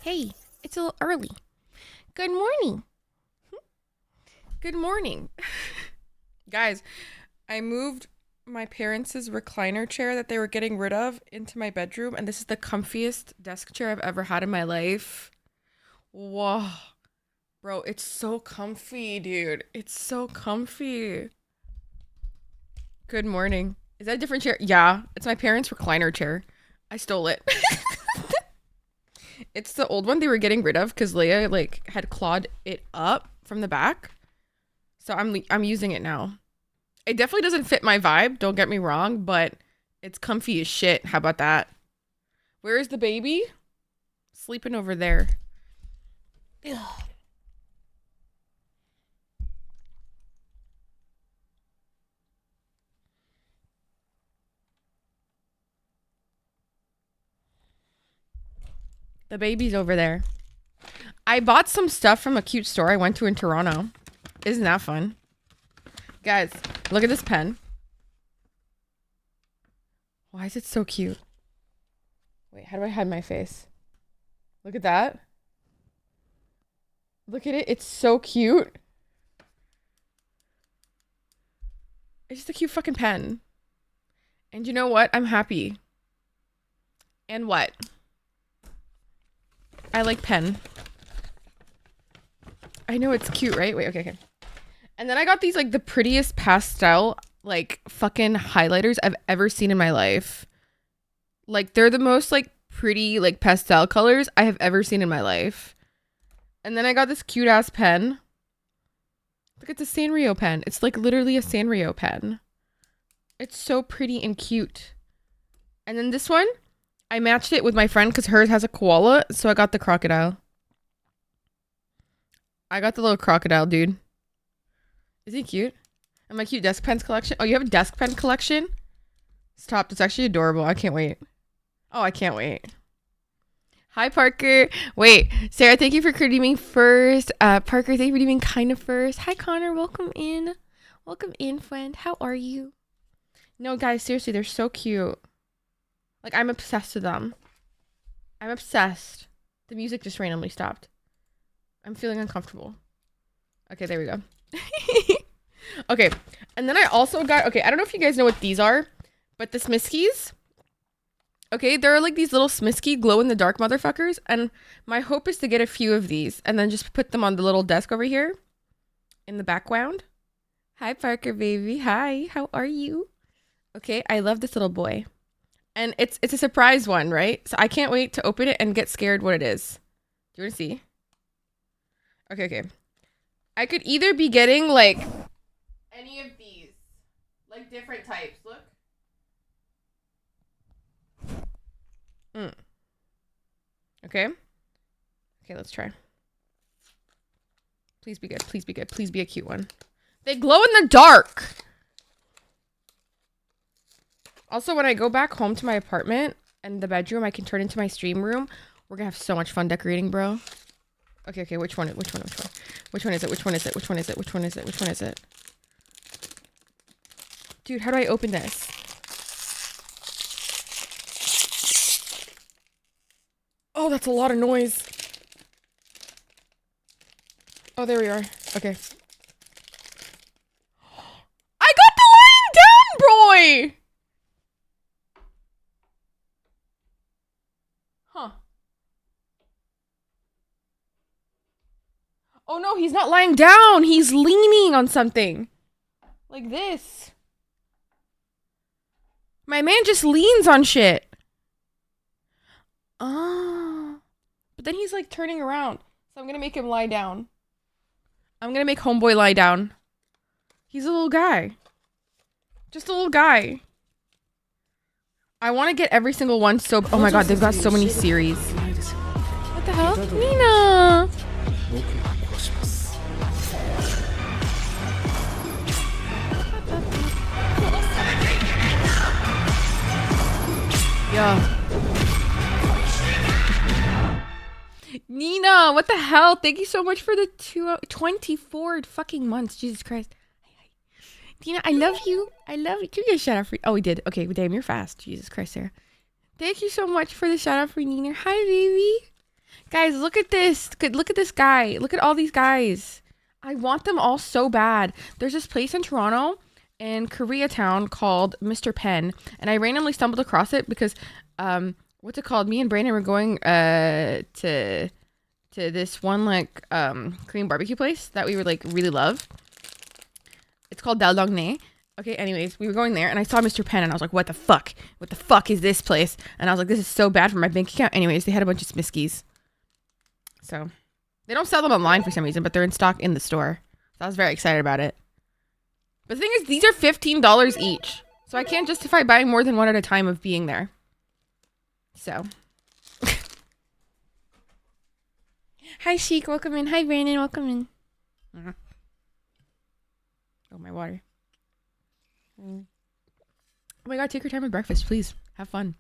Hey, it's a little early. Good morning. Good morning. Guys, I moved my parents' recliner chair that they were getting rid of into my bedroom, and this is the comfiest desk chair I've ever had in my life. Whoa. Bro, it's so comfy, dude. It's so comfy. Good morning. Is that a different chair? Yeah, it's my parents' recliner chair. I stole it. It's the old one they were getting rid of because Leia had clawed it up from the back. So I'm using it now. It definitely doesn't fit my vibe, don't get me wrong, but it's comfy as shit. How about that? Where is the baby? Sleeping over there. Ugh. The baby's over there. I bought some stuff from a cute store I went to in Toronto. Isn't that fun? Guys, look at this pen. Why is it so cute? Wait, how do I hide my face? Look at that. Look at it. It's so cute. It's just a cute fucking pen. And you know what? I'm happy. And what? I like pen. I know it's cute, right? Wait, okay. And then I got these the prettiest pastel fucking highlighters I've ever seen in my life. They're the most pretty pastel colors I have ever seen in my life. And then I got this cute ass pen. Look, it's a Sanrio pen. It's literally a Sanrio pen. It's so pretty and cute. And then this one, I matched it with my friend because hers has a koala, so I got the crocodile. I got the little crocodile, dude. Is he cute? And my cute desk pens collection. Oh, you have a desk pen collection? Stop. It's actually adorable. I can't wait. Oh, I can't wait. Hi, Parker. Wait, Sarah, thank you for redeeming first. Parker, thank you for redeeming kind of first. Hi, Connor. Welcome in. Welcome in, friend. How are you? No, guys, seriously, they're so cute. Like, I'm obsessed with them. I'm obsessed. The music just randomly stopped. I'm feeling uncomfortable. Okay, there we go. Okay, and then I also got, okay, I don't know if you guys know what these are, but the Smiskies, okay, they're like these little Smisky glow-in-the-dark motherfuckers, and my hope is to get a few of these, and then just put them on the little desk over here, in the background. Hi, Parker, baby. Hi, how are you? Okay, I love this little boy. And it's a surprise one, right? So I can't wait to open it and get scared what it is. Do you want to see? Okay. I could either be getting, like, any of these. Like, different types. Look. Okay. Okay, let's try. Please be good. Please be good. Please be a cute one. They glow in the dark. Also, when I go back home to my apartment and the bedroom, I can turn into my stream room. We're gonna have so much fun decorating, bro. Okay, which one is it? Which one is it? Dude, how do I open this? Oh, that's a lot of noise. Oh, there we are. Okay. I got the lying down boy! Huh. Oh no, he's not lying down. He's leaning on something. Like this. My man just leans on shit. Oh. But then he's like turning around. So I'm gonna make him lie down. I'm gonna make homeboy lie down. He's a little guy. Just a little guy. I want to get every single one so... Oh my god, they've got so many series. What the hell? Nina! Yeah. Nina, what the hell? Thank you so much for the 24 fucking months. Jesus Christ. Nina, I love you. I love you. Can you get a shout out for... Oh, we did. Okay, damn, you're fast. Jesus Christ, Sarah. Thank you so much for the shout out for Nina. Hi, baby. Guys, look at this. Look at this guy. Look at all these guys. I want them all so bad. There's this place in Toronto in Koreatown called Mr. Penn, and I randomly stumbled across it because what's it called? Me and Brandon were going to this one like Korean barbecue place that we would like really love. It's called Daldogne. Okay, anyways, we were going there and I saw Mr. Penn and I was like, what the fuck? What the fuck is this place? And I was like, this is so bad for my bank account. Anyways, they had a bunch of Smiskies. So they don't sell them online for some reason, but they're in stock in the store. So I was very excited about it. But the thing is, these are $15 each. So I can't justify buying more than one at a time of being there. So. Hi, Sheik. Welcome in. Hi, Brandon. Welcome in. Oh, my water. Oh my god, take your time with breakfast, please. Have fun.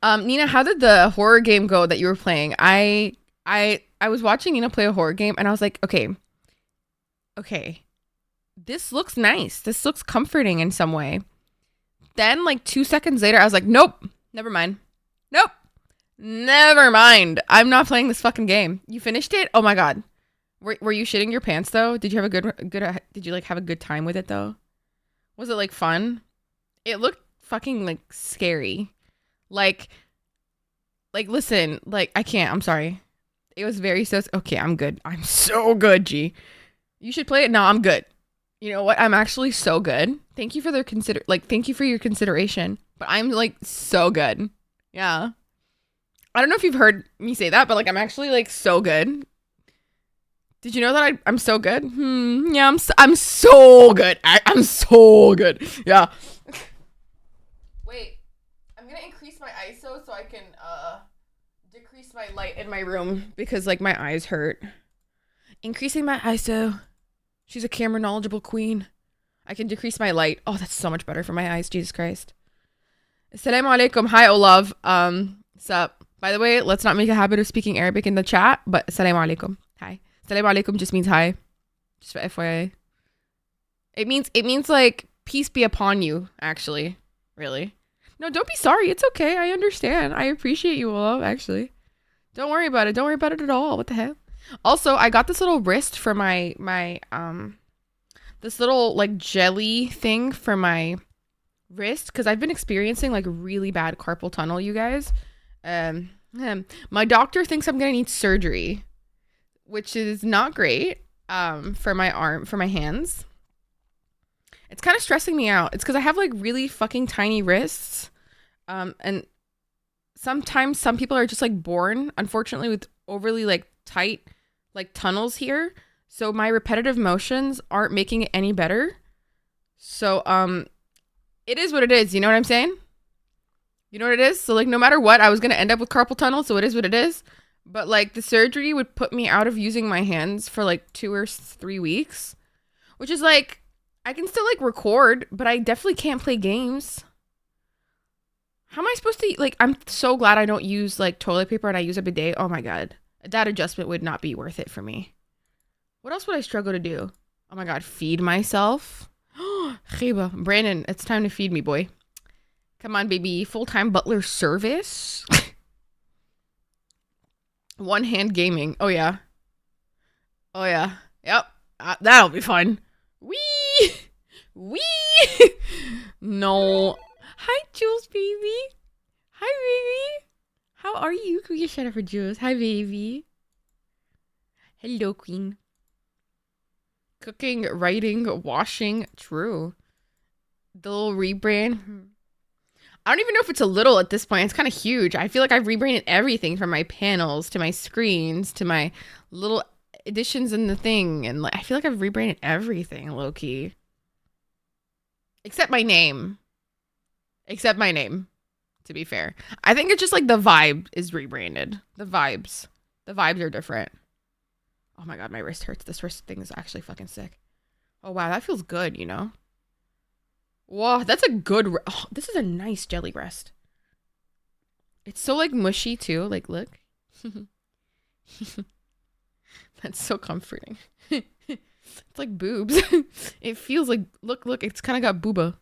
Nina, how did the horror game go that you were playing? I was watching Nina play a horror game and I was like, okay. This looks nice. This looks comforting in some way. Then like 2 seconds later, I was like, nope, never mind. Nope. Never mind. I'm not playing this fucking game. You finished it? Oh my god. Were you shitting your pants though? Did you have did you like have a good time with it though? Was it like fun? It looked fucking like scary. Like listen, like I can't, I'm sorry. It was very okay, I'm good. I'm so good, G. You should play it. No, I'm good. You know what? I'm actually so good. Thank you for thank you for your consideration. But I'm like so good. Yeah. I don't know if you've heard me say that, but like I'm actually like so good. Did you know that I'm so good? Yeah, I'm so good. I'm so good. Yeah. Wait, I'm gonna increase my ISO so I can decrease my light in my room because like my eyes hurt. Increasing my ISO. She's a camera knowledgeable queen. I can decrease my light. Oh, that's so much better for my eyes. Jesus Christ. Assalamu alaikum. Hi, Olav. Sup? By the way, let's not make a habit of speaking Arabic in the chat, but assalamu alaikum. Hi. Assalamu alaikum just means hi. Just for FYI. It means like peace be upon you, actually. Really. No, don't be sorry. It's okay. I understand. I appreciate you, love, actually. Don't worry about it. Don't worry about it at all. What the hell? Also, I got this little wrist for my this little like jelly thing for my wrist because I've been experiencing like really bad carpal tunnel, you guys. My doctor thinks I'm gonna need surgery, which is not great. For my hands. It's kind of stressing me out. It's because I have like really fucking tiny wrists. And sometimes some people are just like born, unfortunately, with overly like tight like tunnels here. So my repetitive motions aren't making it any better. So it is what it is. You know what I'm saying? You know what it is? So like no matter what, I was gonna end up with carpal tunnel. So it is what it is. But like the surgery would put me out of using my hands for like 2 or 3 weeks, which is like I can still like record, but I definitely can't play games. How am I supposed to like? I'm so glad I don't use like toilet paper and I use a bidet. Oh my god, that adjustment would not be worth it for me. What else would I struggle to do? Oh my god, feed myself. Chiba, Brandon, it's time to feed me, boy. Come on, baby. Full-time butler service. One hand gaming. Oh yeah. Oh yeah. Yep. That'll be fun. Wee. Wee. No. Hi, Jules, baby. Hi, baby. How are you? Can you shut up for Jules? Hi, baby. Hello, queen. Cooking, writing, washing. True. The little rebrand. I don't even know if it's a little at this point. It's kind of huge. I feel like I've rebranded everything from my panels to my screens to my little additions in the thing. And like, I feel like I've rebranded everything, low-key. Except my name. Except my name, to be fair. I think it's just like the vibe is rebranded. The vibes. The vibes are different. Oh my god, my wrist hurts. This wrist thing is actually fucking sick. Oh wow, that feels good, you know? Whoa, that's a good... Oh, this is a nice jelly rest. It's so, like, mushy, too. Like, look. That's so comforting. It's like boobs. It feels like... Look, it's kind of got booba.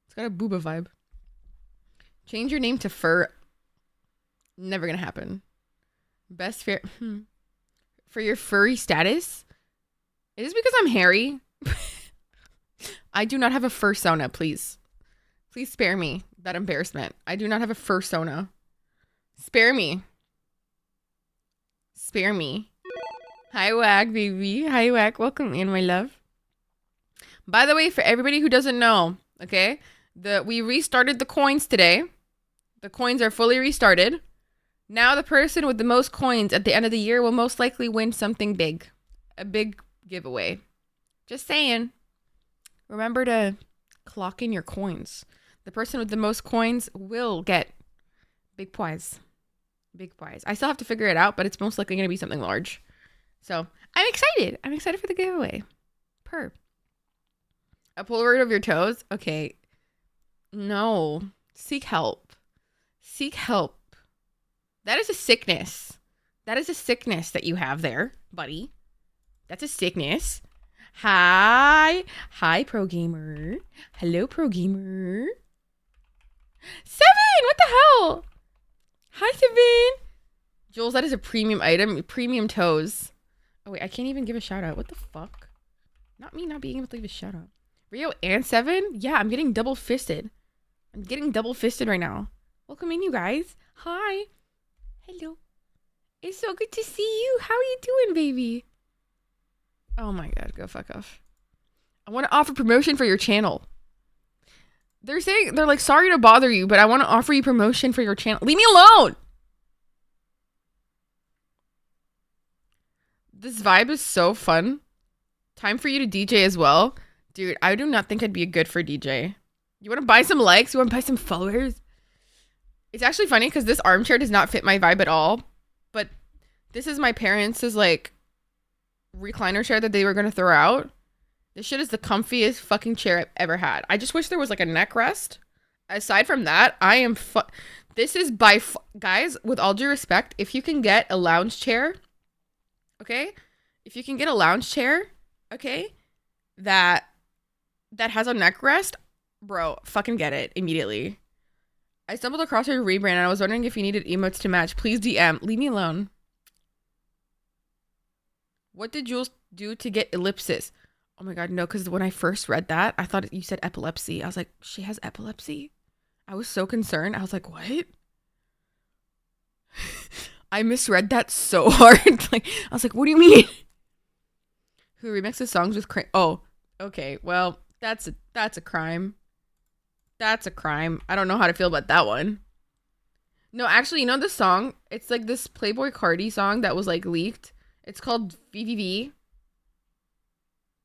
It's got a booba vibe. Change your name to Fur. Never gonna happen. Best fair... For your furry status? Is this because I'm hairy? I do not have a fursona, please. Please spare me that embarrassment. I do not have a fursona. Spare me. Spare me. Hi, Wag, baby. Hi, Wag. Welcome in, my love. By the way, for everybody who doesn't know, okay, we restarted the coins today. The coins are fully restarted. Now the person with the most coins at the end of the year will most likely win something big. A big giveaway. Just saying. Remember to clock in your coins. The person with the most coins will get big prize. Big prize. I still have to figure it out, but it's most likely going to be something large. So I'm excited. I'm excited for the giveaway. A Polaroid of your toes? Okay. No. Seek help. Seek help. That is a sickness. That is a sickness that you have there, buddy. That's a sickness. Hi, Pro Gamer. Hello, Pro Gamer. 7, what the hell? Hi, 7. Jules, that is a premium item. Premium toes. Oh, wait, I can't even give a shout out. What the fuck? Not me not being able to give a shout out. Rio and 7? Yeah, I'm getting double fisted. I'm getting double fisted right now. Welcome in, you guys. Hi. Hello. It's so good to see you. How are you doing, baby? Oh my god, go fuck off. I want to offer promotion for your channel. They're like, sorry to bother you, but I want to offer you promotion for your channel. Leave me alone! This vibe is so fun. Time for you to DJ as well. Dude, I do not think I'd be good for DJ. You want to buy some likes? You want to buy some followers? It's actually funny because this armchair does not fit my vibe at all. But this is my parents' like recliner chair that they were going to throw out. This shit is the comfiest fucking chair I've ever had. I just wish there was like a neck rest. Aside from that, I am this is guys, with all due respect, if you can get a lounge chair, okay? If you can get a lounge chair, okay, that has a neck rest, bro, fucking get it immediately. I stumbled across your rebrand and I was wondering if you needed emotes to match. Please DM. Leave me alone. What did Jules do to get ellipsis? Oh my god, no, because when I first read that, I thought you said epilepsy. I was like, she has epilepsy? I was so concerned. I was like, what? I misread that so hard. Like, I was like, what do you mean? Who remixes songs with oh, okay. Well, that's a crime. That's a crime. I don't know how to feel about that one. No, actually, you know the song? It's like this Playboy Cardi song that was like leaked. It's called VVV,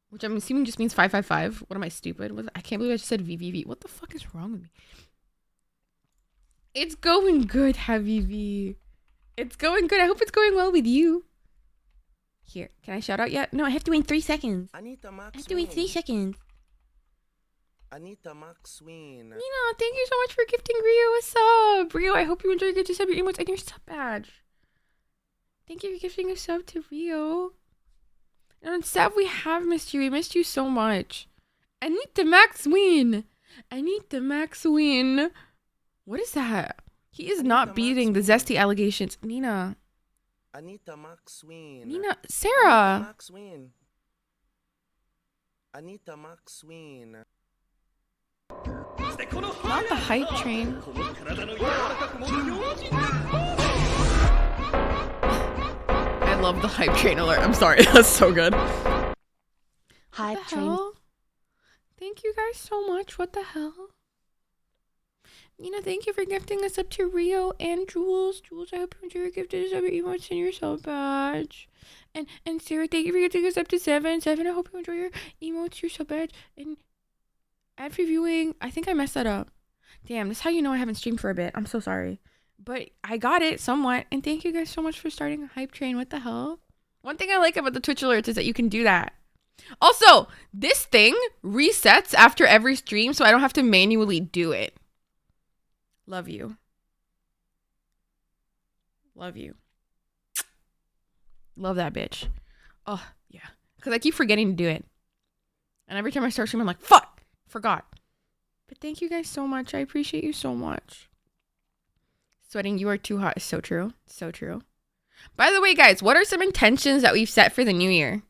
which I'm assuming just means 555. What am I, stupid? I can't believe I just said VVV. What the fuck is wrong with me? It's going good, Habibi. It's going good. I hope it's going well with you. Here, can I shout out yet? No, I have to wait 3 seconds. I have to wait 3 seconds. Anita Maxwin. Nina, thank you so much for gifting Rio a sub. Rio, I hope you enjoy your sub, your emotes, and your sub badge. Thank you for gifting a sub to Rio. And on Seb, we have missed you. We missed you so much. Anita Maxwin. Anita Maxwin. What is that? He is not beating the zesty allegations. Nina. Anita Maxwin. Nina. Sarah. Anita Maxwin. Not the hype train. I love the hype train alert. I'm sorry. That's so good. Hype train. Thank you guys so much. What the hell? Nina, thank you for gifting us up to Rio and Jules. Jules, I hope you enjoy your gift of your emotes and your sub badge. And Sarah, thank you for gifting us up to 7. 7, I hope you enjoy your emotes, your sub badge, and ad reviewing. I think I messed that up. Damn, this is how you know I haven't streamed for a bit. I'm so sorry. But I got it somewhat. And thank you guys so much for starting a hype train. What the hell? One thing I like about the Twitch alerts is that you can do that. Also, this thing resets after every stream, so I don't have to manually do it. Love you. Love you. Love that bitch. Oh, yeah. Because I keep forgetting to do it. And every time I start streaming, I'm like, fuck! Forgot. But thank you guys so much. I appreciate you so much. Sweating, you are too hot is so true. So true. By the way, guys, what are some intentions that we've set for the new year?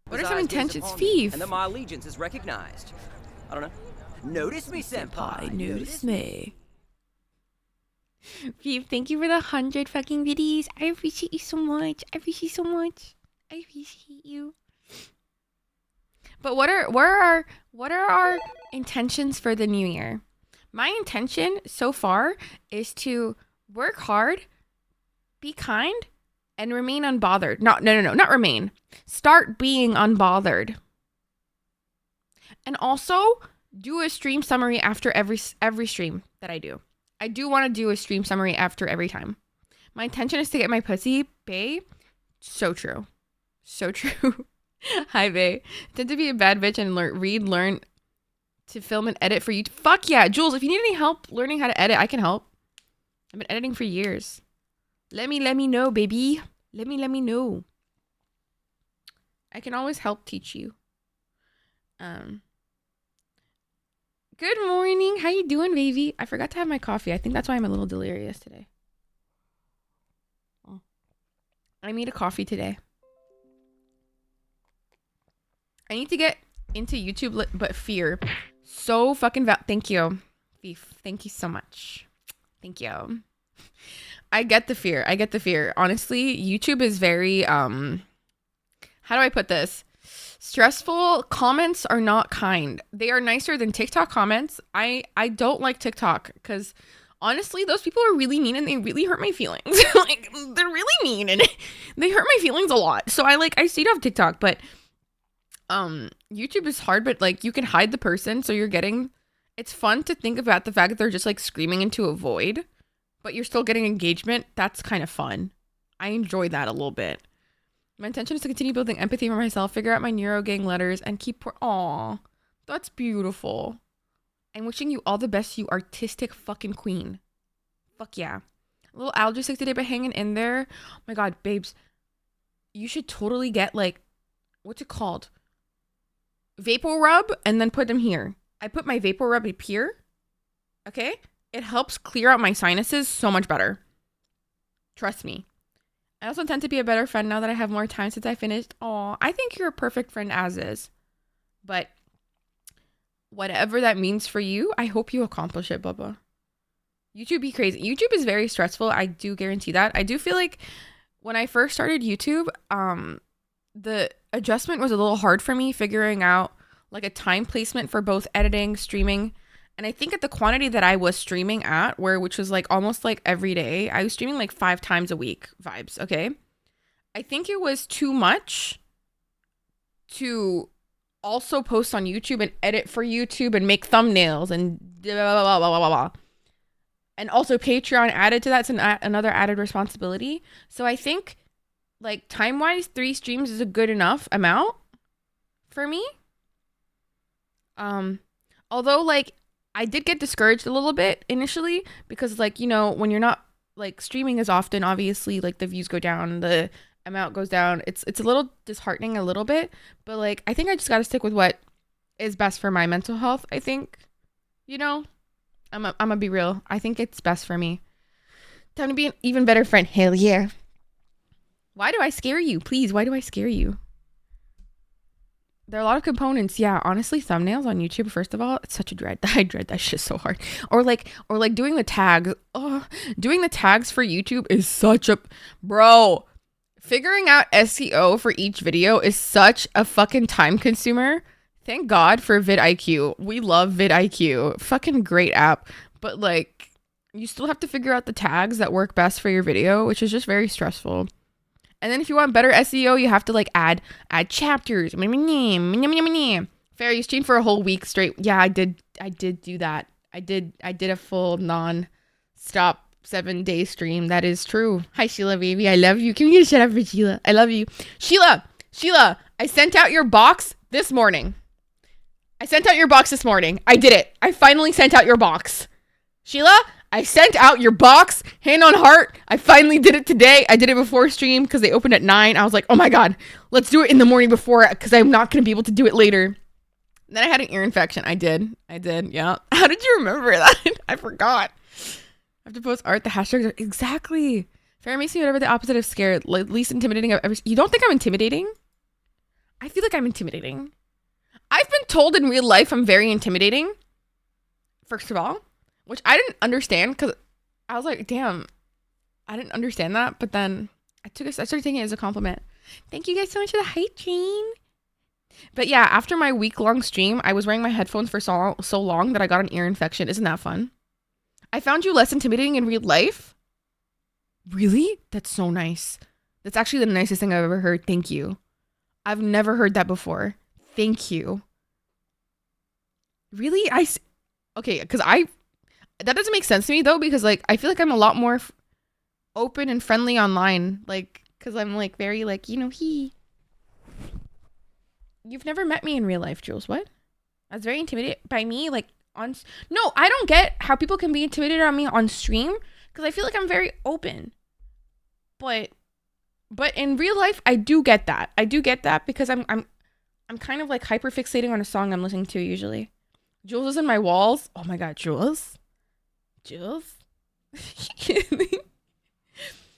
What are some intentions? Feef. And that my allegiance is recognized. I don't know. Notice me, senpai. Notice me. Feef, thank you for the 100 fucking videos. I appreciate you so much. I appreciate you so much. I appreciate you. But what are our intentions for the new year? My intention so far is to work hard, be kind, and remain unbothered. Not remain. Start being unbothered. And also do a stream summary after every stream that I do. I do want to do a stream summary after every time. My intention is to get my pussy, bae. So true. So true. Hi, bae. Tend to be a bad bitch and learn to film and edit for you. Fuck yeah. Jules, if you need any help learning how to edit, I can help. I've been editing for years. Let me know, baby. Let me know. I can always help teach you. Good morning. How you doing, baby? I forgot to have my coffee. I think that's why I'm a little delirious today. Oh. I made a coffee today. I need to get into YouTube, but fear. So fucking thank you. Beef. Thank you so much. Thank you. I get the fear. Honestly, YouTube is very, how do I put this? Stressful. Comments are not kind. They are nicer than TikTok comments. I don't like TikTok because honestly, those people are really mean and they really hurt my feelings. Like, they're really mean and they hurt my feelings a lot. So I see it off TikTok, but YouTube is hard, but like you can hide the person, so it's fun to think about the fact that they're just like screaming into a void, but you're still getting engagement. That's kind of fun. I enjoy that a little bit. My intention is to continue building empathy for myself, figure out my neurogang letters, and keep aw, that's beautiful. I'm wishing you all the best, you artistic fucking queen. Fuck yeah. A little allergy sick today, but hanging in there. Oh my god, babes, you should totally get like, what's it called? Vapor rub, and then put them here. I put my vapor rub up here. Okay? it helps clear out my sinuses so much better. Trust me. I also tend to be a better friend now that I have more time since I finished. Aw, I think you're a perfect friend as is. But whatever that means for you, I hope you accomplish it, Bubba. YouTube be crazy. YouTube is very stressful. I do guarantee that. I do feel like when I first started YouTube, the adjustment was a little hard for me, figuring out like a time placement for both editing, streaming. And I think at the quantity that I was streaming at, which was like almost like every day, I was streaming like 5 times a week vibes, okay? I think it was too much to also post on YouTube and edit for YouTube and make thumbnails and blah, blah, blah, blah, blah, blah. And also Patreon added to that's another added responsibility. So I think like time-wise, 3 streams is a good enough amount for me. Although like I did get discouraged a little bit initially because like, you know, when you're not like streaming as often, obviously like the views go down, the amount goes down. It's a little disheartening a little bit, but like I think I just got to stick with what is best for my mental health. I think, you know, I'm gonna be real. I think it's best for me. Time to be an even better friend. Hell yeah. Why do I scare you? Please, why do I scare you? There are a lot of components. Yeah, honestly, thumbnails on YouTube, first of all, it's such a dread. I dread that shit so hard. Or like doing the tags. Oh, doing the tags for YouTube is such a... Bro, figuring out SEO for each video is such a fucking time consumer. Thank God for vidIQ. We love vidIQ. Fucking great app. But like, you still have to figure out the tags that work best for your video, which is just very stressful. And then if you want better SEO, you have to like add chapters. Fair, you streamed for a whole week straight. Yeah, I did do that. I did a full non-stop 7-day stream. That is true. Hi Sheila, baby. I love you. Can we get a shout out for Sheila? I love you. Sheila, I sent out your box this morning. I did it. I finally sent out your box. Sheila, I sent out your box, hand on heart. I finally did it today. I did it before stream because they opened at 9. I was like, oh my God, let's do it in the morning before because I'm not going to be able to do it later. Then I had an ear infection. I did. Yeah. How did you remember that? I forgot. I have to post art. The hashtags are exactly. Fair makes me whatever the opposite of scared. Least intimidating I've ever seen. You don't think I'm intimidating? I feel like I'm intimidating. I've been told in real life I'm very intimidating. First of all. Which I didn't understand because I was like, damn, I didn't understand that. But then I started taking it as a compliment. Thank you guys so much for the hype train. But yeah, after my week-long stream, I was wearing my headphones for so long that I got an ear infection. Isn't that fun? I found you less intimidating in real life. Really? That's so nice. That's actually the nicest thing I've ever heard. Thank you. I've never heard that before. Thank you. Really? Okay, because that doesn't make sense to me though, because like I feel like I'm a lot more open and friendly online, like because I'm like very like, you know, you've never met me in real life, Jules. What? I was very intimidated by me like no, I don't get how people can be intimidated on me on stream because I feel like I'm very open, but in real life I do get that because I'm kind of like hyper fixating on a song I'm listening to usually. Jules is in my walls. Oh my God, Jules.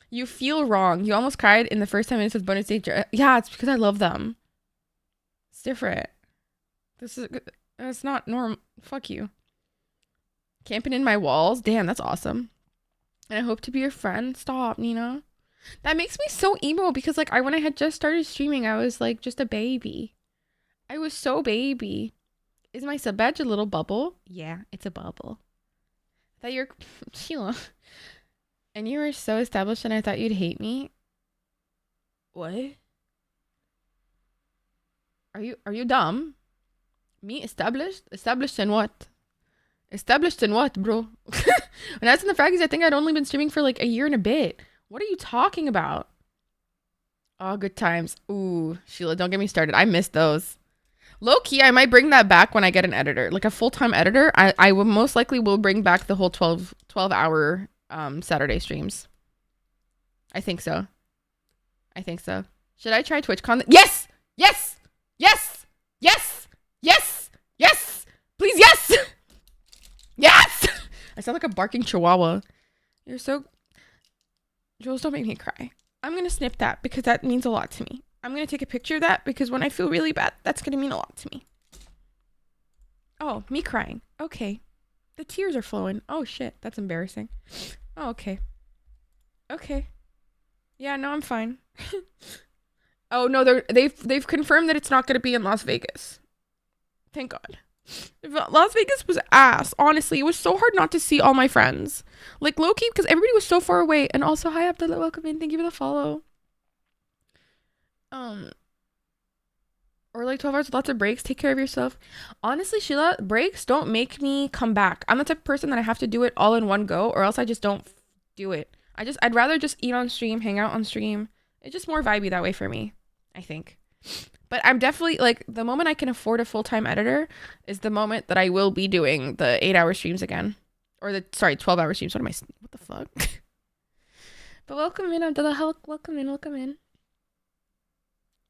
You feel wrong. You almost cried in the first 10 minutes of bonus stage. Yeah, it's because I love them. It's different. It's not normal. Fuck you. Camping in my walls. Damn, that's awesome. And I hope to be your friend. Stop, Nina. That makes me so emo because like when I had just started streaming, I was like just a baby. I was so baby. Is my sub badge a little bubble? Yeah, it's a bubble. That you're Sheila. And you were so established and I thought you'd hate me. What? Are you dumb? Me established? Established in what? Established in what, bro? When I was in the fraggies, I think I'd only been streaming for like a year and a bit. What are you talking about? Oh, good times. Ooh, Sheila, don't get me started. I missed those. Low key, I might bring that back when I get an editor, like a full-time editor. I will most likely will bring back the whole 12-hour Saturday streams. I think so. Should I try Twitch content? Yes! Please, yes! Yes! I sound like a barking chihuahua. You're so... Jules, don't make me cry. I'm going to snip that because that means a lot to me. I'm going to take a picture of that because when I feel really bad, that's going to mean a lot to me. Oh, me crying. Okay. The tears are flowing. Oh, shit. That's embarrassing. Oh, okay. Okay. Yeah, no, I'm fine. Oh, no, they've confirmed that it's not going to be in Las Vegas. Thank God. Las Vegas was ass. Honestly, it was so hard not to see all my friends. Like, low-key, because everybody was so far away. And also, hi, Abdullah. Welcome in. Thank you for the follow. Or like 12 hours with lots of breaks. Take care of yourself. Honestly, Sheila, breaks don't make me come back. I'm the type of person that I have to do it all in one go, or else I just don't do it. I'd rather just eat on stream, hang out on stream. It's just more vibey that way for me, I think. But I'm definitely, like, the moment I can afford a full-time editor is the moment that I will be doing the 8-hour streams again. Or 12-hour streams. What the fuck? But welcome in, Abdullah. Welcome in.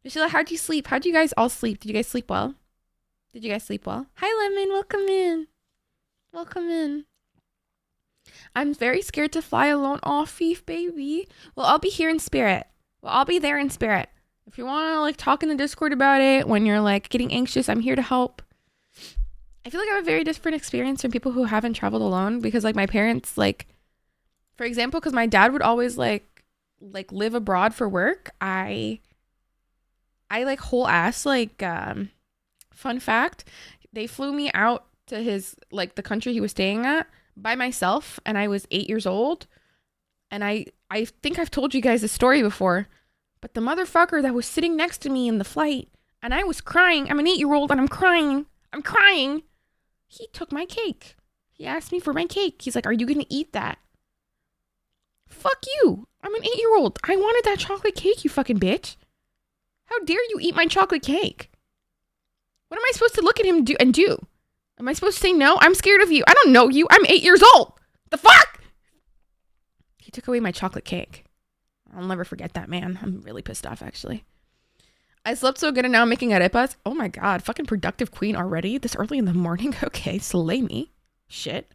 Sheila, how'd you sleep? How'd you guys all sleep? Did you guys sleep well? Hi, Lemon. Welcome in. I'm very scared to fly alone. Aw, Fief, baby. Well, I'll be here in spirit. I'll be there in spirit. If you want to, like, talk in the Discord about it when you're, like, getting anxious, I'm here to help. I feel like I have a very different experience from people who haven't traveled alone because, like, my parents, like, for example, because my dad would always, like live abroad for work. I like, whole ass, like, fun fact, they flew me out to his, like, the country he was staying at by myself, and I was 8 years old. And I think I've told you guys this story before, but the motherfucker that was sitting next to me in the flight, and I was crying. I'm an 8-year-old and I'm crying. He took my cake. He asked me for my cake. He's like, are you going to eat that? Fuck you. I'm an 8-year-old. I wanted that chocolate cake, you fucking bitch. How dare you eat my chocolate cake? What am I supposed to look at him do? Am I supposed to say no? I'm scared of you. I don't know you. I'm 8 years old. The fuck? He took away my chocolate cake. I'll never forget that, man. I'm really pissed off, actually. I slept so good and now I'm making arepas. Oh my god. Fucking productive queen already? This early in the morning? Okay, slay me. Shit.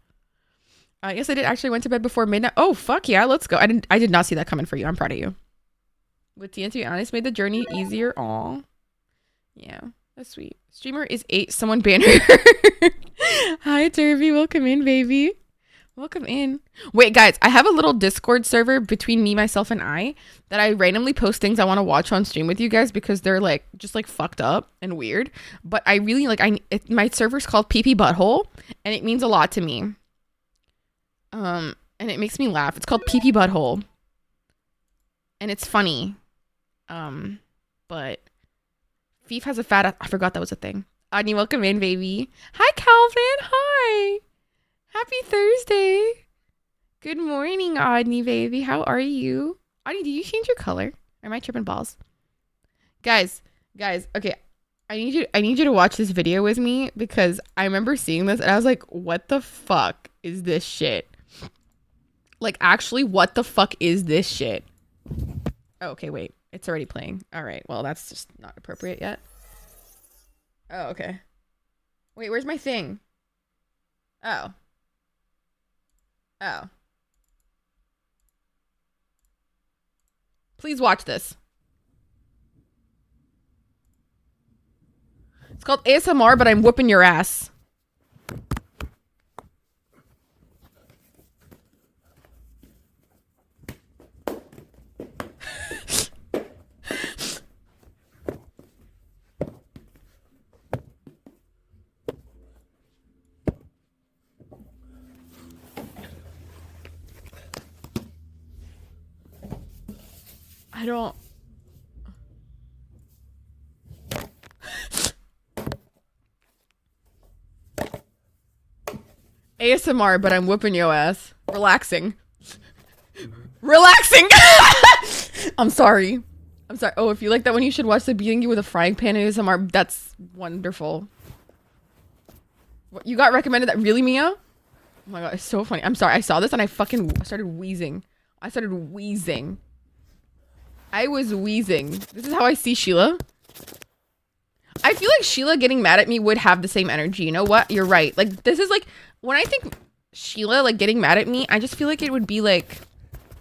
Yes, I did actually went to bed before midnight. Oh, fuck yeah. Let's go. I did not see that coming for you. I'm proud of you. With TNT, honest, made the journey easier. Aw. Yeah. That's sweet. Streamer is 8. Someone ban her. Hi, Turvy. Welcome in, baby. Welcome in. Wait, guys. I have a little Discord server between me, myself, and I that I randomly post things I want to watch on stream with you guys because they're, like, just, like, fucked up and weird. But I really, like, my server's called PP Butthole, and it means a lot to me. And it makes me laugh. It's called PP Butthole. And it's funny. But Fief has a fat... I forgot that was a thing. Adni, welcome in, baby. Hi, Calvin. Hi. Happy Thursday. Good morning, Adni, baby. How are you? Adni, did you change your color? Or am I tripping balls? Guys, okay. I need you to watch this video with me because I remember seeing this and I was like, what the fuck is this shit? Like, actually, what the fuck is this shit? Oh, okay, wait. It's already playing. All right. Well, that's just not appropriate yet. Oh, okay. Wait, where's my thing? Oh. Please watch this. It's called ASMR, but I'm whooping your ass. I don't... ASMR, but I'm whooping your ass. Relaxing. I'm sorry. Oh, if you like that one, you should watch the beating you with a frying pan ASMR. That's wonderful. What, you got recommended that? Really, Mia? Oh my god, it's so funny. I'm sorry. I saw this and I started wheezing. I was wheezing. This is how I see Sheila. I feel like Sheila getting mad at me would have the same energy. You know what? You're right. Like, this is like, when I think Sheila like getting mad at me, I just feel like it would be like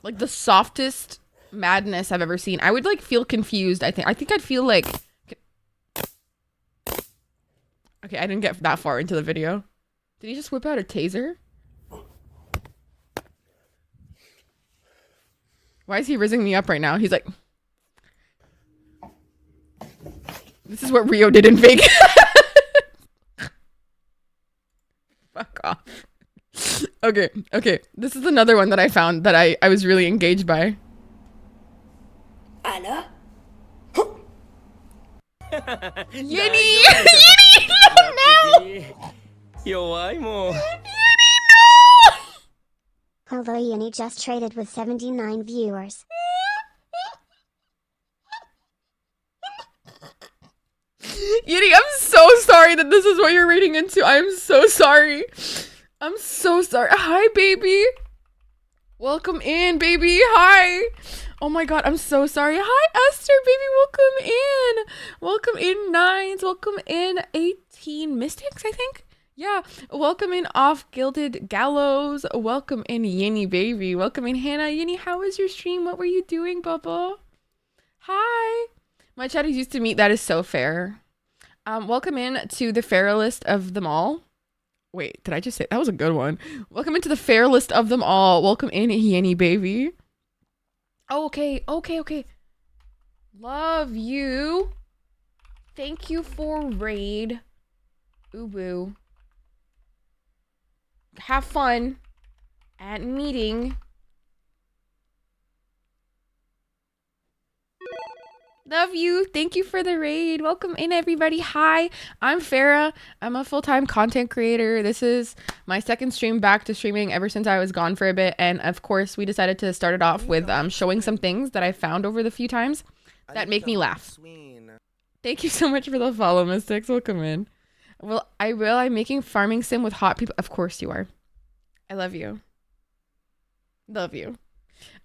the softest madness I've ever seen. I would like feel confused. I think I'd feel like, okay, I didn't get that far into the video. Did he just whip out a taser? Why is he rizzing me up right now? He's like, this is what Rio did in Vegas. Fuck off. Okay. This is another one that I found that I was really engaged by. Anna? Yinny! No! Hello Yini just traded with 79 viewers. Yinny, I'm so sorry that this is what you're reading into. I'm so sorry. I'm so sorry. Hi, baby. Welcome in, baby. Hi. Oh my god, I'm so sorry. Hi, Esther, baby. Welcome in, Nines. Welcome in, 18 Mystics, I think. Yeah. Welcome in, Off Gilded Gallows. Welcome in, Yinny, baby. Welcome in, Hannah. Yinny, how was your stream? What were you doing, Bubba? Hi. My chatties used to meet. That is so fair. Welcome in to the fairest of them all. Wait, did I just say that was a good one? Welcome into the fairest of them all. Welcome in, Yinny, baby. Oh, okay. Love you. Thank you for raid. Ubu. Have fun at meeting. Love you. Thank you for the raid. Welcome in, everybody. Hi, I'm Farah. I'm a full-time content creator. This is my second stream back to streaming ever since I was gone for a bit. And of course, we decided to start it off with showing some things that I found over the few times that make me laugh. Thank you so much for the follow, Mystics. Welcome in. Well, I'm making farming sim with hot people. Of course you are. I love you. Love you.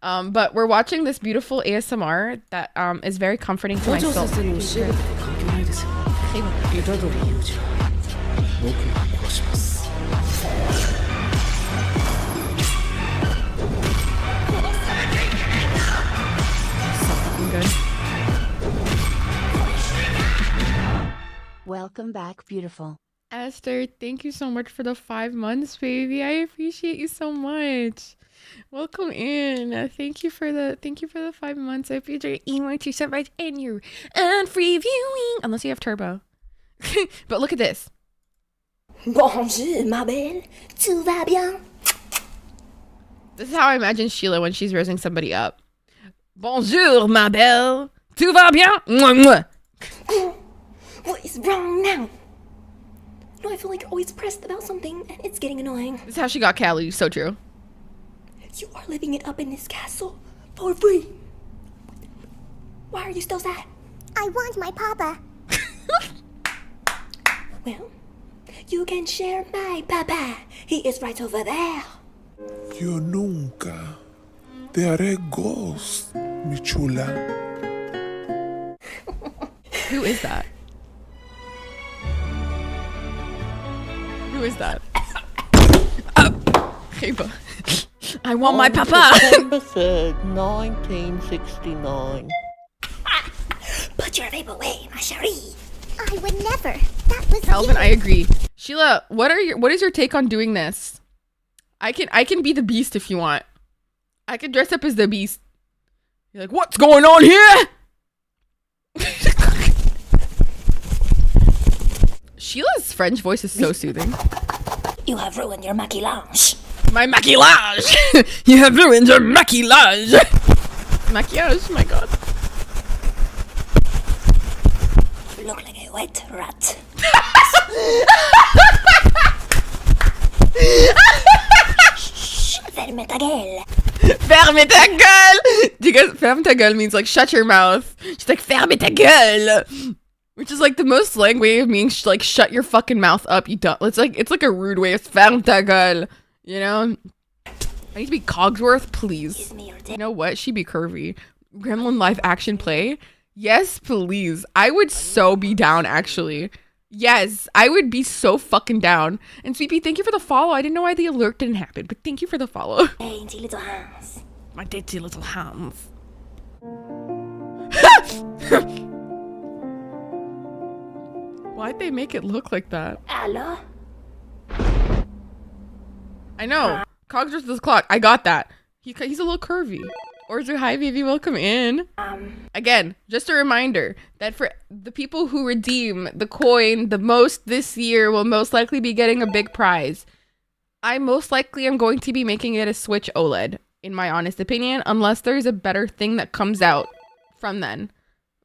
But we're watching this beautiful ASMR that is very comforting to my soul. So fucking good. Welcome back, beautiful. Esther, thank you so much for the 5 months, baby. I appreciate you so much. Welcome in. Thank you for the 5 months. I appreciate your emoji so much and your free viewing. Unless you have turbo. But look at this. Bonjour, ma belle. Tout va bien? This is how I imagine Sheila when she's raising somebody up. Bonjour, ma belle. Tout va bien? Mwah, mwah. What is wrong now? No, I feel like you're always pressed about something, and it's getting annoying. This is how she got Callie. So true. You are living it up in this castle for free. Why are you still sad? I want my papa. Well, you can share my papa. He is right over there. Yo nunca te haré ghost, mi chula. Who is that? Who is that? Reba. I want my papa. December 3rd, 1969. Put your vape away, ma chérie. I would never. That was Calvin, you. I agree. Sheila, what is your take on doing this? I can be the beast if you want. I can dress up as the beast. You're like, what's going on here? Sheila's French voice is so soothing. You have ruined your maquillage. My maquillage! You have ruined your maquillage! Maquillage, my god. You look like a wet rat. Shh, ferme ta gueule. Ferme ta gueule! Do you guys, ferme ta gueule means like shut your mouth. She's like, ferme ta gueule! Which is like the most slang way of meaning like shut your fucking mouth up, you don't. It's like a rude way of ferme ta gueule. You know? I need to be Cogsworth, please. You know what? She'd be curvy. Gremlin live action play? Yes, please. I would so be down, actually. Yes, I would be so fucking down. And Sweepy, thank you for the follow. I didn't know why the alert didn't happen, but thank you for the follow. Dainty little hands. My dainty little hands. Why'd they make it look like that? Hello? I know. Cogs versus clock. I got that. He's a little curvy. Orzo, hi, baby. Welcome in. Again, just a reminder that for the people who redeem the coin the most this year will most likely be getting a big prize. I most likely am going to be making it a Switch OLED, in my honest opinion, unless there's a better thing that comes out from then.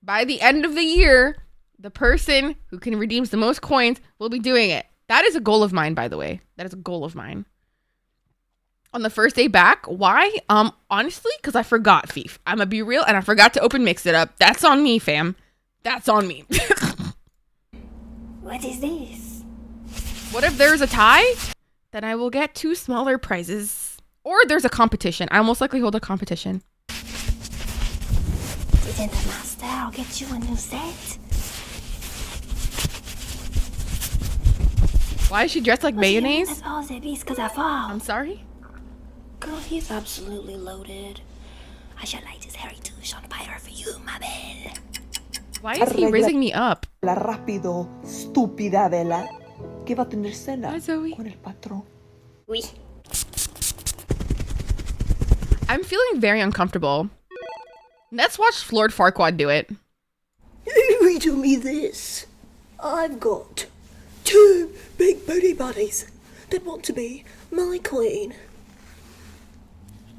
By the end of the year, the person who can redeem the most coins will be doing it. That is a goal of mine, by the way. That is a goal of mine. On the first day back, why? Honestly, because I forgot, Thief. I'm gonna be real, and I forgot to open Mix It Up. That's on me, fam. That's on me. What is this? What if there's a tie? Then I will get 2 smaller prizes. Or there's a competition. I most likely hold a competition. Didn't the master? I'll get you a new set. Why is she dressed like mayonnaise? I'm sorry? Girl, he's absolutely loaded. I shall light his hairy touche on fire for you, my belle. Why is he raising me up? La rápido, stupida vela, que va a tener cena Hi, Zoe. con el patrón. Oui. I'm feeling very uncomfortable. Let's watch Lord Farquaad do it. Riddle me this. I've got 2 big booty buddies that want to be my queen.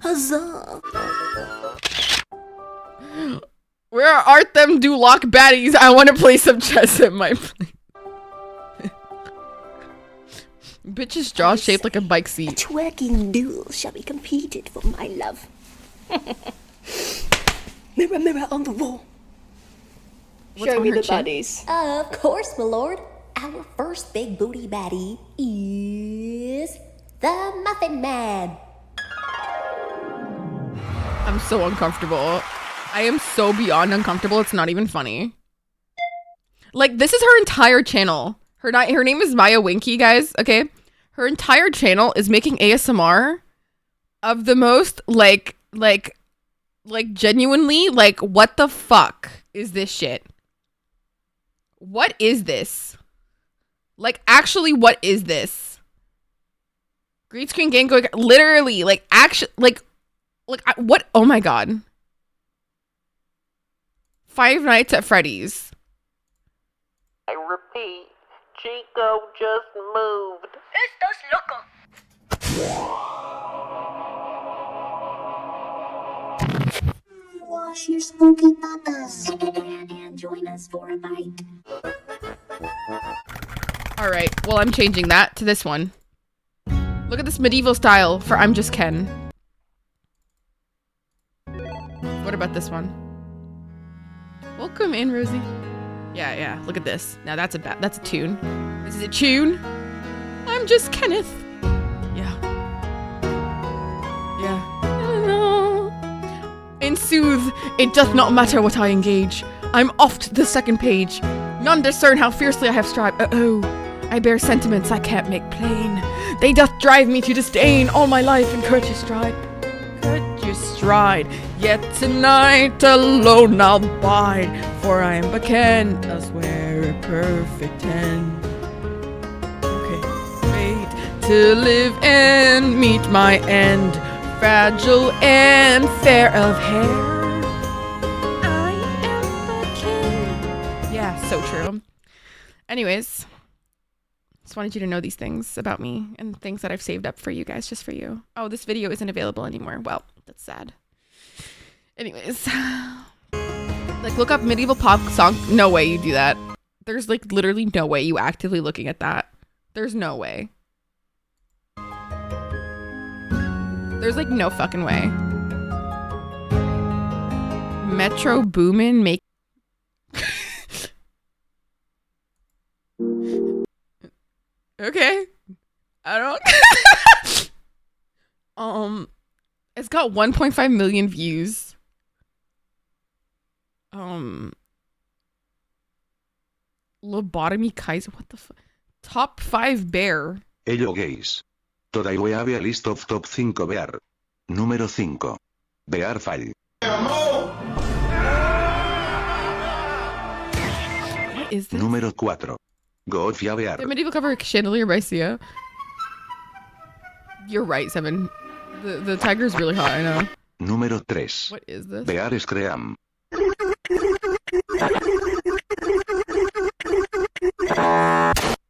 Huzzah! Where art them do lock baddies? I want to play some chess at my place. Bitch's jaw shaped like a bike A seat. twerking duel shall be competed for my love. Mirror, mirror on the wall. What's on her chin? Of course, my lord. Our first big booty baddie is the Muffin Man. I'm so uncomfortable. I am so beyond uncomfortable. It's not even funny. Like, this is her entire channel. Her name is Maya Winky, guys. Okay, her entire channel is making ASMR of the most like genuinely like, what the fuck is this shit? What is this? Like, actually, what is this? Green screen game going literally like actually like what? Oh my god. Five Nights at Freddy's. I repeat, Chico just moved. Wash your spooky patas and join us for a bite. All right. Well, I'm changing that to this one. Look at this medieval style for I'm Just Ken. What about this one? Welcome in, Rosie. Yeah. Look at this. Now that's a tune. This is a tune. I'm just Kenneth. Yeah. In sooth, it doth not matter what I engage. I'm oft the second page. None discern how fiercely I have strived. I bear sentiments I can't make plain. They doth drive me to disdain all my life in courteous stride. Yet tonight alone I'll bide, for I am but Ken, elsewhere a perfect 10. Okay. Wait to live and meet my end, fragile and fair of hair. I am the Ken. Yeah, so true. Anyways, just wanted you to know these things about me and things that I've saved up for you guys, just for you. Oh, this video isn't available anymore. Well, that's sad. Anyways, like, look up medieval pop song. No way you do that. There's like literally no way you actively looking at that. There's no way. There's like no fucking way. Metro Boomin make. Okay. I don't. It's got 1.5 million views. Lobotomy Kaiser. What the fuck? Top 5 bear. Ello gays. Today we have a list of top 5 bear. Número 5. Bear Fall. What is this? Número 4. Gofia Bear. The medieval cover Chandelier by Sia. You're right, Seven. The tiger is really hot, I know. Número 3. What is this? Bear Scream.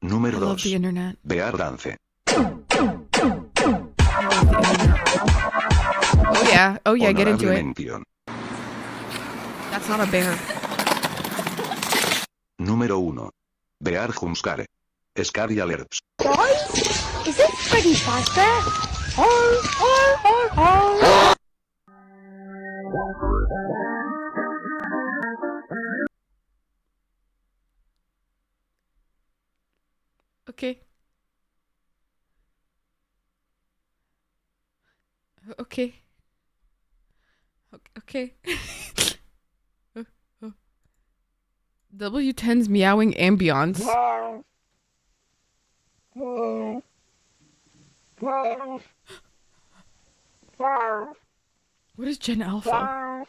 Número I love 2. the internet. Bear Dance. I love the internet. Oh yeah, get into Honorable it. mention. That's not a bear. Número 1. Bear Jumpscare. Scary Alerts. Guys, is it Freddy Fazbear? Okay. Okay. Okay. W10's meowing ambience. What is Gen Alpha?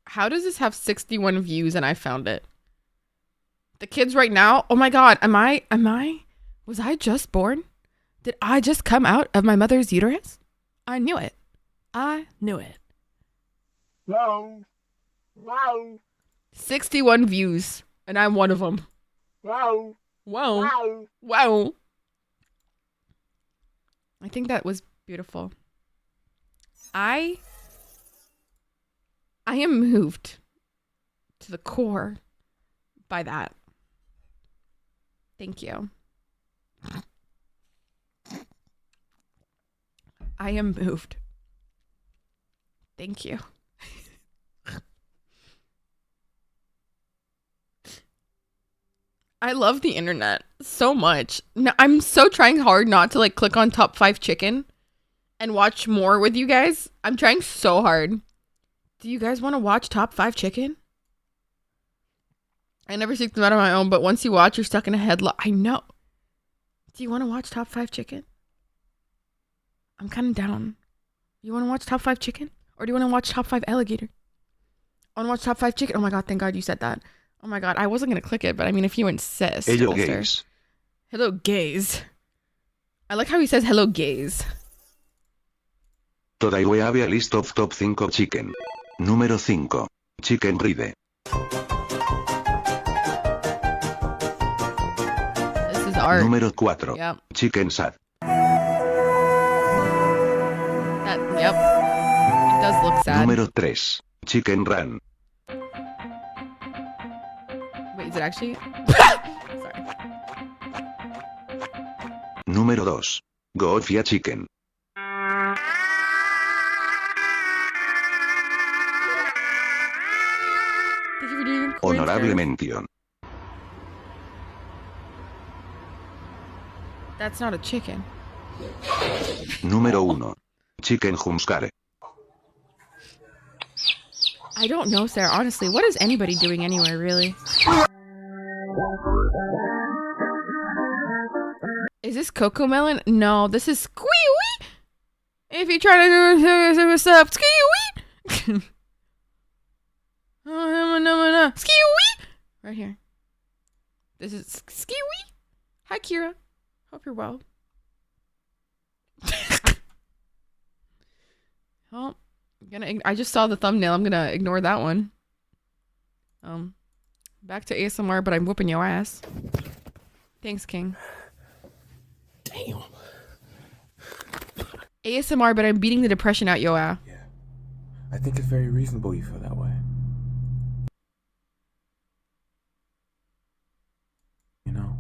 How does this have 61 views and I found it? The kids right now, oh my god, was I just born? Did I just come out of my mother's uterus? I knew it. I knew it. 61 views, and I'm one of them. Wow. I think that was beautiful. I am moved to the core by that. Thank you. I am moved. Thank you. I love the internet so much. No, I'm so trying hard not to like click on top 5 chicken and watch more with you guys. I'm trying so hard. Do you guys want to watch top 5 chicken? I never seek them out on my own, but once you watch, you're stuck in a headlock. I know. Do you want to watch top 5 chicken? I'm kind of down. You want to watch top 5 chicken? Or do you want to watch top 5 alligator? I want to watch top 5 chicken. Oh my god, thank god you said that. Oh my god, I wasn't going to click it, but I mean, if you insist. Hello mister. gays. Hello gays. I like how he says hello gays. Today we have a list of top 5 chicken. Número 5. Chicken Ride. This is art. Número 4. Yep. Chicken Sad. Yep. It does look sad. Número 3. Chicken Run. Wait, is it actually? Sorry. Número 2. Gofia Chicken. Thank you for doing Honorable mention. That's not a chicken. Número 1. Chicken Jumpscare. I don't know, Sarah. Honestly, what is anybody doing anywhere, really? Is this Coco Melon? No, this is Squee-wee! If you try to do what's up, Squee-wee! Squee-wee! Right here. This is Squee-wee! Hi, Kira. Hope you're well. Well, I just saw the thumbnail. I'm gonna ignore that one. Back to ASMR, but I'm whooping your ass. Thanks, King. Damn. ASMR, but I'm beating the depression out your ass. Yeah. I think it's very reasonable you feel that way. You know,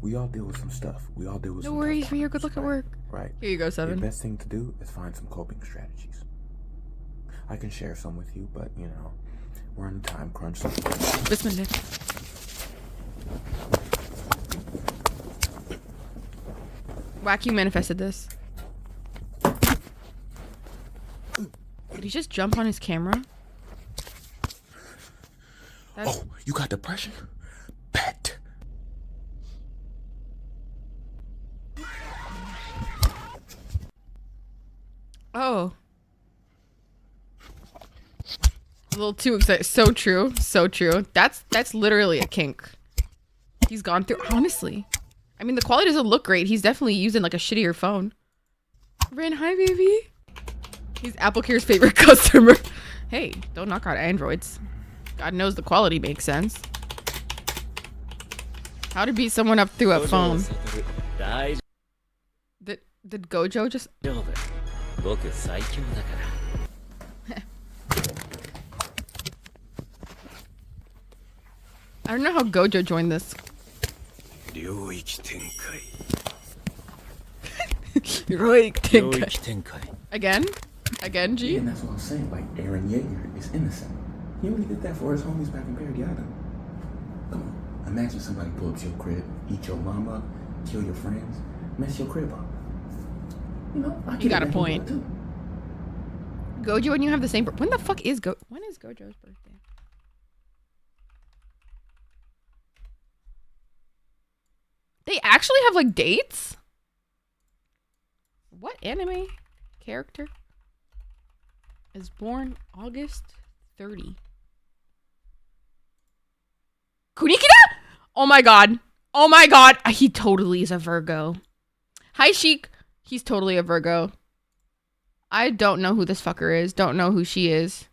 we all deal with some stuff. We all deal with No some worries, tough for your times, good luck at right? work. Right. Here you go, Seven. The best thing to do is find some coping strategies. I can share some with you, but you know, we're on a time crunch. So Bismillah. Whack, you manifested this. he just jump on his camera? Oh, you got depression? Bet. Oh. A little too excited. So true. So true. That's literally a kink. He's gone through, honestly. I mean, the quality doesn't look great. He's definitely using like a shittier phone. Ren, hi, baby. He's AppleCare's favorite customer. Hey, don't knock out Androids. God knows the quality makes sense. How to beat someone up through a phone. Did Gojo just... I don't know how Gojo joined this. Heroic Tenkai. Again, G? Yeah, and that's what I'm saying. Like, Aaron Yeager is innocent. He only did that for his homies back in Parody Island. Come on. Imagine somebody pull up to your crib, eat your mama, kill your friends, mess your crib up. You know, You got a point. Gojo and you have the same... When the fuck is when is Gojo's birthday? They actually have, like, dates? What anime character is born August 30? Kunikida? Oh my god. Oh my god. He totally is a Virgo. Hi, Sheik. He's totally a Virgo. I don't know who this fucker is. Don't know who she is.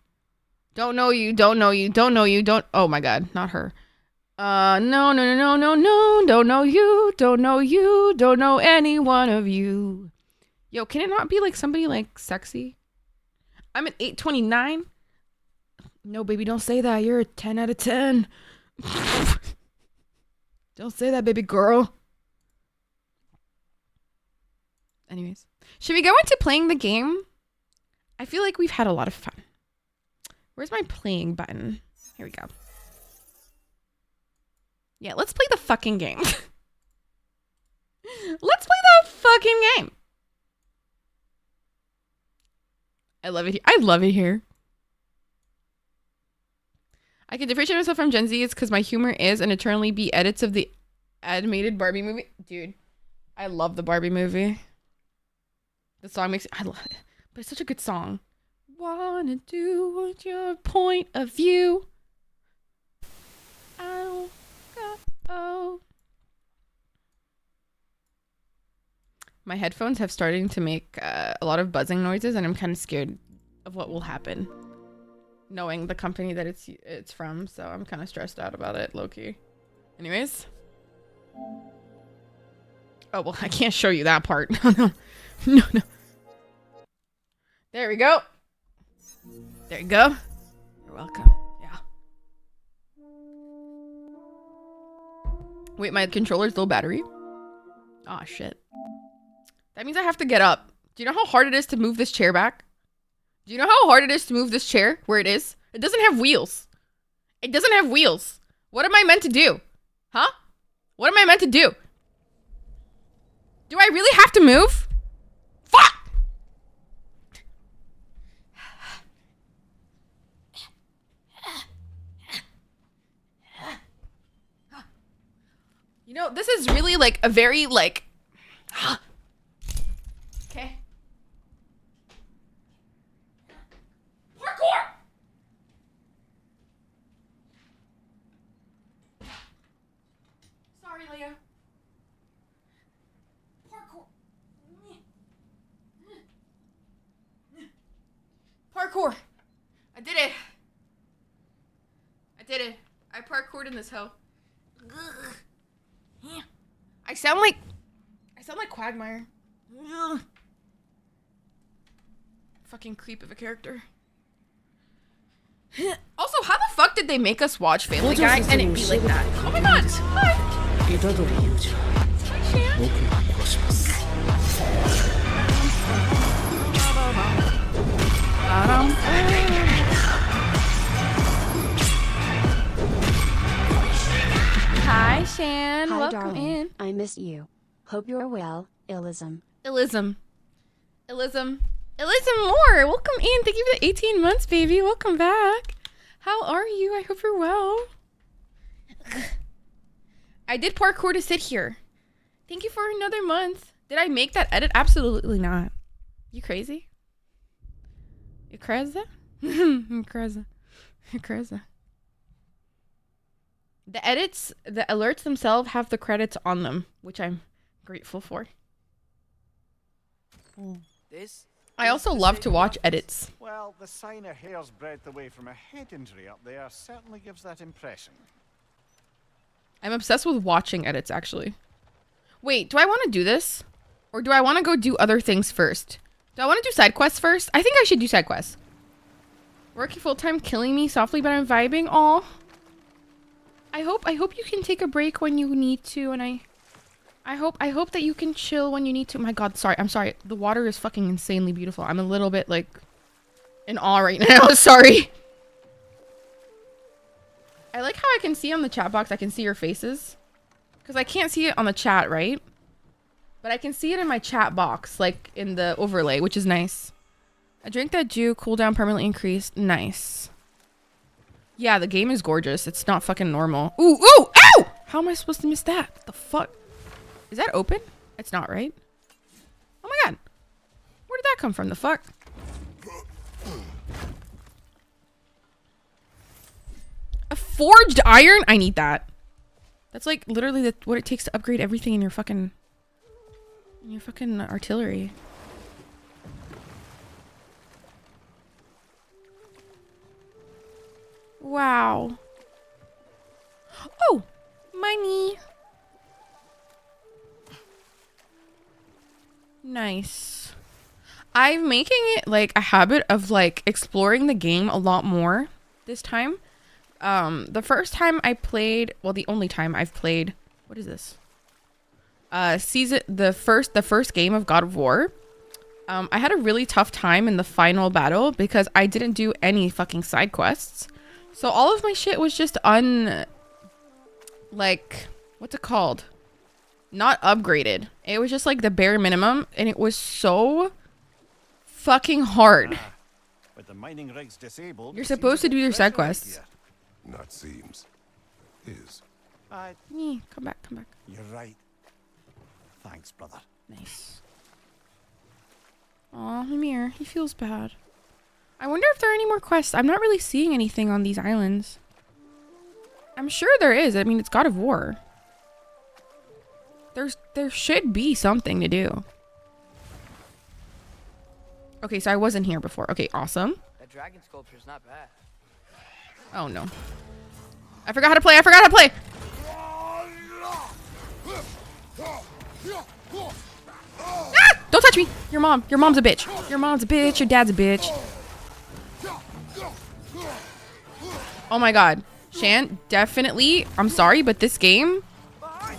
Don't know you. Don't know you. Don't know you. Don't... Oh my god. Not her. No. Don't know you. Don't know you. Don't know any one of you. Yo, can it not be like somebody like sexy? I'm an 829. No, baby, don't say that. You're a 10 out of 10. Don't say that, baby girl. Anyways, should we go into playing the game? I feel like we've had a lot of fun. Where's my playing button? Here we go. Yeah, let's play the fucking game. Let's play the fucking game. I love it. I love it here. I can differentiate myself from Gen Z. It's because my humor is and eternally be edits of the animated Barbie movie. Dude, I love the Barbie movie. The song makes... I love it. But it's such a good song. Wanna do what's your point of view? Oh. My headphones have started to make a lot of buzzing noises, and I'm kind of scared of what will happen, knowing the company that it's from. So I'm kind of stressed out about it, low-key. Anyways. Oh, well, I can't show you that part. No. There we go. There you go. You're welcome. Yeah. Wait, my controller's low battery? Oh, shit. That means I have to get up. Do you know how hard it is to move this chair back? Do you know how hard it is to move this chair where it is? It doesn't have wheels. It doesn't have wheels. What am I meant to do? Huh? What am I meant to do? Do I really have to move? Fuck! You know, this is really like a very like... Okay. Parkour! Sorry, Leah. Parkour. Parkour. I did it. I parkoured in this hoe. I sound like Quagmire. Fucking creep of a character. Also, how the fuck did they make us watch Family Guy and it be like that? Oh my god! Hi! Hi, Shan. Hi, Shan. Hi, Welcome darling. in. I miss you. Hope you're well. Illism. Listen more. Welcome in. Thank you for the 18 months, baby. Welcome back. How are you? I hope you're well. I did parkour to sit here. Thank you for another month. Did I make that edit? Absolutely not. You crazy? You crazy? You crazy? You crazy? The edits, the alerts themselves have the credits on them, which I'm grateful for. This I also love to watch edits. Well, the sign a hair's breadth away from a head injury up there certainly gives that impression. I'm obsessed with watching edits, actually. Wait, do I want to do this? Or do I want to go do other things first? Do I want to do side quests first? I think I should do side quests. Working full-time, killing me softly, but I'm vibing. Aw. I hope you can take a break when you need to, and I hope that you can chill when you need to. My god, sorry. I'm sorry. The water is fucking insanely beautiful. I'm a little bit, like, in awe right now. Sorry. I like how I can see on the chat box, I can see your faces. Because I can't see it on the chat, right? But I can see it in my chat box, like, in the overlay, which is nice. A drink that drew cooldown permanently increased. Nice. Yeah, the game is gorgeous. It's not fucking normal. Ooh, ooh, ow! How am I supposed to miss that? What the fuck? Is that open? It's not, right? Oh my god. Where did that come from? The fuck? A forged iron? I need that. That's like literally what it takes to upgrade everything in your fucking artillery. Wow. Oh, money. Nice. I'm making it like a habit of like exploring the game a lot more this time. The first time I played, well, the only time I've played, what is this? The first game of God of War. I had a really tough time in the final battle because I didn't do any fucking side quests. So all of my shit was just like, what's it called? Not upgraded. It was just like the bare minimum, and it was so fucking hard. With the mining rigs disabled, You're supposed to do your side quests. Not seems. Is. Come back. You're right. Thanks, brother. Nice. Aw, Mimir, he feels bad. I wonder if there are any more quests. I'm not really seeing anything on these islands. I'm sure there is. I mean, it's God of War. There should be something to do. Okay, so I wasn't here before. Okay, awesome. That dragon sculpture is not bad. Oh no. I forgot how to play. Ah! Don't touch me. Your mom's a bitch. Your dad's a bitch. Oh my god. Shan, definitely, I'm sorry, but this game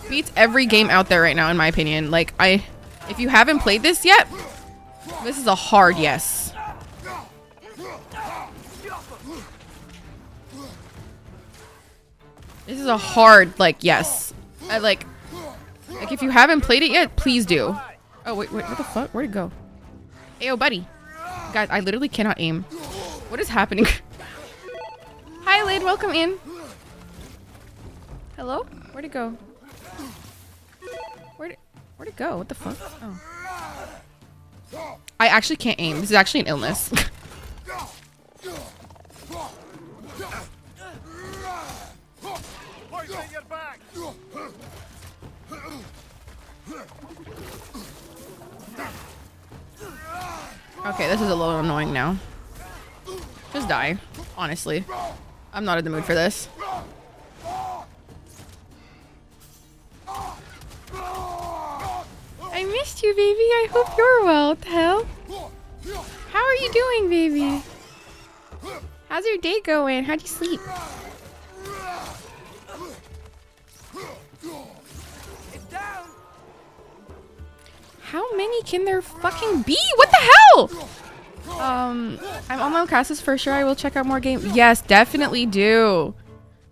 beats every game out there right now, in my opinion. Like, if you haven't played this yet, this is a hard yes. This is a hard, like, yes. Like, if you haven't played it yet, please do. Oh, wait, what the fuck? Where'd it go? Ayo, buddy. Guys, I literally cannot aim. What is happening? Hi, Lid. Welcome in. Hello? Where'd it go? Where'd it go? What the fuck? Oh. I actually can't aim. This is actually an illness. Okay, this is a little annoying now. Just die, honestly. I'm not in the mood for this. I missed you, baby. I hope you're well. What the hell? How are you doing, baby? How's your day going? How'd you sleep? How many can there fucking be? What the hell? I'm online classes for sure. I will check out more games. Yes, definitely do.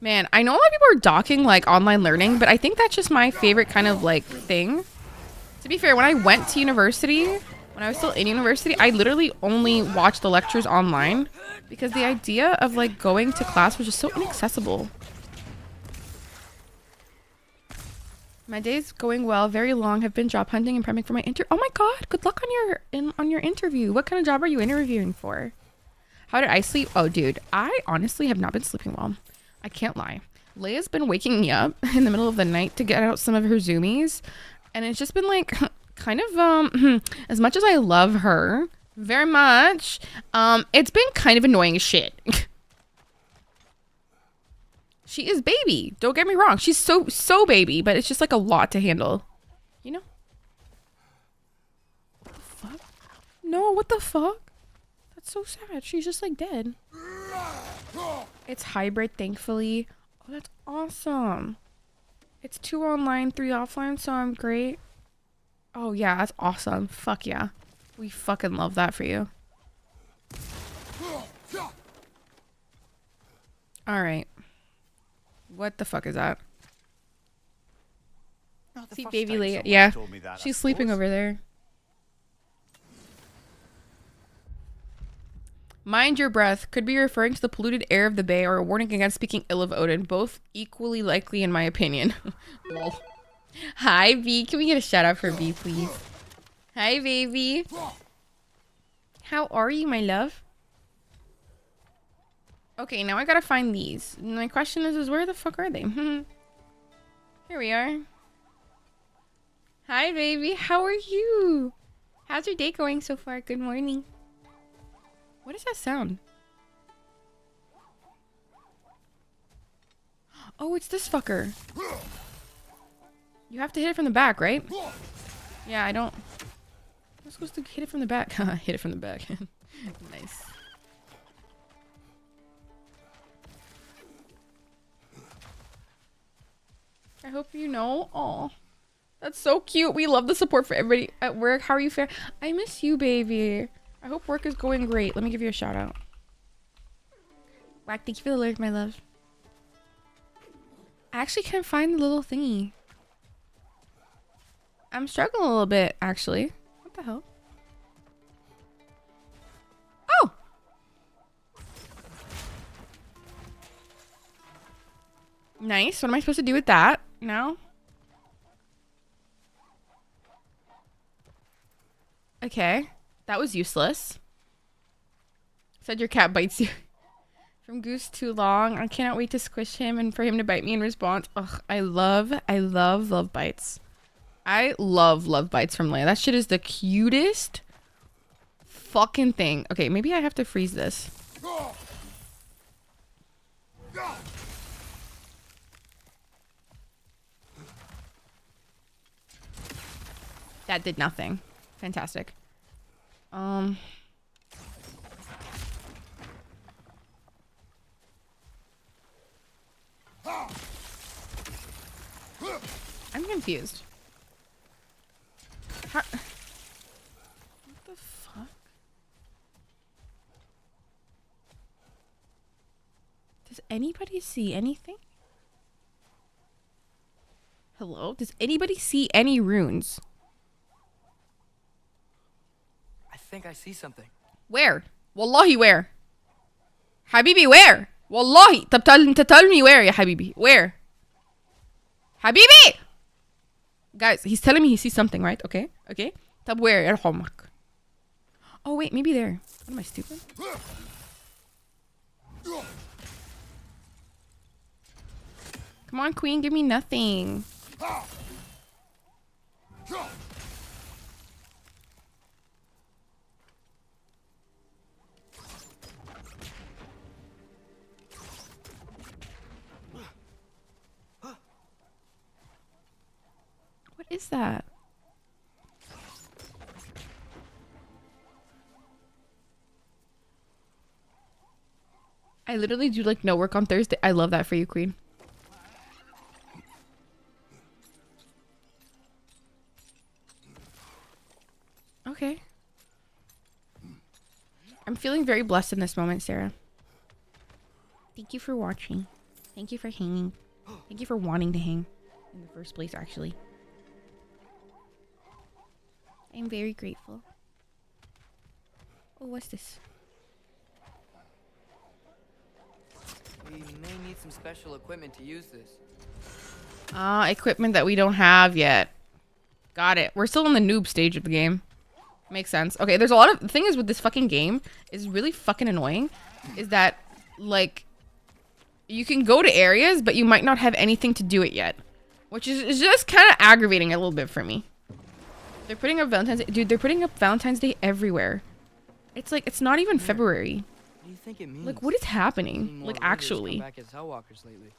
Man, I know a lot of people are docking like online learning, but I think that's just my favorite kind of like thing. To be fair, when I went to university, When I was still in university, I literally only watched the lectures online because the idea of like going to class was just so inaccessible. My day's going well, very long. Have been job hunting and prepping for my Oh my god, good luck on your interview. What kind of job are you interviewing for? How did I sleep? Oh dude, I honestly have not been sleeping well. I can't lie. Leia's been waking me up in the middle of the night to get out some of her zoomies, and it's just been like kind of as much as I love her very much, it's been kind of annoying as shit. She is baby, don't get me wrong, she's so baby, but it's just like a lot to handle, you know. What the fuck? No, what the fuck? That's so sad. She's just like dead. It's hybrid, thankfully. Oh, that's awesome. It's 2 online, 3 offline, so I'm great. Oh yeah, that's awesome. Fuck yeah. We fucking love that for you. Alright. What the fuck is that? See baby Leia. Yeah. She's sleeping over there. Mind your breath could be referring to the polluted air of the bay or a warning against speaking ill of Odin. Both equally likely in my opinion. Lol. Hi, B. Can we get a shout out for B, please? Hi, baby. How are you, my love? Okay, now I gotta find these. My question is where the fuck are they? Here we are. Hi, baby. How are you? How's your day going so far? Good morning. What does that sound? Oh, it's this fucker. You have to hit it from the back, right? Yeah, I don't... I'm supposed to hit it from the back. Hit it from the back. Nice. I hope you know. Oh, that's so cute. We love the support for everybody at work. How are you faring? I miss you, baby. I hope work is going great. Let me give you a shout out. Whack, thank you for the alert, my love. I actually can't find the little thingy. I'm struggling a little bit, actually. What the hell? Oh! Nice. What am I supposed to do with that now? Okay. That was useless. Said your cat bites you. From Goose too long. I cannot wait to squish him and for him to bite me in response. Ugh, I love bites. I love bites from Leia. That shit is the cutest fucking thing. Okay, maybe I have to freeze this. That did nothing. Fantastic. I'm confused. What the fuck? Does anybody see anything? Hello? Does anybody see any runes? I think I see something. Where? Wallahi, where? Habibi, where? Wallahi. Tell me where, ya Habibi. Where? Habibi! Guys, he's telling me he sees something, right? Okay. Okay. Tab where? Yarhamak. Oh, wait. Maybe there. What am I, stupid? Come on, queen. Give me nothing. What is that? I literally do like no work on Thursday. I love that for you, queen. Okay. I'm feeling very blessed in this moment, Sarah. Thank you for watching. Thank you for hanging. Thank you for wanting to hang in the first place, actually. I'm very grateful. Oh, what's this? We may need some special equipment to use this. Equipment that we don't have yet. Got it. We're still in the noob stage of the game. Makes sense. Okay, there's a lot of... The thing is with this fucking game is really fucking annoying. Is that, like... You can go to areas, but you might not have anything to do it yet. Which is just kind of aggravating a little bit for me. They're putting up Valentine's Day. Dude, they're putting up Valentine's Day everywhere. It's like, it's not even February. What do you think it means? Like, what is happening? Like, actually. Back as Hellwalkers lately.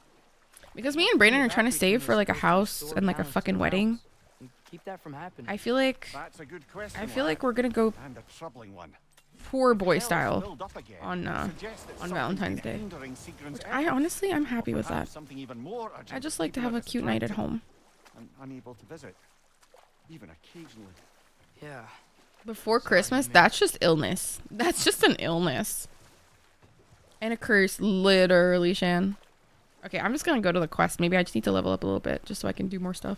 Because me and Brayden are trying to save for, like, a house and, like, a fucking wedding. Keep that from happening. I feel like... That's a good question. I feel like we're gonna go... And a troubling one. Poor boy style on Valentine's Day. Which I'm happy with that. I just like to have a cute night at home. I'm unable to visit, even occasionally. Yeah. Before Christmas, that's just illness. That's just an illness. And a curse, literally, Shan. Okay, I'm just gonna go to the quest. Maybe I just need to level up a little bit just so I can do more stuff.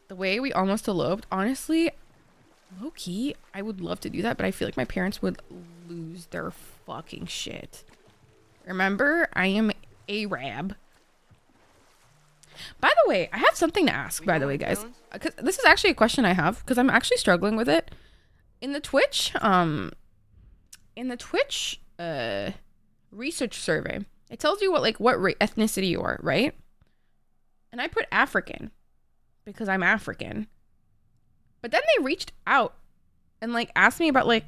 The way we almost eloped, honestly, low-key, I would love to do that, but I feel like my parents would lose their fucking shit. Remember, I am Arab. By the way, I have something to ask, by the way, guys. 'Cause this is actually a question I have, because I'm actually struggling with it. In the Twitch, research survey, it tells you what ethnicity you are, right? And I put African, because I'm African. But then they reached out and like asked me about like,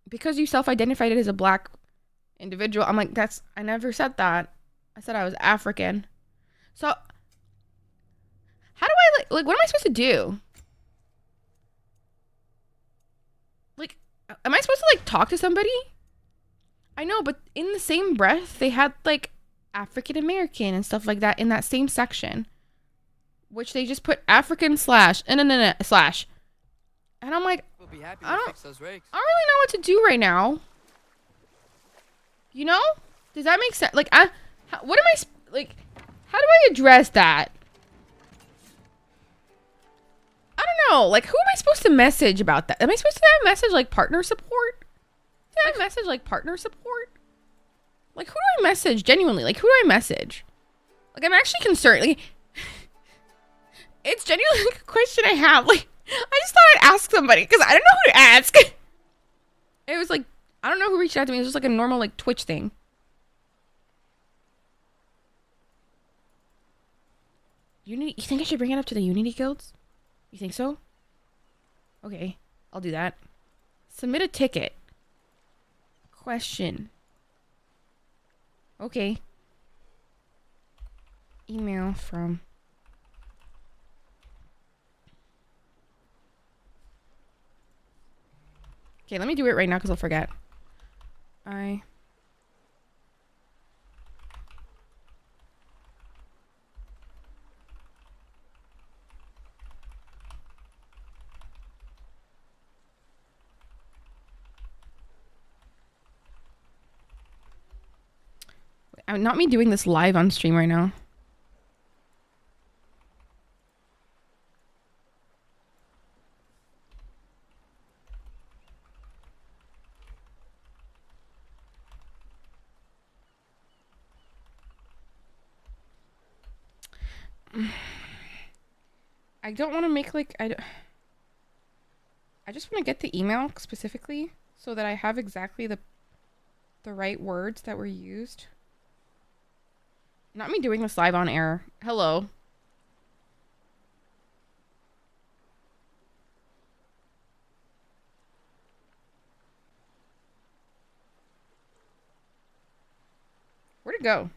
because you self-identified as a black individual. I'm like, I never said that. I said I was African. So how do I like what am I supposed to do? Like, am I supposed to like talk to somebody? I know, but in the same breath, they had like African American and stuff like that in that same section. Which they just put African slash. And I'm like, We'll be happy I don't fix those rakes. really know what to do right now. You know? Does that make sense? Like, how do I address that? I don't know. Like, who am I supposed to message about that? Am I supposed to have a message like partner support? Did I message like partner support? Like, who do I message genuinely? Like, who do I message? Like, I'm actually concerned. Like, it's genuinely like a question I have. Like, I just thought I'd ask somebody because I don't know who to ask. It was like, I don't know who reached out to me. It was just like a normal like Twitch thing. Unity? You think I should bring it up to the Unity guilds? You think so? Okay, I'll do that. Submit a ticket. Question. Okay. Email from... Okay, let me do it right now because I'll forget. Not me doing this live on stream right now. I don't want to make like I just want to get the email specifically so that I have exactly the right words that were used. Not me doing this live on air. Hello. Where'd it go?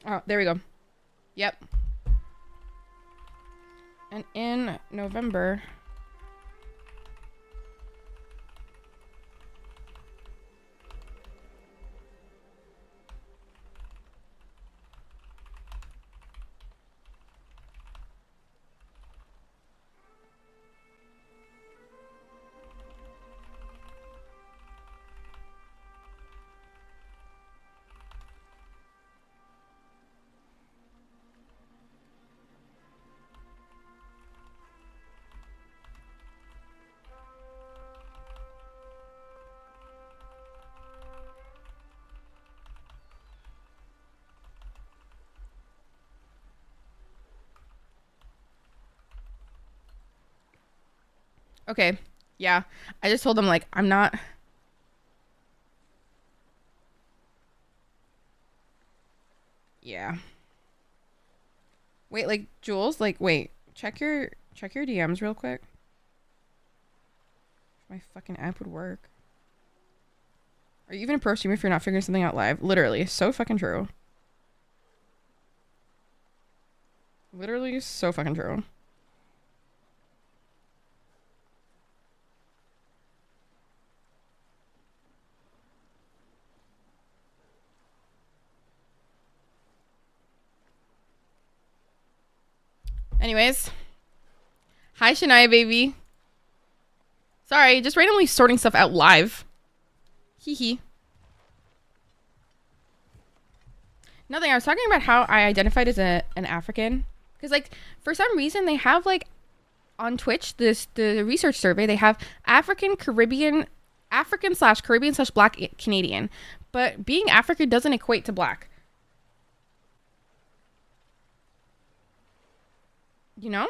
Oh, there we go. Yep. And in November... Okay. Yeah. I just told them, like, I'm not. Yeah. Wait, like, Jules, like, wait. Check your DMs real quick. If my fucking app would work. Are you even a pro streamer if you're not figuring something out live? Literally. So fucking true. Literally so fucking true. Anyways. Hi, Shania, baby. Sorry, just randomly sorting stuff out live. Hee hee. Nothing. I was talking about how I identified as an African. Because, like, for some reason, they have, like, on Twitch, the research survey, they have African slash Caribbean slash Black Canadian. But being African doesn't equate to Black. You know?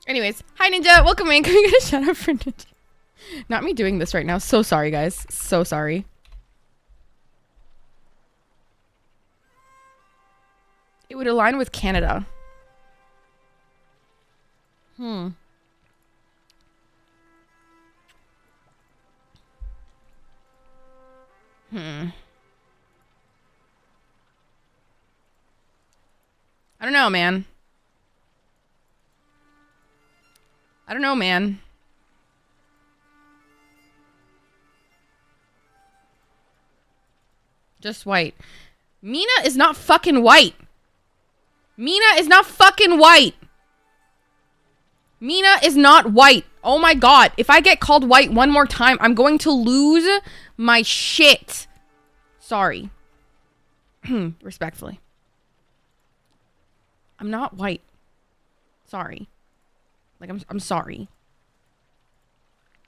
Anyways, hi Ninja, welcome in. Can we get a shout out for Ninja? Not me doing this right now. So sorry, guys. So sorry. It would align with Canada. Hmm. I don't know, man. I don't know, man. Just white. Mina is not fucking white. Mina is not fucking white. Mina is not white. Oh my god. If I get called white one more time, I'm going to lose my shit. Sorry. Respectfully. I'm not white. Sorry. Like, I'm sorry.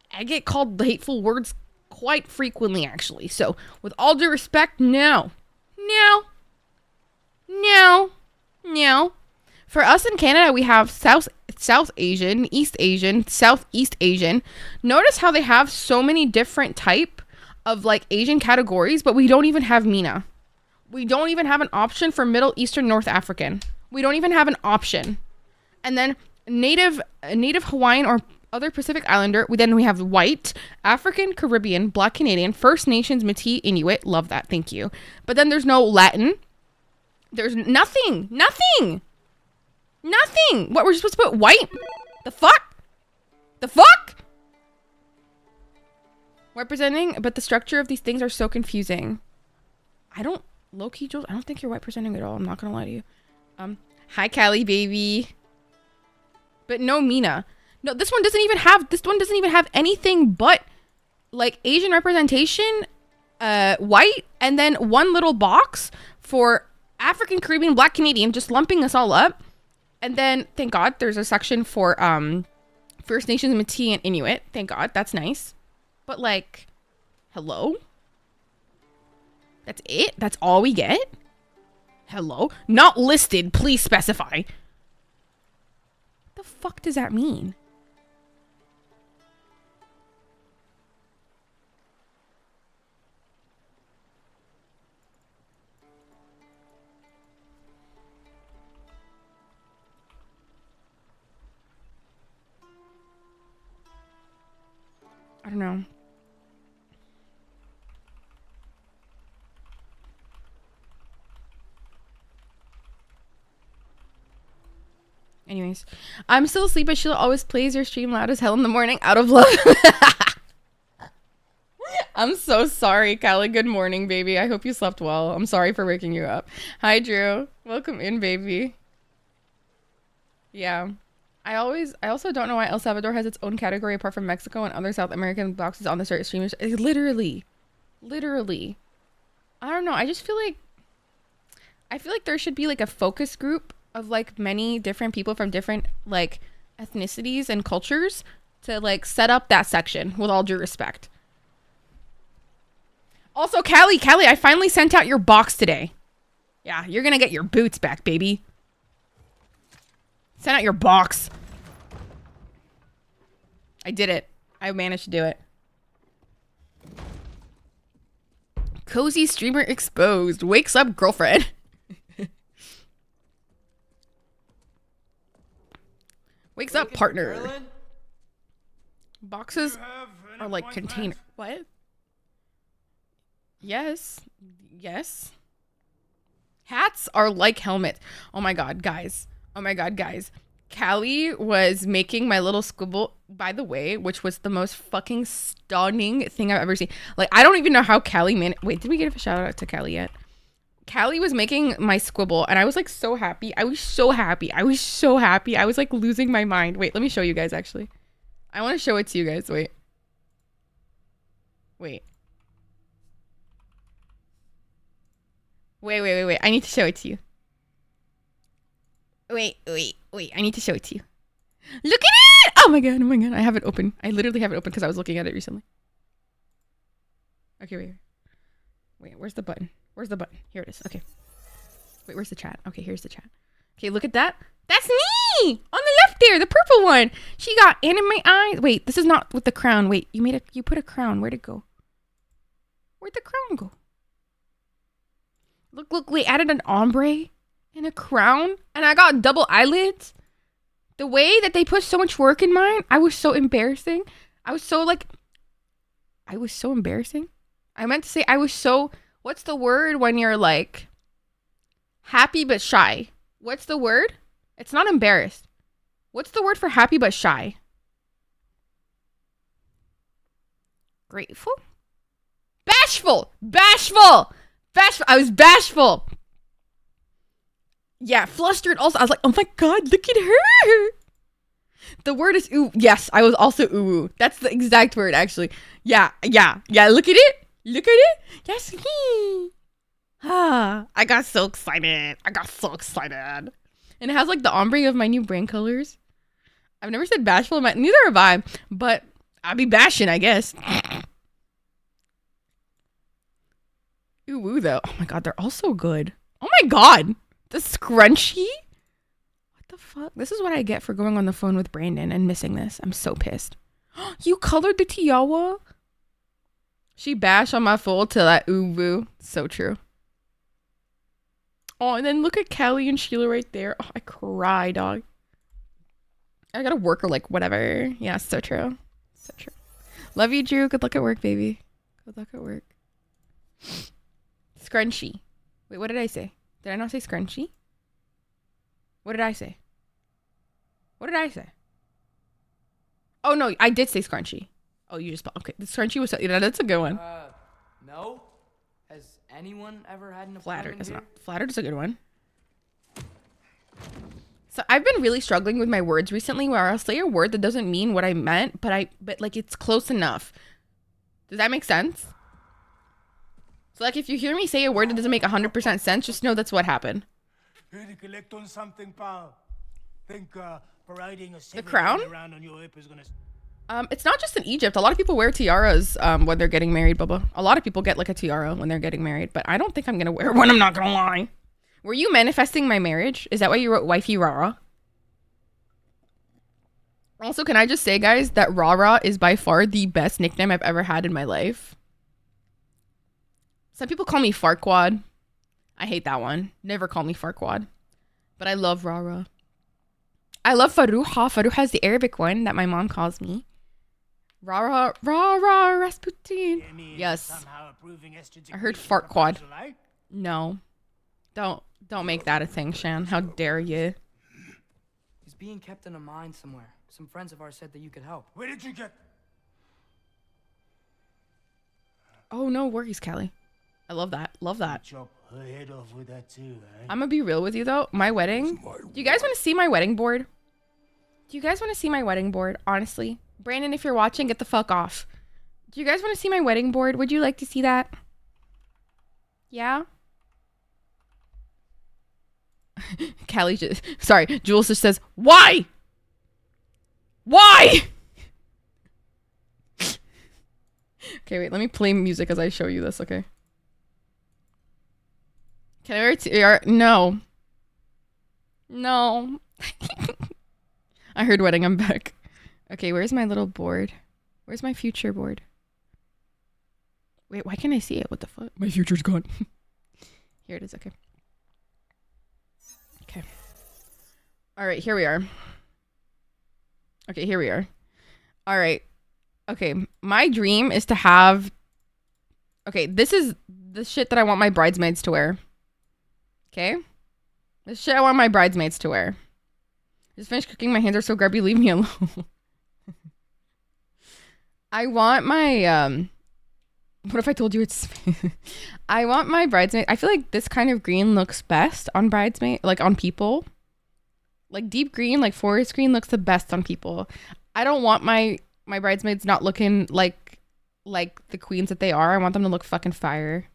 I get called hateful words quite frequently, actually. So, with all due respect, no. No. No. No. For us in Canada, we have South Asian, East Asian, Southeast Asian. Notice how they have so many different type of, like, Asian categories, but we don't even have MENA. We don't even have an option for Middle Eastern North African. We don't even have an option. And then Native Hawaiian or other Pacific Islander, we have white, African, Caribbean, Black Canadian, First Nations, Métis, Inuit. Love that. Thank you. But then there's no Latin. There's nothing. Nothing. Nothing. What, we're supposed to put white? The fuck? The fuck? Representing, but the structure of these things are so confusing. I don't, low-key, Jules, I don't think you're white presenting at all. I'm not gonna lie to you. Hi, Callie, baby. But no Mina. No, this one doesn't even have anything but, like, Asian representation, white, and then one little box for African, Caribbean, Black Canadian, just lumping us all up. And then, thank God, there's a section for First Nations, Métis, and Inuit. Thank God, that's nice. But, like, hello? That's it? That's all we get? Hello? Not listed, please specify. What the fuck does that mean? I don't know. Anyways, I'm still asleep, but Sheila always plays your stream loud as hell in the morning out of love. I'm so sorry, Callie. Good morning, baby. I hope you slept well. I'm sorry for waking you up. Hi, Drew. Welcome in, baby. Yeah. I also don't know why El Salvador has its own category apart from Mexico and other South American boxes on the certain streamers. Literally. I don't know. I I feel like there should be like a focus group of like many different people from different like ethnicities and cultures to like set up that section with all due respect. Also, Callie, I finally sent out your box today. Yeah, you're gonna get your boots back, baby. Send out your box. I did it. I managed to do it. Cozy streamer exposed. Wakes up girlfriend. Wakes up partner. Boxes are like container. What? Yes. Yes. Hats are like helmets. Oh my god, guys. Oh my god, guys. Callie was making my little squibble, by the way, which was the most fucking stunning thing I've ever seen. Like, I don't even know how Callie wait, did we get a shout out to Callie yet? Callie was making my squibble, and I was like so happy. I was so happy. I was so happy. I was like losing my mind. Wait, let me show you guys actually. I want to show it to you guys. Wait. Wait. Wait. I need to show it to you. Wait. I need to show it to you. Look at it! Oh my god. I have it open. I literally have it open because I was looking at it recently. Okay, wait. Where's the button? Here it is. Okay. Wait, where's the chat? Okay, here's the chat. Okay, look at that. That's me! On the left there, the purple one. She got anime eyes. Wait, this is not with the crown. Wait, you put a crown. Where'd it go? Where'd the crown go? Look, we added an ombre and a crown, and I got double eyelids. The way that they put so much work in mine, I was so embarrassing. I was so embarrassing. I meant to say I was so, what's the word when you're like happy but shy? What's the word? It's not embarrassed. What's the word for happy but shy? Grateful? Bashful! I was bashful. Yeah, flustered also. I was like, oh my god, look at her. The word is ooh. Yes, I was also ooh. That's the exact word, actually. Yeah. Look at it. Yes, me. I got so excited. And it has like the ombre of my new brand colors. I've never said bashful. Neither have I. But I'll be bashing, I guess. Ooh, though. Oh my god, they're all so good. Oh my god. The scrunchie? What the fuck? This is what I get for going on the phone with Brandon and missing this. I'm so pissed. You colored the tiara? She bashed on my fold till that ooh. So true. Oh, and then look at Callie and Sheila right there. Oh, I cry, dog. I gotta work or like whatever. Yeah, so true. Love you, Drew. Good luck at work, baby. Good luck at work. Scrunchy. Wait, what did I say? Did I not say scrunchy? What did I say? Oh, no, I did say scrunchy. Oh, you just... Okay, the scrunchy was... Yeah, that's a good one. No? Has anyone ever had an Flattered appointment is here? not... Flattered is a good one. So I've been really struggling with my words recently where I'll say a word that doesn't mean what I meant, but like it's close enough. Does that make sense? So like if you hear me say a word that doesn't make 100% sense, just know that's what happened. Collect on something, pal. Think parading a The crown? around on your hip is gonna... It's not just in Egypt. A lot of people wear tiaras when they're getting married, Bubba. A lot of people get like a tiara when they're getting married, but I don't think I'm gonna wear one, I'm not gonna lie. Were you manifesting my marriage? Is that why you wrote wifey Rara? Also, can I just say, guys, that Rara is by far the best nickname I've ever had in my life. Some people call me Farquad. I hate that one. Never call me Farquad. But I love Rara. I love Faroha. Faroha is the Arabic one that my mom calls me. Rara, Rara, Rasputin. Yes. I heard Farquad. No. Don't make that a thing, Shan. How dare you? He's being kept in a mine somewhere. Some friends of ours said that you could help. Where did you get... Oh, no worries, Kelly. I love that. Love that. Chop her head off with that too, eh? I'm gonna be real with you, though. My wedding... Do you guys want to see my wedding board? Honestly? Brandon, if you're watching, get the fuck off. Do you guys want to see my wedding board? Would you like to see that? Yeah? Callie just, sorry, Jules just says, why? Why? Okay, wait, let me play music as I show you this, okay? Can I no. No. I heard wedding, I'm back. Okay, where's my little board? Where's my future board? Wait, why can't I see it? What the fuck? My future's gone. Here it is, okay. Okay. All right, here we are. Okay, here we are. All right. Okay, my dream is to have... Okay, this is the shit that I want my bridesmaids to wear. Okay? This shit I want my bridesmaids to wear. Just finished cooking. My hands are so grubby. Leave me alone. I want my... What if I told you it's... I want my bridesmaid... I feel like this kind of green looks best on bridesmaid... Like, on people. Like, deep green, like forest green looks the best on people. I don't want my bridesmaids not looking like the queens that they are. I want them to look fucking fire.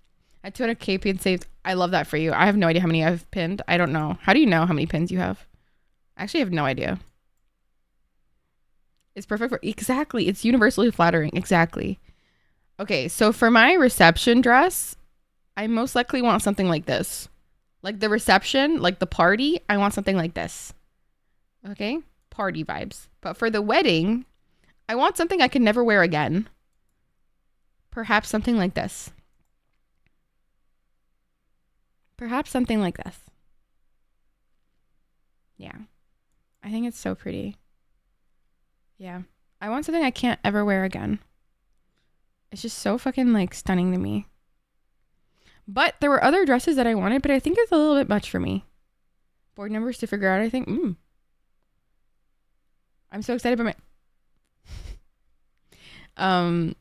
I 200k pin saved. I love that for you. I have no idea how many I've pinned. I don't know. How do you know how many pins you have? Actually, I have no idea. It's perfect for... Exactly. It's universally flattering. Exactly. Okay, so for my reception dress, I most likely want something like this. Like the reception, like the party, I want something like this. Okay? Party vibes. But for the wedding, I want something I can never wear again. Perhaps something like this. Perhaps something like this. Yeah. I think it's so pretty. Yeah. I want something I can't ever wear again. It's just so fucking like stunning to me. But there were other dresses that I wanted, but I think it's a little bit much for me. Board numbers to figure out, I think. I'm so excited about my...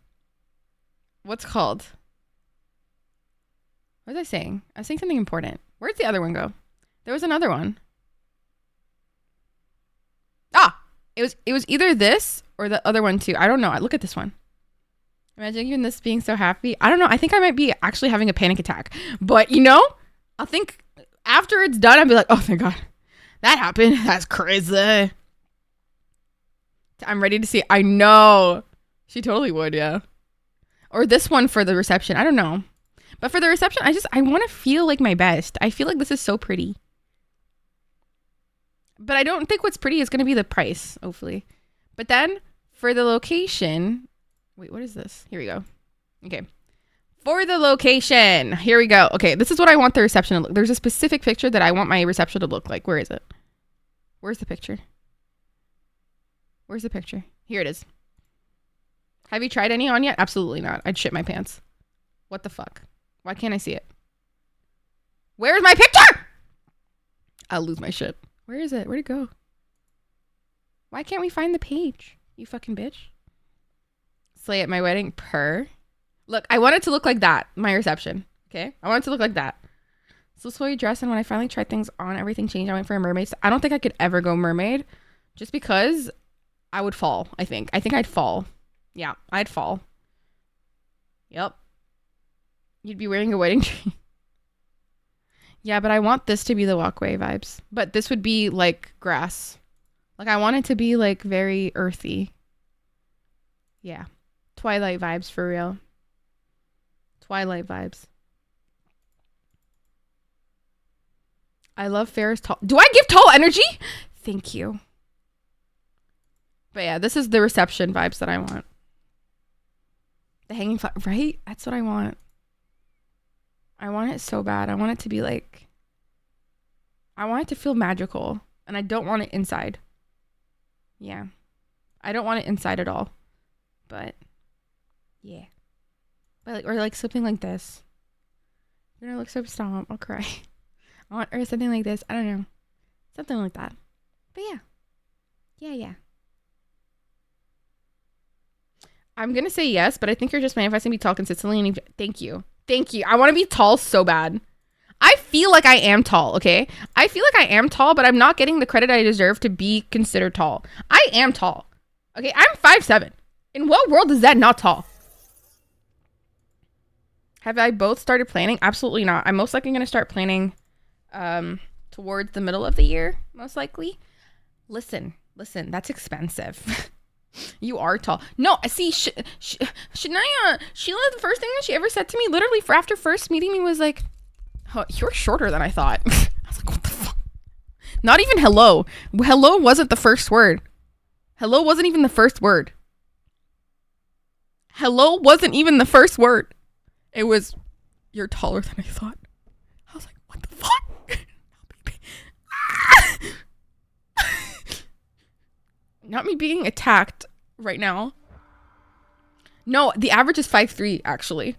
What's called? What was I saying? I was saying something important. Where'd the other one go? There was another one. Ah! It was either this or the other one too. I don't know. Look at this one. Imagine even this being so happy. I don't know. I think I might be actually having a panic attack. But, you know, I'll think after it's done, I'll be like, oh, thank God. That happened. That's crazy. I'm ready to see. I know. She totally would, yeah. Or this one for the reception. I don't know. But for the reception, I want to feel like my best. I feel like this is so pretty. But I don't think what's pretty is going to be the price, hopefully. But then for the location... Wait, what is this? Here we go. Okay. For the location. Here we go. Okay, this is what I want the reception to look. There's a specific picture that I want my reception to look like. Where is it? Where's the picture? Where's the picture? Here it is. Have you tried any on yet? Absolutely not. I'd shit my pants. What the fuck? Why can't I see it? Where's my picture? I'll lose my shit. Where is it? Where'd it go? Why can't we find the page? You fucking bitch. Slay at my wedding. Look, I want it to look like that. My reception. Okay? I want it to look like that. So this way dress, and when I finally tried things on, everything changed. I went for a mermaid. I don't think I could ever go mermaid just because I would fall, I think. I think I'd fall. Yeah, I'd fall. Yep. You'd be wearing a wedding tree. Yeah, but I want this to be the walkway vibes. But this would be like grass. Like I want it to be like very earthy. Yeah. Twilight vibes for real. Twilight vibes. I love Farrah's tall. Do I give tall energy? Thank you. But yeah, this is the reception vibes that I want. The hanging flag, right? That's what I want. I want it so bad. I want it to be like... I want it to feel magical. And I don't want it inside. Yeah. I don't want it inside at all. But... yeah. But like, or like something like this. You're gonna look so stomp. I'll cry. I want, or something like this. I don't know. Something like that. But yeah. Yeah. I'm gonna say yes, but I think you're just manifesting me tall consistently. And thank you. Thank you. I want to be tall so bad. I feel like I am tall, okay? I feel like I am tall, but I'm not getting the credit I deserve to be considered tall. I am tall. Okay, I'm 5'7". In what world is that not tall? Have I both started planning? Absolutely not. I'm most likely going to start planning towards the middle of the year, most likely. Listen, that's expensive. You are tall. No, see, Shania, Sheila, the first thing that she ever said to me, literally for after first meeting me, was like, oh, you're shorter than I thought. I was like, what the fuck? Not even hello. Hello wasn't the first word. Hello wasn't even the first word. Hello wasn't even the first word. It was, you're taller than I thought. I was like, what the fuck? Not me being attacked right now. No, the average is 5'3", actually.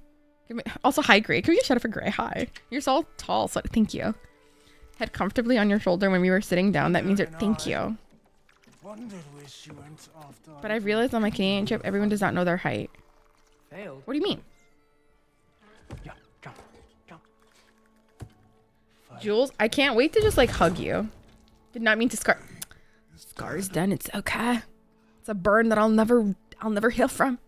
Also, hi, Gray. Can we get shut up for Gray? Hi. You're so tall, so thank you. Head comfortably on your shoulder when we were sitting down. That means thank you. But I realized on my Canadian trip, everyone does not know their height. Failed. What do you mean? Yeah, jump. Jules, I can't wait to just like hug you. Did not mean to scar. Scar's done. It's okay. It's a burn that I'll never heal from.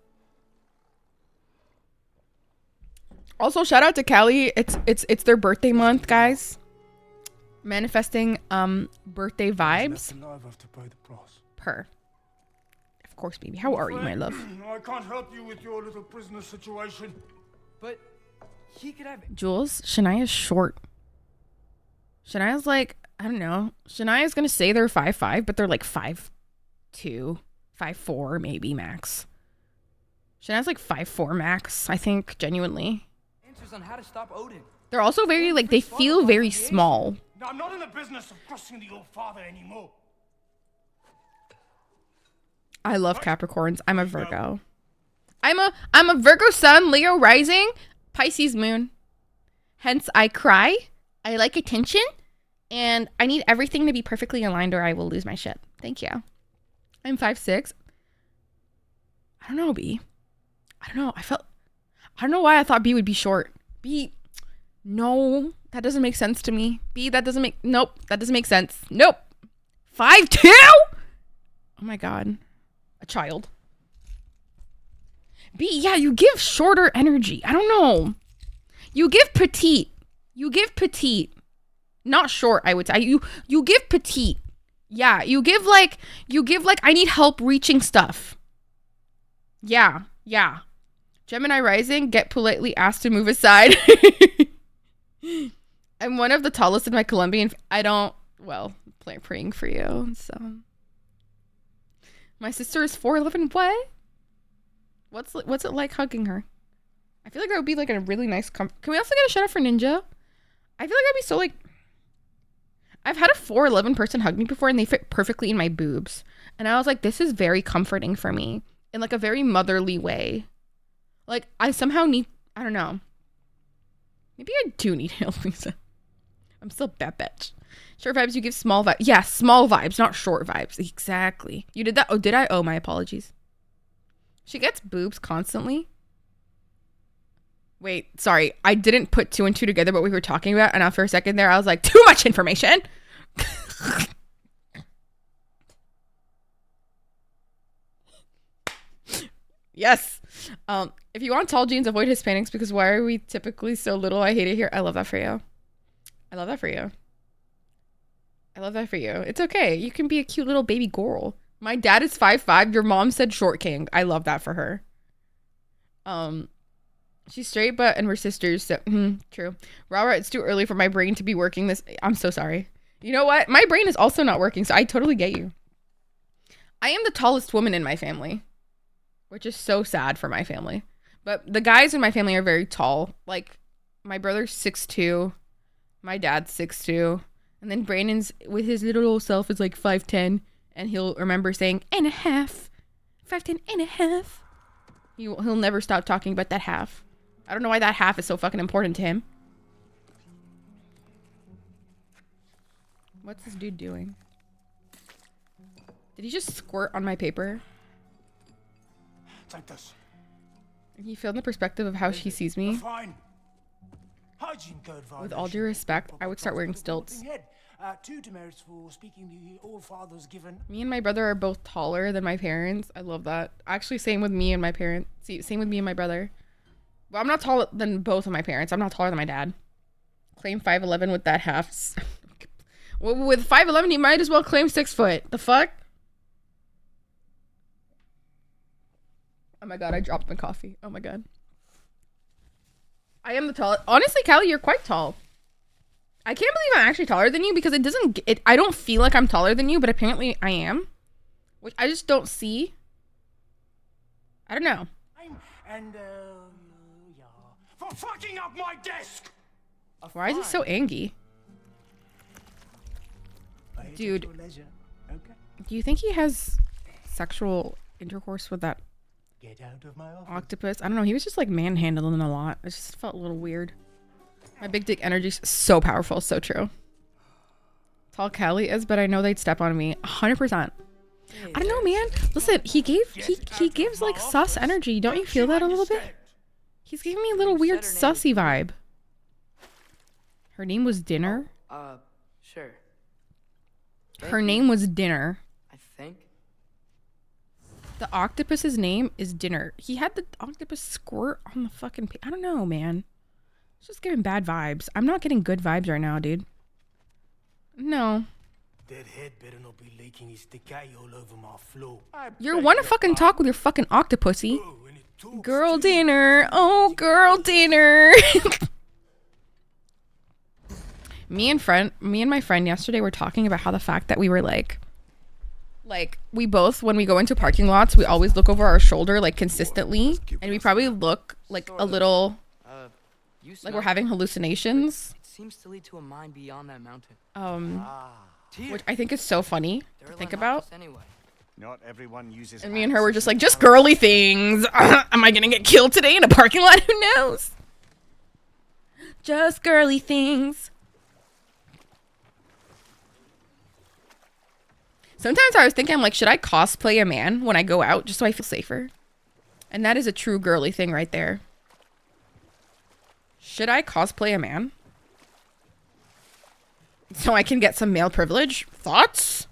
Also, shout out to Callie. It's their birthday month, guys. Manifesting birthday vibes. Per. Of course, baby. How are you, my love? I can't help you with your little prisoner situation. But he could have. Jules, Shania's short. Shania's like, I don't know. Shania's gonna say they're 5'5", but they're like 5'2", 5'4", maybe max. Shania's like 5'4" max, I think, genuinely. Answers on how to stop Odin. They're also very like, they feel very small. I'm not in the business of crossing the old father anymore. I love Capricorns. I'm a Virgo. I'm a Virgo sun, Leo rising, Pisces moon. Hence, I cry. I like attention. And I need everything to be perfectly aligned or I will lose my shit. Thank you. I'm 5'6". I don't know, B. I don't know. I don't know why I thought B would be short. B, no, that doesn't make sense to me. B, that doesn't make, nope, that doesn't make sense. Nope. 5'2"? Oh my God. A child. B, yeah, you give shorter energy. I don't know. You give petite. You give petite. Not short, I would say. You give petite. Yeah, you give like I need help reaching stuff. Yeah. Gemini rising, get politely asked to move aside. I'm one of the tallest in my Colombian. Praying for you. So my sister is 4'11". What? What's it like hugging her? I feel like that would be like a really nice Can we also get a shout out for Ninja? I feel like that'd be so like, I've had a 4'11" person hug me before and they fit perfectly in my boobs. And I was like, this is very comforting for me in like a very motherly way. Like I somehow need, I don't know. Maybe I do need help, Lisa. I'm still that bitch. Short vibes, you give small vibes. Yeah, small vibes, not short vibes. Exactly. You did that? Oh, did I? Oh, my apologies. She gets boobs constantly. Wait, sorry. I didn't put 2 and 2 together what we were talking about. And for a second there, I was like, too much information. Yes. If you want tall jeans, avoid Hispanics because why are we typically so little? I hate it here. I love that for you. I love that for you. I love that for you. It's okay. You can be a cute little baby girl. My dad is 5'5". Your mom said short king. I love that for her. She's straight, and we're sisters. So true. Robert, it's too early for my brain to be working this. I'm so sorry. You know what? My brain is also not working, so I totally get you. I am the tallest woman in my family, which is so sad for my family. But the guys in my family are very tall. Like my brother's 6'2", my dad's 6'2", and then Brandon's with his little old self is like 5'10", and he'll remember saying and a half, 5'10" and a half. He'll never stop talking about that half. I don't know why that half is so fucking important to him. What's this dude doing? Did he just squirt on my paper? Take this. He feel in the perspective of how she sees me. Fine. Hygiene code With all due respect, I would start wearing stilts. 2 demerits for speaking the all-fathers given. Me and my brother are both taller than my parents. I love that. Actually, same with me and my parents. Same with me and my brother. Well, I'm not taller than both of my parents. I'm not taller than my dad. Claim 5'11" with that half. With 5'11", you might as well claim 6 foot. The fuck? Oh my god, I dropped my coffee. Oh my god. I am the tallest. Honestly, Callie, you're quite tall. I can't believe I'm actually taller than you because it doesn't. I don't feel like I'm taller than you, but apparently I am, which I just don't see. I don't know. And yeah, for fucking up my desk. Why is he so angry? Dude, do you think he has sexual intercourse with that Get out of my office. octopus? I don't know. He was just like manhandling a lot. It just felt a little weird. My big dick energy's so powerful. So true. Tall Callie is, but I know they'd step on me 100%. I don't know, man. Listen, he gives like sus energy. Don't you feel that a little bit? He's giving me a little weird sussy vibe. Her name was Dinner. Sure. Her name was Dinner. I think. The octopus's name is Dinner. He had the octopus squirt on the fucking I don't know, man. It's just giving bad vibes. I'm not getting good vibes right now, dude. No. That head better not be leaking his decay all over my floor. You wanna fucking talk with your fucking octopussy. Girl dinner. Oh, girl dinner. Me and my friend yesterday were talking about how the fact that we were like we both, when we go into parking lots, we always look over our shoulder like consistently, and we probably look like a little like we're having hallucinations. It seems to lead to a mine beyond that mountain. Which I think is so funny to think about. Anyway. Not everyone uses. And me and her were just like, just girly things. Am I gonna get killed today in a parking lot? Who knows? Just girly things. Sometimes I was thinking, I'm like, should I cosplay a man when I go out just so I feel safer? And that is a true girly thing right there. Should I cosplay a man? So I can get some male privilege? Thoughts?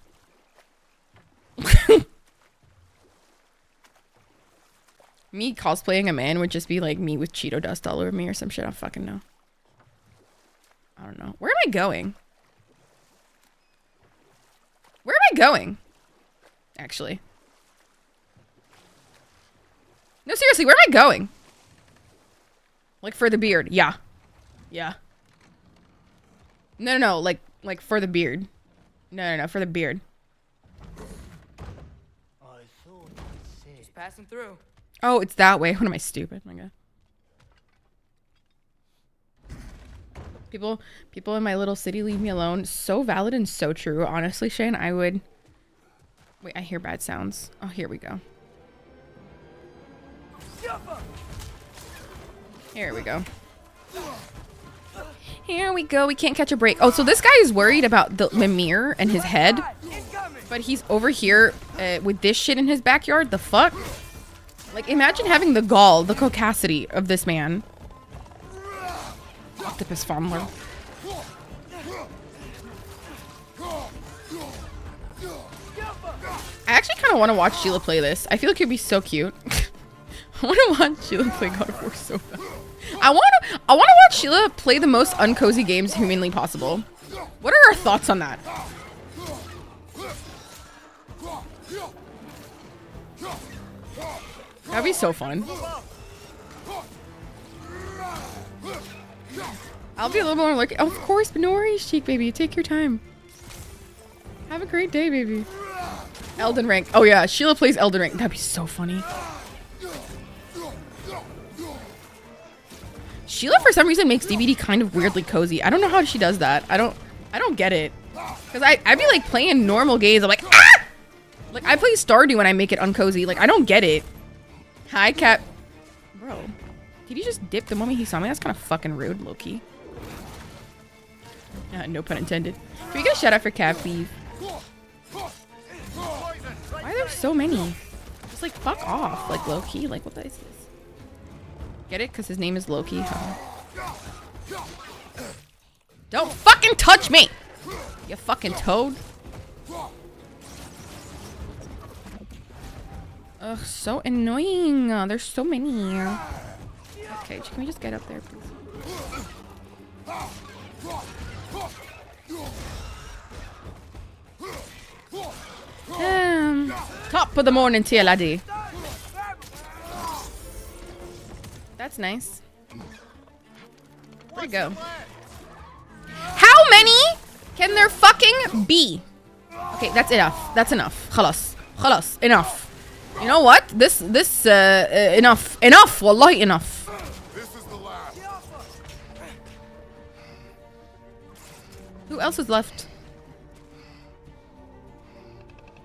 Me cosplaying a man would just be like me with Cheeto dust all over me or some shit. I don't fucking know. I don't know. Where am I going? Where am I going? Actually. No, seriously, where am I going? Like for the beard. Yeah. Yeah. No, like for the beard. No, for the beard. Just passing through. Oh, it's that way. What am I, stupid? Oh my god. People in my little city leave me alone. So valid and so true. Honestly, Shane, I would... Wait, I hear bad sounds. Oh, here we go. Here we go. Here we go. We can't catch a break. Oh, so this guy is worried about the Mimir and his head. But he's over here with this shit in his backyard. The fuck? Like, imagine having the gall, the caucasity of this man. Octopus fondler. I actually kind of want to watch Sheila play this. I feel like it'd be so cute. I want to watch Sheila play God of War so bad. I want to watch Sheila play the most uncozy games humanly possible. What are our thoughts on that? That'd be so fun. I'll be a little more like, of course, but no worries, Cheek baby. Take your time. Have a great day, baby. Elden Ring. Oh yeah, Sheila plays Elden Ring. That'd be so funny. Sheila, for some reason, makes DBD kind of weirdly cozy. I don't know how she does that. I don't get it. Cause I'd be like playing normal games. I'm like, ah! Like I play Stardew when I make it uncozy. Like I don't get it. Hi, cat. Bro, did he just dip the moment he saw me? That's kind of fucking rude, low-key. No pun intended. Can we get a shout out for Cat, please? Why are there so many? Just like fuck off, like low-key. Like what is this? Get it? Because his name is Loki. Huh? Don't fucking touch me! You fucking toad. Ugh, so annoying. There's so many. Okay, can we just get up there, please? Top of the morning to you, laddie. That's nice. Where'd it go? How many can there fucking be? Okay, that's enough. That's enough. Khalas. Khalas. Enough. You know what? Enough. Enough. Wallahi, enough. Who else is left?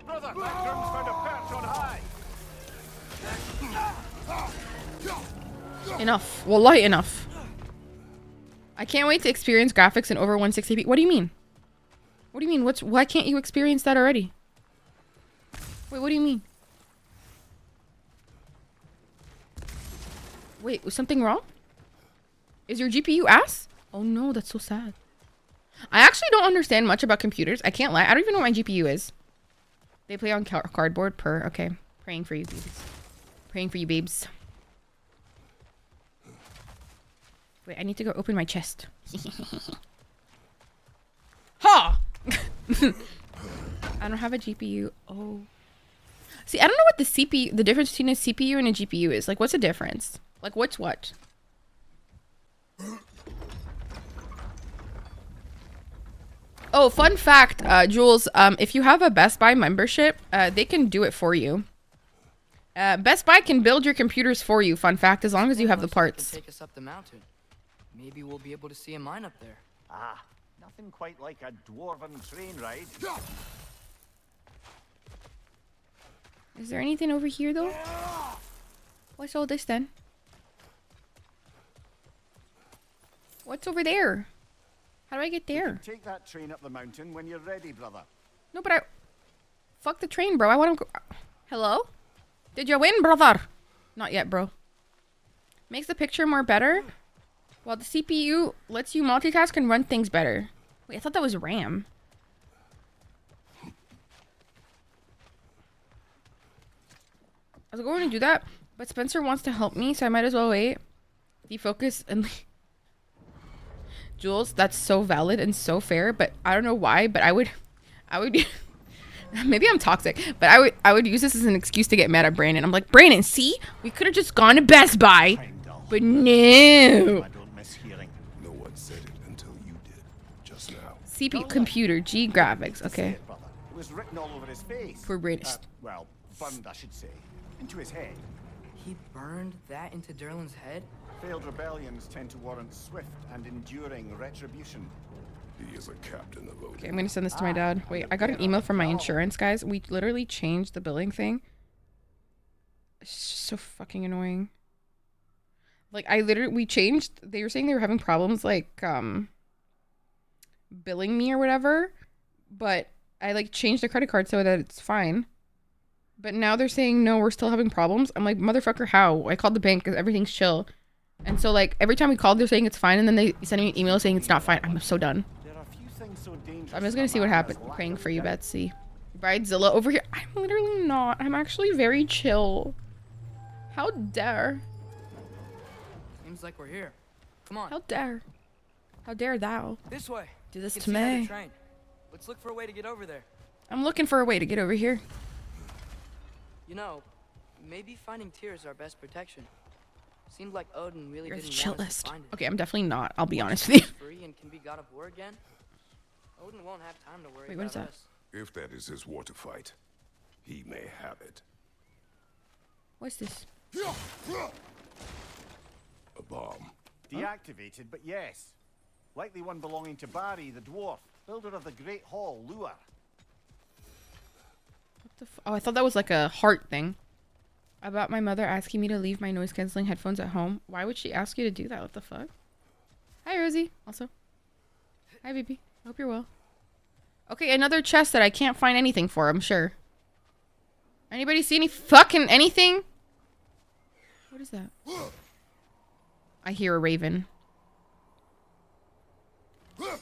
Brother, Vikram's found a perch on high. Enough. Wallahi, enough. I can't wait to experience graphics in over 160p. What do you mean? What do you mean? Why can't you experience that already? Wait, what do you mean? Wait, was something wrong? Is your GPU ass? Oh no, that's so sad. I actually don't understand much about computers. I can't lie. I don't even know what my GPU is. They play on cardboard per. Okay. Praying for you, babes. Praying for you, babes. Wait, I need to go open my chest. Ha! I don't have a GPU. Oh. See, I don't know what the difference between a CPU and a GPU is. Like, what's the difference? Like, what's what? Oh, fun fact, Jules, if you have a Best Buy membership, they can do it for you. Best Buy can build your computers for you, fun fact, as long as you have the parts. Take us up the mountain. Maybe we'll be able to see a mine up there. Ah, nothing quite like a dwarven train ride. Is there anything over here, though? What's all this, then? What's over there? How do I get there? Take that train up the mountain when you're ready, brother. No, but I... Fuck the train, bro. I want to go... Hello? Did you win, brother? Not yet, bro. Makes the picture more better, while the CPU lets you multitask and run things better. Wait, I thought that was RAM. I was going to do that, but Spencer wants to help me, so I might as well wait. Defocus and... Jules, that's so valid and so fair, but I don't know why, but I would maybe I'm toxic, but I would use this as an excuse to get mad at Brandon. I'm like, Brandon, see, we could have just gone to Best Buy, but no. I don't miss hearing. No one said it until you did, just now. CPU, computer, G graphics, okay. It was written all over his face. Poor Brandon. Well, burned, I should say, into his head. He burned that into Derlin's head? Failed rebellions tend to warrant swift and enduring retribution. He is a captain of Odin. Okay, I'm gonna send this to my dad. Wait, I got an email from my insurance, guys. We literally changed the billing thing. It's just so fucking annoying. Like, we changed, they were saying they were having problems, like, billing me or whatever, but I, like, changed the credit card so that it's fine. But now they're saying, no, we're still having problems. I'm like, motherfucker, how? I called the bank because everything's chill. And so, like, every time we called, they're saying it's fine, and then they send me an email saying it's not fine. I'm so done. There are a few things so dangerous. I'm just gonna see what happens. Praying for you, Betsy. Bridezilla over here. I'm literally not. I'm actually very chill. How dare? Seems like we're here. Come on. How dare? How dare thou? This way. Do this You to can see another me. train. Let's look for a way to get over there. I'm looking for a way to get over here. You know, maybe finding Tyr is our best protection. Seemed like Odin really Here's didn't the want us chillest. to find it. Okay, I'm definitely not. I'll be honest with you. Free and can be god of war again. Odin won't have time to worry Wait, what about is that? us. If that is his war to fight, he may have it. What's this? A bomb. Deactivated, but yes. Likely one belonging to Barry, the dwarf, builder of the Great Hall, Lure. What the oh, I thought that was like a heart thing. About my mother asking me to leave my noise canceling headphones at home. Why would she ask you to do that? What the fuck? Hi, Rosie. Also. Hi, baby. Hope you're well. Okay, another chest that I can't find anything for, I'm sure. Anybody see any fucking anything? What is that? I hear a raven. I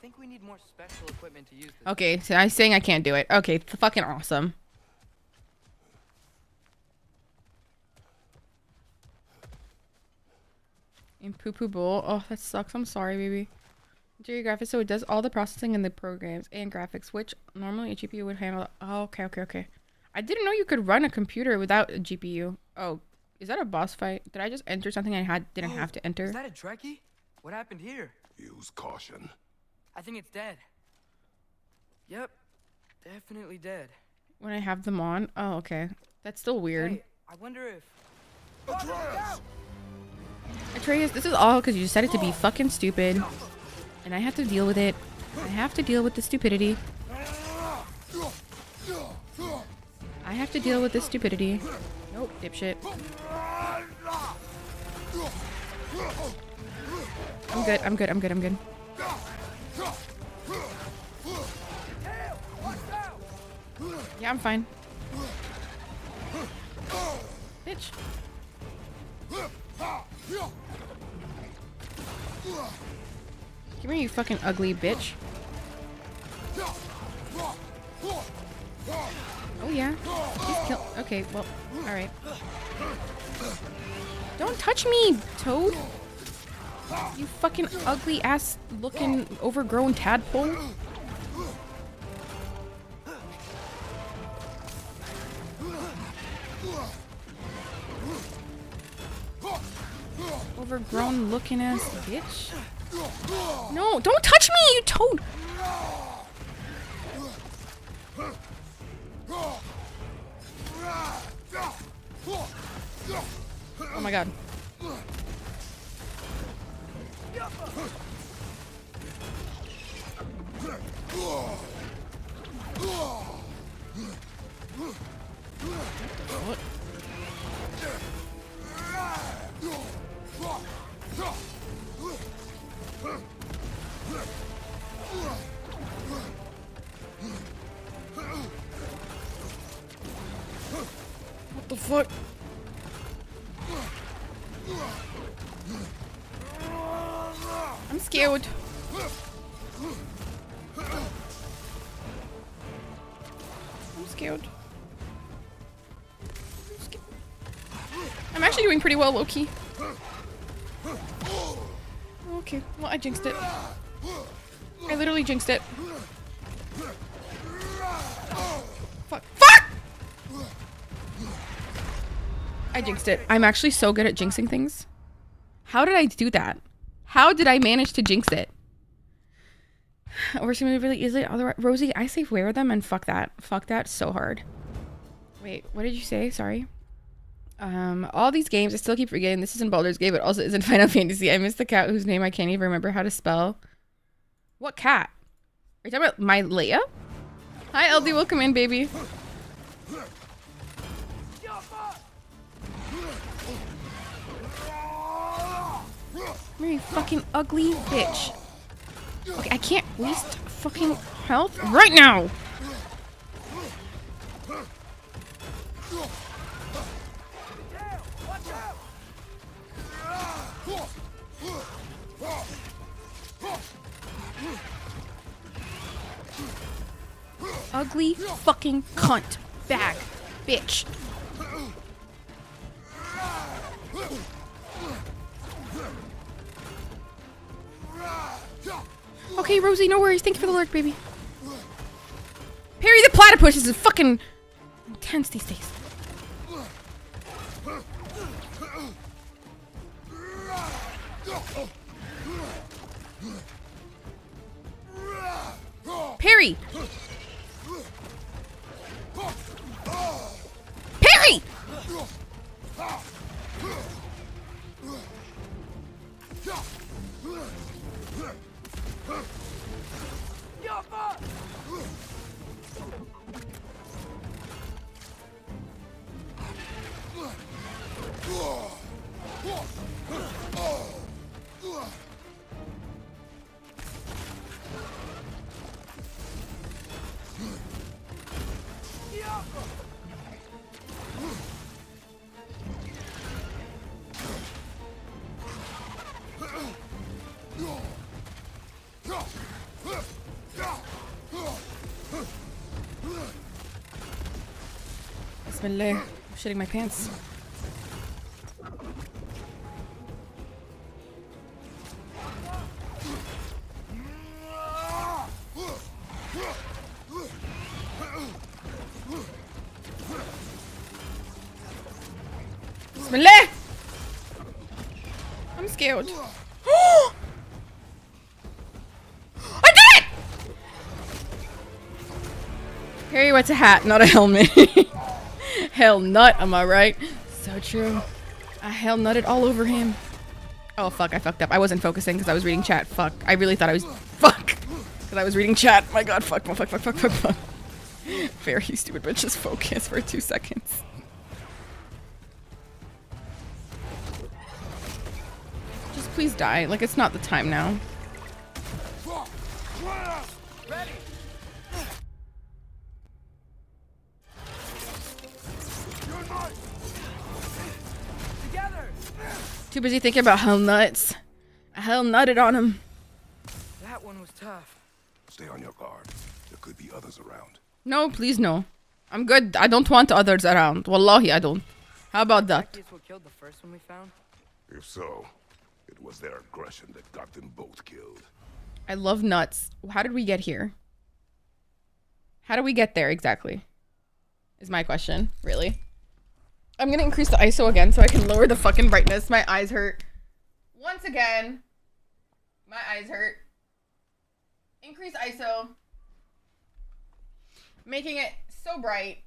think we need more special equipment to use this. Okay, so I'm saying I can't do it. Okay, fucking awesome. In poo poo bowl. Oh, that sucks. I'm sorry, baby. Interior graphics, so it does all the processing in the programs and graphics, which normally a GPU would handle. Oh, okay. I didn't know you could run a computer without a GPU. Oh, is that a boss fight? Did I just enter something I didn't have to enter? Is that a Trekkie? What happened here? Use caution. I think it's dead. Yep, definitely dead. When I have them on? Oh, okay. That's still weird. Hey, I wonder if... Atreus, this is all because you decided to be fucking stupid. And I have to deal with it. I have to deal with the stupidity. I have to deal with this stupidity. Nope, dipshit. I'm good, I'm good, I'm good, I'm good. Yeah, I'm fine. Bitch. Come here, you fucking ugly bitch. Oh yeah. He's kill. Okay, well, alright. Don't touch me, Toad. You fucking ugly ass looking overgrown tadpole. Overgrown looking ass bitch. No, don't touch me, you Toad. Oh my god. What? What the fuck? I'm scared. I'm scared. I'm actually doing pretty well, low-key. Okay, well, I jinxed it. I literally jinxed it. Fuck. Fuck! I jinxed it. I'm actually so good at jinxing things. How did I do that? How did I manage to jinx it? We're gonna be really easily. Rosie, I say wear them and fuck that. Fuck that so hard. Wait, what did you say? Sorry. All these games, I still keep forgetting this isn't Baldur's Gate, but also isn't Final Fantasy. I missed the cat whose name I can't even remember how to spell. What cat? Are you talking about my Leia? Hi, LD, welcome in, baby. You fucking ugly bitch. Okay, I can't waste fucking health right now. Ugly fucking cunt bag bitch. Okay, Rosie, no worries. Thank you for the lurk, baby. Perry the platypus is fucking intense these days. Perry! Perry! Bismillah. I'm shitting my pants. Bismillah! I'm scared. I did it! Harry, what's a hat, not a helmet? Hell nut, am I right? So true. I hell nutted all over him. Oh fuck, I fucked up. I wasn't focusing because I was reading chat. Fuck. I really thought I was. Fuck! Because I was reading chat. My god, fuck. Fair, you stupid bitch. Just focus for 2 seconds. Just please die. Like, it's not the time now. Ready. Together. Too busy thinking about hell nuts. I hell nutted on him. That one was tough. Stay on your guard. There could be others around. No, please no. I'm good. I don't want others around. Wallahi, I don't. How about that? Is what killed the first one we found? If so, it was their aggression that got them both killed. I love nuts. How did we get here? How do we get there exactly? Is my question. Really? I'm gonna increase the ISO again so I can lower the fucking brightness. My eyes hurt. Once again. My eyes hurt. Increase ISO. Making it so bright.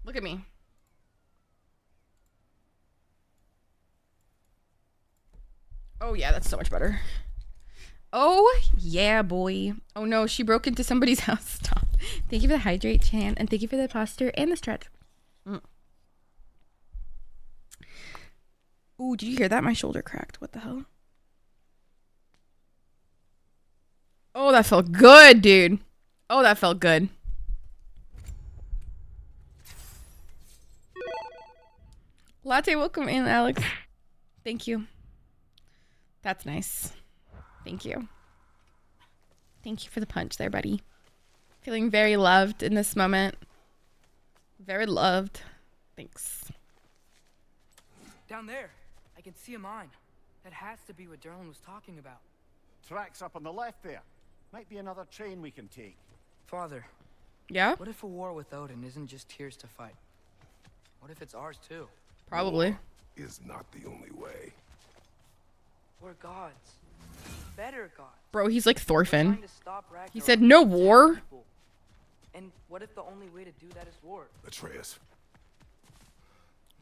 Look at me. Oh yeah, that's so much better. Oh yeah, boy. Oh no, she broke into somebody's house. Stop. Thank you for the hydrate, Chan, and thank you for the posture and the stretch. Ooh, did you hear that? My shoulder cracked. What the hell? Oh, that felt good, dude. Oh, that felt good. Latte, welcome in, Alex. Thank you. That's nice. Thank you. Thank you for the punch there, buddy. Feeling very loved in this moment. Very loved. Thanks. Down there. I can see a mine. That has to be what Derlin was talking about. Tracks up on the left there. Might be another train we can take. Father. Yeah? What if a war with Odin isn't just tears to fight? What if it's ours too? Probably. War is not the only way. We're gods. Better gods. Bro, he's like Thorfinn. Trying to stop Ragnarok He said no war. And what if the only way to do that is war? Atreus.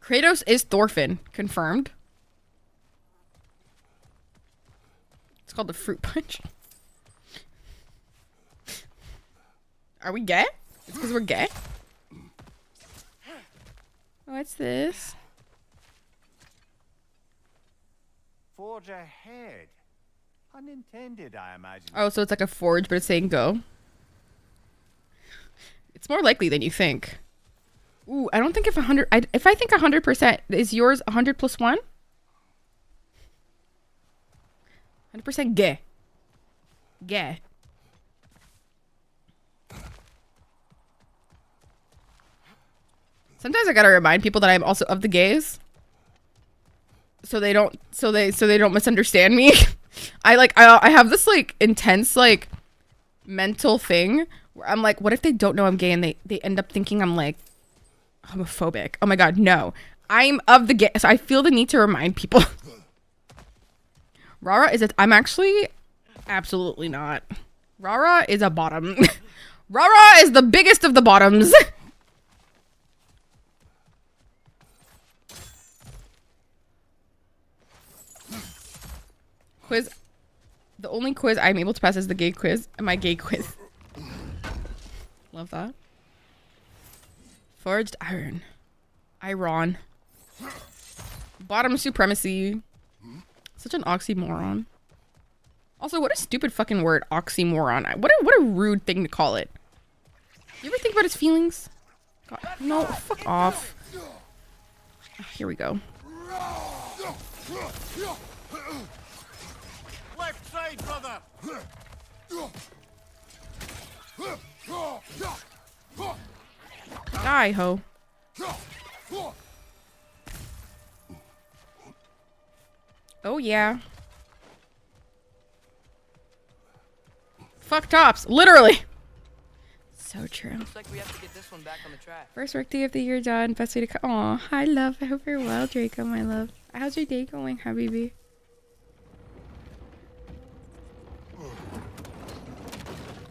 Kratos is Thorfinn. Confirmed. It's called the fruit punch. Are we gay? It's because we're gay? What's this? Forge ahead. Unintended, I imagine. Oh, so it's like a forge, but it's saying go. It's more likely than you think. Ooh, I don't think if 100... if I think 100%, is yours 100 plus 1? 100% gay. Gay. Sometimes I gotta remind people that I'm also of the gays. So they don't misunderstand me. I have this like intense like mental thing where I'm like, what if they don't know I'm gay and they end up thinking I'm like homophobic? Oh my god, no. I'm of the gay, so I feel the need to remind people. Rara is I'm actually absolutely not. Rara is a bottom. Rara is the biggest of the bottoms. Quiz. The only quiz I'm able to pass is the gay quiz. My gay quiz. Love that. Forged iron. Iron. Bottom supremacy. Such an oxymoron. Also, what a stupid fucking word, oxymoron. What a rude thing to call it. You ever think about his feelings? God, no, fuck off. Oh, here we go. Left side, brother. Die, ho. Oh, yeah. Fuck tops. Literally. So true. Looks like we have to get this one back on the track. First work day of the year done. Best way to come. Aw, hi, love. I hope you're well, Draco, my love. How's your day going, Habibi?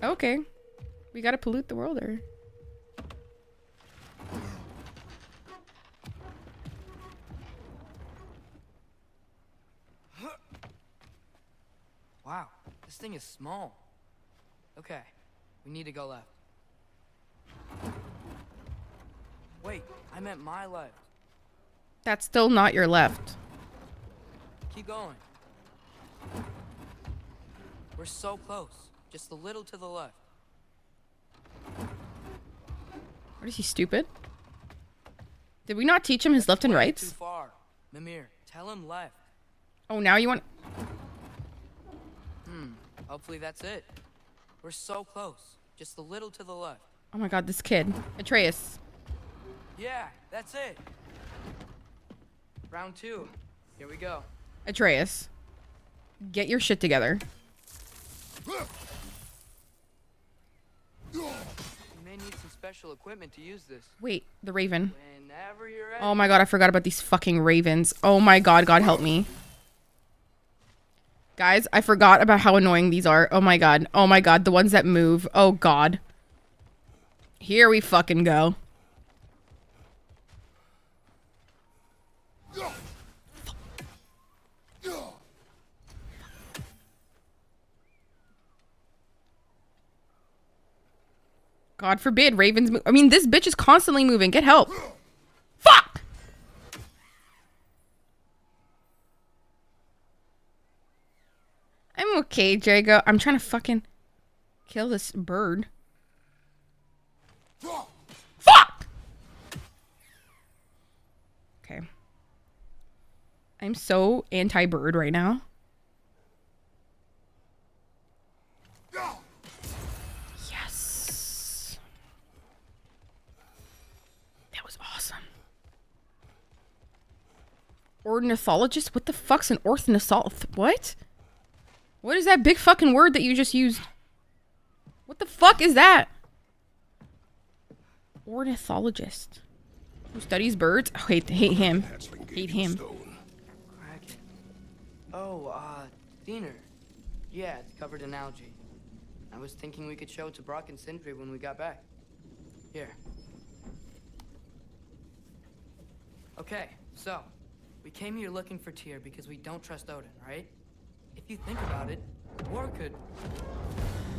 Okay. We gotta pollute the world, or? Wow, this thing is small. Okay, we need to go left. Wait, I meant my left. That's still not your left. Keep going. We're so close. Just a little to the left. What is he, stupid? Did we not teach him his left and Too rights? far. Mimir, tell him left. Oh, now you want... Hopefully that's it. We're so close. Just a little to the left. Oh my god, this kid. Atreus. Yeah, that's it. Round 2. Here we go. Atreus. Get your shit together. You may need some special equipment to use this. Wait, the raven. Whenever you're ready. Oh my god, I forgot about these fucking ravens. Oh my god, God help me. Guys, I forgot about how annoying these are. Oh my god. Oh my god, the ones that move. Oh god. Here we fucking go. God forbid ravens move. I mean, this bitch is constantly moving. Get help. Fuck! I'm okay, Drago. I'm trying to fucking kill this bird. Fuck! Okay. I'm so anti-bird right now. Yes. That was awesome. Ornithologist? What the fuck's an ornithologist? What? What is that big fucking word that you just used? What the fuck is that? Ornithologist. Who studies birds? Oh, hate him. Hate him. Oh, Diener. Yeah, it's covered in algae. I was thinking we could show it to Brock and Sindri when we got back. Here. Okay, so, we came here looking for Tyr because we don't trust Odin, right? If you think about it, war could...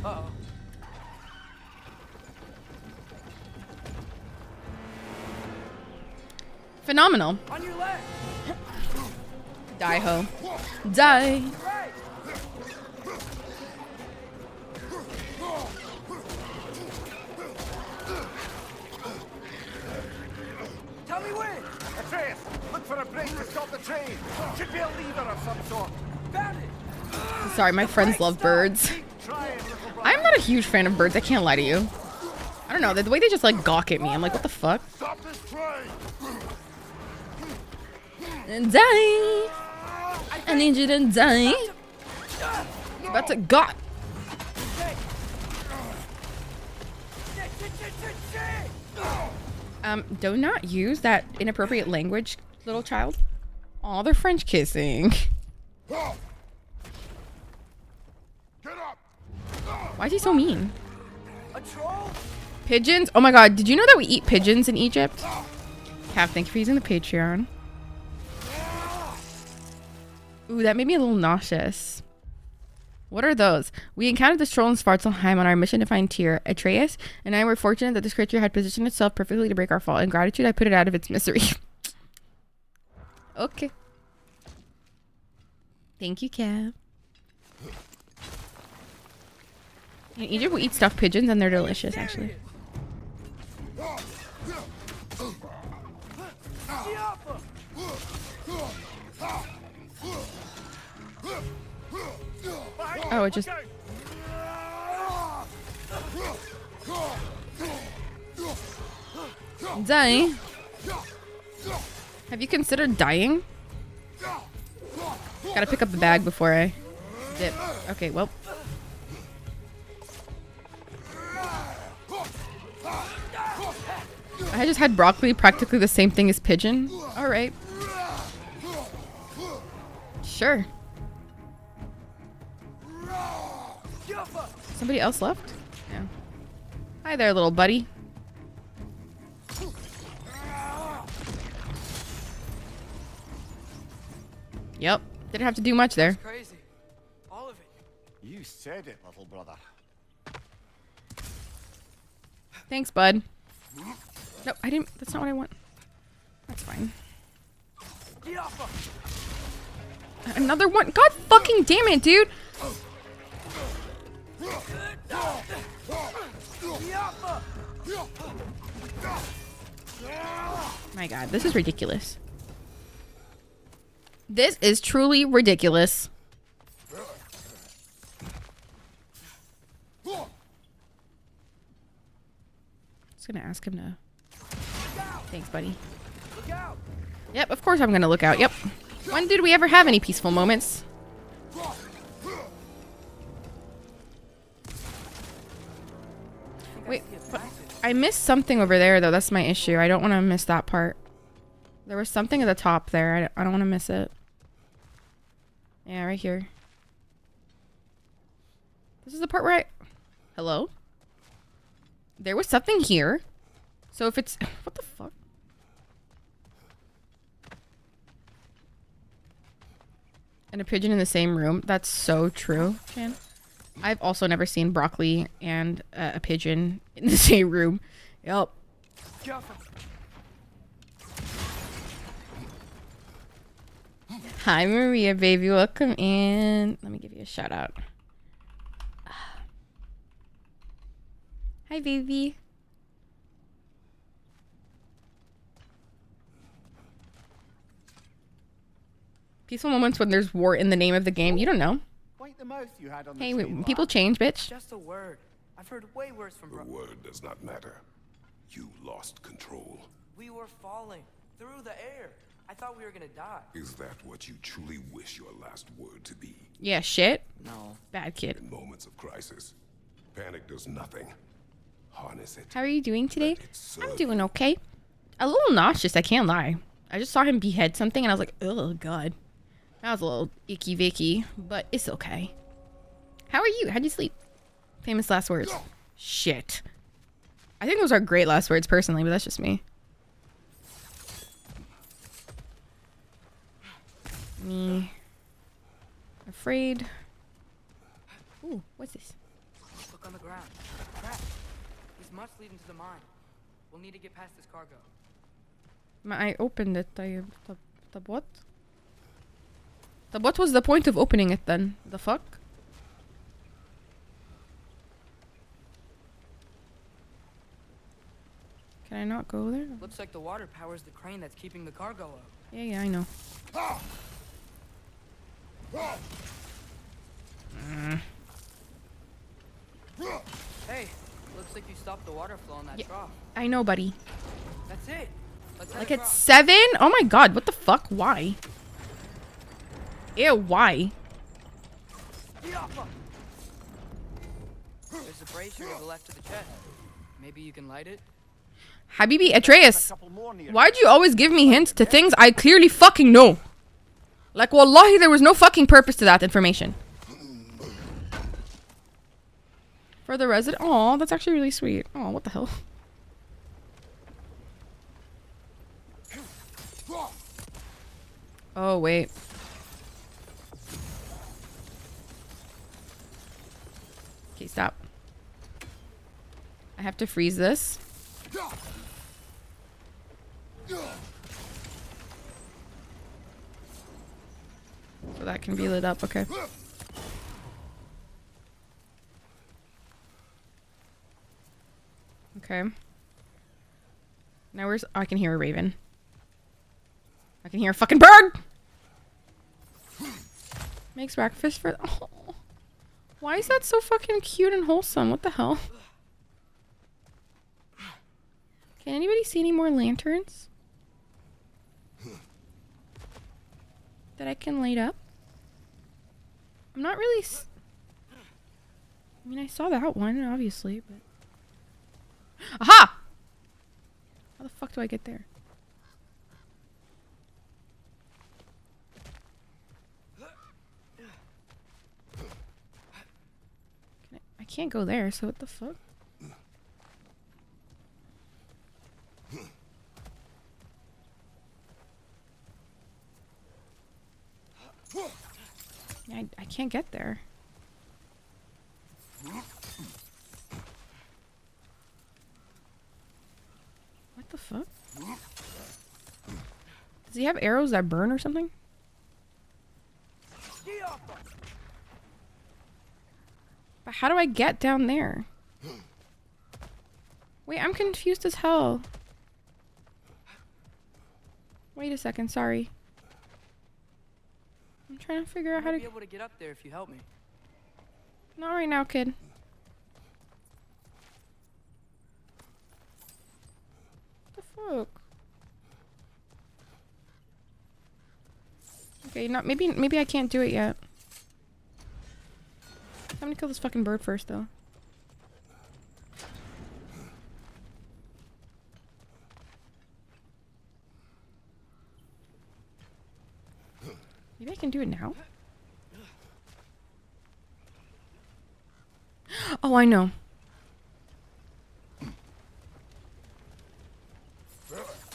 Uh-oh. Phenomenal. On your left! Die, ho. Die. Right! Tell me when! Atreus, look for a break to stop the train. Should be a lever of some sort. Found it! Sorry, my friends love birds. I'm not a huge fan of birds. I can't lie to you. I don't know. The way they just like gawk at me. I'm like, what the fuck? Stop this train! Die. I need you to die. It's about to gawk. Do not use that inappropriate language, little child. Aw, they're French kissing. Why is he so mean? A troll? Pigeons? Oh my god, did you know that we eat pigeons in Egypt? Cap, thank you for using the Patreon. Ooh, that made me a little nauseous. What are those? We encountered this troll in Svartalheim on our mission to find Tyr. Atreus and I were fortunate that this creature had positioned itself perfectly to break our fall. In gratitude, I put it out of its misery. Okay. Thank you, Cap. In Egypt, we eat stuffed pigeons and they're delicious, actually. Oh, it just... Die? Have you considered dying? Gotta pick up the bag before I dip. Okay, well. I just had broccoli, practically the same thing as pigeon. Alright. Sure. Somebody else left? Yeah. Hi there, little buddy. Yep. Didn't have to do much there. Crazy. All of it. You said it, little brother. Thanks, bud. No, I didn't. That's not what I want. That's fine. Another one. God fucking damn it, dude. My God, this is ridiculous. This is truly ridiculous. Just gonna ask him to. Thanks, buddy. Yep, of course I'm gonna look out. Yep. When did we ever have any peaceful moments? Wait, but I missed something over there, though. That's my issue. I don't want to miss that part. There was something at the top there. I don't want to miss it. Yeah, right here. This is the part where I... Hello? There was something here. So if it's... What the fuck? And a pigeon in the same room. That's so true, Chan. I've also never seen broccoli and a pigeon in the same room. Yep. Hi, Maria, baby. Welcome in. Let me give you a shout out. Hi, baby. Peaceful moments when there's war in the name of the game. You don't know. Hey, people change, bitch. Just a word. I've heard way worse from The word does not matter. You lost control. We were falling through the air. I thought we were gonna die. Is that what you truly wish your last word to be? Yeah, shit. No. Bad kid. In moments of crisis, panic does nothing. Harness it. How are you doing today? I'm doing okay. A little nauseous, I can't lie. I just saw him behead something and I was like, oh, God. That was a little icky vicky, but it's okay. How are you? How'd you sleep? Famous last words. Shit. I think those are great last words personally, but that's just me. Me. Afraid. Ooh, what's this? Look on the ground. Crap. These must lead into the mine. We'll need to get past this cargo. I opened it. The what? What was the point of opening it then? The fuck? Can I not go there? Looks like the water powers the crane that's keeping the cargo up. Yeah, I know. Hey, looks like you stopped the water flow on that trough. I know, buddy. That's it. Let's Like it's 7? Oh my God, what the fuck? Why? Ew, why? There's a brazier to the left of the chest. Maybe you can light it? Habibi Atreus, why'd you always give me hints to things I clearly fucking know? Like, wallahi, there was no fucking purpose to that information. For the resident. Aw, that's actually really sweet. Oh, what the hell? Oh, wait. Okay, stop. I have to freeze this. So that can be lit up, okay. Okay. Now where's... Oh, I can hear a raven. I can hear a fucking bird! Makes breakfast for... Oh. Why is that so fucking cute and wholesome? What the hell? Can anybody see any more lanterns? That I can light up? I'm not really... I mean, I saw that one, obviously, but... Aha! How the fuck do I get there? I can't go there, so what the fuck? Yeah, I can't get there. What the fuck? Does he have arrows that burn or something? But how do I get down there? Wait, I'm confused as hell. Wait a second, sorry. I'm trying to figure out how to be able to get up there if you help me. Not right now, kid. What the fuck? Okay, not maybe I can't do it yet. I'm gonna kill this fucking bird first, though. Maybe I can do it now? Oh, I know.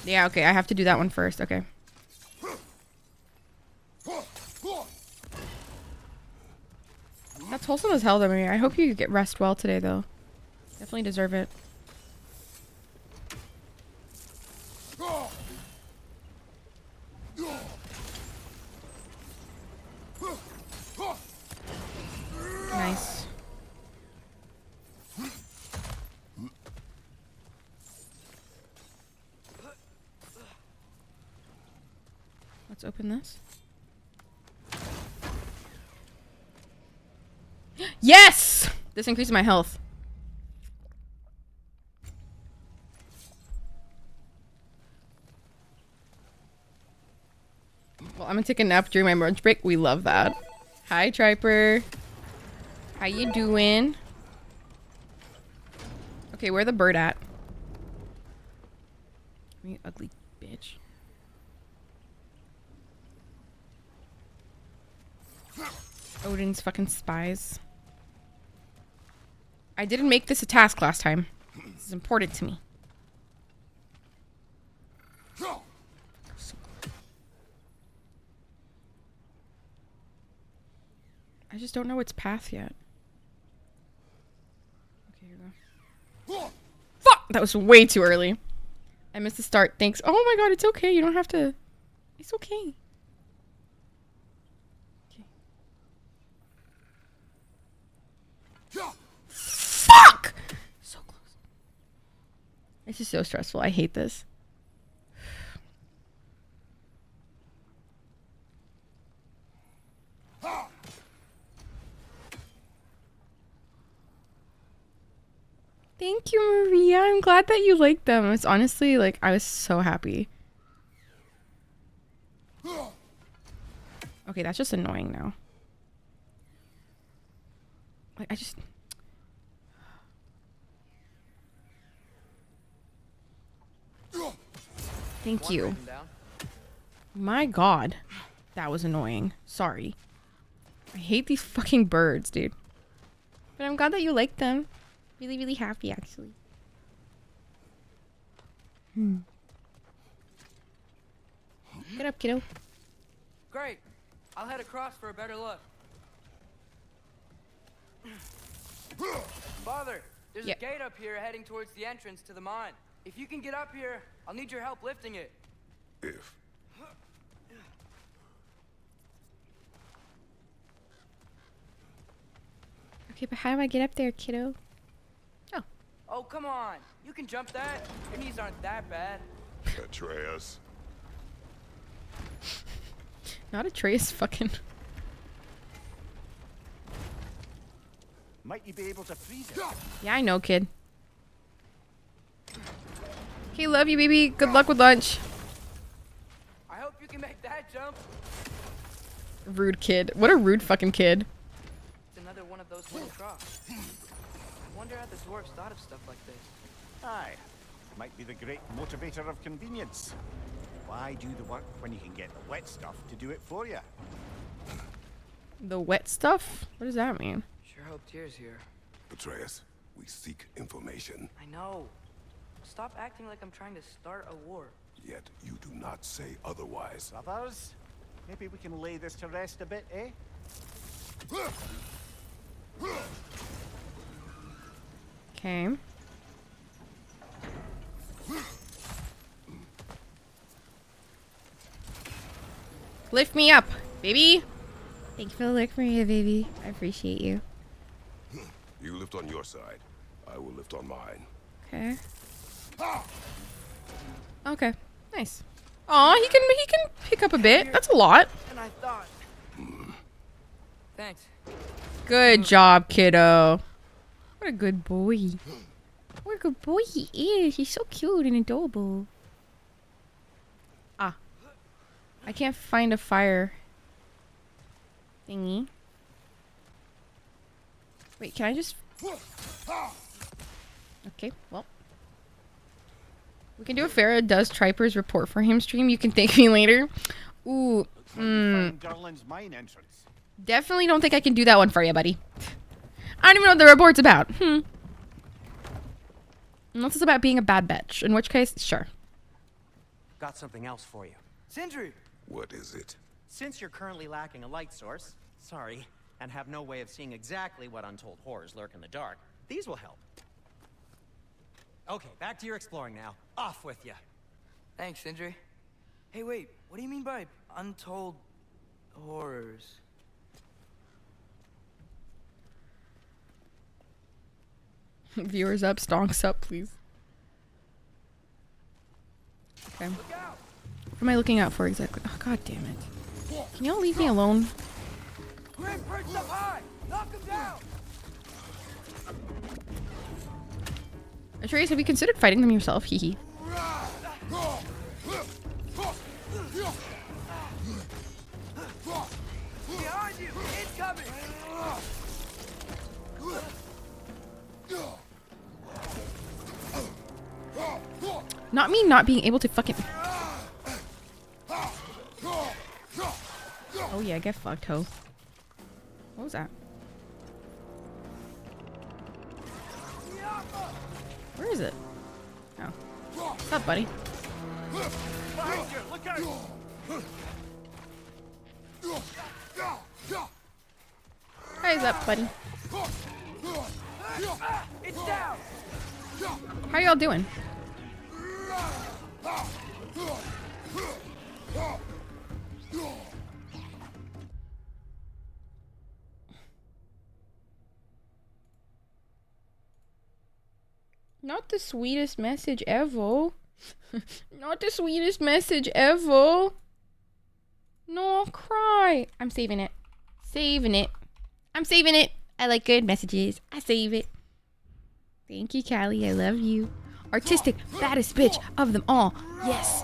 Yeah, okay, I have to do that one first. Okay. That's wholesome as hell, though, Maria. I hope you get rest well today, though. Definitely deserve it. Nice. Let's open this. Yes! This increases my health. Well, I'm gonna take a nap during my lunch break. We love that. Hi, Triper. How you doing? Okay, where the bird at? You ugly bitch. Odin's fucking spies. I didn't make this a task last time. This is important to me. I just don't know its path yet. Okay, here we go. Fuck! That was way too early. I missed the start. Thanks. Oh my god, it's okay. You don't have to... It's okay. Fuck! So close. This is so stressful. I hate this. Thank you, Maria. I'm glad that you liked them. It's honestly like I was so happy. Okay, that's just annoying now. Like I just... Thank you. My god. That was annoying. Sorry. I hate these fucking birds, dude. But I'm glad that you liked them. Really, really happy, actually. Get up, kiddo. Great. I'll head across for a better look. Father, there's a gate up here heading towards the entrance to the mine. If you can get up here, I'll need your help lifting it. If. Okay, but how do I get up there, kiddo? Oh. Oh, come on. You can jump that. Your knees aren't that bad. Atreus. Not Atreus, fucking... Might you be able to freeze it? Yeah, I know, kid. Okay, love you, baby. Good luck with lunch. I hope you can make that jump. Rude kid. What a rude fucking kid. It's another one of those wooden troughs. I wonder how the dwarves thought of stuff like this. Aye. Might be the great motivator of convenience. Why do the work when you can get the wet stuff to do it for you? The wet stuff? What does that mean? Sure hope Tyr's here. Atreus, we seek information. I know. Stop acting like I'm trying to start a war. Yet you do not say otherwise. Brothers, maybe we can lay this to rest a bit, eh? Okay. Lift me up, baby. Thank you for the lift for me, baby. I appreciate you. You lift on your side. I will lift on mine. Okay. Okay. Nice. Aw, he can pick up a bit. That's a lot. And I thought. Thanks. Good job, kiddo. What a good boy. What a good boy he is. He's so cute and adorable. Ah. I can't find a fire thingy. Wait, can I just... Okay, well. We can do a Faroh does Triper's report for him stream. You can thank me later. Ooh. Garland's mine entrance. Definitely don't think I can do that one for you, buddy. I don't even know what the report's about. Unless it's about being a bad bitch. In which case, sure. Got something else for you. Sindri! What is it? Since you're currently lacking a light source, sorry, and have no way of seeing exactly what untold horrors lurk in the dark, these will help. Okay, back to your exploring now. Off with you. Thanks, Sindri. Hey, wait. What do you mean by untold horrors? Viewers up, stonks up, please. Okay. What am I looking out for exactly? Oh, god damn it. Can y'all leave me alone? Grim Prince up high! Knock him down! Atreus, have you considered fighting them yourself? Hee hee. Behind you! Incoming! Not me not being able to fucking... Oh yeah, get fucked, ho. What was that? Where is it? Oh. What's up, buddy? Behind you! Look out! Hi's up, buddy. It's down! How y'all doing? Not the sweetest message ever. Not the sweetest message ever. No, I'll cry. I'm saving it. Saving it. I'm saving it. I like good messages. I save it. Thank you, Callie. I love you. Artistic, baddest bitch of them all. Yes.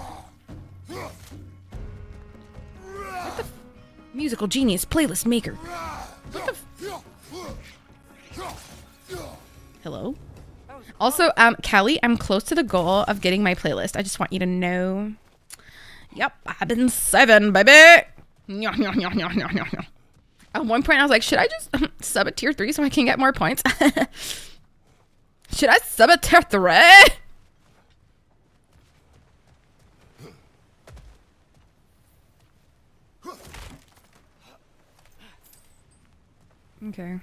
What the musical genius playlist maker. What the Hello? Also, Callie, I'm close to the goal of getting my playlist. I just want you to know. Yep, I've been 7, baby. At one point, I was like, should I just sub a tier 3 so I can get more points? Should I sub a tier 3? Okay.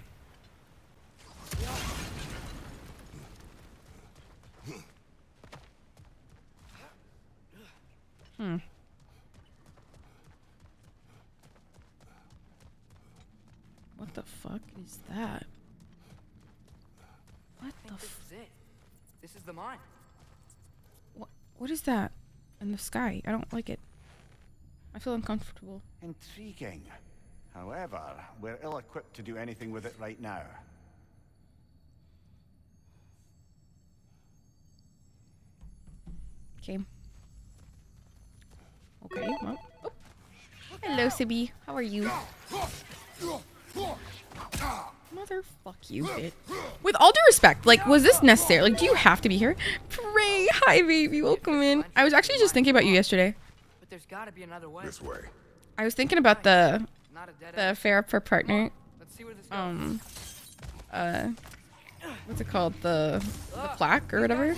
What the fuck is that? What the This is it. This is the mine. What is that in the sky? I don't like it. I feel uncomfortable. Intriguing. However, we're ill-equipped to do anything with it right now. Okay. Okay, well. Oh. Hello, Sibby. How are you? Motherfuck you, bitch. With all due respect, like, was this necessary? Like, do you have to be here? Pray, hi, baby, welcome in. I was actually just thinking about you yesterday. But there's got to be another way. This way. I was thinking about the fair up for partner. Let's see where this goes. What's it called? The plaque or whatever.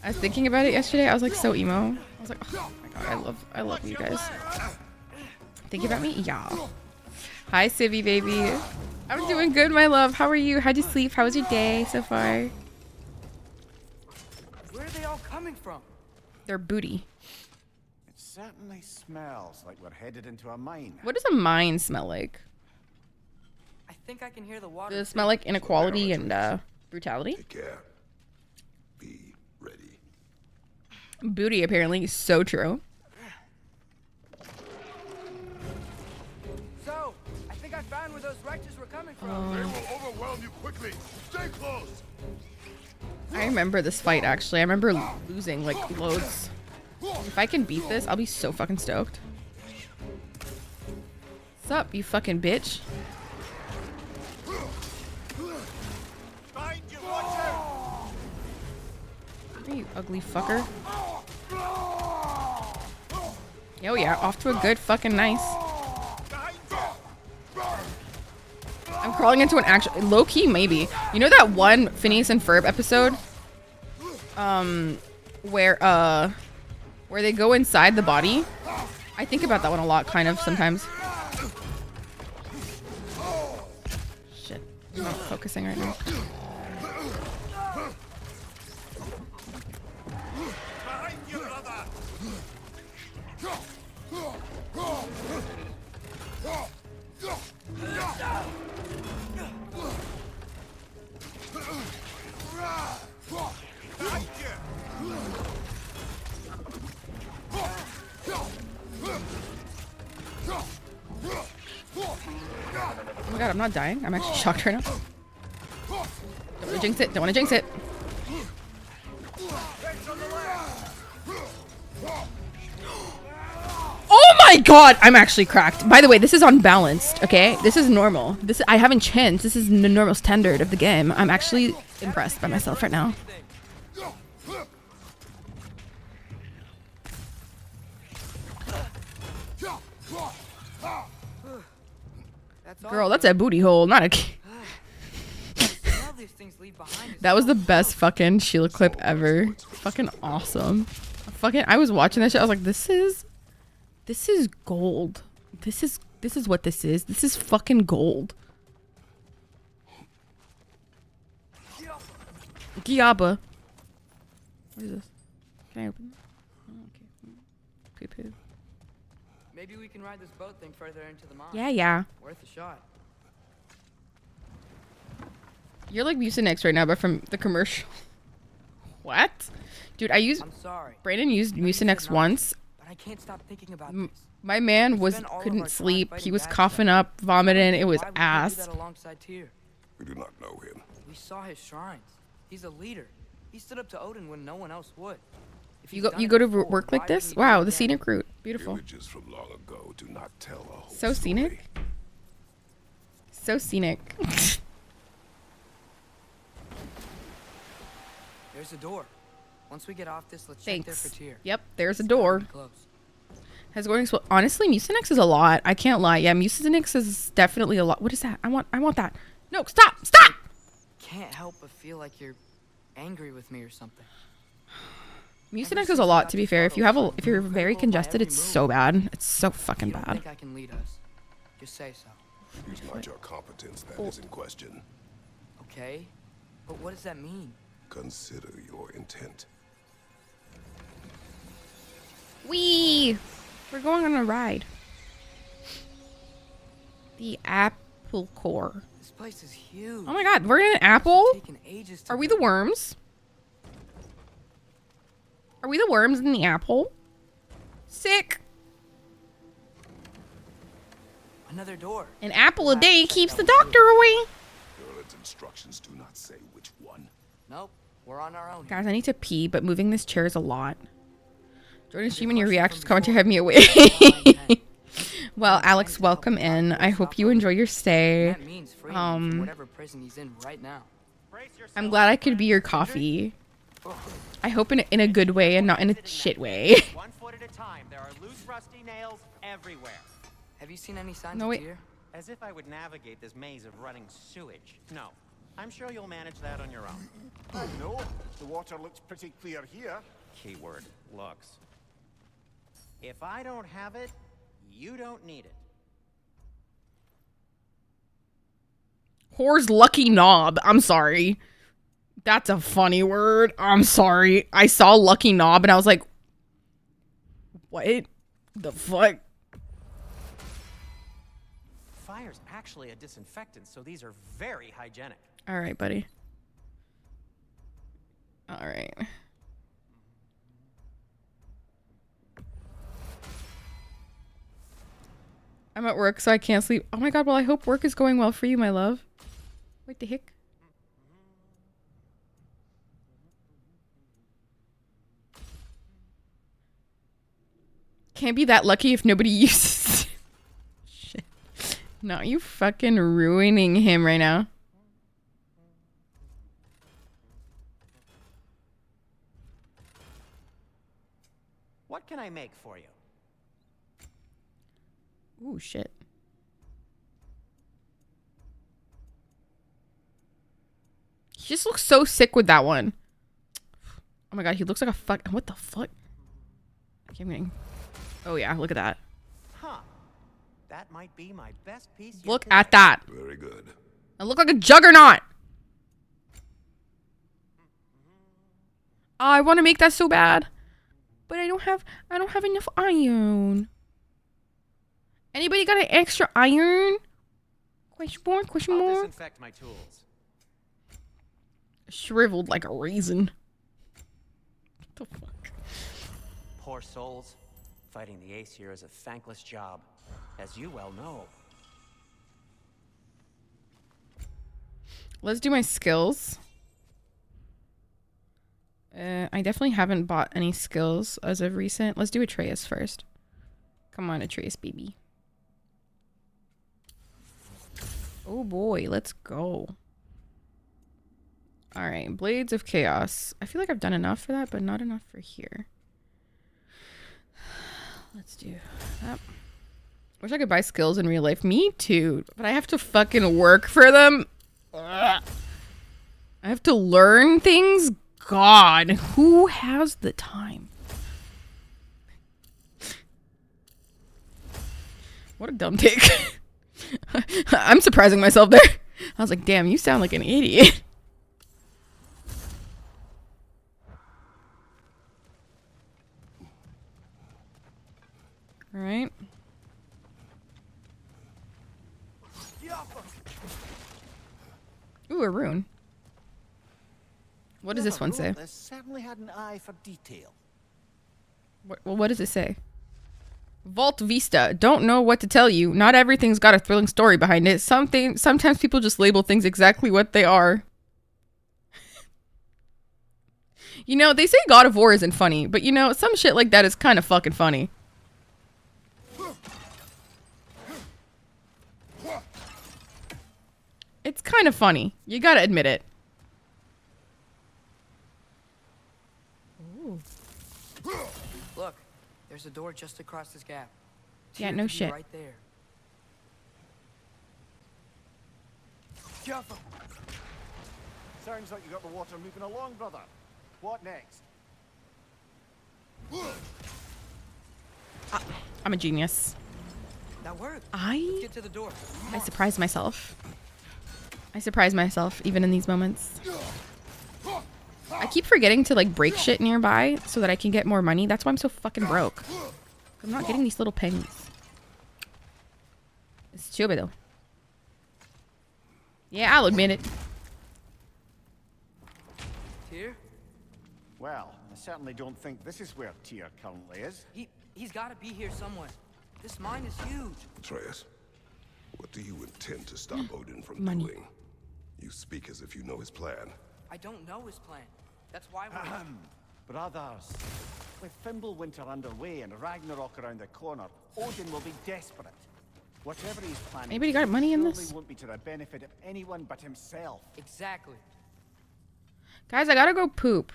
I was thinking about it yesterday. I was like so emo. I was like, oh my god, I love you guys. Thinking about me? Yeah. Hi, Civvy baby. I'm doing good, my love. How are you? How'd you sleep? How was your day so far? Where are they all coming from? Their booty. It certainly smells like we're headed into a mine. What does a mine smell like? I think I can hear the water. Does it smell like inequality and brutality? Take care. Be ready. Booty apparently is so true. So, I think I found where those wretches were coming from. They will overwhelm you quickly. Stay close. I remember this fight actually. I remember losing like loads. If I can beat this, I'll be so fucking stoked. What's up, you fucking bitch? You ugly fucker. Oh yeah, off to a good fucking nice. I'm crawling into an actual low-key maybe. You know that one Phineas and Ferb episode? Where they go inside the body? I think about that one a lot kind of sometimes. Shit. I'm not focusing right now. Oh my god, I'm not dying. I'm actually shocked right now. Don't want to jinx it. Don't want to jinx it. Oh my god! I'm actually cracked. By the way, this is unbalanced, okay? This is normal. I haven't chanced. This is the normal standard of the game. I'm actually impressed by myself right now. Girl, that's a booty hole, not a... That was the best fucking Sheila clip ever. Fucking awesome. I was watching that shit. I was like, this is gold. This is what this is. This is fucking gold. Giaba. What is this? Can I open this? Oh, okay. Poo-poo. Maybe we can ride this boat thing further into the mine. Yeah. Worth a shot. You're like Mucinex right now, but from the commercial. What? Dude, I'm sorry. Brandon used Mucinex once. But I can't stop thinking about this. My man couldn't sleep. He was coughing up, vomiting. It was ass. We do not know him. We saw his shrines. He's a leader. He stood up to Odin when no one else would. You go to work like this? Wow, the scenic route. Beautiful. Images from long ago do not tell a whole so scenic. So scenic. There's a door. Once we get off this, let's check there for Tyr. Yep, there's a door. Honestly, Mucinex is a lot. I can't lie. Yeah, Mucinex is definitely a lot. What is that? I want that. No, stop! Stop! Can't help but feel like you're angry with me or something. Mucinex is a lot, to be fair. If you're very congested, it's so bad. It's so fucking bad. I think I can lead us. Just say so. It's not your competence that is in question. Okay, but what does that mean? Consider your intent. We're going on a ride. The Apple Core. This place is huge. Oh my god, we're in an apple? Are we the worms? Are we the worms in the apple? Sick. Another door. An apple a day keeps the doctor away. Merlin's instructions do not say which one. Nope, we're on our own. Guys, I need to pee, but moving this chair is a lot. Jordan, streaming your reactions commentary have me away. Well, Alex, welcome in. I hope you enjoy your stay. That means freeing him from whatever prison he's in right now. I'm glad I could be your coffee. I hope in a good way and not in a shit way. 1 foot at a time. There are loose, rusty nails everywhere. Have you seen any signs No, of wait. deer? As if I would navigate this maze of running sewage. No, I'm sure you'll manage that on your own. I know. The water looks pretty clear here. Keyword, looks. If I don't have it, you don't need it. Whore's lucky knob. I'm sorry. That's a funny word. I'm sorry. I saw lucky knob and I was like, what the fuck? Fire's actually a disinfectant, so these are very hygienic. All right, buddy. All right. I'm at work, so I can't sleep. Oh my god, well, I hope work is going well for you, my love. What the heck? Can't be that lucky if nobody uses it. Shit. No, you fucking ruining him right now. What can I make for you? Ooh, shit. He just looks so sick with that one. Oh my god, he looks like a fuck. What the fuck? Okay, I'm getting... Oh yeah, look at that. Huh. That might be my best piece yet Look today. at that. Very good. I look like a juggernaut. Oh, I want to make that so bad, but I don't have enough iron. Anybody got an extra iron? Question mark? Question I'll mark? disinfect my tools. Shriveled like a raisin. What the fuck? Poor souls. Fighting the Ace here is a thankless job, as you well know. Let's do my skills. I definitely haven't bought any skills as of recent. Let's do Atreus first. Come on, Atreus, baby. Oh boy, let's go. Alright, Blades of Chaos. I feel like I've done enough for that, but not enough for here. Let's do that. Wish I could buy skills in real life. Me too, but I have to fucking work for them. Ugh. I have to learn things. God, who has the time? What a dumb take. I'm surprising myself there. I was like, damn, you sound like an idiot. All right. Ooh, a rune. What does this one say? This certainly had an eye for detail. What does it say? Vault Vista. Don't know what to tell you. Not everything's got a thrilling story behind it. Sometimes people just label things exactly what they are. You know, they say God of War isn't funny, but you know, some shit like that is kind of fucking funny. It's kind of funny. You gotta admit it. Ooh. Look, there's a door just across this gap. Yeah, Tyr no could be shit. Right there. Careful. Sounds like you got the water moving along, brother. What next? I'm a genius. That worked. I Get to the door. I surprise myself. I surprise myself even in these moments. I keep forgetting to like break shit nearby so that I can get more money. That's why I'm so fucking broke. I'm not getting these little pennies. It's stupido. Yeah, I'll admit it. Tyr? Well, I certainly don't think this is where Tyr currently is. He's got to be here somewhere. This mine is huge. Atreus, what do you intend to stop Odin from Money. doing? You speak as if you know his plan. I don't know his plan. That's why we're... Brothers, with Fimbulwinter underway and Ragnarok around the corner, Odin will be desperate. Whatever he's planning, Anybody got money in surely this? won't be to the benefit of anyone but himself. Exactly. Guys, I gotta go poop.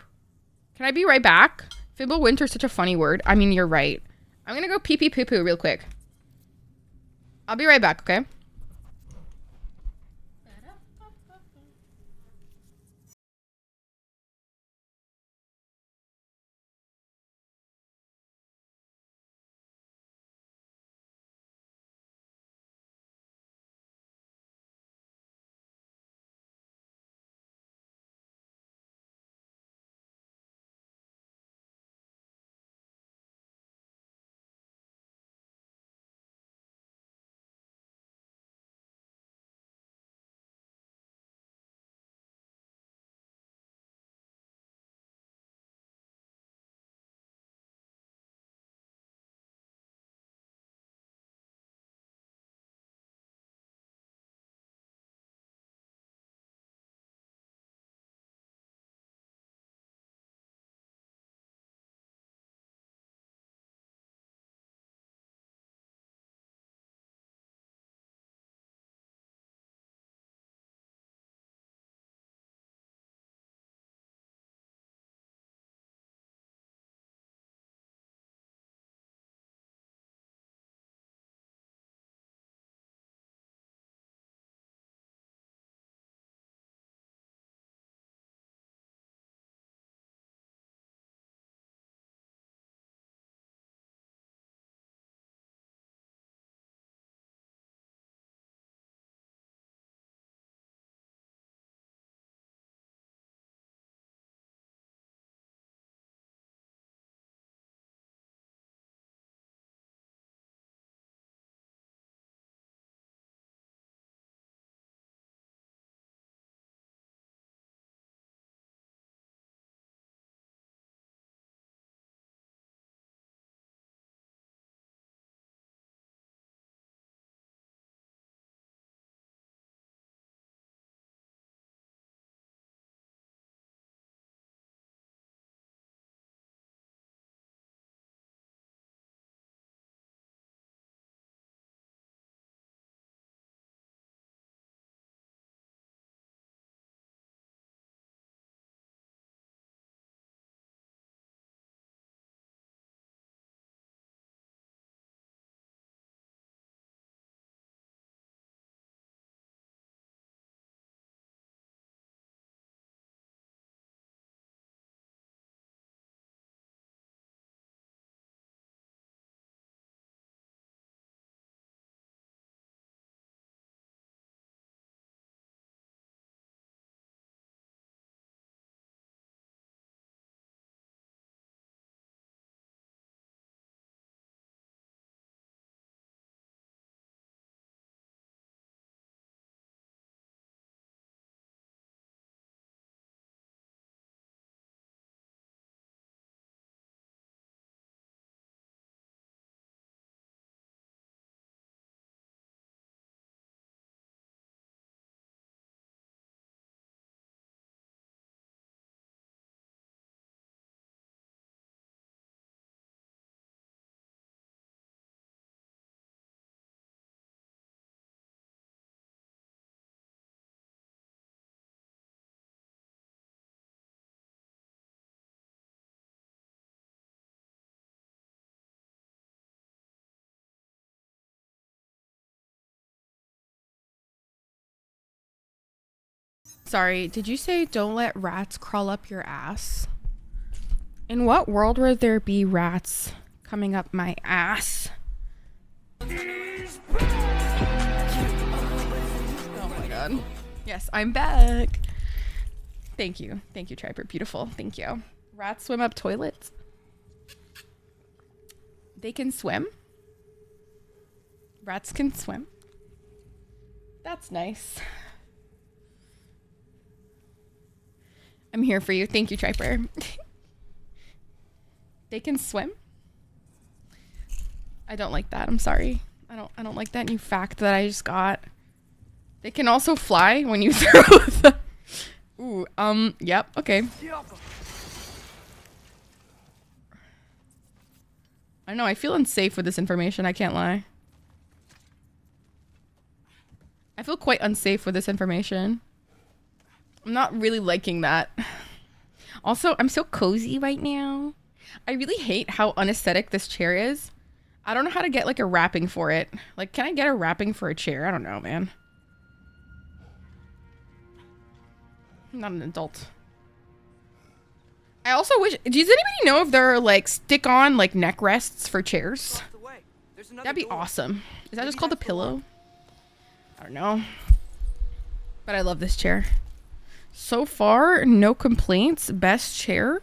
Can I be right back? Fimble-winter's such a funny word. I mean, you're right. I'm gonna go pee-pee poo-poo real quick. I'll be right back, okay? Sorry, did you say don't let rats crawl up your ass? In what world would there be rats coming up my ass? Oh my god. Yes, I'm back. Thank you. Thank you, Triper. Beautiful. Thank you. Rats swim up toilets. They can swim. Rats can swim. That's nice. I'm here for you. Thank you, Triper. They can swim. I don't like that. I'm sorry. I don't like that new fact that I just got. They can also fly when you throw the... Ooh, yep, okay. I know, I feel unsafe with this information, I can't lie. I feel quite unsafe with this information. I'm not really liking that. Also, I'm so cozy right now. I really hate how unaesthetic this chair is. I don't know how to get like a wrapping for it. Like, can I get a wrapping for a chair? I don't know, man. I'm not an adult. I also wish, does anybody know if there are like stick-on like neck rests for chairs? That'd be awesome. Is that just called a pillow? I don't know. But I love this chair. So far, no complaints. Best chair.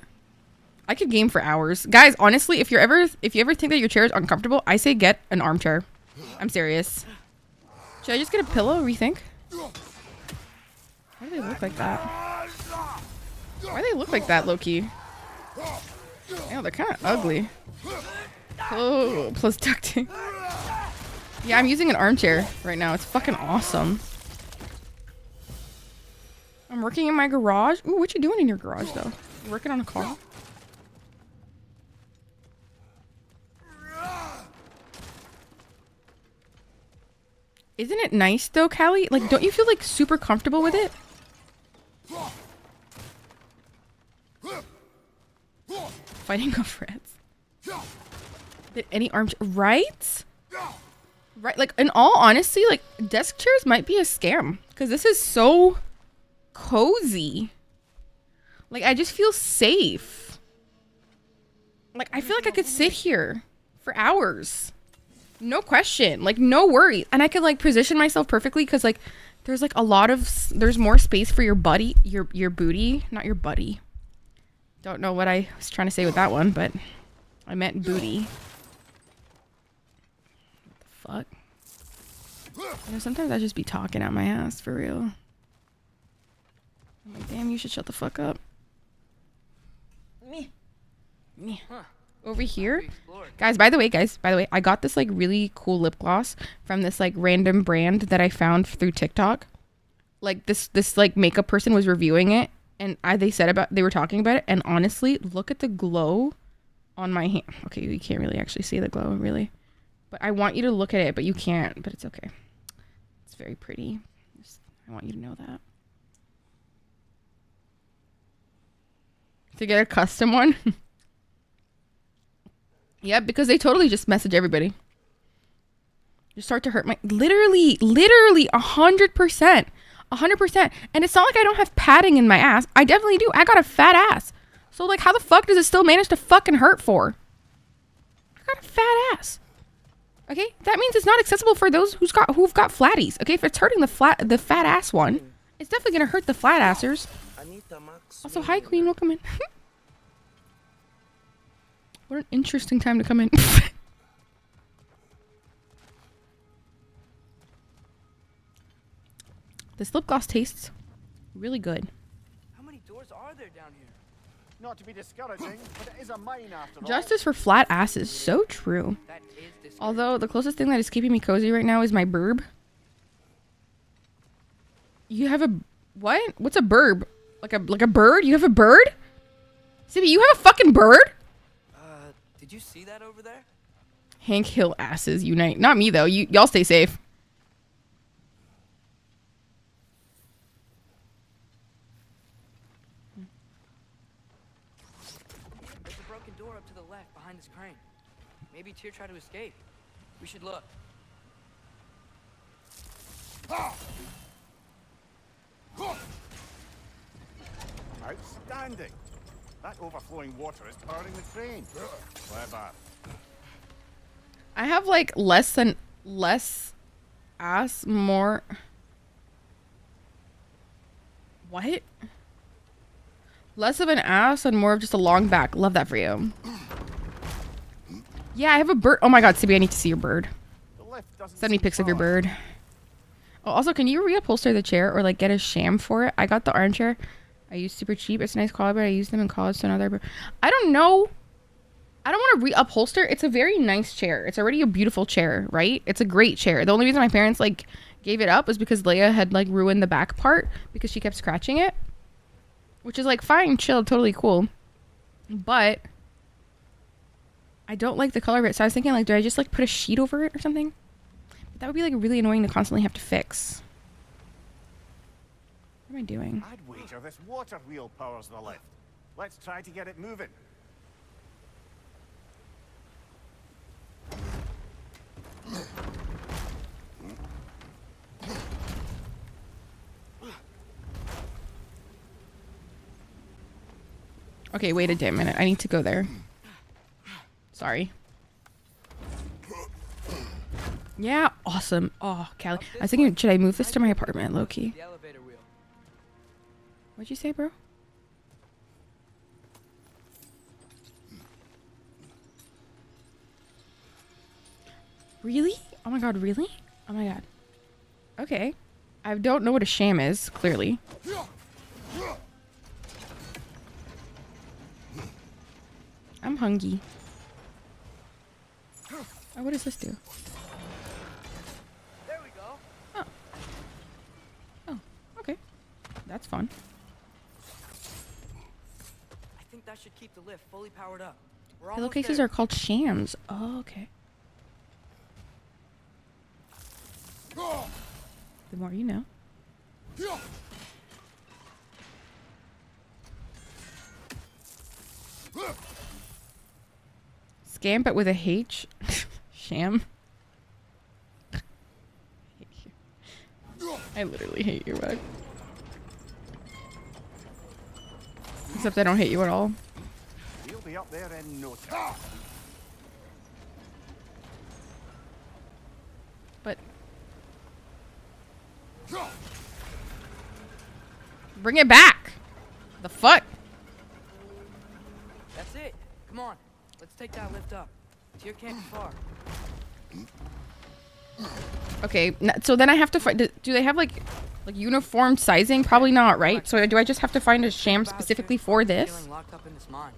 I could game for hours. Guys, honestly, if you ever think that your chair is uncomfortable, I say get an armchair. I'm serious. Should I just get a pillow? What do you think? Why do they look like that? Why do they look like that, Loki? Yeah, they're kind of ugly. Oh, plus ducting. Yeah, I'm using an armchair right now. It's fucking awesome. I'm working in my garage. Ooh, what you doing in your garage, though? You working on a car? Isn't it nice, though, Callie? Like, don't you feel, like, super comfortable with it? Fighting off rats. Did any armchair... Right? Right, like, in all honesty, like, desk chairs might be a scam. Because this is so cozy. Like, I just feel safe. Like, I feel like I could sit here for hours. No question. Like, no worries. And I could, like, position myself perfectly because, like, there's, like, a lot of... There's more space for your buddy. Your booty. Not your buddy. Don't know what I was trying to say with that one, but I meant booty. What the fuck? You know, sometimes I just be talking out my ass, for real. I'm like, damn, you should shut the fuck up. Me. Over here. Guys, by the way, I got this, like, really cool lip gloss from this, like, random brand that I found through TikTok. Like, this like, makeup person was reviewing it, and they were talking about it, and honestly, look at the glow on my hand. Okay, you can't really actually see the glow, really. But I want you to look at it, but you can't, but it's okay. It's very pretty. I want you to know that. To get a custom one? Yeah, because they totally just message everybody. You start to hurt my... Literally 100%. 100%. And it's not like I don't have padding in my ass. I definitely do. I got a fat ass. So, like, how the fuck does it still manage to fucking hurt for? I got a fat ass. Okay? That means it's not accessible for those who've got flatties. Okay? If it's hurting the fat ass one, it's definitely gonna hurt the flat assers. Also, hi, Queen. Welcome in. What an interesting time to come in. This lip gloss tastes really good. How many doors are there down here? Not to be discouraging, but it is a mine after all. Justice for flat asses. So true. Although the closest thing that is keeping me cozy right now is my burb. You have a... What? What's a burb? Like a bird? You have a bird? Sibby, you have a fucking bird? Did you see that over there? Hank Hill asses unite. Not me, though. Y'all stay safe. There's a broken door up to the left behind this crane. Maybe Tyr tried to escape. We should look. Outstanding. That overflowing water is powering the crane. Clever. I have like less ass, more... What? Less of an ass and more of just a long back. Love that for you. Yeah, I have a bird. Oh my god, Sibby, I need to see your bird. Send me pics of your bird. Oh, also, can you reupholster the chair or like get a sham for it? I got the armchair. I used super cheap. It's a nice quality, but I used them in college, so another. I don't know. I don't want to reupholster. It's a very nice chair. It's already a beautiful chair, right? It's a great chair. The only reason my parents like gave it up was because Leia had like ruined the back part because she kept scratching it, which is like fine, chill, totally cool. But I don't like the color of it, so I was thinking like, do I just like put a sheet over it or something? But that would be like really annoying to constantly have to fix. am I doing? I'd wager this water wheel powers the lift. Let's try to get it moving. Okay, wait a minute. I need to go there. Sorry. Yeah, awesome. Oh, Callie. I was thinking, should I move this to my apartment, Loki? What'd you say, bro? Really? Oh my god, really? Oh my god. Okay. I don't know what a sham is, clearly. I'm hungry. Oh, what does this do? There we go. Oh. Oh, okay. That's fun. I think that should keep the lift fully powered up. We're Pillowcases there. are called shams. Oh, okay. The more you know. Scam, but with a H. Sham. I literally hate you, bud. Except I don't hate you at all. We'll be up there in no time. But bring it back. The fuck? That's it. Come on. Let's take that lift up. Tier can't be far. Okay, so then I have to find. Do they have like uniform sizing? Probably not, right? So do I just have to find a sham specifically for this? Locked up in this mine.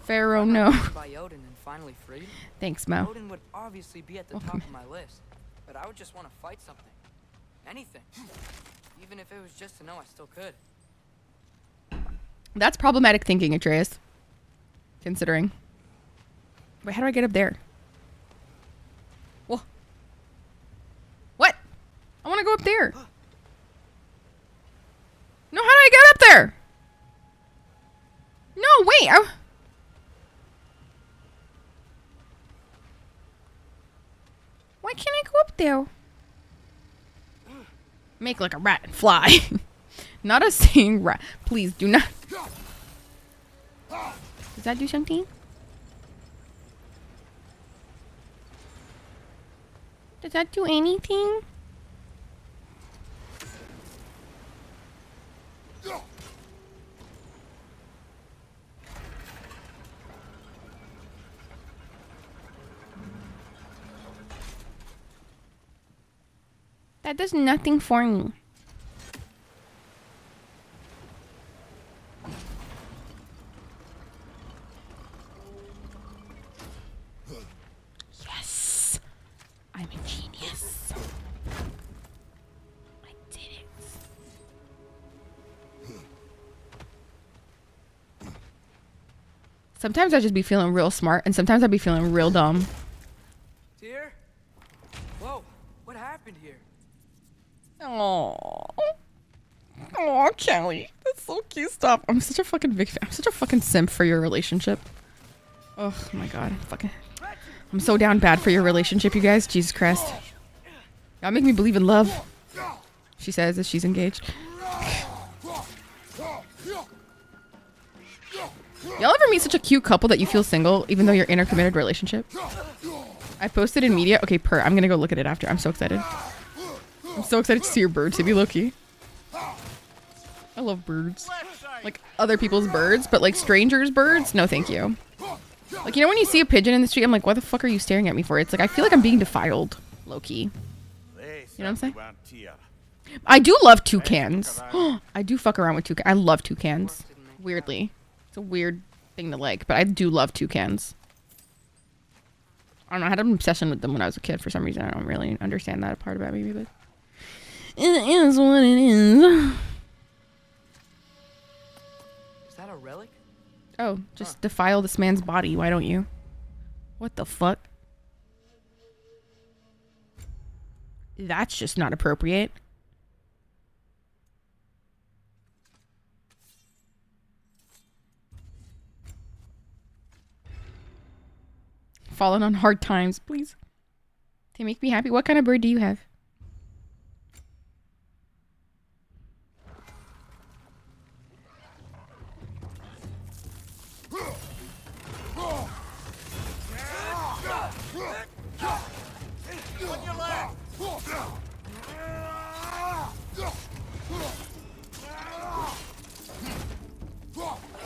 Pharaoh, no. By Odin and finally freed. Thanks, Mo. Odin would obviously be at the top of my list, but I would just want to fight something, anything, even if it was just to know I still could. That's problematic thinking, Atreus. Considering. Wait, how do I get up there? Whoa. What? I want to go up there. No, how do I get up there? No, wait. Why can't I go up there? Make like a rat and fly. Not a saying rat. Please do not. Does that do something? Does that do anything? That does nothing for me. Yes! I'm a genius. I did it. Sometimes I just be feeling real smart, and sometimes I be feeling real dumb. Tier? Whoa, what happened here? Oh, Kelly, that's so cute. Stop. I'm such a fucking big fan. I'm such a fucking simp for your relationship. Oh my god, I'm so down bad for your relationship, you guys. Jesus Christ, y'all make me believe in love. She says as she's engaged. Y'all ever meet such a cute couple that you feel single even though you're in a committed relationship? I posted in media. Okay, I'm gonna go look at it after. I'm so excited. I'm so excited to see your birds, to be low-key. I love birds. Like, other people's birds, but like strangers' birds? No, thank you. Like, you know when you see a pigeon in the street, I'm like, why the fuck are you staring at me for? It's like, I feel like I'm being defiled, low-key. You know what I'm saying? I do love toucans. I do fuck around with toucans. I love toucans. Weirdly. It's a weird thing to like, but I do love toucans. I don't know, I had an obsession with them when I was a kid for some reason. I don't really understand that part about me, but it is what it is. Is that a relic? Oh, just defile this man's body. Why don't you? What the fuck? That's just not appropriate. fallen on hard times, please. They make me happy. What kind of bird do you have?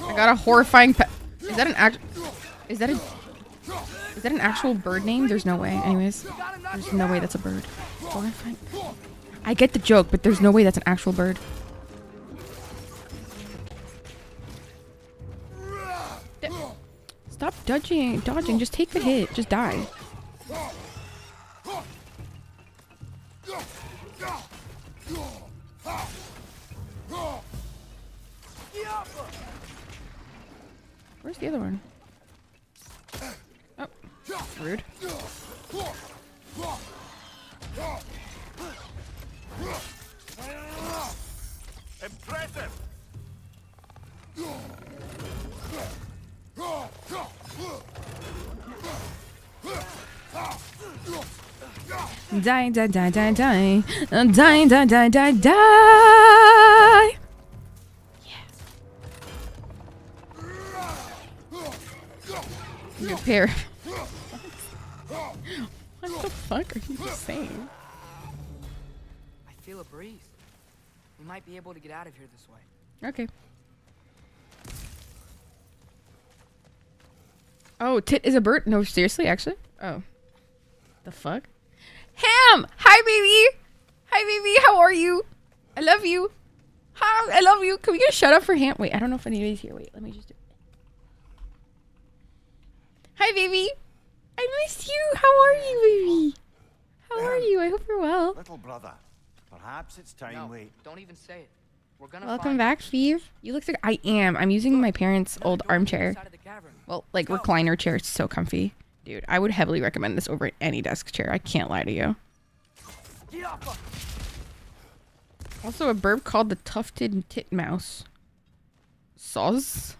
I got a horrifying pet. Is that an actual bird name? There's no way. Anyways, there's no way that's a bird. Horrifying. I get the joke, but there's no way that's an actual bird. Stop dodging. Just take the hit. Just die. Where's the other one? Oh, rude. Impressive. Die, die, die, die, die. Die, die, die, die, die. Your pair. What the fuck are you saying? I feel a breeze. We might be able to get out of here this way. Okay. Oh, tit is a bird? No, seriously, actually? Oh. The fuck? Ham! Hi, baby! Hi, baby! How are you? I love you. Hi, I love you. Can we get a shout out for Ham? Wait, I don't know if anybody's here. Wait, let me just do it. Hi, baby! I miss you! How are you, baby? How are you? I hope you're well. Little brother, perhaps it's time No, we... don't even say it. We're gonna Welcome back, Steve. You look like I am. I'm using my parents' old armchair. Well, like recliner chair. It's so comfy. Dude, I would heavily recommend this over any desk chair. I can't lie to you. Also, a bird called the tufted titmouse. Saws?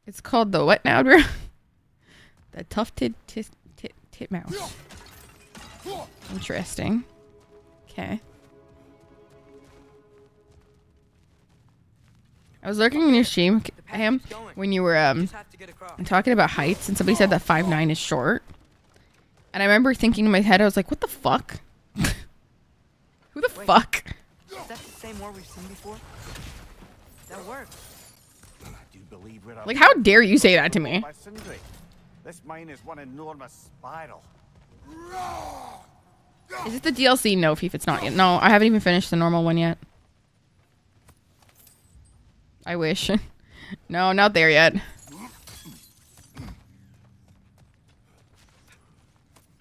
It's called the what now, bro? The tufted titmouse. Interesting. Okay. I was looking in your stream, Ham, when you were talking about heights, and somebody said that 5'9" is short. And I remember thinking in my head, I was like, what the fuck? Who the fuck? Is that the same war we've seen before? That worked. I do believe we're Like, how dare you say that to me? This mine is one enormous spiral. Is it the DLC? No, Fief, it's not yet. No, I haven't even finished the normal one yet. I wish. No, not there yet.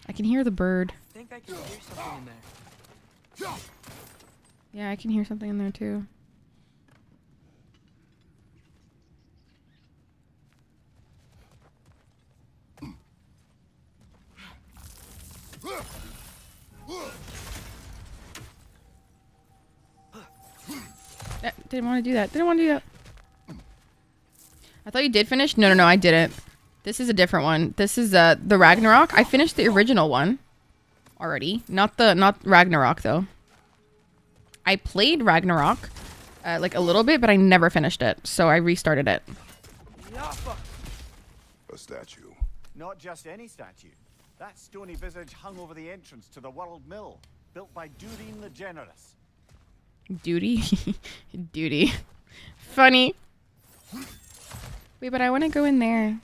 I can hear the bird. I think I can hear something in there. Yeah, I can hear something in there too. Didn't want to do that. Didn't want to do that. I thought you did finish. No, I didn't. This is a different one. This is the Ragnarok. I finished the original one already. Not Ragnarok though. I played Ragnarok like a little bit, but I never finished it. So I restarted it. A statue. Not just any statue. That stony visage hung over the entrance to the World Mill, built by Durin the Generous. Duty? Duty. Funny. Wait, but I want to go in there.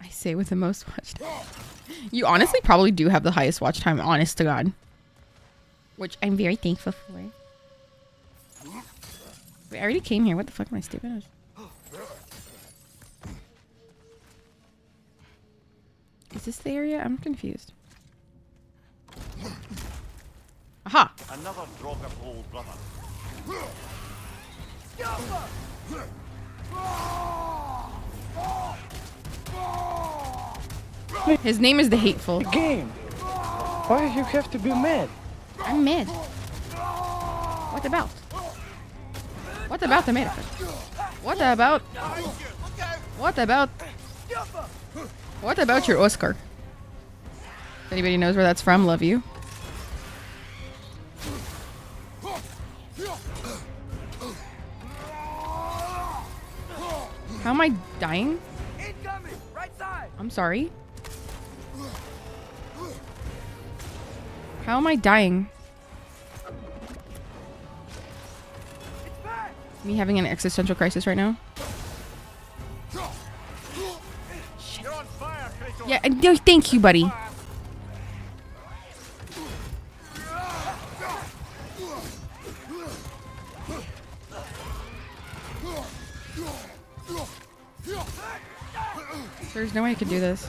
I say with the most watch time. You honestly probably do have the highest watch time, honest to God. Which I'm very thankful for. Wait, I already came here. What the fuck am I stupid as? Is this the area? I'm confused. Aha! Another drop of old brother. His name is the Hateful. Game. Why you have to be mad? I'm mad. What about? What about the mannequin? What about? What about? What about your Oscar? If anybody knows where that's from, love you. How am I dying? I'm sorry. How am I dying? Me having an existential crisis right now? Shit. Yeah, no, thank you, buddy. There's no way I can do this.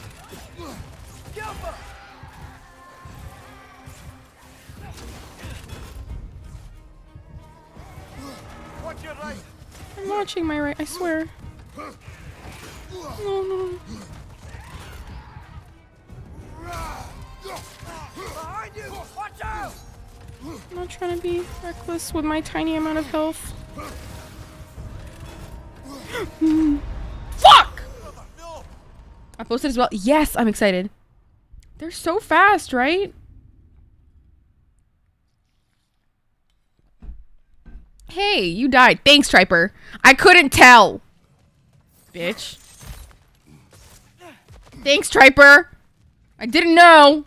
I'm watching my right, I swear. No, no. I'm not trying to be reckless with my tiny amount of health. Fuck! I posted as well. Yes, I'm excited. They're so fast, right? Hey, you died. Thanks, Triper. I couldn't tell. Bitch. Thanks, Triper. I didn't know.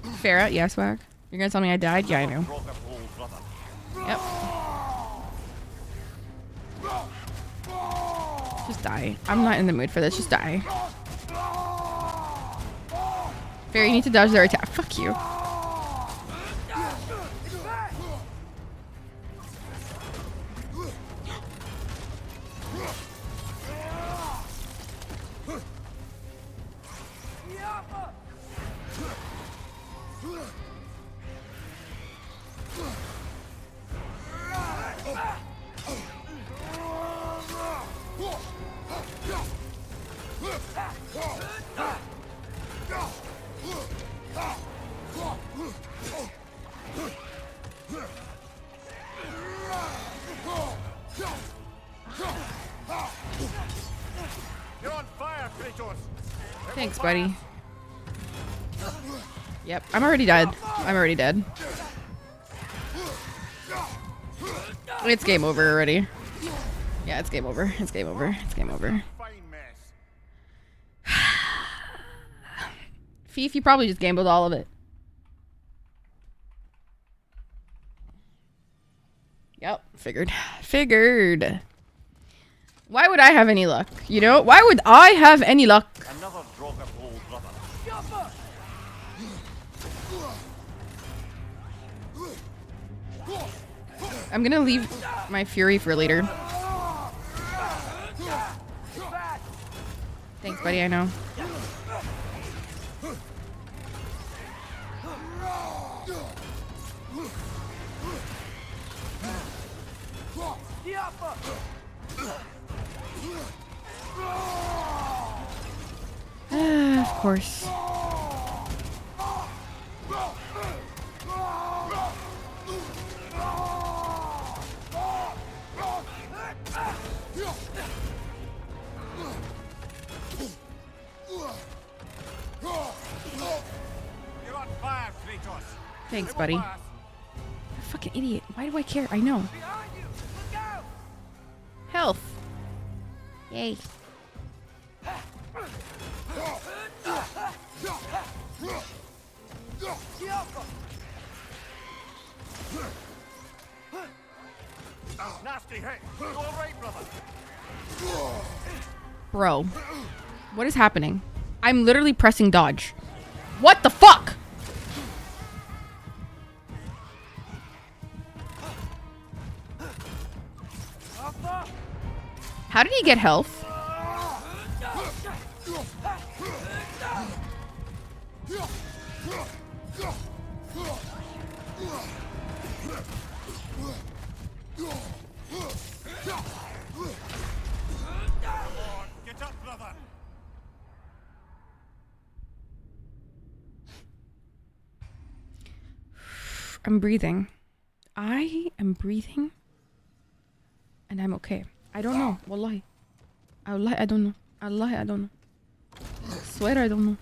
Farah, yes, Swag. You're gonna tell me I died? Yeah, I know. Yep. Just die. I'm not in the mood for this. Just die. Farah, you need to dodge their attack. Fuck you. Thanks, buddy. Yep, I'm already dead. I'm already dead. It's game over already. Yeah, it's game over. It's game over. It's game over. Fief, you probably just gambled all of it. Yep, figured. Figured. Why would I have any luck? You know? Why would I have any luck? Another drop of old brother. I'm gonna leave my fury for later. Thanks, buddy, I know. Of course. You're on fire, Kratos. Thanks, buddy. Fucking idiot. Why do I care? I know. Health. Yay. Nasty hit. You all right, brother? Bro. What is happening? I'm literally pressing dodge. What the fuck? How did he get health? Get up, brother. I'm breathing. I am breathing. And I'm okay. I don't know. Wallahi. Wallahi, I don't know. Wallahi, I don't know. I swear I don't know.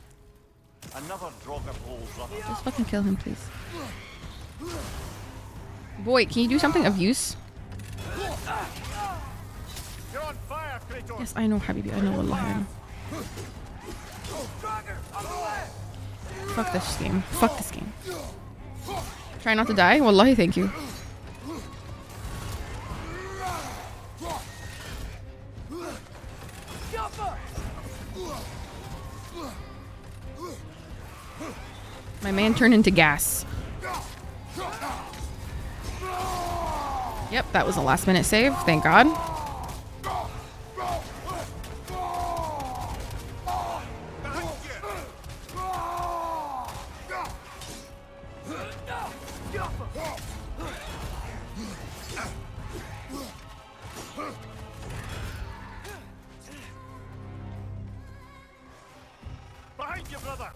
Another drogger pole, brother. Just fucking kill him, please. Boy, can you do something of use? You're on fire, Kratos. Yes, I know, Habibi. I know, Wallahi, I know. Fuck this game. Fuck this game. Try not to die? Wallahi, thank you. My man turned into gas. Yep, that was a last minute save. Thank God. Behind you, brother.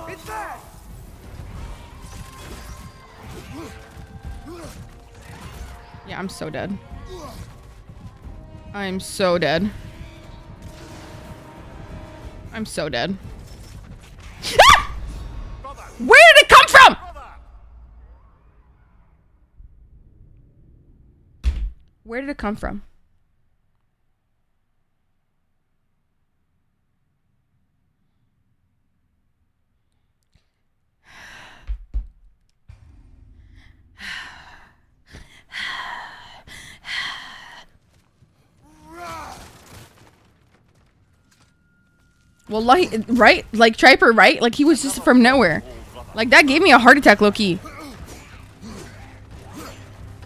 It's back! Yeah, I'm so dead. I'm so dead. I'm so dead. Ah! Where did it come from? Where did it come from? Well, like, right? Like, Triper, right? Like, he was just from nowhere. Like, that gave me a heart attack, low-key.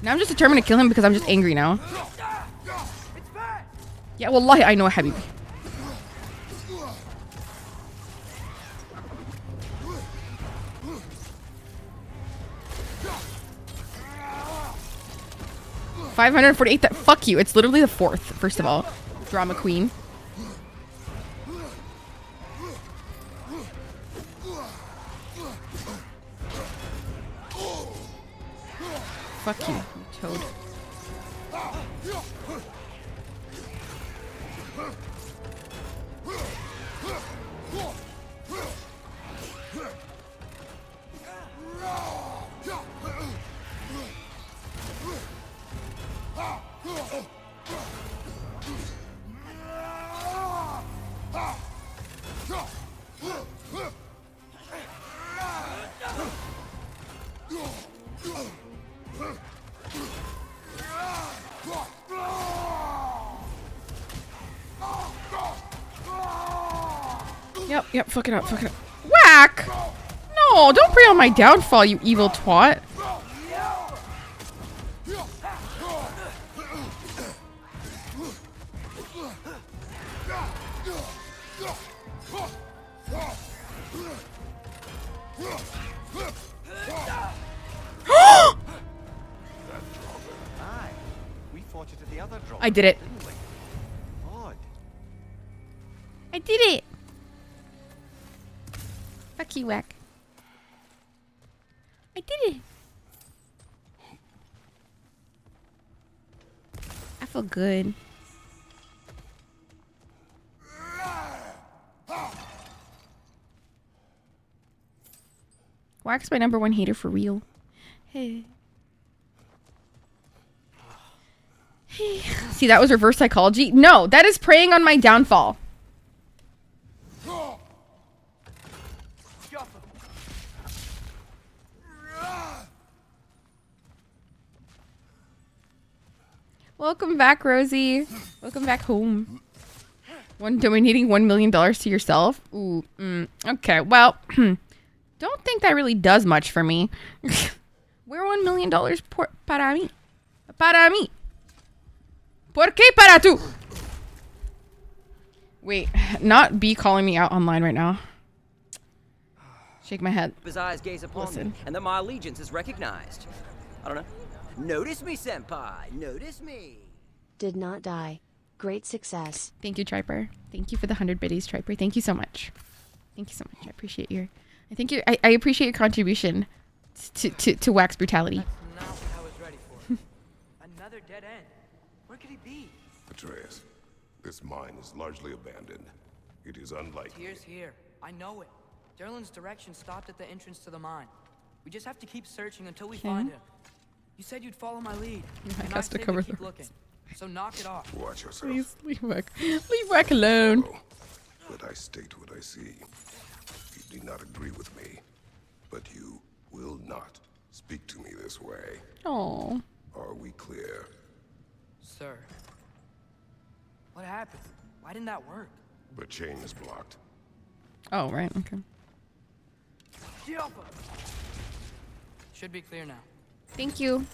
Now I'm just determined to kill him because I'm just angry now. Yeah, wallahi, I know, Habibi. $548. Fuck you. It's literally the 4th, first of all. Drama queen. Fuck you, Toad. Yep, fuck it up, fuck it up. Whack! No, don't pray on my downfall, you evil twat. I did it. I did it. Fuck you, Whack. I did it. I feel good. Whack's my #1 hater for real. Hey. See, that was reverse psychology. No, that is preying on my downfall. Welcome back, Rosie. Welcome back home. Donating $1 million to yourself. Ooh, okay, well, don't think that really does much for me. We're $1 million para mí. Para mí. ¿Por qué para tú? Wait, not B calling me out online right now. Shake my head. His eyes gaze upon Listen. me, and that my allegiance is recognized. I don't know. Notice me, senpai. Notice me. Did not die. Great success. Thank you, Triper. Thank you for the 100 biddies, Triper. Thank you so much. Thank you so much. I appreciate your. I appreciate your contribution to Wax Brutality. Not what I was ready for. Another dead end. Where could he be? Atreus, this mine is largely abandoned. It is unlikely. Tyr's here. I know it. Derlin's direction stopped at the entrance to the mine. We just have to keep searching until we find him. You said you'd follow my lead. Yeah, and has I to say cover we the keep looking. So knock it off. Watch yourself. Please leave Wack alone. But I state what I see. You do not agree with me, but you will not speak to me this way. Oh. Are we clear? Sir. What happened? Why didn't that work? The chain is blocked. Oh, right. Okay. Get off of it. Should be clear now. Thank you.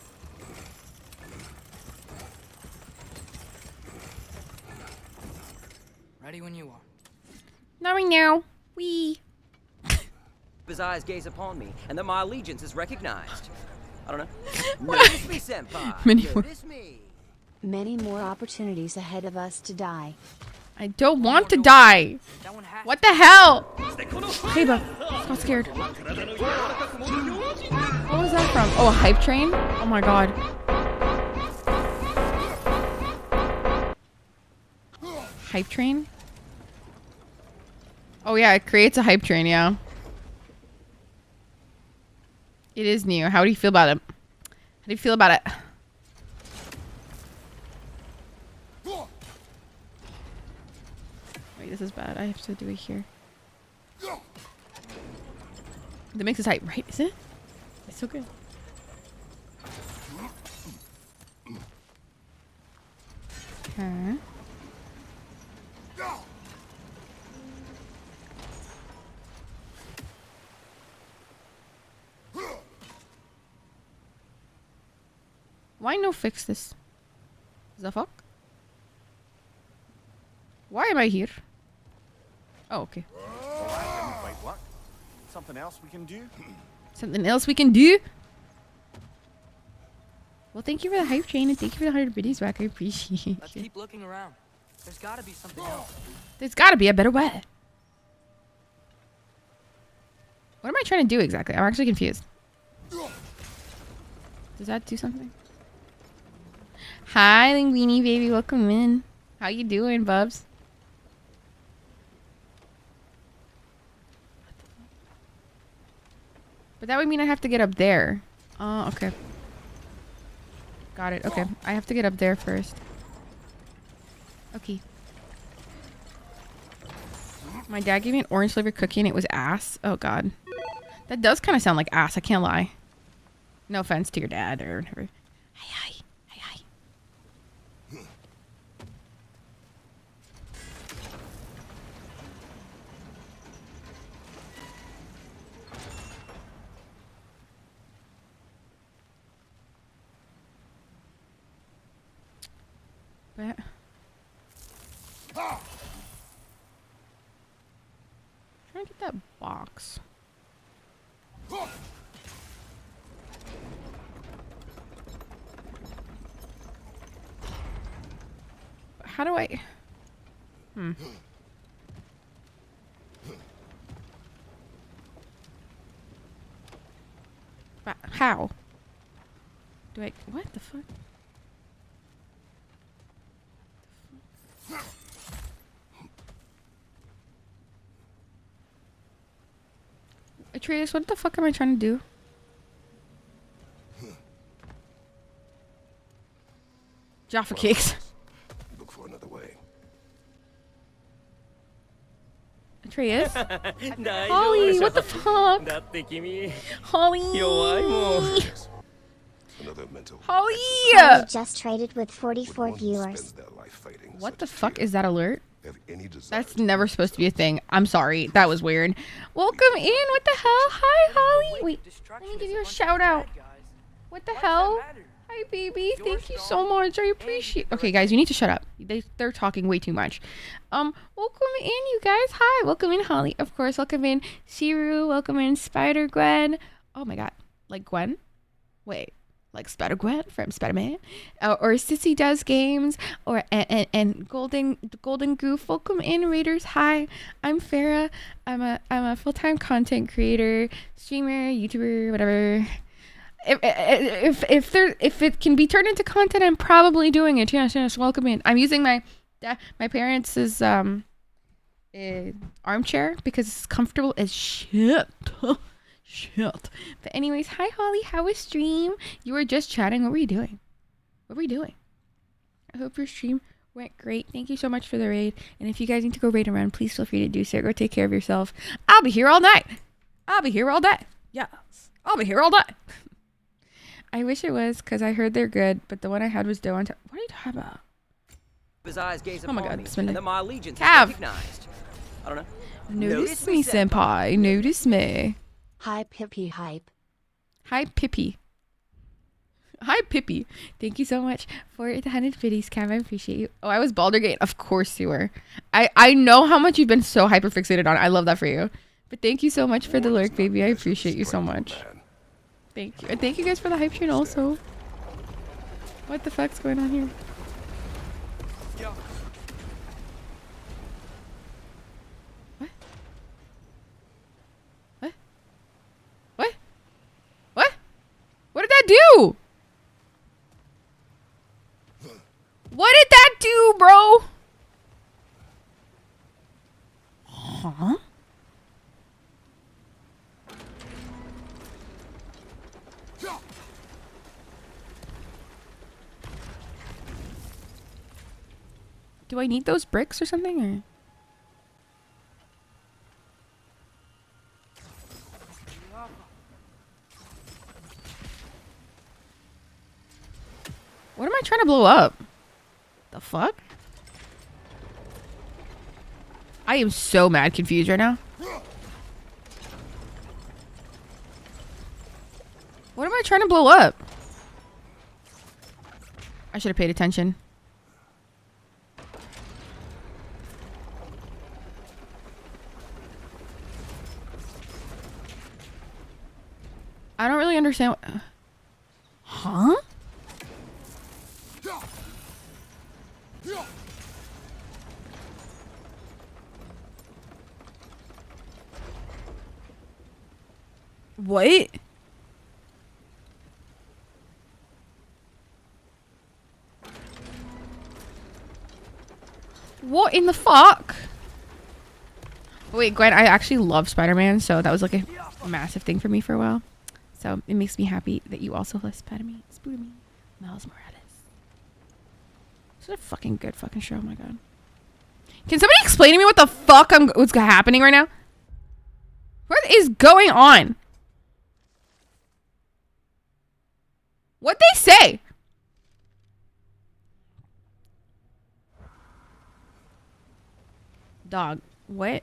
Ready when you are. Not right now. Wee. His eyes gaze upon me, and that my allegiance is recognized. I don't know. Notice me, senpai. Notice me. Many more opportunities ahead of us to die. I don't want to die. What the hell? Hey, bro. Got scared. What was that from? Oh, a hype train? Oh my god. Hype train? Oh yeah, it creates a hype train, yeah. It is new. How do you feel about it? How do you feel about it? Wait, this is bad. I have to do it here. That makes us hype, right? Is it? It's so good. Okay. Why no fix this? The fuck? Why am I here? Oh, okay. Wait, what? Something else we can do? Something else we can do? Well, thank you for the hype train and thank you for the 100 biddies back. I appreciate Let's it. keep looking around. There's gotta be something else. There's gotta be a better way. What am I trying to do exactly? I'm actually confused. Does that do something? Hi, Linguini baby. Welcome in. How you doing, bubs? But that would mean I have to get up there. Okay. Got it. Okay. I have to get up there first. Okay. My dad gave me an orange flavored cookie and it was ass. Oh, God. That does kind of sound like ass. I can't lie. No offense to your dad or whatever. Hi. But trying to get that box. How do I? How? Do I? What the fuck? Atreus, what the fuck am I trying to do? Jaffa cakes. Look for another way. Atreus? Holly, what the fuck? Holly! Another mental. Holly! Holly just traded with 44 viewers. What the fuck is that alert? That's never supposed to be a thing. I'm sorry. That was weird. Welcome in. What the hell? Hi, Holly. Wait, let me give you a shout out. What the hell? Hi, baby. Thank you so much. I appreciate. Okay, guys, you need to shut up. They're talking way too much. Welcome in, you guys. Hi, welcome in, Holly. Of course, welcome in, Shiru. Welcome in, Spider Gwen. Oh my God, like Gwen? Wait, like Spider Gwen from Spider Man, or Sissy Does Games, or and Golden Goof. Welcome in, Raiders. Hi, I'm Farah. I'm a full-time content creator, streamer, YouTuber, whatever. If it can be turned into content, I'm probably doing it. Yes, welcome in. I'm using my parents' armchair because it's comfortable as shit. Shit. But anyways, hi Holly, how was stream? You were just chatting. What were you doing? I hope your stream went great. Thank you so much for the raid. And if you guys need to go raid around, please feel free to do so. Go take care of yourself. I'll be here all night. I'll be here all day. Yes. I'll be here all day. I wish it was, because I heard they're good, but the one I had was dough on top. What are you talking about? His eyes gaze Oh my upon God, me, Bismillah. and that my allegiance is Cav. recognized. I don't know. Notice me, senpai. Notice me. Hi, Pippi Hype. Hi, Pippi. Hi, Pippi. Thank you so much for the 100 biddies, Cav. I appreciate you. Oh, I was Baldurgate. Of course you were. I know how much you've been so hyper fixated on. I love that for you. But thank you so much for the lurk, baby. I appreciate you so much. Thank you. And thank you guys for the hype train also. What the fuck's going on here? What? What? What? What? What did that do? What did that do, bro? Huh? Do I need those bricks or something? Or? What am I trying to blow up? The fuck? I am so mad confused right now. What am I trying to blow up? I should have paid attention. I don't really understand what... Huh? What? What in the fuck? Wait, Gwen, I actually love Spider-Man, so that was like a massive thing for me for a while. So it makes me happy that you also love Spider-Man. Spider-Man. Miles Morales. This is a fucking good fucking show, oh my god. Can somebody explain to me what the fuck what's happening right now? What is going on? What'd they say? Dog, what?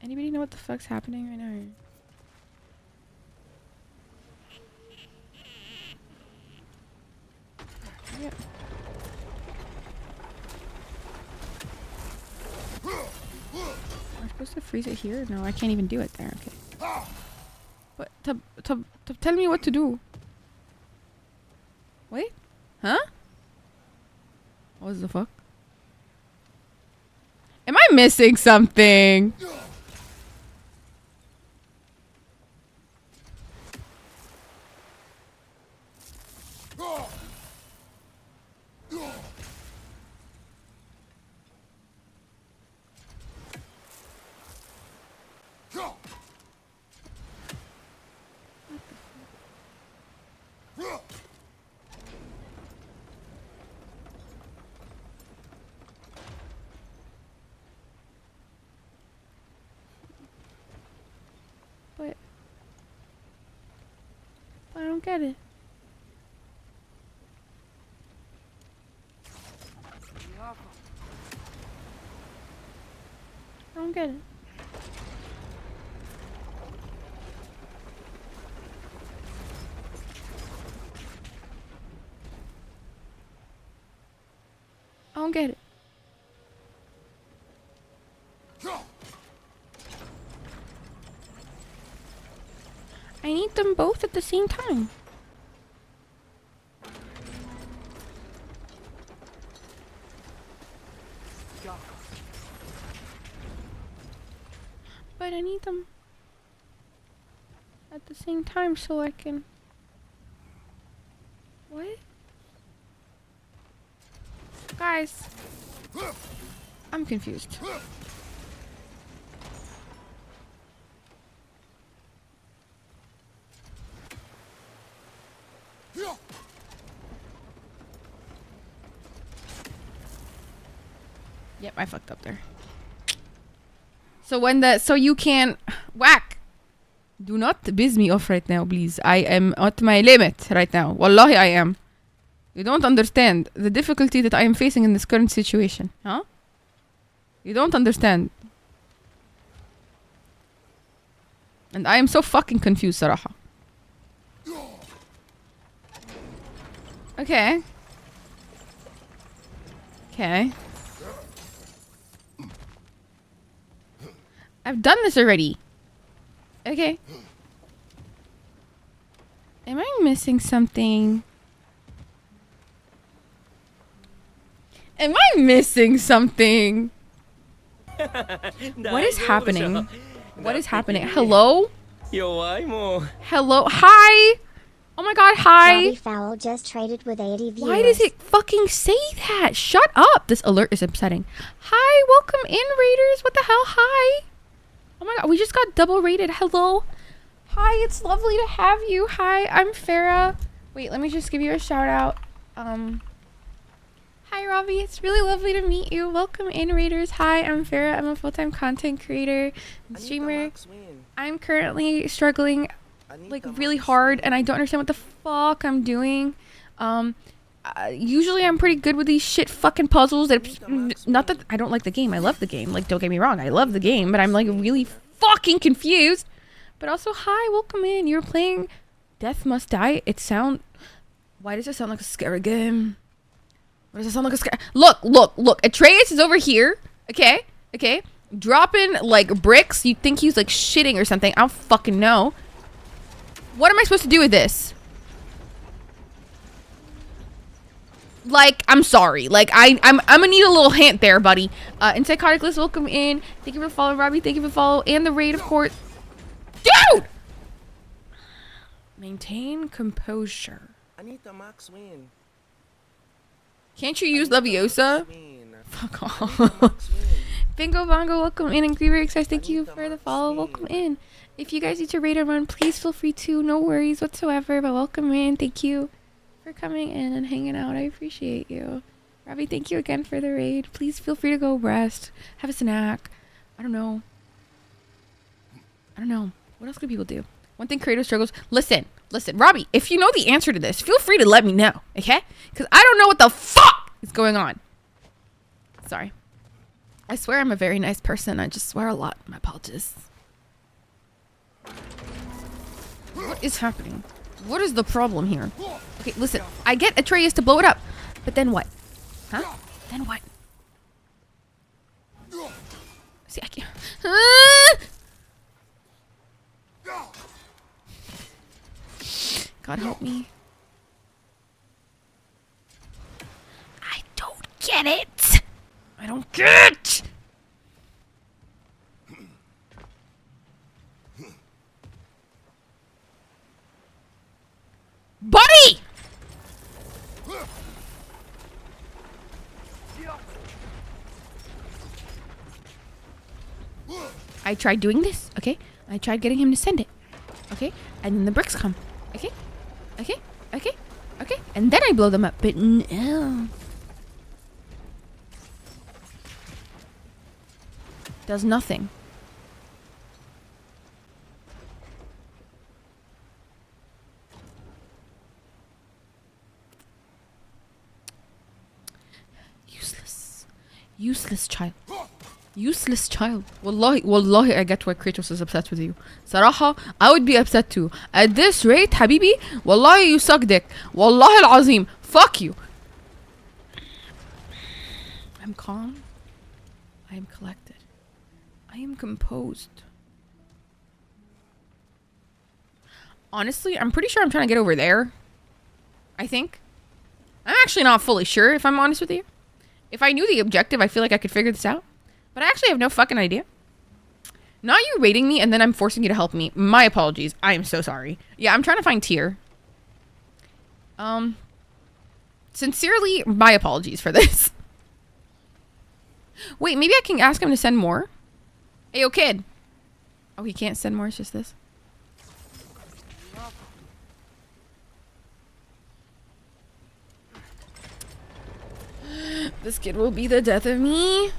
Anybody know what the fuck's happening right now? Yep. Am I supposed to freeze it here? No, I can't even do it there. Okay. What? Tell me what to do. Wait? Huh? What the fuck? Am I missing something? But I don't get it. I don't get it. I don't get it. I need them both at the same time. But I need them at the same time so I can... What? Guys, I'm confused. Yep, I fucked up there. So when so you can whack. Do not biz me off right now, please. I am at my limit right now. Wallahi, I am. You don't understand the difficulty that I am facing in this current situation, huh? You don't understand. And I am so fucking confused, Saraha. Okay. Okay. I've done this already. Okay. Am I missing something? Am I missing something? What is happening? What is happening? Hello? Hello? Hi? Oh my god, hi. Robbie Fowl just traded with 80 viewers. Why does it fucking say that? Shut up. This alert is upsetting. Hi, welcome in, Raiders. What the hell? Hi. Oh my god, we just got double rated. Hello. Hi, it's lovely to have you. Hi, I'm Farah. Wait, let me just give you a shout out. Hi, Robbie. It's really lovely to meet you. Welcome in, Raiders. Hi, I'm Farah. I'm a full-time content creator and streamer. I'm currently struggling like really hard and I don't understand what the fuck I'm doing. Usually I'm pretty good with these shit fucking puzzles. Not that I don't like the game. I love the game. Like, don't get me wrong. I love the game, but I'm like really fucking confused. But also, hi, welcome in. You're playing Death Must Die. Why does it sound like a scary game? Why does it sound like a scary... Look. Atreus is over here. Okay. Dropping like bricks. You think he's like shitting or something. I don't fucking know. What am I supposed to do with this? Like, I'm sorry. Like, I'm gonna need a little hint there, buddy. And Psychotic List, welcome in. Thank you for following, Robbie. Thank you for following. And the raid, of course. Dude! Maintain composure. Anita Maxwin. Can't you use Leviosa? Fuck off. Bingo Bongo, welcome in. And Griever Exercise, thank you for the follow. Welcome in. If you guys need to raid or run, please feel free to. No worries whatsoever. But welcome in. Thank you for coming in and hanging out. I appreciate you. Robbie, thank you again for the raid. Please feel free to go rest. Have a snack. I don't know. What else could people do? One thing creator struggles. Listen, Robbie, if you know the answer to this, feel free to let me know, okay? Because I don't know what the fuck is going on. Sorry. I swear I'm a very nice person. I just swear a lot. My apologies. What is happening? What is the problem here? Okay, listen. I get Atreus to blow it up. But then what? Huh? Then what? See, I can't... God help me. I don't get it. I don't get it. Buddy! I tried doing this, okay? I tried getting him to send it, okay? And then the bricks come, okay? And then I blow them up, but no. Does nothing. Useless child. Useless child. Wallahi, I get why Kratos is upset with you. صراحة, I would be upset too. At this rate, habibi, wallahi, you suck dick. Wallahi al-azim. Fuck you. I'm calm. I am collected. I am composed. Honestly, I'm pretty sure I'm trying to get over there. I think. I'm actually not fully sure, if I'm honest with you. If I knew the objective, I feel like I could figure this out. But I actually have no fucking idea. Not you rating me and then I'm forcing you to help me. My apologies. I am so sorry. Yeah, I'm trying to find tier. Sincerely, my apologies for this. Wait, maybe I can ask him to send more? Hey, yo, kid. Oh, he can't send more, it's just this. This kid will be the death of me.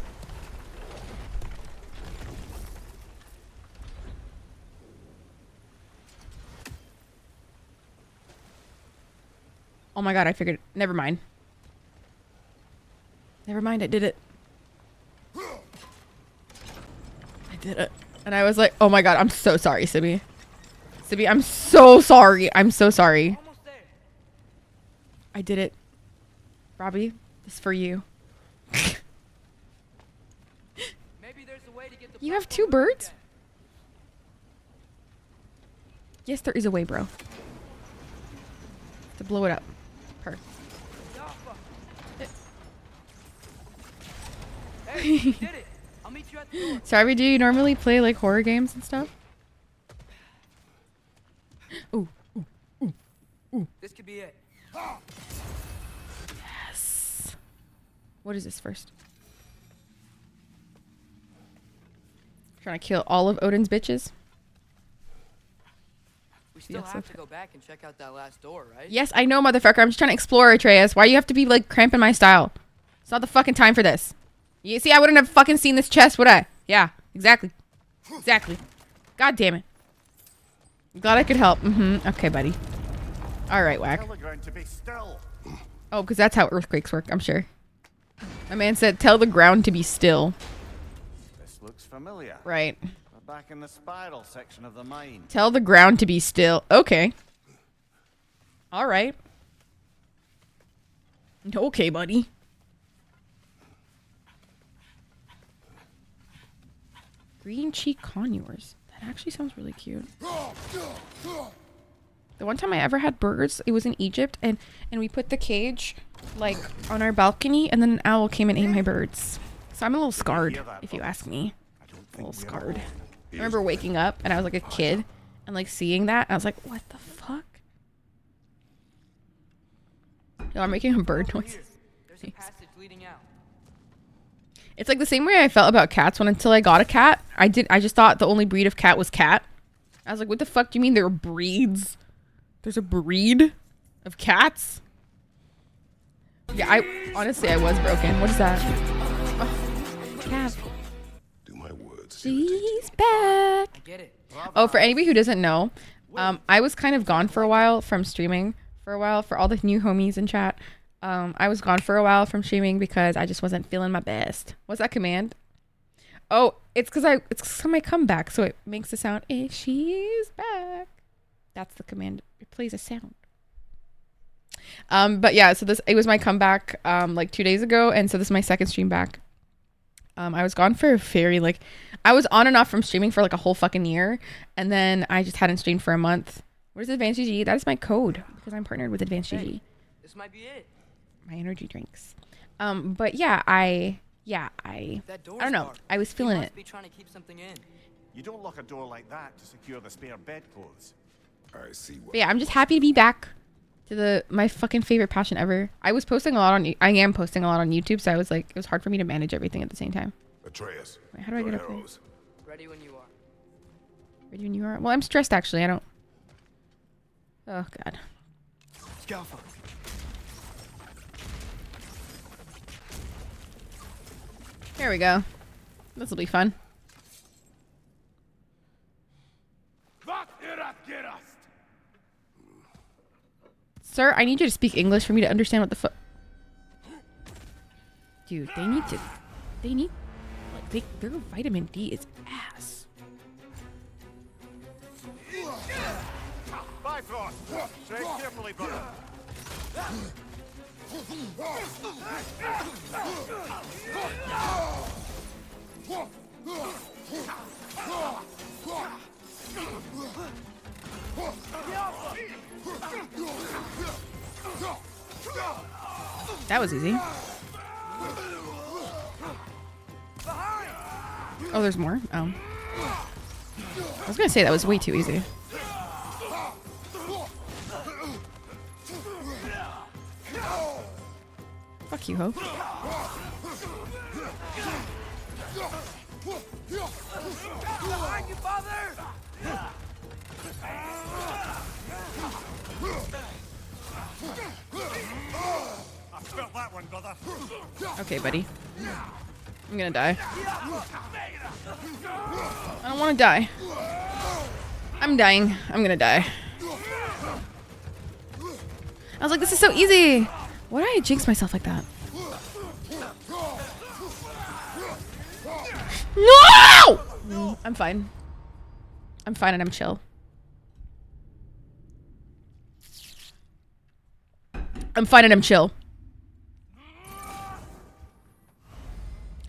Oh my god, I figured. Never mind. Never mind, I did it. I did it. And I was like, oh my god, I'm so sorry, Sibby. Sibby, I'm so sorry. I'm so sorry. I did it. Robbie, this is for you. You have 2 birds? Yes, there is a way, bro. To blow it up. Sorry, do you normally play like horror games and stuff? Ooh, ooh, ooh, ooh. This could be it. Yes. What is this first? Trying to kill all of Odin's bitches. We still have to go back and check out that last door, right? Yes, I know, motherfucker. I'm just trying to explore, Atreus. Why you have to be like cramping my style? It's not the fucking time for this. You see, I wouldn't have fucking seen this chest, would I? Yeah, exactly. Exactly. God damn it. I'm glad I could help. Okay, buddy. All right, Whack. Oh, because that's how earthquakes work, I'm sure. My man said, tell the ground to be still. This looks familiar. Right. We're back in the spiral section of the mine. Tell the ground to be still. Okay. All right. Okay, buddy. Green cheek conures. That actually sounds really cute. The one time I ever had birds, it was in Egypt, and we put the cage like on our balcony, and then an owl came and ate my birds. So I'm a little scarred, if you ask me. A little scarred. I remember waking up and I was like a kid and like seeing that, and I was like, what the fuck? Yo, I'm making a bird noise. There's a passage leading out. It's like the same way I felt about cats when until I got a cat. I just thought the only breed of cat was cat. I was like, what the fuck do you mean there are breeds? There's a breed of cats? Yeah, I honestly was broken. What is that? Oh, cat. Do my words. She's back. I get it. Oh, for anybody who doesn't know, I was kind of gone for a while from streaming. For a while, for all the new homies in chat. I was gone for a while from streaming because I just wasn't feeling my best. What's that command? Oh, it's because my comeback, so it makes the sound. And she's back. That's the command. It plays a sound. But yeah, so it was my comeback like 2 days ago, and so this is my second stream back. I was gone for a very I was on and off from streaming for like a whole fucking year, and then I just hadn't streamed for a month. Where's Advanced GG? That is my code because I'm partnered with Advanced GG. This might be it. My energy drinks. But yeah, I don't know. I was feeling it. Be trying to keep something in. You don't lock a door like that to secure the spare bedclothes. I see what. But yeah, I'm just happy to be back to my fucking favorite passion ever. I was posting a lot on. I am posting a lot on YouTube, so I was like, it was hard for me to manage everything at the same time. Atreus. Wait, how do I get up there? Ready when you are. Ready when you are. Well, I'm stressed actually. I don't. Oh god. Scalpel. There we go. This will be fun. Sir, I need you to speak English for me to understand what the fuck. Dude, they need like Their vitamin D is ass. Bifrost! Tread carefully, brother. That was easy. Oh, there's more? Oh. I was gonna say that was way too easy. Fuck you, Hope. Behind you, father! I felt that one, brother. Okay, buddy. I'm gonna die. I don't want to die. I'm dying. I'm gonna die. I was like, this is so easy. Why did I jinx myself like that? No! I'm fine. I'm fine and I'm chill. I'm fine and I'm chill.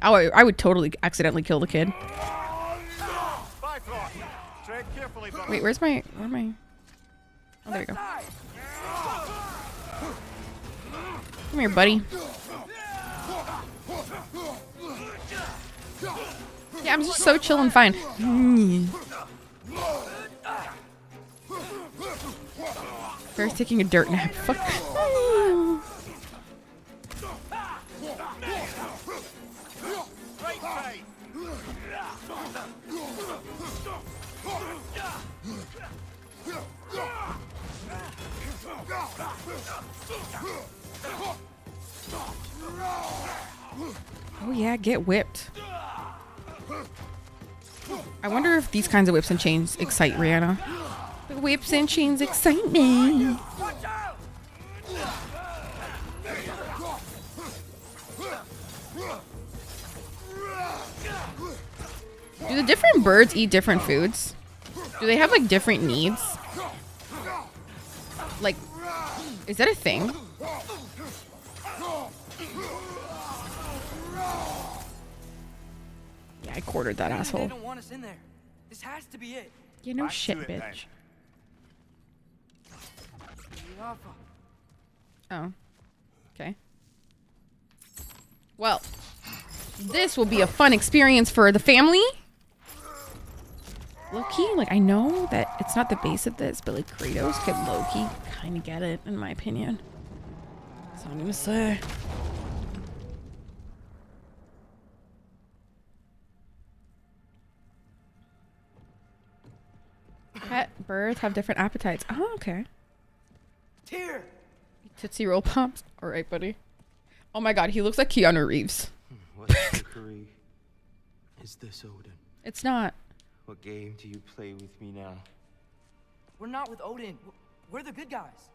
Oh, I would totally accidentally kill the kid. Wait, where am I? Oh, there you go. Come here, buddy. Yeah, I'm just so chill and fine. Bear's taking a dirt nap. Fuck. Oh yeah, get whipped. I wonder if these kinds of whips and chains excite Rihanna. The whips and chains excite me. Do the different birds eat different foods? Do they have like different needs? Like, is that a thing? Yeah, I quartered that asshole. They don't want us in there. This has to be it. Yeah, no shit, bitch. Oh. Okay. Well, this will be a fun experience for the family. Low-key, like, I know that it's not the base of this, but, like, Kratos could low-key kind of get it, in my opinion. That's all I'm gonna say. Pet birds have different appetites. Oh, okay. Tear. Tootsie Roll Pops. All right, buddy. Oh my god, he looks like Keanu Reeves. What trickery is this, Odin? It's not. What game do you play with me now? We're not with Odin. We're the good guys.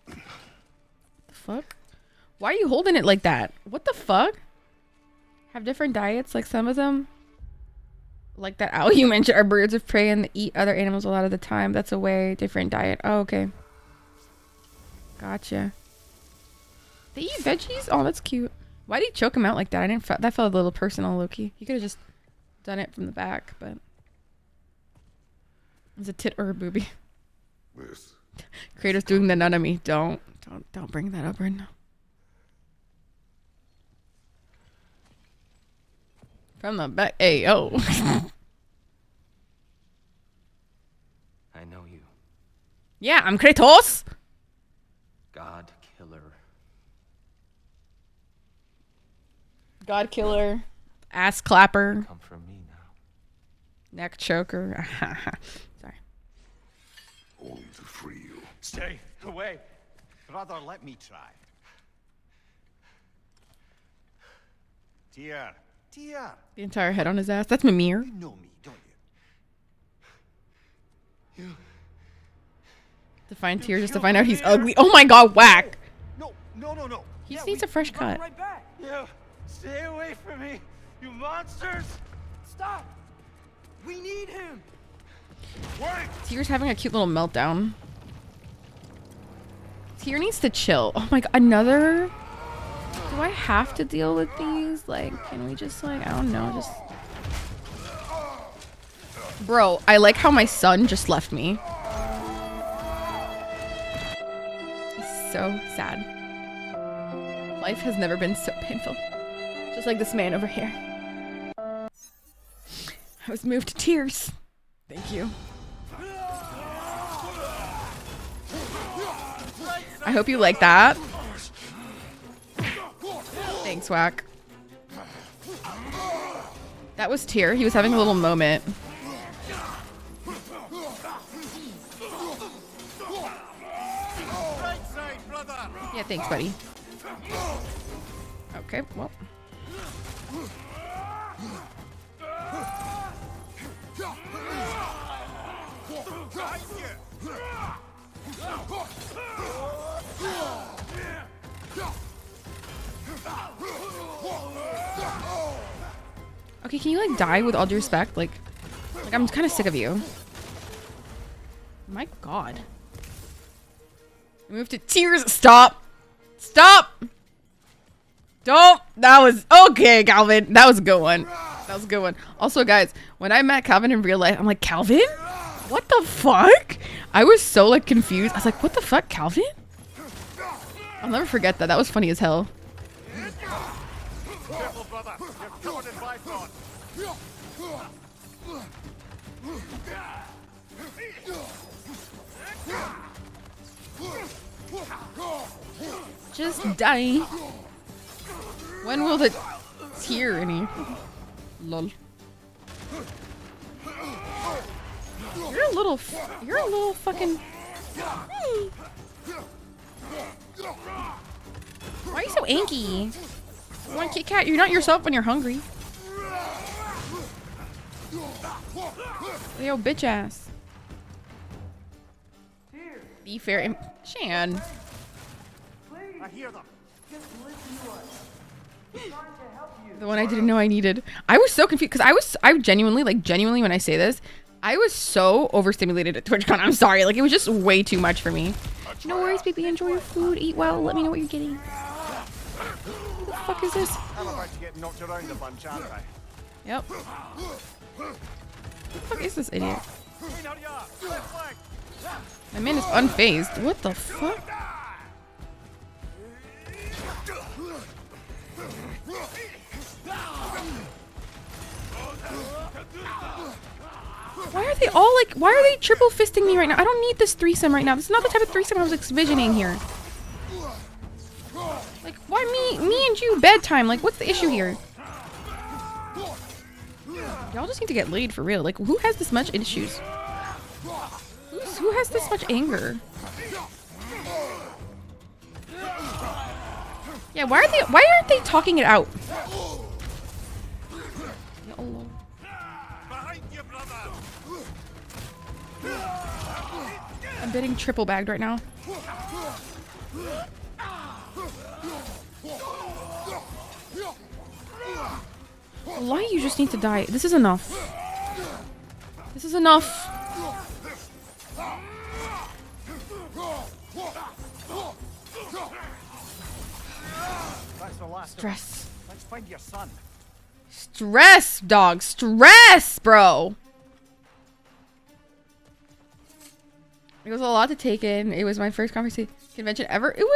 The fuck? Why are you holding it like that? What the fuck? Have different diets, like some of them? Like that owl you mentioned are birds of prey and they eat other animals a lot of the time. That's a way different diet. Oh, okay. Gotcha. They eat veggies? Oh, that's cute. Why did he choke him out like that? I didn't. That felt a little personal, Loki. He could have just done it from the back, but it's a tit or a boobie. This. Kratos doing the nun on me. Don't bring that up right now. From the back. Hey, yo. I know you. Yeah, I'm Kratos. God killer. God killer. Ass clapper. Come from me now. Neck choker. Sorry. Only to free you. Stay away. Brother, let me try. Dear. The entire head on his ass. That's Mimir. You know me, don't you? To find Tyr just to find out he's ugly. Oh my god, whack. No. He just needs a fresh cut. Right back. Yeah, stay away from me, you monsters! Stop. We need him. Wait. Tyr's having a cute little meltdown. Tyr needs to chill. Oh my god, another? Do I have to deal with these? Like, can we just like, I don't know, just... Bro, I like how my son just left me. It's so sad. Life has never been so painful. Just like this man over here. I was moved to tears. Thank you. I hope you like that. Thanks, Whack. That was Tyr. He was having a little moment. Yeah, thanks, buddy. Okay, well. Okay, can you like die with all due respect? Like I'm kind of sick of you. My god. Move to tears. Stop. Stop. Don't. That was okay, Calvin. That was a good one. That was a good one. Also, guys, when I met Calvin in real life, I'm like, Calvin? What the fuck? I was so like confused. I was like, what the fuck, Calvin? I'll never forget that. That was funny as hell. Careful, brother. You're covered in Bifrost. Just die. When will the tear any? Lol. You're a little fucking. Why are you so anky? You want Kit Kat? You're not yourself when you're hungry. Yo, bitch ass. Be fair. Shan. I hear them. The one I didn't know I needed. I was so confused because I genuinely when I say this, I was so overstimulated at TwitchCon. I'm sorry. Like, it was just way too much for me. No worries, baby. Enjoy your food. Eat well. Let me know what you're getting. What the fuck is this? I'm about to get knocked around a bunch, aren't I? Yep. What the fuck is this idiot? My man is unfazed. What the fuck? Why are they all like, why are they triple fisting me right now? I don't need this threesome right now. This is not the type of threesome I was envisioning here. Like, why me and you bedtime? Like, what's the issue here? Y'all just need to get laid for real. Like, who has this much issues? Who has this much anger? Yeah, why aren't they talking it out? I'm getting triple bagged right now. Why you just need to die? This is enough. This is enough. Stress. Let's find your son. Stress, dog. Stress, bro. It was a lot to take in. It was my first convention ever. It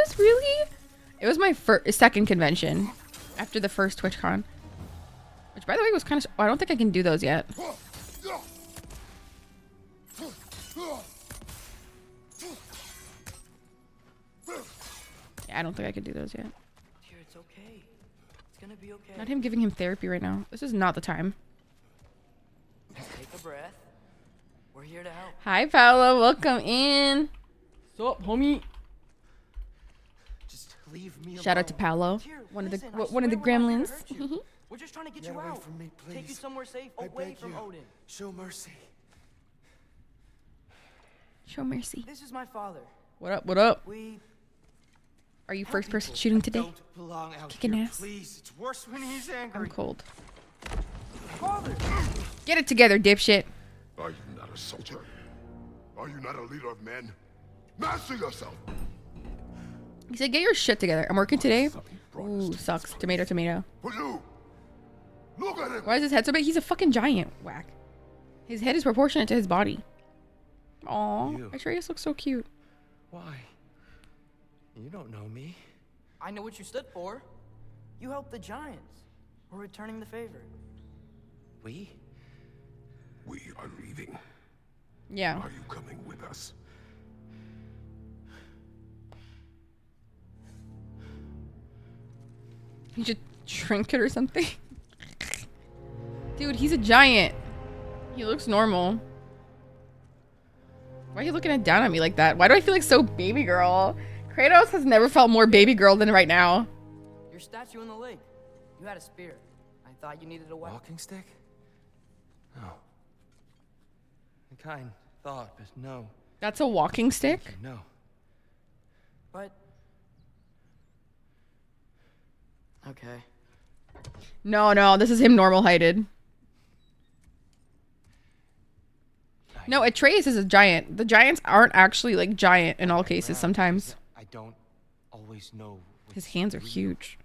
was my second convention after the first TwitchCon. Which, by the way, was kind of... I don't think I can do those yet. Yeah, I don't think I can do those yet. Dear, it's okay. It's gonna be okay. Not him giving him therapy right now. This is not the time. Take a breath. We're here to help. Hi, Paolo. Welcome in. What's up, homie? Just leave me alone. Shout out to Paolo, one of the gremlins. We're just trying to get you out. From me, please. Take you somewhere safe, away from Odin. Show mercy. Show mercy. This is my father. What up? What up? We Are you first person shooting today? Don't belong out Kicking here, ass. please. It's worse when he's angry. I'm cold. Father. Get it together, dipshit. Are you not a soldier? Are you not a leader of men? Master yourself! He said, get your shit together. I'm working today. Ooh, sucks. Tomato, tomato. For you! Look at him! Why is his head so big? He's a fucking giant. Whack. His head is proportionate to his body. Aw, Atreus looks so cute. Why? You don't know me. I know what you stood for. You helped the Giants. We're returning the favor. We? We are leaving. Yeah. Are you coming with us? You should shrink it or something. Dude, he's a giant. He looks normal. Why are you looking down at me like that? Why do I feel like so baby girl? Kratos has never felt more baby girl than right now. Your statue in the lake. You had a spear. I thought you needed a weapon. Walking stick? No. I kind thought, but no. That's a walking stick? No. But... Okay. No, this is him normal heighted. No, Atreus is a giant. The giants aren't actually like giant in all cases sometimes. I don't always know. His hands are huge.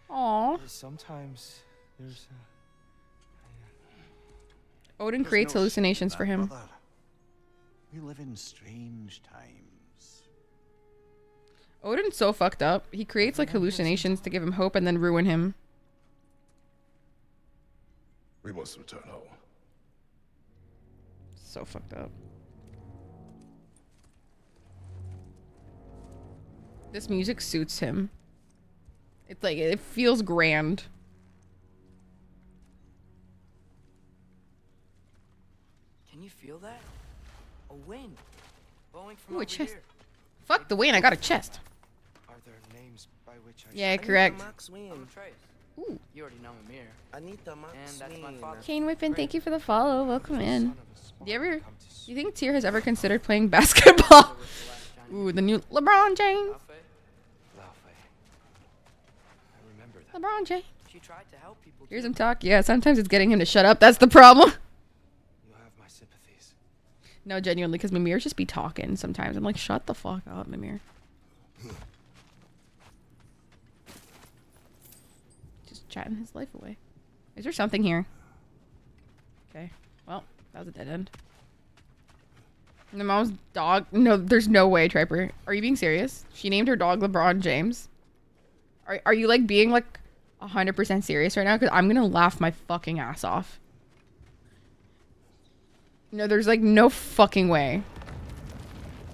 Aww. Sometimes there's Odin creates hallucinations for him. Brother. We live in strange times. Odin's so fucked up. He creates like hallucinations to give him hope and then ruin him. We must return home. So fucked up. This music suits him. It's like, it feels grand. Can you feel that? A wind blowing from Ooh, a over chest. here. Fuck the wind, I got a chest. Are there names by which I Yeah, correct. I'm Trace. Ooh. You already know Mimir. Anita And that's my father. Kane Whippin, thank you for the follow. Welcome in. Do you think Tyr has ever considered playing basketball? Ooh, the new LeBron James. LeBron James. She tried to help people. Here's him talk. Yeah, sometimes it's getting him to shut up. That's the problem. You have my sympathies. No, genuinely, because Mimir just be talking sometimes. I'm like, shut the fuck up, Mimir. Just chatting his life away. Is there something here? Okay. Well, that was a dead end. And the mom's dog. No, there's no way, Triper. Are you being serious? She named her dog LeBron James. Are you like being like 100% serious right now? Because I'm gonna laugh my fucking ass off. No, there's like no fucking way.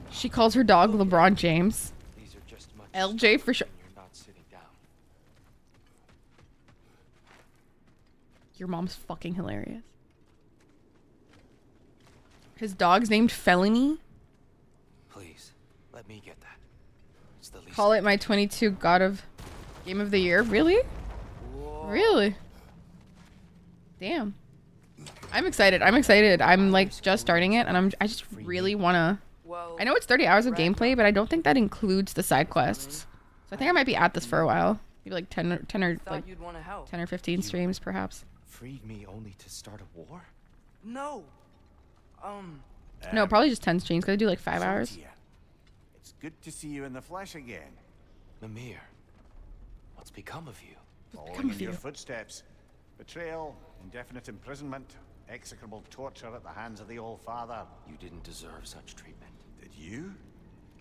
She calls her dog LeBron James. These are just much LJ for sure. You're not sitting down. Your mom's fucking hilarious. His dog's named Felony. Please, let me get that. It's the least. Call it my 22 God of Game of the Year. Really? Whoa. Really? Damn. I'm excited. I'm like just starting it and I just really wanna. Well, I know it's 30 hours of gameplay, but I don't think that includes the side quests. So I think I might be at this for a while. Maybe like 10 or like you'd want to help. 10 or 15 streams perhaps. Freed me only to start a war? No. No, probably just 10 streams because I do like 5 hours. Tyr, it's good to see you in the flesh again. Mimir, what's become of you? Following in your footsteps. Betrayal, indefinite imprisonment, execrable torture at the hands of the Old Father. You didn't deserve such treatment. Did you?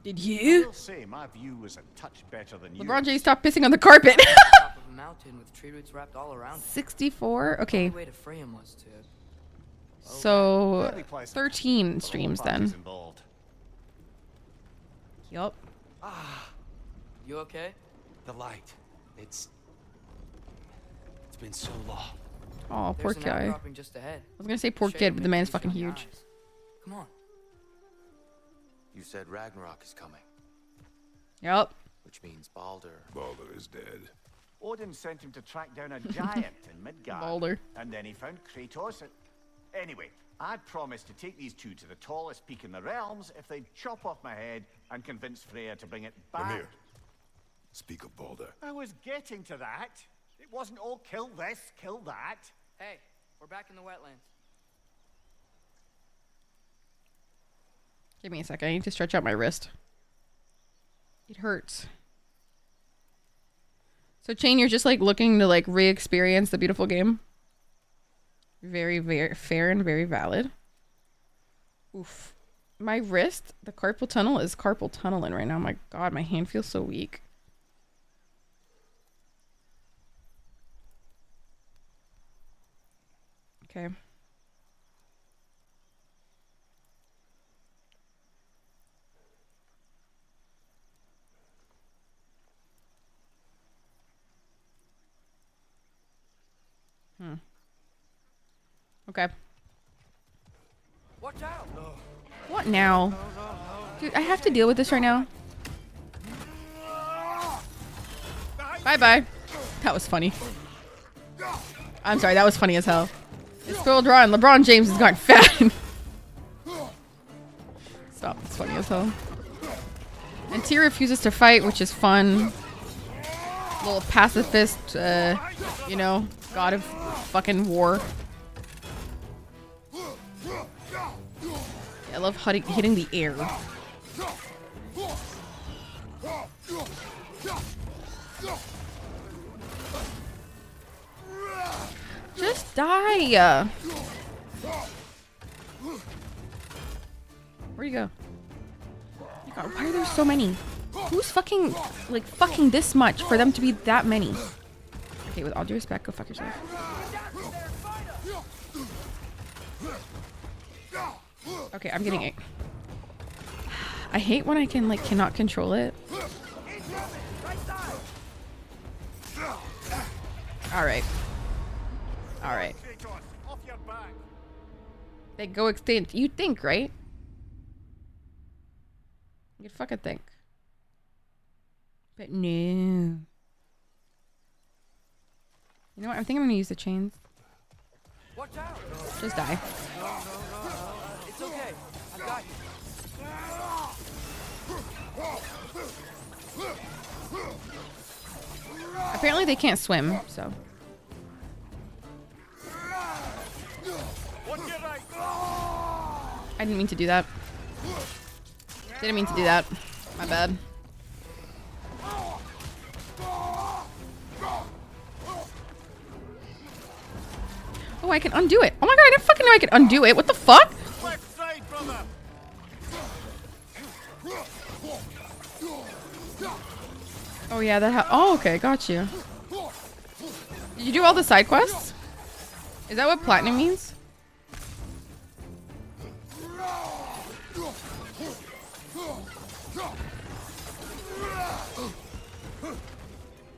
Did I you? will say my view was a touch better than yours. LeBron James, stop pissing on the carpet. Top of a mountain with tree roots wrapped all around it. 64? Okay. The way to free him was to... So 13 streams then. Involved. Yup. You okay? The light. It's been so long. Oh, poor There's an guy. outcropping just ahead. I was gonna say poor kid, but the man's fucking huge. Come on. You said Ragnarok is coming, Yup. which means Baldur. Baldur is dead. Odin sent him to track down a giant in Midgard. Baldur. And then he found Kratos. Anyway, I'd promised to take these two to the tallest peak in the realms if they'd chop off my head and convince Freya to bring it back. Mimir, speak of Balder. I was getting to that. It wasn't all kill this, kill that. Hey, we're back in the wetlands. Give me a second. I need to stretch out my wrist. It hurts. So, Chain, you're just like looking to like re-experience the beautiful game. Very, very fair and very valid. Oof. My wrist, the carpal tunnel is carpal tunneling right now. My God, my hand feels so weak. Okay. Okay. Watch out! What now? Dude, I have to deal with this right now. Bye-bye. That was funny. I'm sorry, that was funny as hell. It's spoiled raw and LeBron James has gotten fat. Stop, it's funny as hell. And Tyr refuses to fight, which is fun. Little pacifist, you know, god of fucking war. I love hitting the air. Just die. Where'd you go? God, why are there so many? Who's fucking this much for them to be that many? Okay, with all due respect, go fuck yourself. Okay, I'm getting it. I hate when I cannot control it. Alright. Alright. They go extinct. You think, right? You'd fucking think. But no. You know what? I think I'm gonna use the chains. Watch out! Just die. It's okay. I got you. Apparently they can't swim, so. I didn't mean to do that. Didn't mean to do that. My bad. Oh, I can undo it. Oh my god, I didn't fucking know I could undo it. What the fuck? Left side, brother. Oh yeah, that oh, okay, got you. Did you do all the side quests? Is that what platinum means?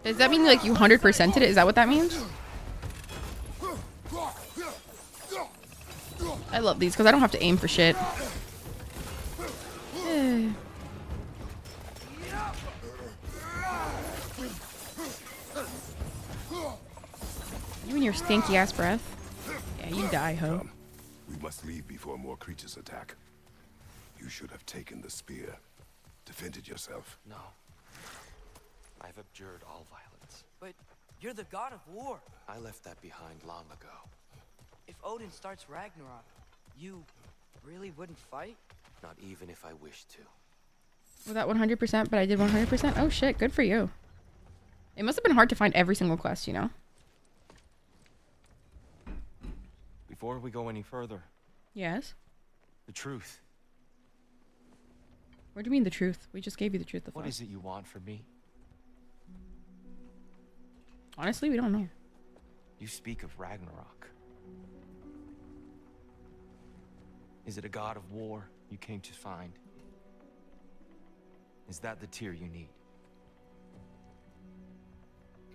Does that mean like you 100%ed it? Is that what that means? I love these because I don't have to aim for shit. You and your stinky ass breath. Yeah, you die, ho. Come. We must leave before more creatures attack. You should have taken the spear. Defended yourself. No. I've abjured all violence. But you're the god of war. I left that behind long ago. If Odin starts Ragnarok, you really wouldn't fight? Not even if I wished to. Was that 100%? But I did 100%? Oh shit, good for you. It must have been hard to find every single quest, you know? Before we go any further. Yes? The truth. What do you mean the truth? We just gave you the truth. What is it you want from me? Honestly, we don't know. You speak of Ragnarok. Is it a god of war you came to find? Is that the Tyr you need?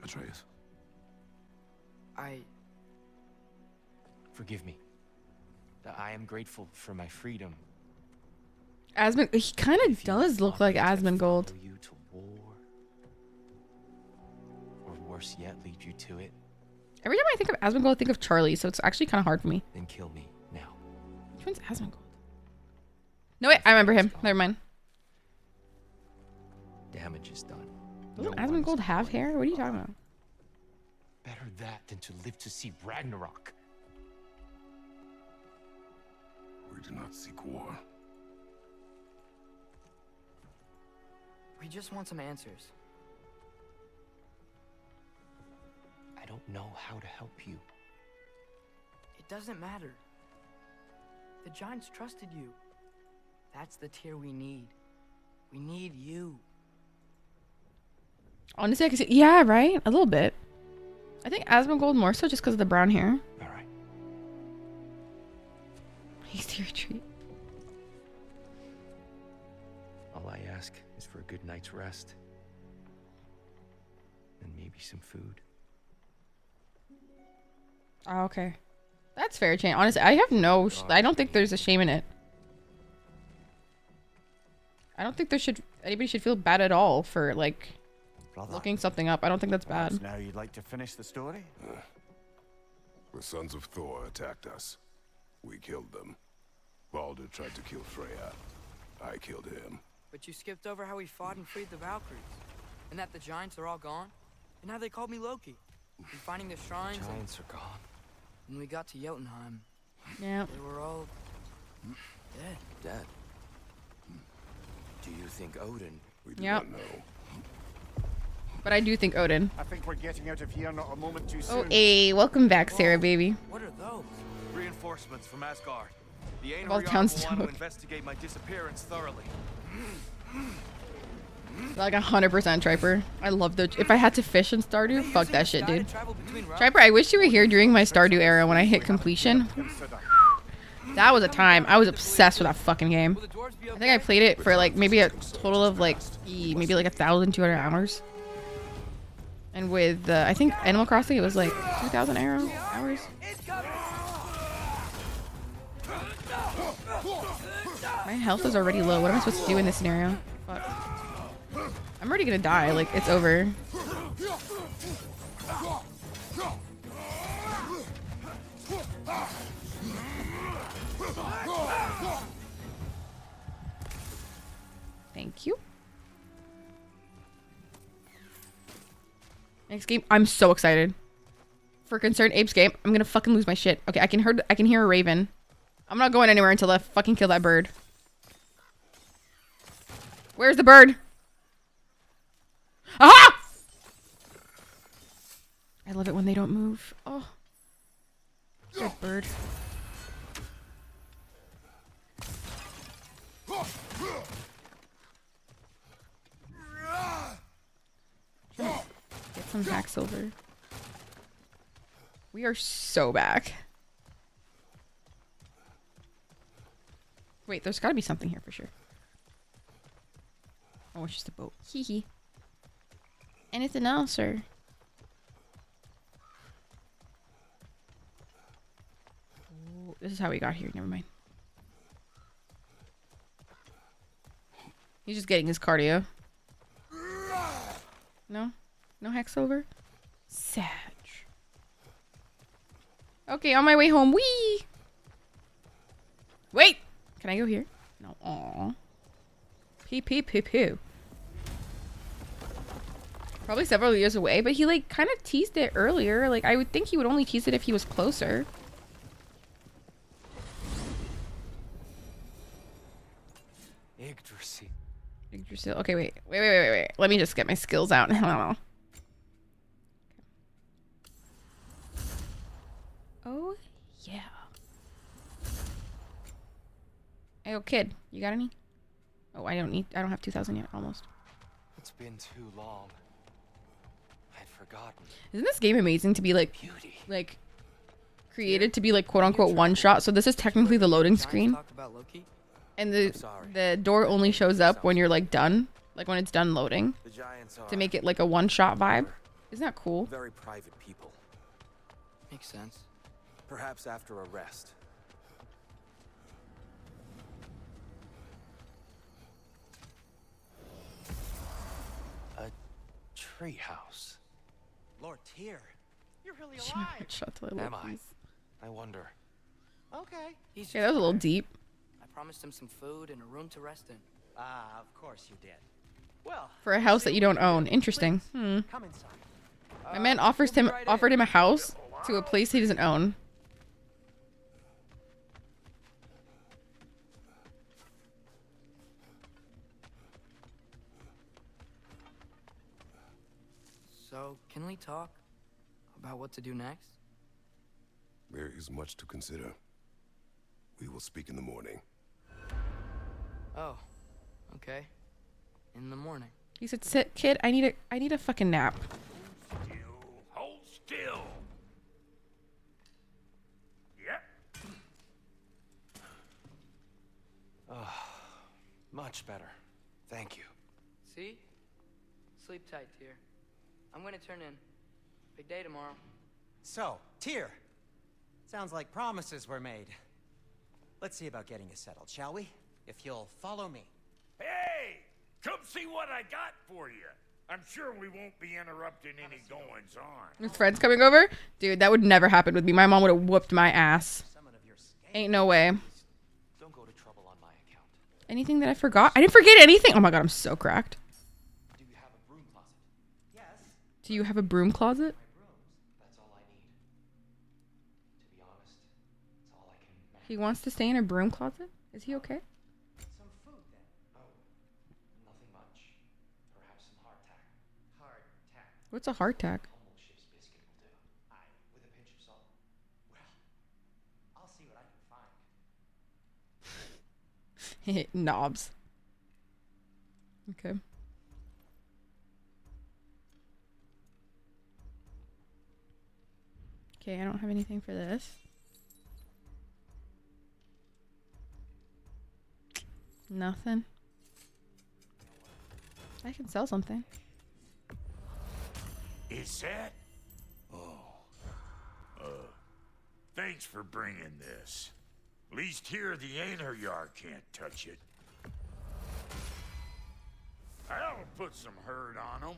Atreus. Forgive me. I am grateful for my freedom. Asmund, he kind of does look like Asmongold. You to war, or worse yet, lead you to it. Every time I think of Asmongold, I think of Charlie, so it's actually kind of hard for me. Then kill me now. Which one's Asmongold? No, wait, I remember him. Never mind. Damage is done. Doesn't Asmongold have hair? What are you talking about? Better that than to live to see Ragnarok. We do not seek war. We just want some answers. I don't know how to help you. It doesn't matter. The Giants trusted you. That's the Tyr we need. We need you. Honestly, I can see. Yeah, right? A little bit. I think Asmongold more so just because of the brown hair. Alright. Hasty retreat. All I ask is for a good night's rest. And maybe some food. Oh, okay. That's fair, Chain. Honestly, I have no... I don't think there's a shame in it. I don't think anybody should feel bad at all for, like, looking something up. I don't think that's bad. Now you'd like to finish the story? The sons of Thor attacked us. We killed them. Baldur tried to kill Freya. I killed him. But you skipped over how we fought and freed the Valkyries. And that the Giants are all gone. And how they called me Loki. And finding the shrines. Giants are gone. When we got to Jotunheim. Yeah. They were all... dead. Dead. Do you think Odin? We do Yep. not know. But I do think Odin. I think we're getting out of here not a moment too Oh, soon. hey, welcome back, Sarah, baby. What are those? Reinforcements from Asgard. The All Aenir town will want to smoke. investigate my disappearance thoroughly. Like 100% Triper. I love the... If I had to fish in Stardew, fuck that shit, dude. Triper, I wish you were here during my Stardew era when I hit completion. That was a time. I was obsessed with that fucking game. I think I played it for like maybe a total of like maybe like 1,200 hours. And with I think Animal Crossing it was like 2,000 hours. My health is already low. What am I supposed to do in this scenario? Fuck. I'm already gonna die. Like it's over. Thank you. Next game, I'm so excited. For Concerned Apes game, I'm gonna fucking lose my shit. Okay, I can hear a raven. I'm not going anywhere until I fucking kill that bird. Where's the bird? Aha! I love it when they don't move. Oh. Good bird. Get some hack silver. We are so back. Wait, there's gotta be something here for sure. Oh, it's just a boat. Hee hee. Anything else, or? Oh, this is how we got here. Never mind. He's just getting his cardio. No? No hex silver? Sag. Okay, on my way home. Whee! Wait! Can I go here? No. Aww. Pee pee poo poo. Probably several years away, but he like kind of teased it earlier. Like I would think he would only tease it if he was closer. Yggdrasil. Yggdrasil. Okay, wait. Wait. Let me just get my skills out. Oh, yeah. Hey, oh, kid. You got any? Oh, I don't have 2,000 yet. Almost. It's been too long. I'd forgotten. Isn't this game amazing to be like, created to be like quote unquote one shot? So this is technically the loading screen. And the door only shows up when you're like done. Like when it's done loading. To make it like a one shot vibe. Isn't that cool? Very private people. Makes sense. Perhaps after a rest. A treehouse. Lord Tyr, you're really She alive. might shot till I Am love I? these. I wonder. Okay. He's Yeah, that was a little deep. I promised him some food and a room to rest in. Ah, of course you did. Well, For a house that you don't own. Interesting. come inside. My man offered him a house to a place he doesn't own. So, can we talk about what to do next? There is much to consider. We will speak in the morning. Oh, okay. In the morning. He said, "Sit, kid. I need a fucking nap." Hold still. Yep. Much better. Thank you. See? Sleep tight, dear. I'm gonna turn in. Big day tomorrow. So, Tyr. Sounds like promises were made. Let's see about getting you settled, shall we? If you'll follow me. Hey! Come see what I got for you. I'm sure we won't be interrupting any goings on. His friends coming over? Dude, that would never happen with me. My mom would have whooped my ass. Ain't no way. Don't go to trouble on my account. Anything that I forgot? I didn't forget anything. Oh my god, I'm so cracked. Do you have a broom closet? Yes. Do you have a broom closet? That's all I need. To be honest, it's all I can manage. He wants to stay in a broom closet? Is he okay? Some food then. Oh, nothing much. Perhaps some hardtack. Hardtack. What's a hardtack? Humble ship's biscuit will do. Aye, with a pinch of salt. Well, I'll see what I can find. Knobs. Okay. Okay, I don't have anything for this. Nothing. I can sell something. Is that? Oh. Thanks for bringing this. At least here the Einherjar can't touch it. I'll put some hurt on them.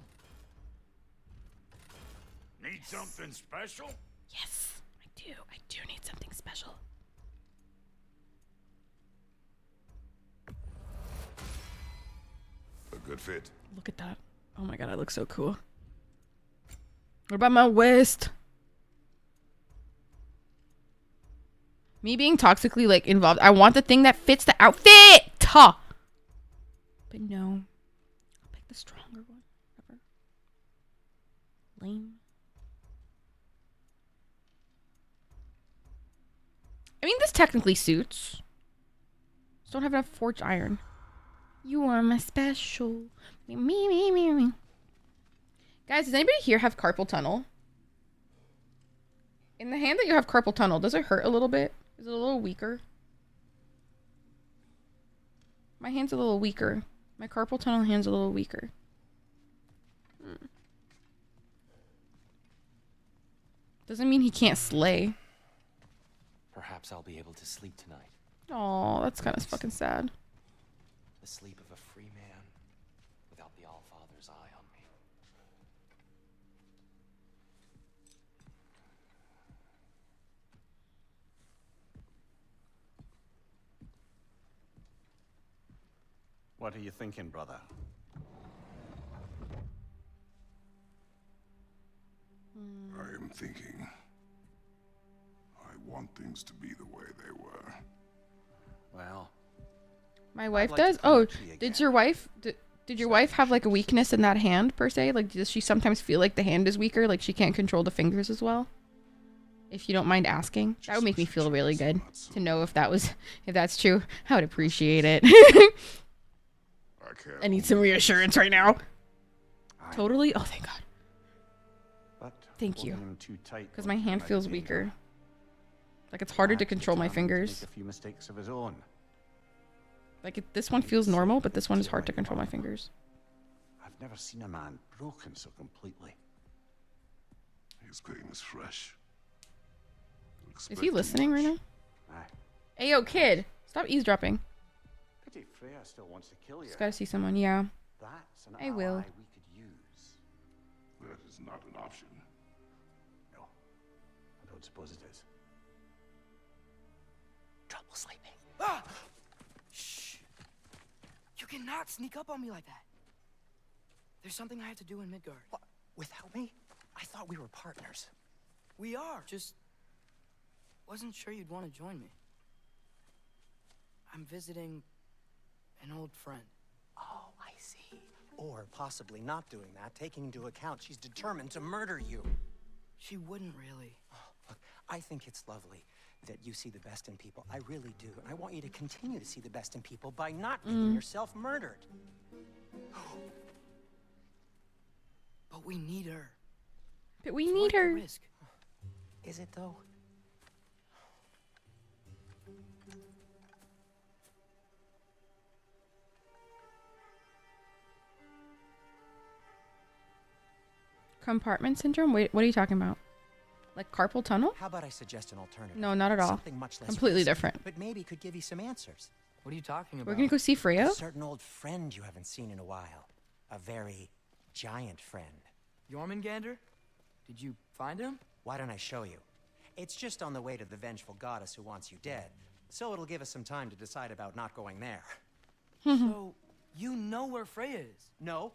Need something special? Yes, I do. I do need something special. A good fit. Look at that. Oh my god, I look so cool. What about my waist? Me being toxically like involved. I want the thing that fits the outfit. But no. I'll pick the stronger one. Whatever. Lame. I mean, this technically suits. Just don't have enough forged iron. You are my special. Me. Guys, does anybody here have carpal tunnel? In the hand that you have carpal tunnel, does it hurt a little bit? Is it a little weaker? My hand's a little weaker. My carpal tunnel hand's a little weaker. Doesn't mean he can't slay. Perhaps I'll be able to sleep tonight. Oh, that's kind of fucking sad. The sleep of a free man without the Allfather's eye on me. What are you thinking, brother? I am thinking. I want things to be the way they were. Well, My wife like to does? come Oh, up to you did your wife... Did your wife have like a weakness in that hand per se? Like does she sometimes feel like the hand is weaker? Like she can't control the fingers as well? If you don't mind asking. That would make me feel really good to know if that's true. I would appreciate it. I need some reassurance right now. Totally? Oh, thank God. But Thank you. holding him too tight Because my hand feels weaker. Like it's harder to control my fingers. Make a few mistakes of his own. Like this one feels normal, but this one is hard to control my fingers. I've never seen a man broken so completely. His pain is fresh. Is he listening right now? Aye. Hey, yo, kid. Stop eavesdropping. Pity Freya still wants to kill you. Just gotta see someone, yeah. That's an I will. ally we could use. That is not an option. No, I don't suppose it is. sleeping. Ah! Shh. You cannot sneak up on me like that. There's something I have to do in Midgard. What? Without me? I thought we were partners. We are. Just wasn't sure you'd want to join me. I'm visiting an old friend. Oh, I see. Or possibly not doing that, taking into account she's determined to murder you. She wouldn't really. Oh, look, I think it's lovely that you see the best in people. I really do. And I want you to continue to see the best in people by not getting yourself murdered. But we need her. But we need her. Risk. Is it though? Compartment syndrome? Wait, what are you talking about? Like carpal tunnel? How about I suggest an alternative? No, not at all. Something much less Completely risky, different. But maybe could give you some answers. What are you talking about? We're gonna go see Freya? A certain old friend you haven't seen in a while. A very giant friend. Jormungandr? Did you find him? Why don't I show you? It's just on the way to the vengeful goddess who wants you dead. So it'll give us some time to decide about not going there. So, you know where Freya is? No.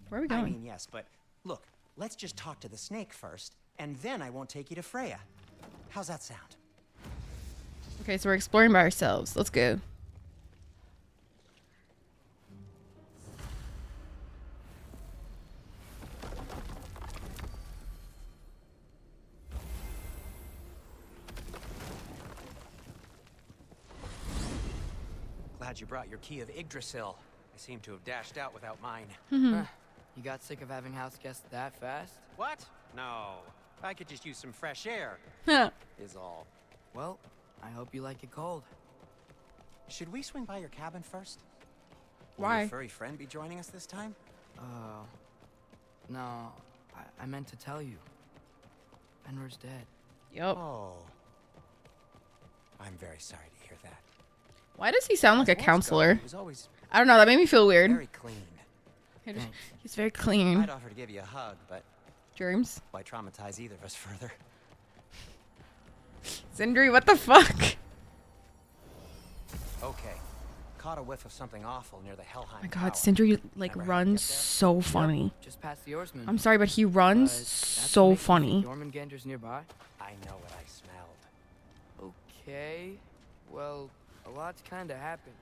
Where are we going? I mean, yes, but look, let's just talk to the snake first, and then I won't take you to Freya. How's that sound? Okay, so we're exploring by ourselves. Let's go. Glad you brought your key of Yggdrasil. I seem to have dashed out without mine. You got sick of having house guests that fast? What? No. I could just use some fresh air. Is all. Well, I hope you like it cold. Should we swing by your cabin first? Will Why? your furry friend be joining us this time? No. I meant to tell you. Fenrir's dead. Yup. Oh. I'm very sorry to hear that. Why does he sound like a counselor? He was always I don't know, that made me feel weird. very clean. He's very clean. I'd offer to give you a hug, but Germs. why traumatize either of us further? Sindri, what the fuck? Okay. Caught a whiff of something awful near the Helheim. Oh my god, Tower. Sindri like Remember how to runs get there? so funny. Just past the oarsman. I'm sorry, but he runs That's so amazing. funny. Jormungandr's nearby? I know what I smelled. Okay. Well, a lot's kinda happened.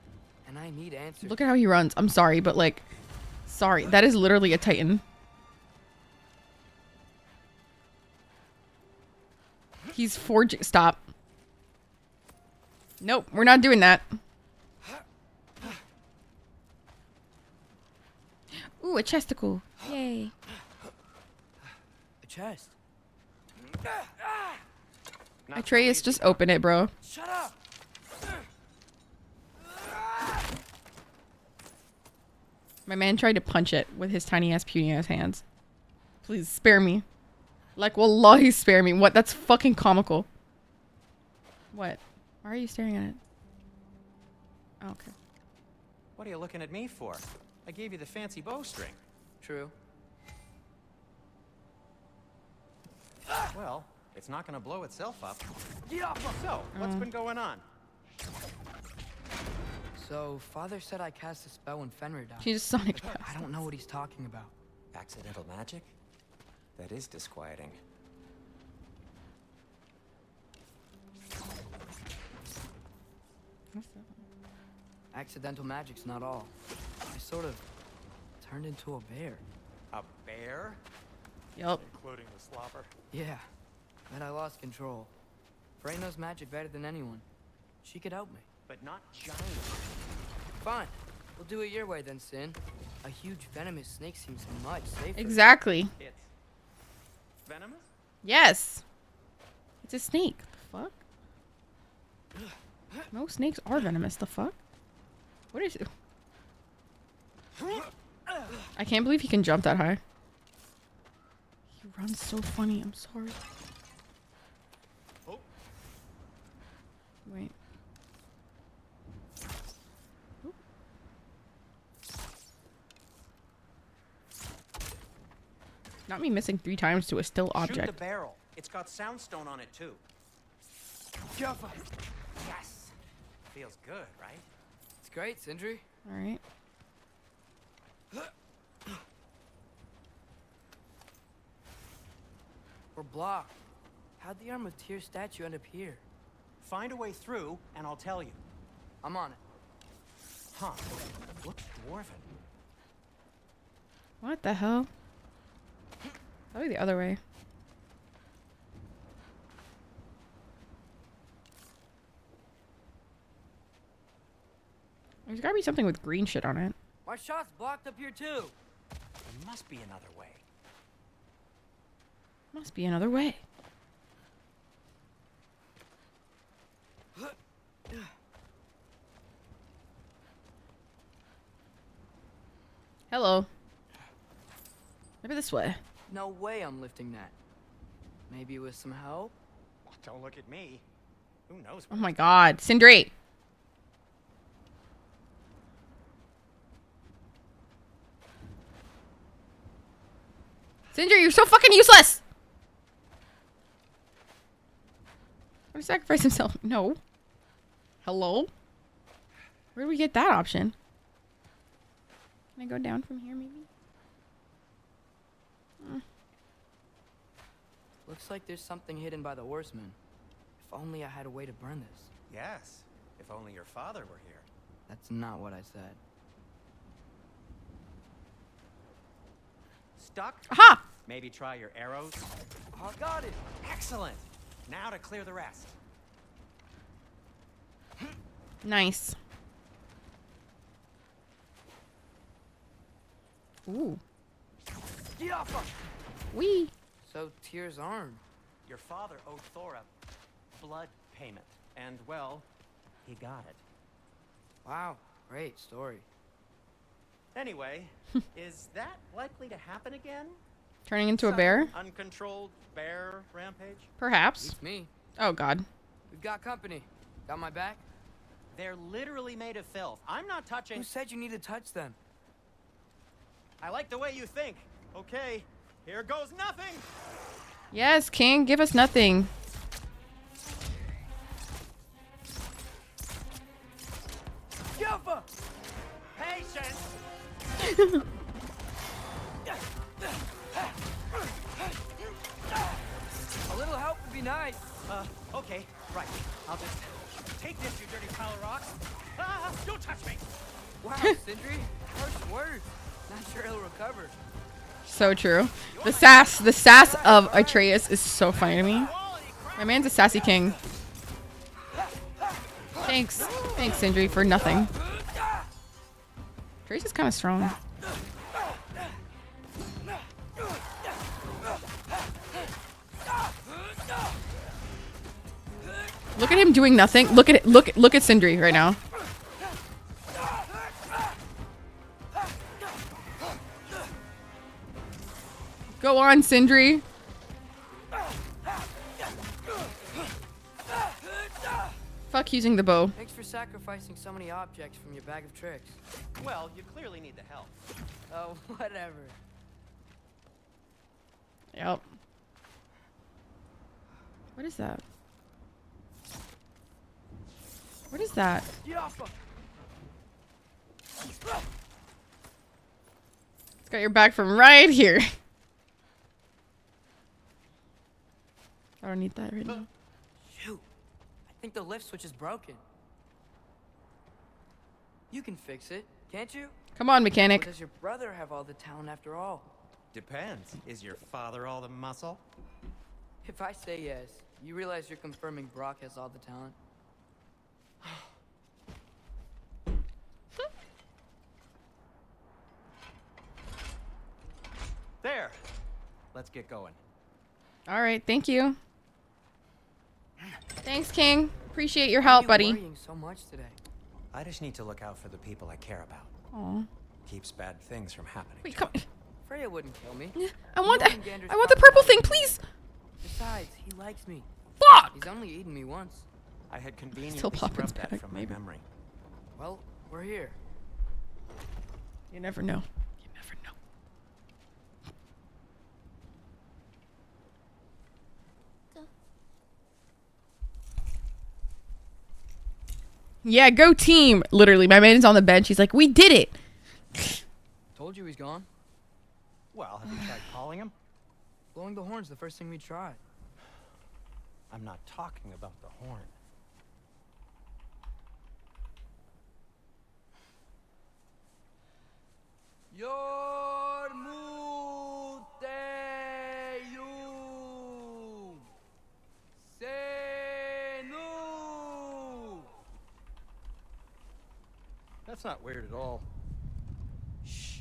And I need answers. Look at how he runs. I'm sorry, but like, sorry. That is literally a Titan. He's forging. Stop. Nope, we're not doing that. Ooh, a chesticle. Yay. A chest. Atreus, just open it, bro. Shut up! My man tried to punch it with his tiny ass puny ass hands. Please spare me. Like, wallahi, spare me. What? That's fucking comical. What? Why are you staring at it? Oh, okay. What are you looking at me for? I gave you the fancy bowstring. True. Well, it's not gonna blow itself up. Get off of So, what's been going on? So, Father said I cast a spell when Fenrir died. She just sonic But I don't know what he's talking about. Accidental magic? That is disquieting. Accidental magic's not all. I sort of turned into a bear. A bear? Yup. Including the slobber. Yeah. Then I lost control. Frey knows magic better than anyone. She could help me. But not giant. Fine. We'll do it your way then, Sin. A huge venomous snake seems much safer. Exactly. It's venomous? Yes. It's a snake. The fuck? No snakes are venomous. The fuck? What is it? I can't believe he can jump that high. He runs so funny. I'm sorry. Oh. Wait. Oop. Not me missing 3 times to a still Shoot object. the barrel. It's got soundstone on it too. Jaffa. Yes. Feels good, right? It's great, Sindri. All right. We're blocked. How'd the Arm of Tyr statue end up here? Find a way through, and I'll tell you. I'm on it. Huh. Looks dwarven. What the hell? Probably the other way. There's gotta be something with green shit on it. My shot's blocked up here too. There must be another way. Must be another way. Hello. Maybe this way. No way I'm lifting that. Maybe with some help? Don't look at me. Who knows? Oh my god. Sindri! Sindri, you're so fucking useless! I'm gonna sacrifice himself. No. Hello? Where do we get that option? Can I go down from here, maybe? Looks like there's something hidden by the horsemen. If only I had a way to burn this. Yes. If only your father were here. That's not what I said. Stuck? Aha! Maybe try your arrows. Oh, got it. Excellent. Now to clear the rest. Nice. Ooh. Get off her! Wee. So Tyr's arm. Your father owed Thor a blood payment. And, well, he got it. Wow. Great story. Anyway, is that likely to happen again? Turning into a bear? Uncontrolled bear rampage? Perhaps. It's me. Oh god. We've got company. Got my back? They're literally made of filth. I'm not touching. Who said you need to touch them? I like the way you think. Okay, here goes nothing. Yes, King, give us nothing. Jumper! Patience. A little help would be nice. Okay, right. I'll just take this, you dirty pile of rocks. Ah, don't touch me. Wow, Sindri, harsh words. Not sure he'll recover. So true. The sass of Atreus is so funny to me. My man's a sassy king. Thanks, Sindri, for nothing. Atreus is kind of strong. Look at him doing nothing. Look at Sindri right now. Go on, Sindri. Fuck using the bow. Thanks for sacrificing so many objects from your bag of tricks. Well, you clearly need the help. Oh, whatever. Yep. What is that? What is that? Get off her! It's got your back from right here. I don't need that right now. Shoot. I think the lift switch is broken. You can fix it, can't you? Come on, mechanic. Or does your brother have all the talent after all? Depends. Is your father all the muscle? If I say yes, you realize you're confirming Brock has all the talent? There. Let's get going. All right, thank you. Thanks, King. Appreciate your help, buddy. Why are you worrying so much today? I just need to look out for the people I care about. Aw. Keeps bad things from happening. Wait, come. Freya wouldn't kill me. I want the purple thing, please. Besides, he likes me. Fuck. He's only eaten me once. I had conveniently Still pop its scrubbed that back, from maybe. my memory. Well, we're here. You never know. You never know. Yeah, go team. Literally, my man's on the bench. He's like, we did it. Told you he's gone. Well, have you tried calling him? Blowing the horn's the first thing we tried. I'm not talking about the horn. That's not weird at all. Shh.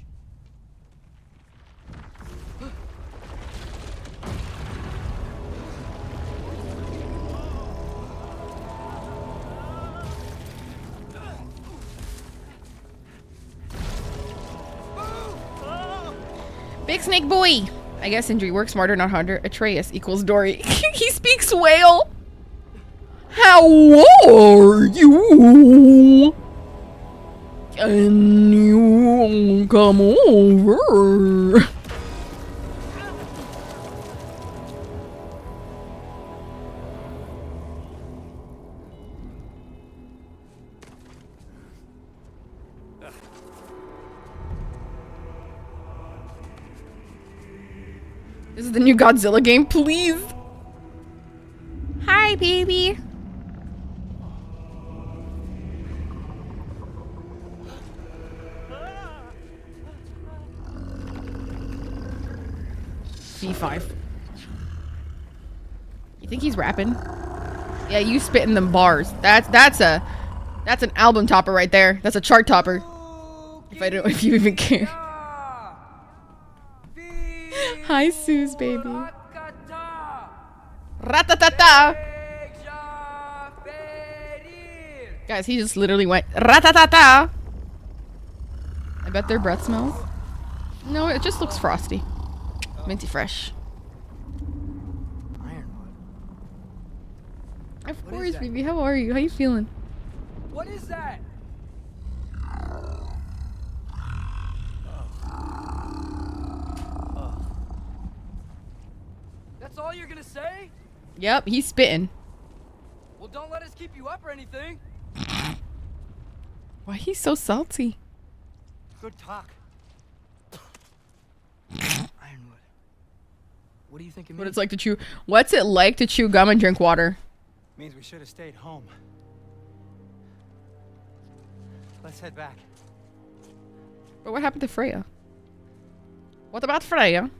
Big snake boy. I guess Sindri, work smarter, not harder. Atreus equals Dory. He speaks whale. How are you? Can you come over? This is the new Godzilla game, please. Hi, baby. C5. You think he's rapping? Yeah, you spitting them bars. That's an album topper right there. That's a chart topper. If you even care. Hi, Suze, baby. Ratatata. Guys, he just literally went ratatata. I bet their breath smells. No, it just looks frosty. Minty fresh. Of course, baby. How are you? How you feeling? What is that? That's all you're gonna say? Yep, he's spitting. Well, don't let us keep you up or anything. Why he's so salty? Good talk. Ironwood. What do you think it means? What it's like to chew. What's it like to chew gum and drink water? Means we should have stayed home. Let's head back. But what happened to Freya? What about Freya?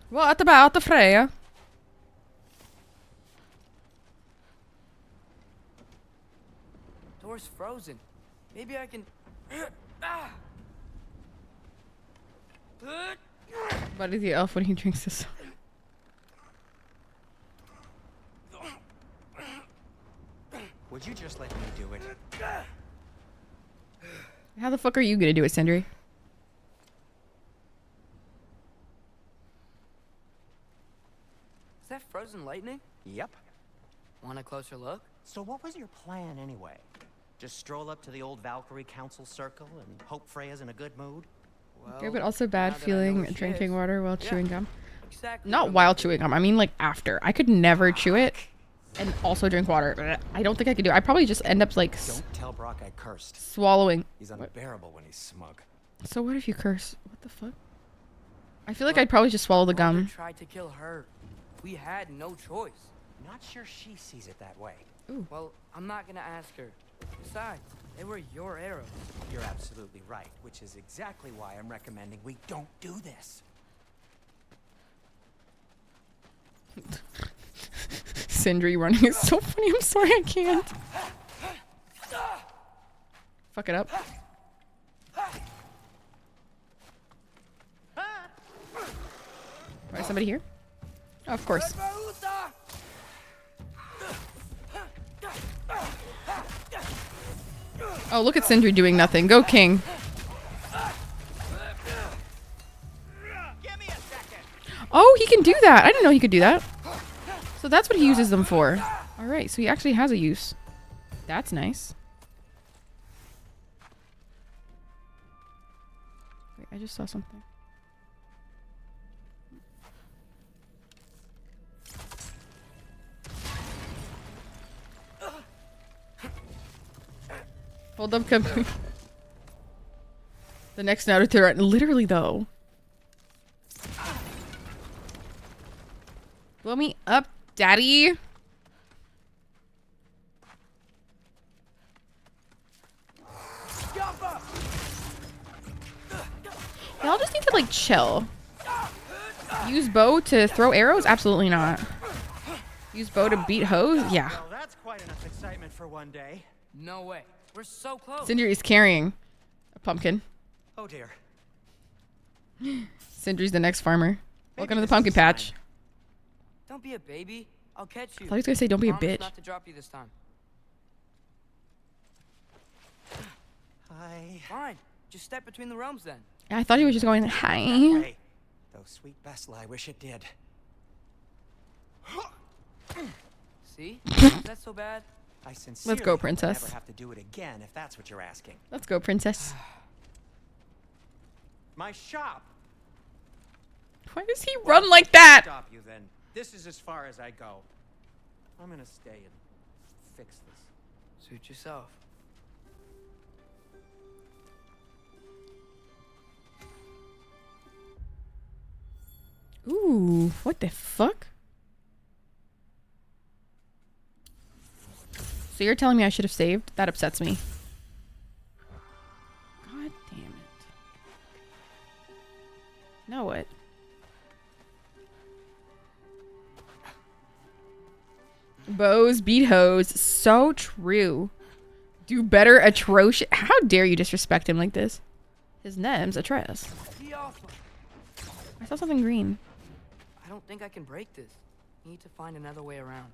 What about the Freya? Door's frozen. Maybe I can. What is the elf when he drinks this? Would you just let me do it? How the fuck are you gonna do it, Sindri? Is that frozen lightning? Yep. Want a closer look? So what was your plan anyway? Just stroll up to the old Valkyrie Council circle and hope Freya's in a good mood? Well, Okay, but also bad feeling drinking water while chewing gum. Exactly. Not while chewing gum. I mean, like after. I could never chew it and also drink water. I don't think I could do it. I probably just end up like Don't tell Brock I cursed. swallowing. He's unbearable when he's smug. So what if you curse? What the fuck? I feel like I'd probably just swallow the gum. Tried to kill her. We had no choice. Not sure she sees it that way. Ooh. Well, I'm not gonna ask her. Besides, they were your arrows. You're absolutely right, which is exactly why I'm recommending we don't do this. Sindri running is so funny. I'm sorry, I can't. Fuck it up. Right, somebody here? Oh, of course. Oh, look at Sindri doing nothing. Go, King. Oh, he can do that. I didn't know he could do that. So that's what he uses them for. All right, so he actually has a use. That's nice. Wait, I just saw something. Hold up, company. The next Naruto threat, literally though. Blow me up, daddy. Y'all just need to like chill. Use bow to throw arrows? Absolutely not. Use bow to beat hoes? Yeah. Well, that's quite enough excitement for one day. No way. We're so close. Sindri's carrying a pumpkin. Oh dear. Sindri's the next farmer. Welcome to the pumpkin patch. Don't be a baby. I'll catch you. I thought he was gonna say don't be a Promise bitch. Not to drop you this time. Hi. Fine. Just step between the realms then. Yeah, I thought he was just going hi. Hey, though sweet Bessel, I wish it did. See? Is that so bad? I sincerely Let's go, hope I princess. never have to do it again, if that's what you're asking. Let's go, princess. My shop. Why does he run like that? Stop you then. This is as far as I go. I'm gonna stay and fix this. Suit yourself. Ooh, what the fuck? So you're telling me I should have saved? That upsets me. God damn it. Now what? Bows beat hoes. So true. Do better, atrocious. How dare you disrespect him like this? His name's Atreus. I saw something green. I don't think I can break this. Need to find another way around.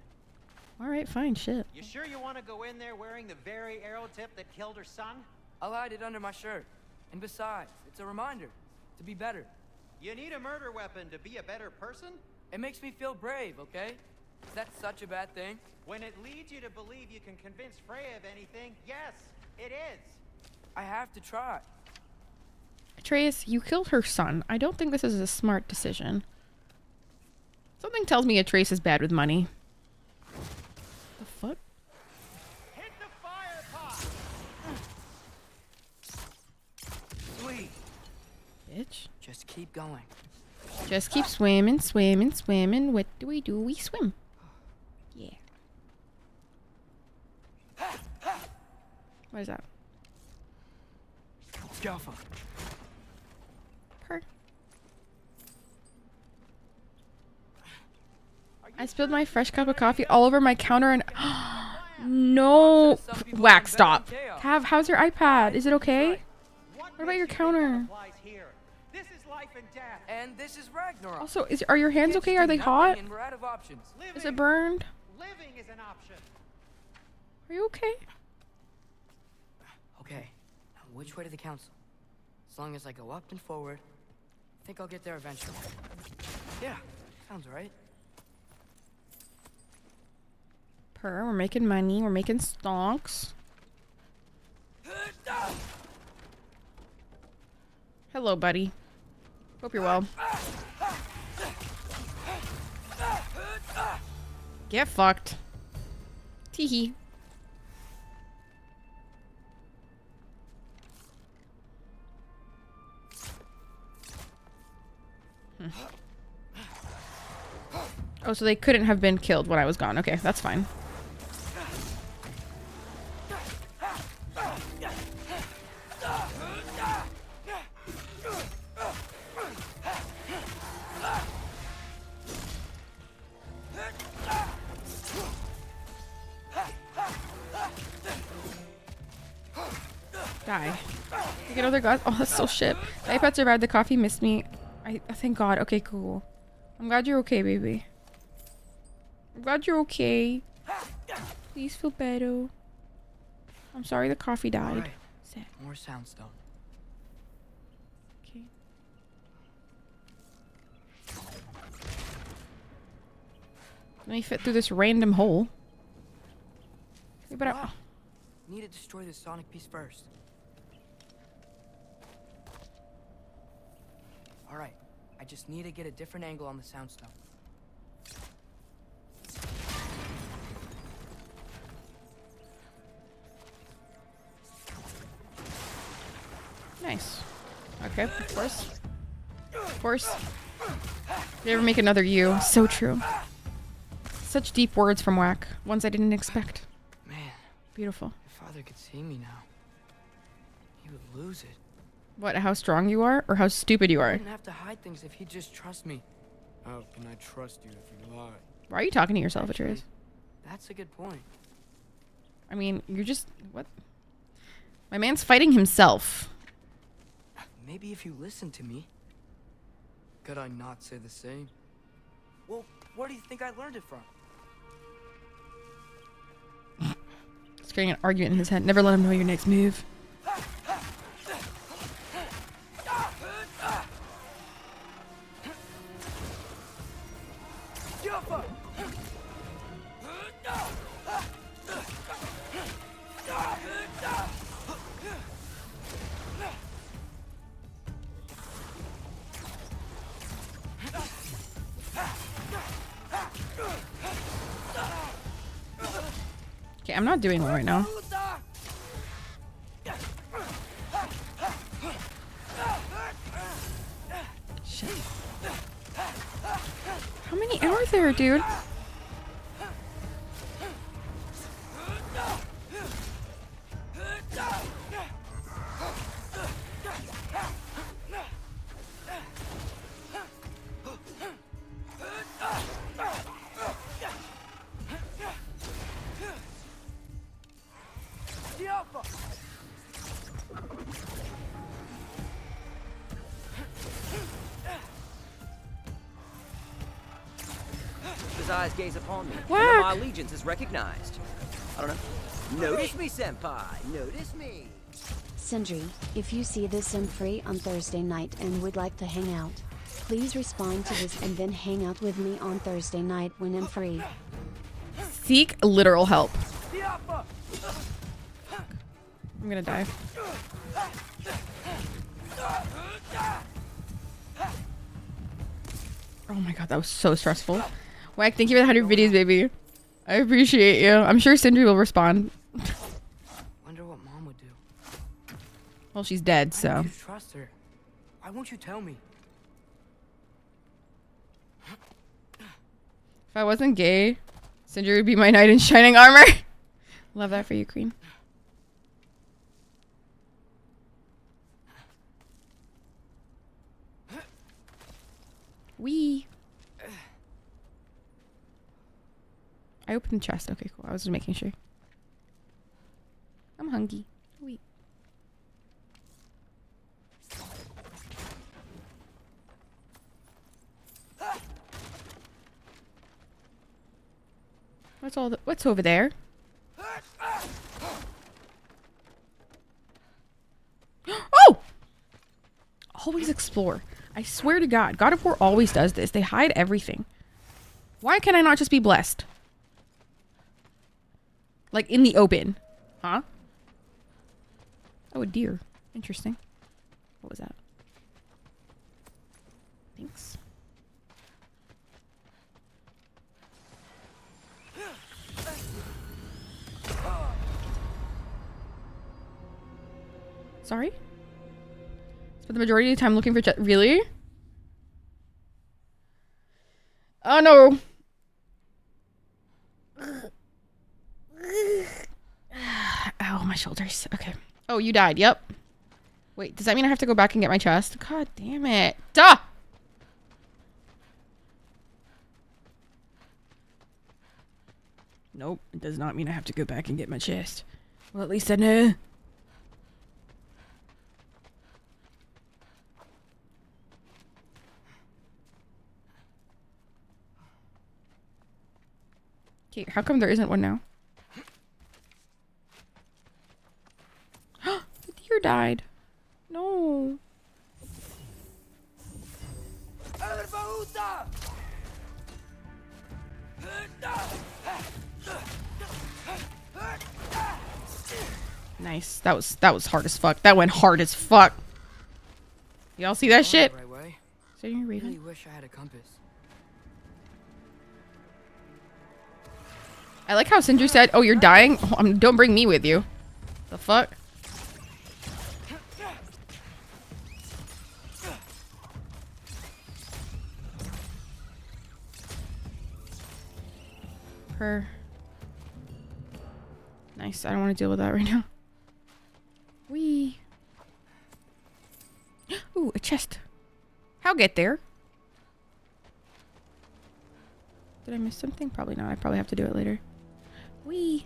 Alright, fine, shit. You sure you want to go in there wearing the very arrow tip that killed her son? I'll hide it under my shirt. And besides, it's a reminder to be better. You need a murder weapon to be a better person? It makes me feel brave, okay? Is that such a bad thing? When it leads you to believe you can convince Freya of anything, yes, it is. I have to try. Atreus, you killed her son. I don't think this is a smart decision. Something tells me Atreus is bad with money. The fuck? Hit the fire pot! Sweet. Bitch. Just keep going. Just keep swimming, swimming, swimming. What do? We swim. Yeah. What is that? Jaffa. Per. I spilled my fresh cup of coffee all over my counter and no. Wax, stop. How's your iPad? Is it okay? What about your counter? This is life and death. And this is Ragnarok. Also, are your hands okay? Are they hot? And we're out of options. Is it burned? Living is an option. Are you okay? Okay. Now which way to the council? As long as I go up and forward, I think I'll get there eventually. Yeah, sounds right. We're making money. We're making stonks. Hello, buddy. Hope you're well. Get fucked. Teehee. Oh, so they couldn't have been killed when I was gone. Okay, that's fine. Die. You get other gods? Oh, that's so shit. The iPad survived. The coffee missed me. I thank God. Okay, cool. I'm glad you're okay, baby. I'm glad you're okay. Please feel better. I'm sorry the coffee died. Right. Sad. More soundstone. Okay. Let me fit through this random hole. Yeah, but Wow. Need to destroy the sonic piece first. Alright. I just need to get a different angle on the soundstone. Nice. Okay, of course. Of course. They ever make another you. So true. Such deep words from Whack. Ones I didn't expect. Man. Beautiful. If Father could see me now, he would lose it. What, how strong you are? Or how stupid you I are? wouldn't have to hide things if he'd just trust me. How can I trust you if you lie? Why are you talking to yourself, Atreus? That's a good point. I mean, you're just... What? My man's fighting himself. Maybe if you listen to me. Could I not say the same? Well, where do you think I learned it from? He's creating an argument in his head. Never let him know your next move. Okay, I'm not doing well right now. Shit. How many are there, dude? His eyes gaze upon me, Whack. and my allegiance is recognized. I don't know. Notice me, senpai. Notice me. Sindri, if you see this in free on Thursday night and would like to hang out, please respond to this and then hang out with me on Thursday night when I'm free. Seek literal help. I'm gonna die. Oh my god, that was so stressful. Whack, thank you for the 100 videos, baby. I appreciate you. I'm sure Sindri will respond. Wonder what Mom would do. Well, she's dead, I so. need you to trust her. Why won't you tell me? If I wasn't gay, Sindri would be my knight in shining armor. Love that for you, Queen. Wee. I opened the chest. Okay, cool. I was just making sure. I'm hungry. Wait. What's over there? Oh! Always explore. I swear to God, God of War always does this. They hide everything. Why can I not just be blessed? Like in the open. Huh? Oh, a deer. Interesting. What was that? Thanks. Sorry? Spent the majority of the time looking for really? Oh no. Ow, my shoulders. Okay. Oh, you died. Yep. Wait, does that mean I have to go back and get my chest? God damn it. Duh! Nope, it does not mean I have to go back and get my chest. Well, at least I know. Okay, how come there isn't one now? The deer died. No. Nice. That was hard as fuck. That went hard as fuck. Y'all see that shit? Right way. So you're I Raven? really wish I had a compass. I like how Sindri said, "Oh, you're dying? Don't bring me with you." The fuck? her. Nice. I don't want to deal with that right now. Wee. Ooh, a chest. I'll get there. Did I miss something? Probably not. I probably have to do it later. Wee.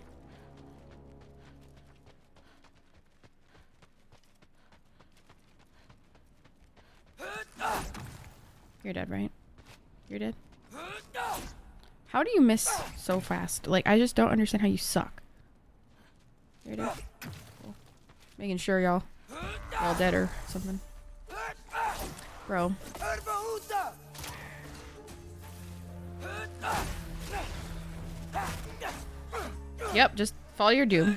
You're dead, right? You're dead? How do you miss so fast? Like, I just don't understand how you suck. You're dead? Cool. Making sure y'all dead or something. Bro. Yep, just follow your doom.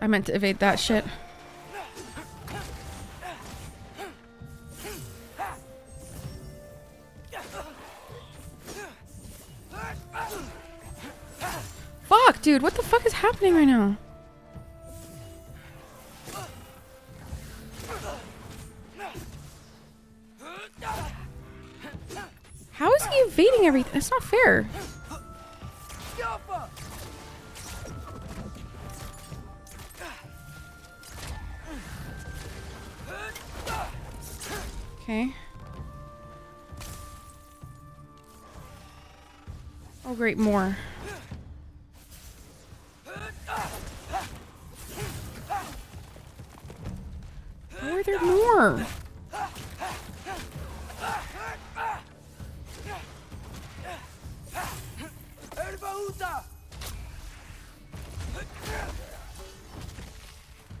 I meant to evade that shit. Fuck, dude, what the fuck is happening right now? How is he evading everything? That's not fair. Okay. Oh great, more. How are there more?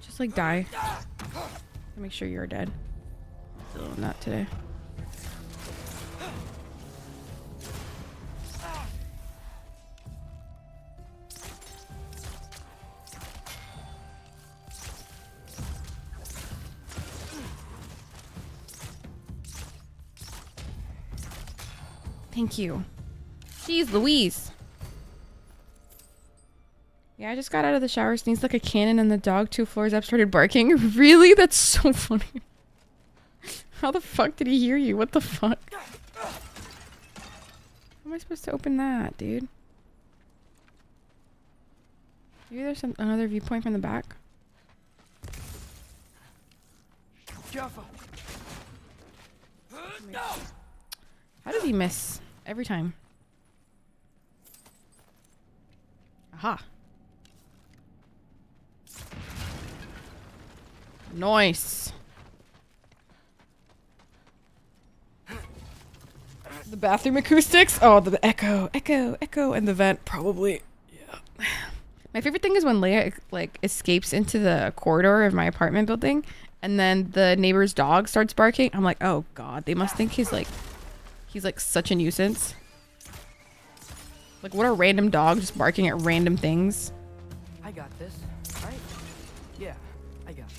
Just like die. Make sure you're dead. Oh, not today. Thank you. Jeez Louise. Yeah, I just got out of the shower, sneezed like a cannon, and the dog 2 floors up started barking. Really? That's so funny. How the fuck did he hear you? What the fuck? How am I supposed to open that, dude? Maybe there's another viewpoint from the back. How did he miss? Every time. Aha. Nice. The bathroom acoustics. Oh, the echo, and the vent probably. Yeah. My favorite thing is when Leia like escapes into the corridor of my apartment building, and then the neighbor's dog starts barking. I'm like, oh god, they must think he's like such a nuisance. Like, what a random dog just barking at random things. I got this, right? Yeah, I got it.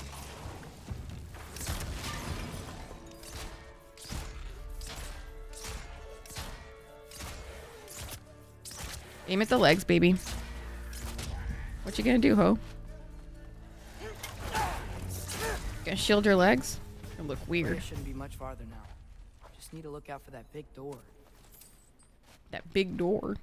Aim at the legs, baby. What you gonna do, ho? Gonna shield your legs? It'll look weird. Shouldn't be much farther now. Just need to look out for that big door. That big door.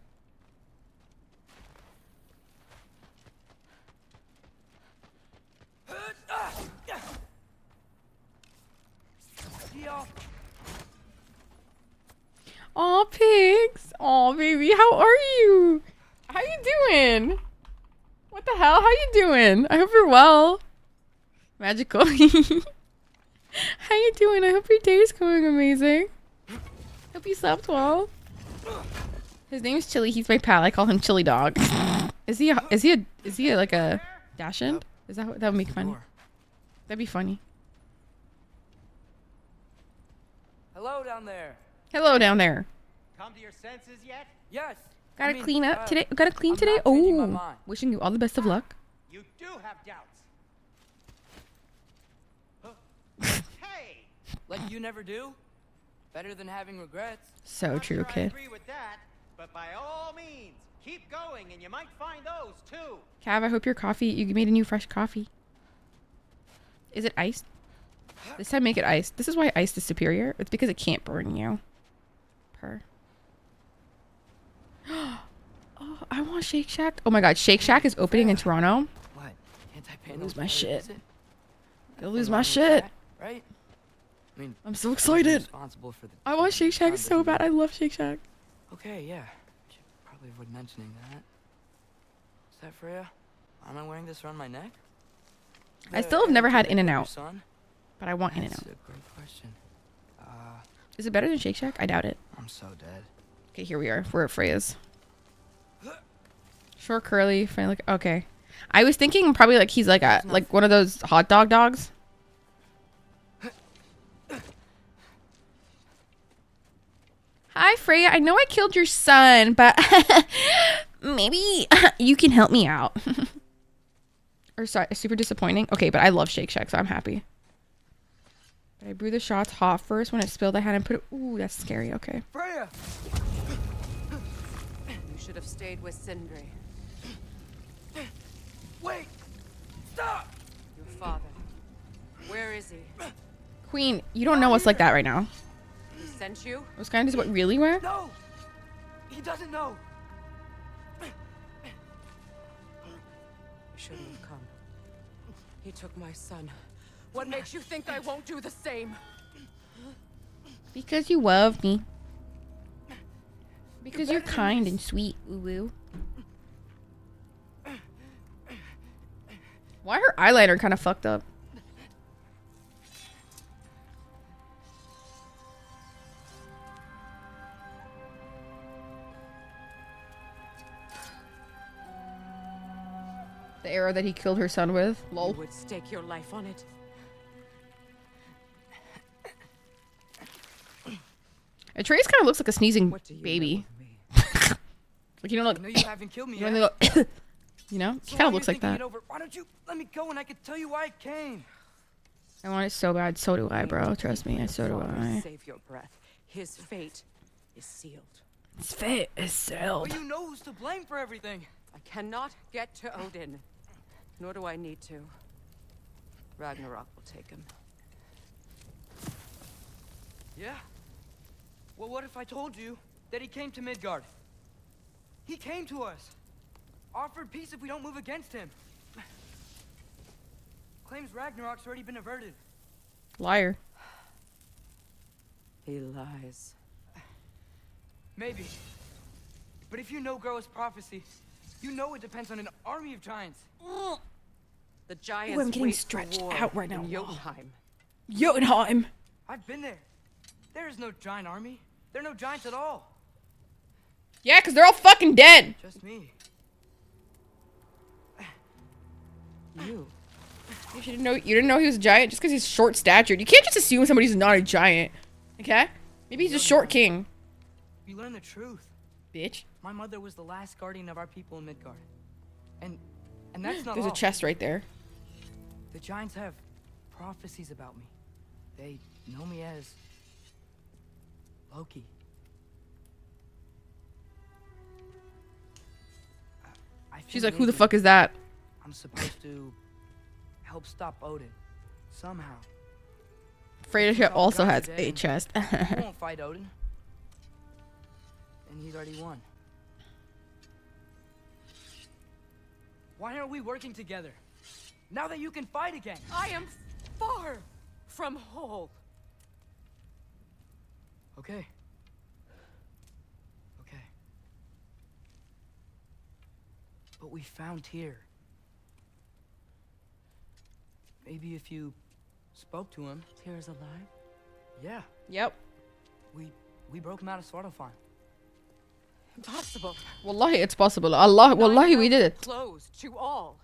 Aw, pigs. Aw, baby. How are you? How you doing? What the hell? How you doing? I hope you're well. Magical. How you doing? I hope your day is going amazing. Hope you slept well. His name is Chili. He's my pal. I call him Chili Dog. Is he like a Dashind? Is that that would make funny? That'd be funny. Hello down there. Hello down there. Come to your senses yet? Yes. Gotta clean up today. Gotta clean today. Oh, wishing you all the best of luck. You do have doubts. Hey, like you never do. Better than having regrets. So true, I kid. agree with that, but by all means, keep going and you might find those too. Cav, I hope your coffee, you made a new fresh coffee. Is it iced? This time make it iced. This is why iced is superior. It's because it can't burn you. Oh, I want Shake Shack. Oh my god, Shake Shack is opening in Toronto. What? I'll lose my shit. I'll lose my shit. Right? I mean, I'm so excited. I want Shake Shack so bad. I love Shake Shack. Okay, yeah. Should probably avoid mentioning that. Is that Freya? Am I wearing this around my neck? I still have never had In-N-Out, but I want In-N-Out. That's a great question. Is it better than Shake Shack? I doubt it. I'm so dead. Okay, here we are. We're at Freya's. Short, curly, funny look. Okay. I was thinking probably like he's like one of those hot dog dogs. Hi, Freya. I know I killed your son, but maybe you can help me out. Or sorry, super disappointing. Okay, but I love Shake Shack, so I'm happy. But I brew the shots hot first. When it spilled, I had to put it. Ooh, that's scary. Okay. Freya! You should have stayed with Sindri. Wait! Stop! Your father. Where is he? Queen, you don't know what's like that right now. He sent you? It was kind of what really where? No! He doesn't know! You shouldn't have come. He took my son. What makes you think I won't do the same? Because you love me. Because you're kind and sweet, woo-woo. Why her eyeliner kind of fucked up? The arrow that he killed her son with. Lol. You would stake your life on it. Atreus kind of looks like a sneezing baby. Like you know, like I know you haven't killed me you yet. know, they go, you know, he So kind while of looks you're like thinking that. it over, why don't you let me go and I can tell you why I came? I want it so bad. So do I, bro. Trust me. So do I. Save your breath. His fate is sealed. His fate is sealed. Well, you know who's to blame for everything. I cannot get to Odin. Nor do I need to. Ragnarok will take him. Yeah? Well, what if I told you that he came to Midgard? He came to us. Offered peace if we don't move against him. Claims Ragnarok's already been averted. Liar. He lies. Maybe. But if you know Groa's prophecy, you know it depends on an army of giants. The giants Ooh, I'm getting wait stretched for war out right now. in Jotunheim. Jotunheim. I've been there. There is no giant army. There are no giants at all. Yeah, because they're all fucking dead. Just me. You. You didn't know he was a giant just because he's short statured. You can't just assume somebody's not a giant. Okay? Maybe he's a short king. You learn the truth. Bitch. My mother was the last guardian of our people in Midgard. And that's not There's all. a chest right there. The giants have prophecies about me. They know me as Loki. She's like, who the fuck is that? I'm supposed to help stop Odin somehow. Freya also has a chest. He won't fight Odin. And he's already won. Why aren't we working together? Now that you can fight again. I am far from whole. Okay. Okay. But we found Tyr. Maybe if you spoke to him. Tyr's alive? Yeah. Yep. We broke him out of Svartalfheim. Impossible. Wallahi, it's possible. Allah, wallahi, we did it. Closed to all.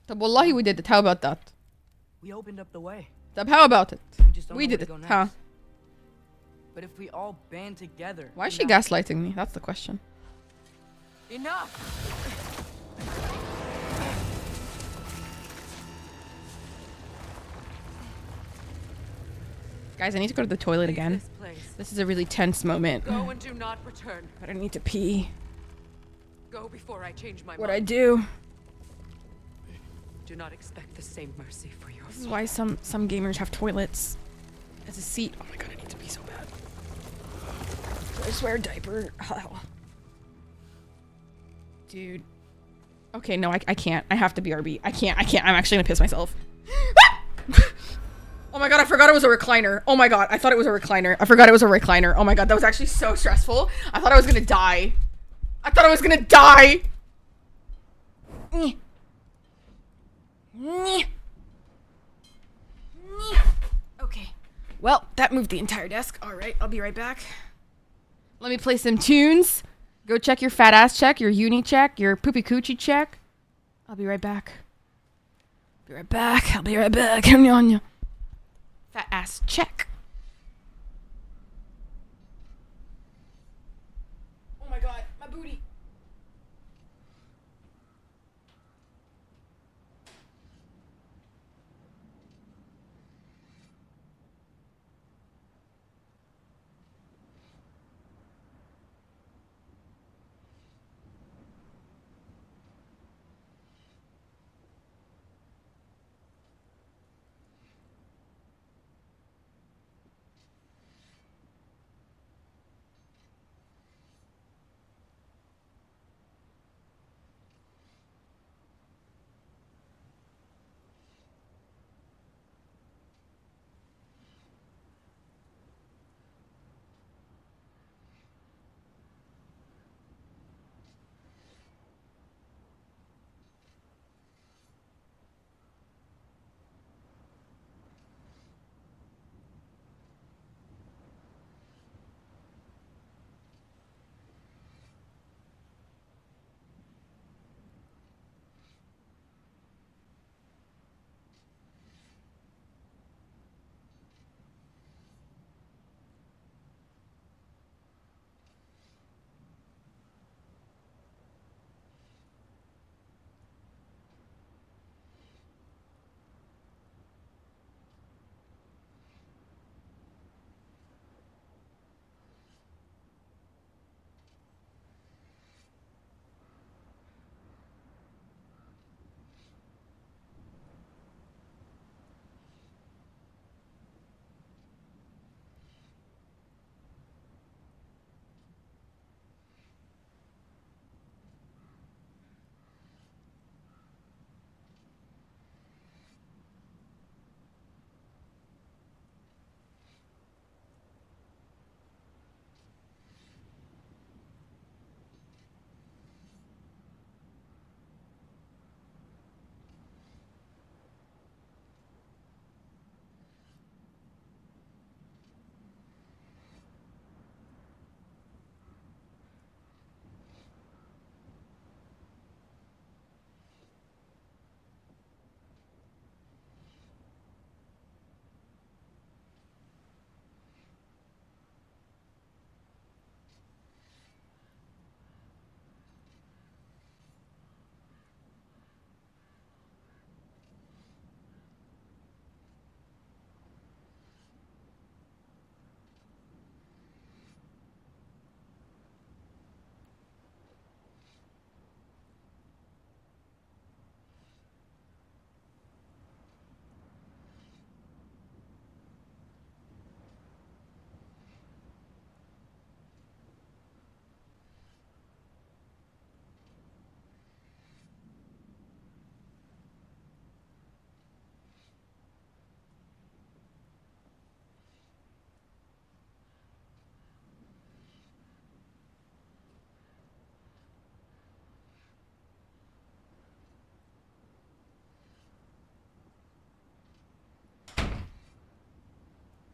Wallahi, we did it. How about that? We opened up the way. How about it? just don't We know did where it, to go huh? next. But if we all band together. Why is she gaslighting me? That's the question. Enough. Guys, I need to go to the toilet again. This is a really tense moment. Go and do not return. But I need to pee. Go before I change my What I mind. do. Do not expect the same mercy for your This is why some gamers have toilets as a seat. Oh my god, I need to pee so bad. I swear, diaper. Oh. Dude. Okay, no, I can't. I have to BRB. I can't. I'm actually gonna piss myself. Oh my god, I forgot it was a recliner. Oh my god, I thought it was a recliner. I forgot it was a recliner. Oh my god, that was actually so stressful. I thought I was gonna die. I thought I was gonna die. Okay. Well, that moved the entire desk. Alright, I'll be right back. Let me play some tunes. Go check your fat ass check, your uni check, your poopy coochie check. I'll be right back. Be right back. I'll be right back. Fat ass check. Oh my god, my booty.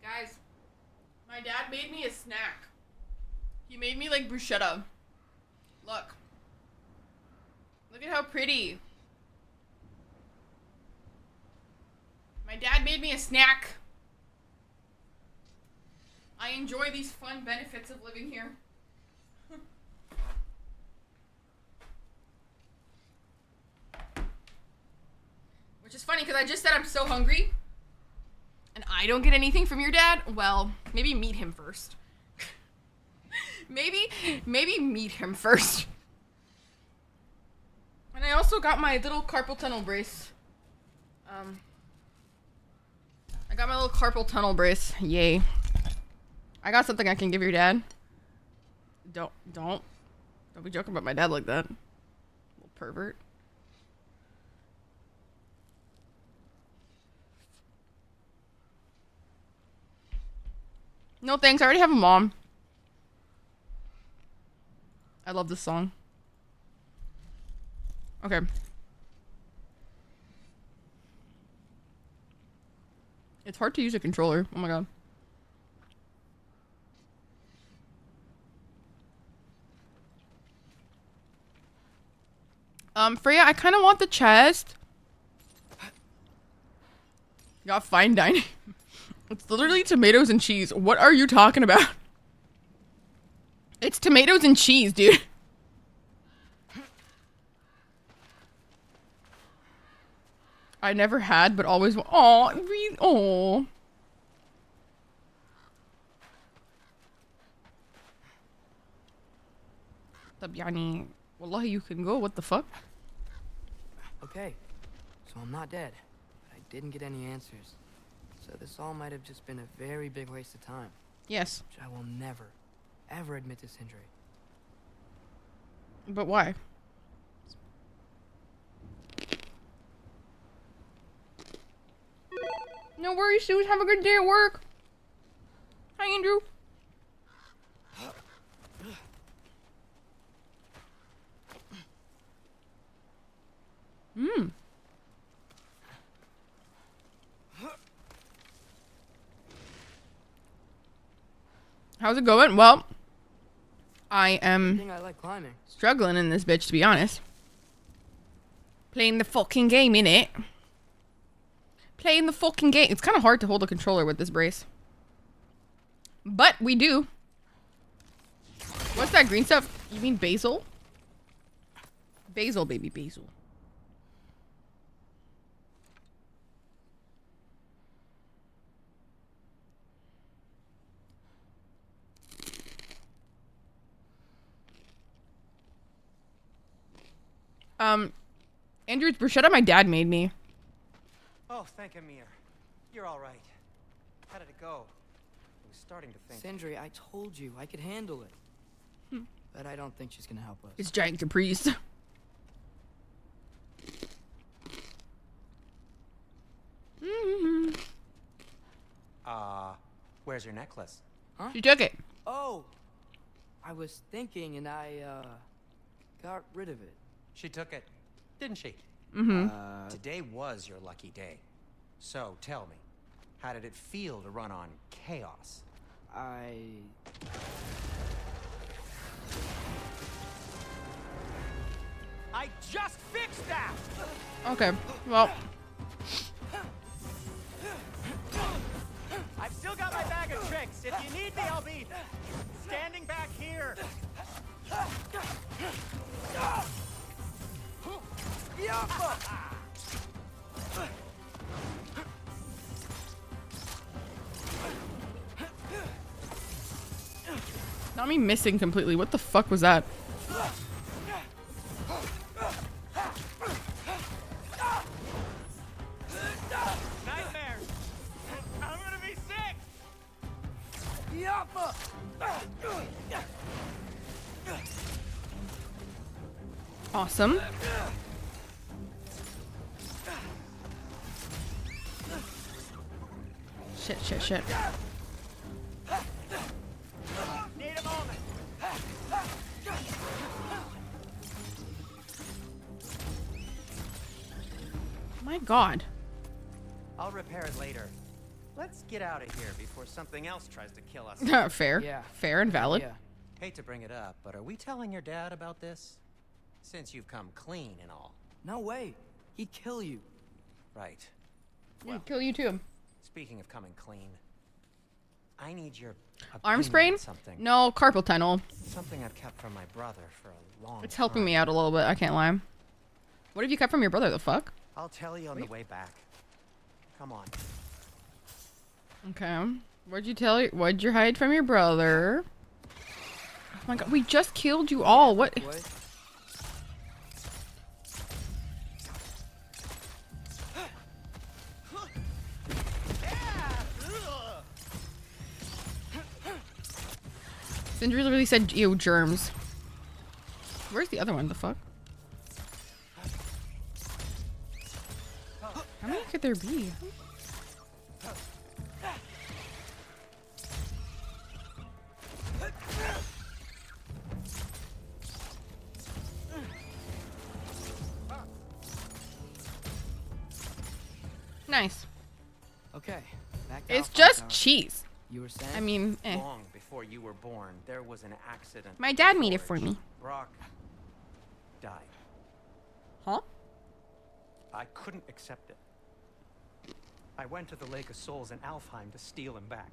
Guys, my dad made me a snack. He made me like bruschetta. Look. Look at how pretty. My dad made me a snack. I enjoy these fun benefits of living here. Which is funny because I just said I'm so hungry. And I I don't get anything from your dad? Well, maybe meet him first. maybe meet him first. And I also got my little carpal tunnel brace. I got my little carpal tunnel brace. Yay. I got something I can give your dad. Don't be joking about my dad like that. Little pervert. No thanks, I already have a mom. I love this song. Okay. It's hard to use a controller. Oh my god. Freya, I kind of want the chest. Got fine dining. It's literally tomatoes and cheese. What are you talking about? It's tomatoes and cheese, dude. I never had, but always. Aw, really? Aw. طب يعني والله you can go. What the fuck? Okay, so I'm not dead, but I didn't get any answers. So this all might have just been a very big waste of time. Yes. Which I will never, ever admit to Sindri. But why? No worries, Suze. Have a good day at work. Hi, Andrew. Hmm. How's it going? Well, I am struggling in this bitch, to be honest. Playing the fucking game, innit? Playing the fucking game. It's kind of hard to hold a controller with this brace. But we do. What's that green stuff? You mean basil? Basil, baby, basil. Andrew's bruschetta my dad made me. Oh, thank Amir. You're all right. How did it go? I was starting to think. Sindri, I told you I could handle it. But I don't think she's gonna help us. It's giant caprice. Where's your necklace? Huh? She took it. Oh, I was thinking and I, got rid of it. She took it, didn't she? Mm-hmm. Today was your lucky day. So tell me, how did it feel to run on chaos? I just fixed that! Okay, well. I've still got my bag of tricks. If you need me, I'll be standing back here. Not me missing completely. What the fuck was that? Nightmares! I'm gonna be sick! Awesome. Shit, shit, shit. Need a moment. My god. I'll repair it later. Let's get out of here before something else tries to kill us. Fair. Yeah. Fair and valid. Yeah. Hate to bring it up, but are we telling your dad about this? Since you've come clean and all. No way. He'd kill you. Right. Well, kill you too. Speaking of coming clean, I need your Arm opinion sprain? on something. No, carpal tunnel. Something I've kept from my brother for a long time. It's helping me out a little bit, I can't lie. What have you kept from your brother, the fuck? I'll tell you on the way back. Come on. Okay. What'd you hide from your brother? Oh my god, we just killed you all. What? Cinder literally said, ew, germs. Where's the other one? The fuck? How many could there be? Nice. Okay, back to It's Alpine just Tower. cheese. You were saying? I mean, Long before you were born, there was an accident. My dad made it for me. Brock died. Huh? I couldn't accept it. I went to the Lake of Souls in Alfheim to steal him back.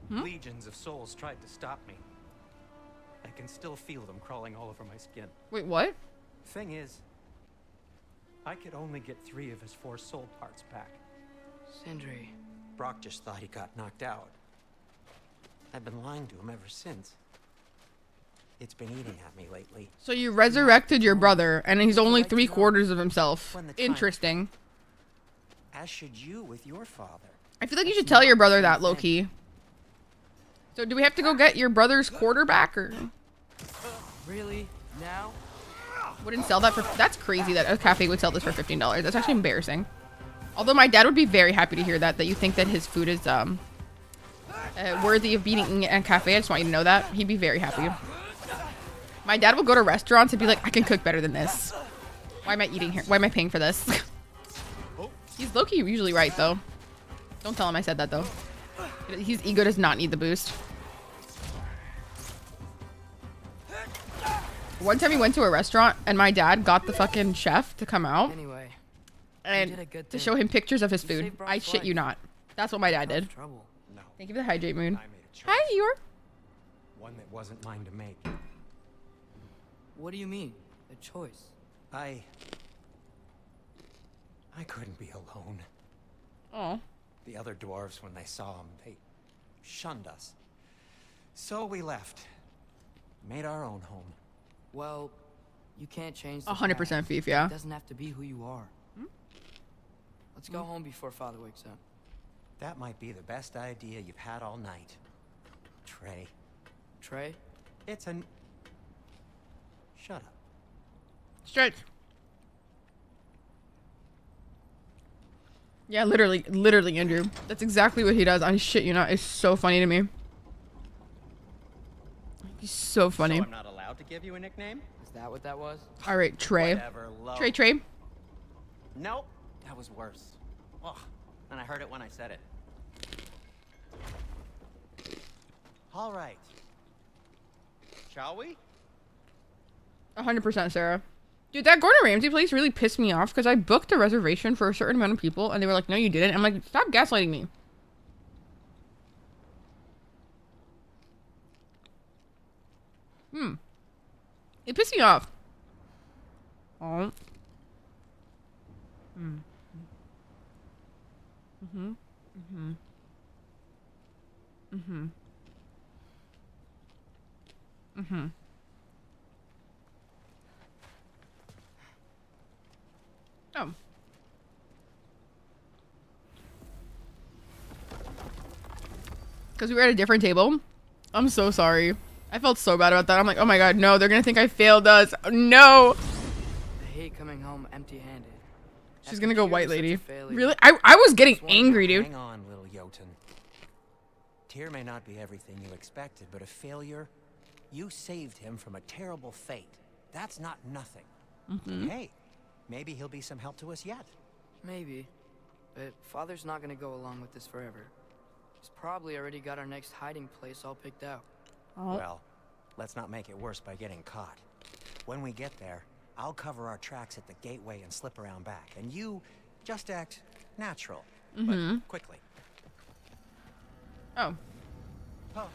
Legions of souls tried to stop me. I can still feel them crawling all over my skin. Wait, what? Thing is, I could only get 3 of his 4 soul parts back. Sindri. Brock just thought he got knocked out. I've been lying to him ever since. It's been eating at me lately. So you resurrected your brother, and he's only 3/4 of himself. Interesting. As should you with your father. I feel like you should tell your brother that, low-key. So do we have to go get your brother's quarterback, or? Really? Now? Wouldn't sell that for... That's crazy that a cafe would sell this for $15. That's actually embarrassing. Although my dad would be very happy to hear that you think that his food is worthy of being eaten at a cafe. I just want you to know that. He'd be very happy. My dad will go to restaurants and be like, I can cook better than this. Why am I eating here? Why am I paying for this? He's low-key usually right, though. Don't tell him I said that, though. His ego does not need the boost. One time we went to a restaurant and my dad got the fucking chef to come out. Anyway, and to show him pictures of his food. I shit you not. That's what my dad did. No. Thank you for the hydrate, Moon. I made a choice. Hi, Eeyore. One that wasn't mine to make. What do you mean? A choice? I couldn't be alone. Oh. The other dwarves, when they saw him, they shunned us. So we left. Made our own home. Well, you can't change the 100% past. Fief, yeah. It doesn't have to be who you are. Let's go home before Father wakes up. That might be the best idea you've had all night. Trey. Trey? It's an... Shut up. Stretch. Yeah, literally, Andrew. That's exactly what he does. I shit you not. It's so funny to me. He's so funny. So I'm not allowed to give you a nickname? Is that what that was? All right, Trey. Whatever, Trey. Nope. That was worse. Ugh. And I heard it when I said it. All right. Shall we? 100% Sarah. Dude, that Gordon Ramsay place really pissed me off because I booked a reservation for a certain amount of people and they were like, no, you didn't. I'm like, stop gaslighting me. It pissed me off. Oh. Oh. Because we were at a different table. I'm so sorry. I felt so bad about that. I'm like, oh my god, no, they're gonna think I failed us. No. I hate coming home empty-handed. She's gonna go white lady. failure. Really? I was getting angry, dude. Hang on, little Jotun. Tyr may not be everything you expected, but a failure. You saved him from a terrible fate. That's not nothing. Hey, maybe he'll be some help to us yet. Maybe. But Father's not gonna go along with this forever. He's probably already got our next hiding place all picked out. Oh. Well, let's not make it worse by getting caught. When we get there, I'll cover our tracks at the gateway and slip around back. And you just act natural, but quickly. Oh. Oh.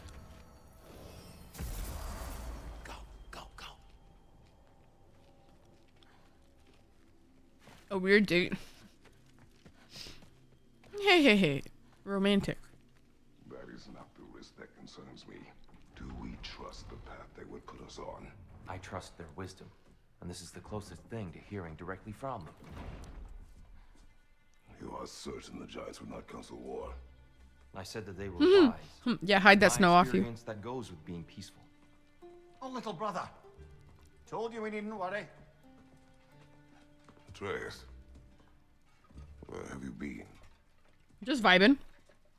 Go. A weird date. Hey. Romantic. That is not the risk that concerns me. Do we trust the path they would put us on? I trust their wisdom, and this is the closest thing to hearing directly from them. You are certain the Giants would not counsel war? I said that they were wise. Yeah, hide that snow off you. That goes with being peaceful. Oh, little brother. Told you we needn't worry. Atreus, where have you been? Just vibing.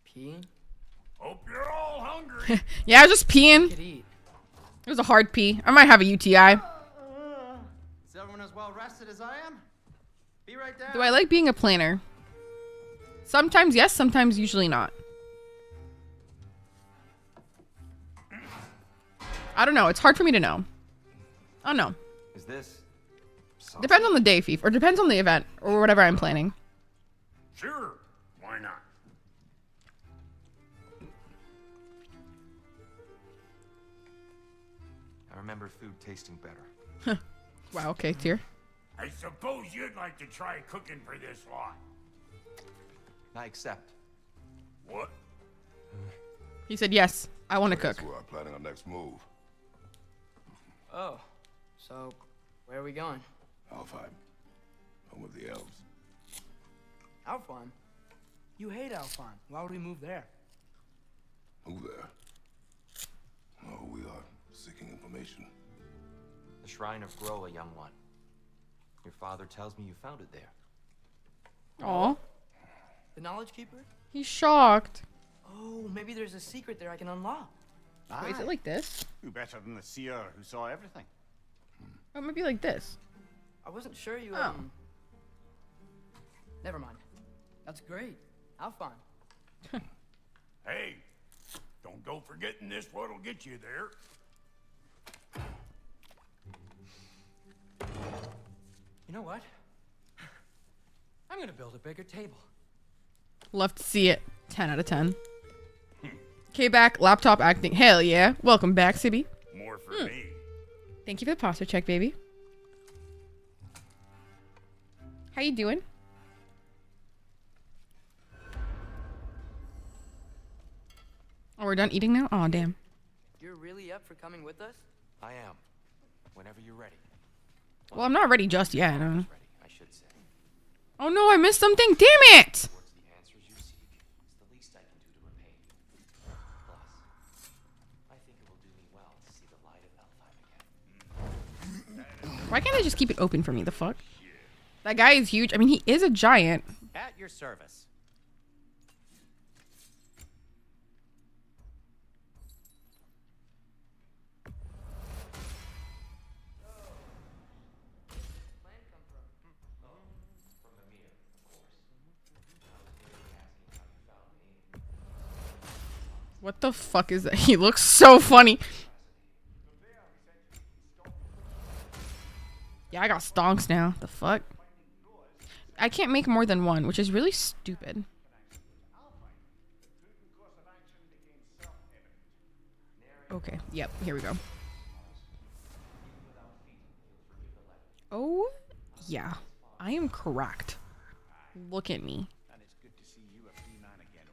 Peeing? Hope you're all hungry. Yeah, I was just peeing. Could eat. It was a hard pee. I might have a UTI. Is everyone as well rested as I am? Be right down. Do I like being a planner? Sometimes yes, sometimes usually not. I don't know. It's hard for me to know. I don't know. Is this? Depends on the day, Fief, or depends on the event, or whatever I'm planning. Sure, why not? I remember food tasting better. Wow, okay, Tyr. I suppose you'd like to try cooking for this lot. I accept. What? He said yes. I want to cook. We're planning our next move. Oh, so where are we going? Alfheim. Home of the elves. Alfheim? You hate Alfheim. Why would we move there? Who there? Oh, we are seeking information. The Shrine of Groa, young one. Your father tells me you found it there. Aw. The Knowledge Keeper? He's shocked. Oh, maybe there's a secret there I can unlock. Wait, is it like this? Who better than the seer who saw everything? Oh, it might be like this. I wasn't sure you, Oh. Never mind. That's great. Alfheim. Hey, don't go forgetting this what'll get you there. You know what? I'm gonna build a bigger table. Love to see it. 10 out of 10. K-back, laptop acting. Hell yeah. Welcome back, Sibby. More for me. Thank you for the posture check, baby. How you doing? Oh, we're done eating now? Oh, damn. You're really up for coming with us? I am. Whenever you're ready. Well, I'm not ready just yet. I should say. Oh no, I missed something. Damn it! Towards the answers you seek is the least I can do to repay you. Plus, I think it will do me well to see the light of Alfheim again. Why can't they just keep it open for me? The fuck? That guy is huge. I mean, he is a giant. At your service. What the fuck is that? He looks so funny. Yeah, I got stonks now. The fuck? I can't make more than one, which is really stupid. Okay, yep, here we go. Oh, yeah. I am correct. Look at me.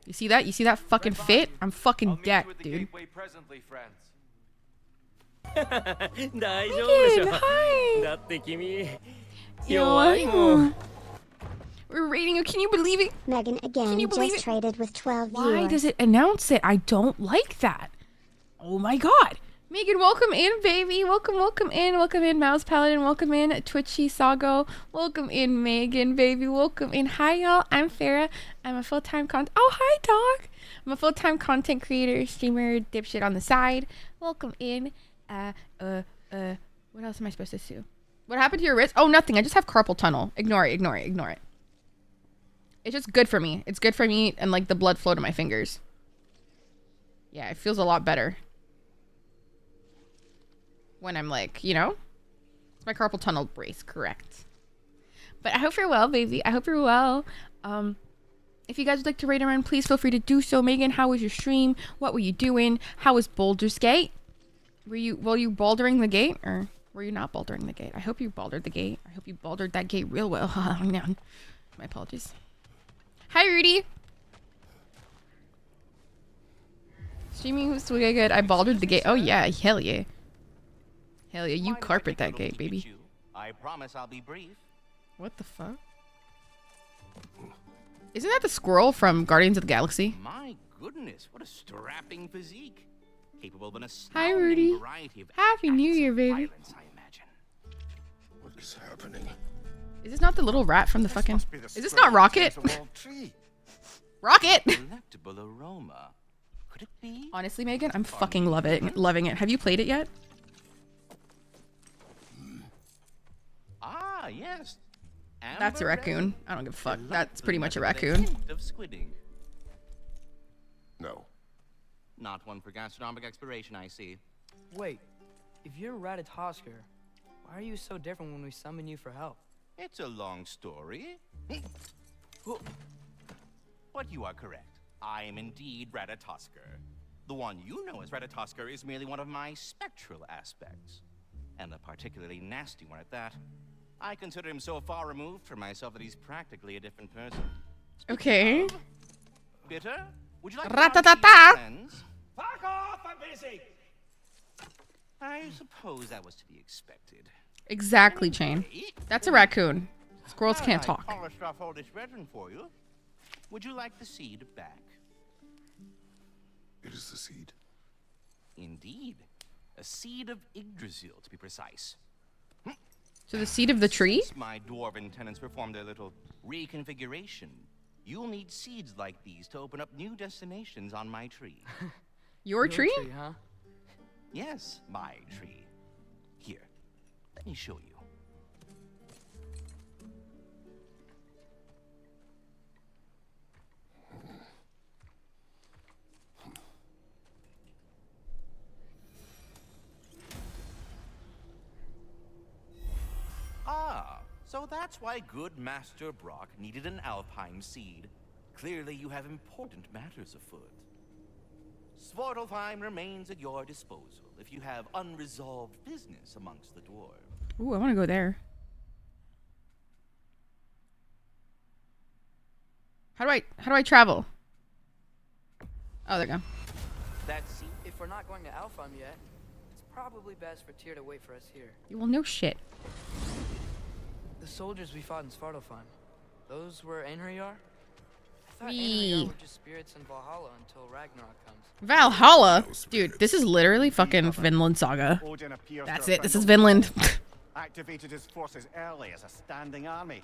You see that? You see that fucking fit? I'm fucking decked, dude. Megan, hi. We're rating you. Can you believe it? Megan again just traded with 12 Why viewers. does it announce it? I don't like that. Oh my god. Megan, welcome in, baby. Welcome in. Welcome in, Mouse Paladin. Welcome in, Twitchy Sago. Welcome in, Megan, baby. Welcome in. Hi, y'all. I'm Farah. I'm a full-time Oh, hi, dog. I'm a full-time content creator, streamer, dipshit on the side. Welcome in. What else am I supposed to do? What happened to your wrist? Oh, nothing. I just have carpal tunnel. Ignore it. It's just good for me. It's good for me and like the blood flow to my fingers. Yeah, it feels a lot better. When I'm like, you know? It's my carpal tunnel brace, correct. But I hope you're well, baby. I hope you're well. If you guys would like to raid around, please feel free to do so. Megan, how was your stream? What were you doing? How was Baldur's Gate? Were you bouldering the gate? Or were you not bouldering the gate? I hope you bouldered the gate. I hope you bouldered that gate real well. My apologies. Hi, Rudy. Streaming was way good. I baldered the gate. Oh yeah, hell yeah. Hell yeah, you carpet that gate, baby. I promise I'll be brief. What the fuck? Isn't that the squirrel from Guardians of the Galaxy? My goodness, what a strapping physique. Capable of an Hi, Rudy. variety of Happy New Year, baby. violence, I imagine. What is happening? Is this not the little rat from the fucking... Is this not Rocket? Rocket! Delectable aroma. Could it be? Honestly, Megan, I'm fucking loving it. Have you played it yet? Ah, yes. That's a Amber raccoon. red. I don't give a fuck. Delightful That's pretty much a with raccoon. hint of squidding. No. Not one for gastronomic exploration, I see. Wait, if you're Ratatosker, why are you so different when we summon you for help? It's a long story. But you are correct. I am indeed Ratatosker. The one you know as Ratatosker is merely one of my spectral aspects. And a particularly nasty one at that. I consider him so far removed from myself that he's practically a different person. Okay. Bitter? Would you like Ratatata! Fuck off! I'm busy! I suppose that was to be expected. Exactly, Chain. That's a raccoon. Squirrels can't talk. I polished off all this resin for you. Would you like the seed back? It is the seed. Indeed. A seed of Yggdrasil, to be precise. So the seed of the tree? Since my dwarven tenants performed their little reconfiguration, you'll need seeds like these to open up new destinations on my tree. Your tree? Huh? Yes, my tree. Here, let me show you. Ah, so that's why good Master Brock needed an Alpine seed. Clearly you have important matters afoot. Svartalfheim remains at your disposal if you have unresolved business amongst the dwarves. Ooh, I want to go there. How do I travel? Oh, there we go. That's If we're not going to Alfheim yet, it's probably best for Tyr to wait for us here. Well, no shit. The soldiers we fought in Svartalfheim, those were Einherjar? I thought Wee. Einherjar were just spirits in Valhalla until Ragnarok comes. Valhalla? Dude, this is literally fucking Vinland Saga. Odin appears That's to have it. This is found Vinland. activated his forces early as a standing army.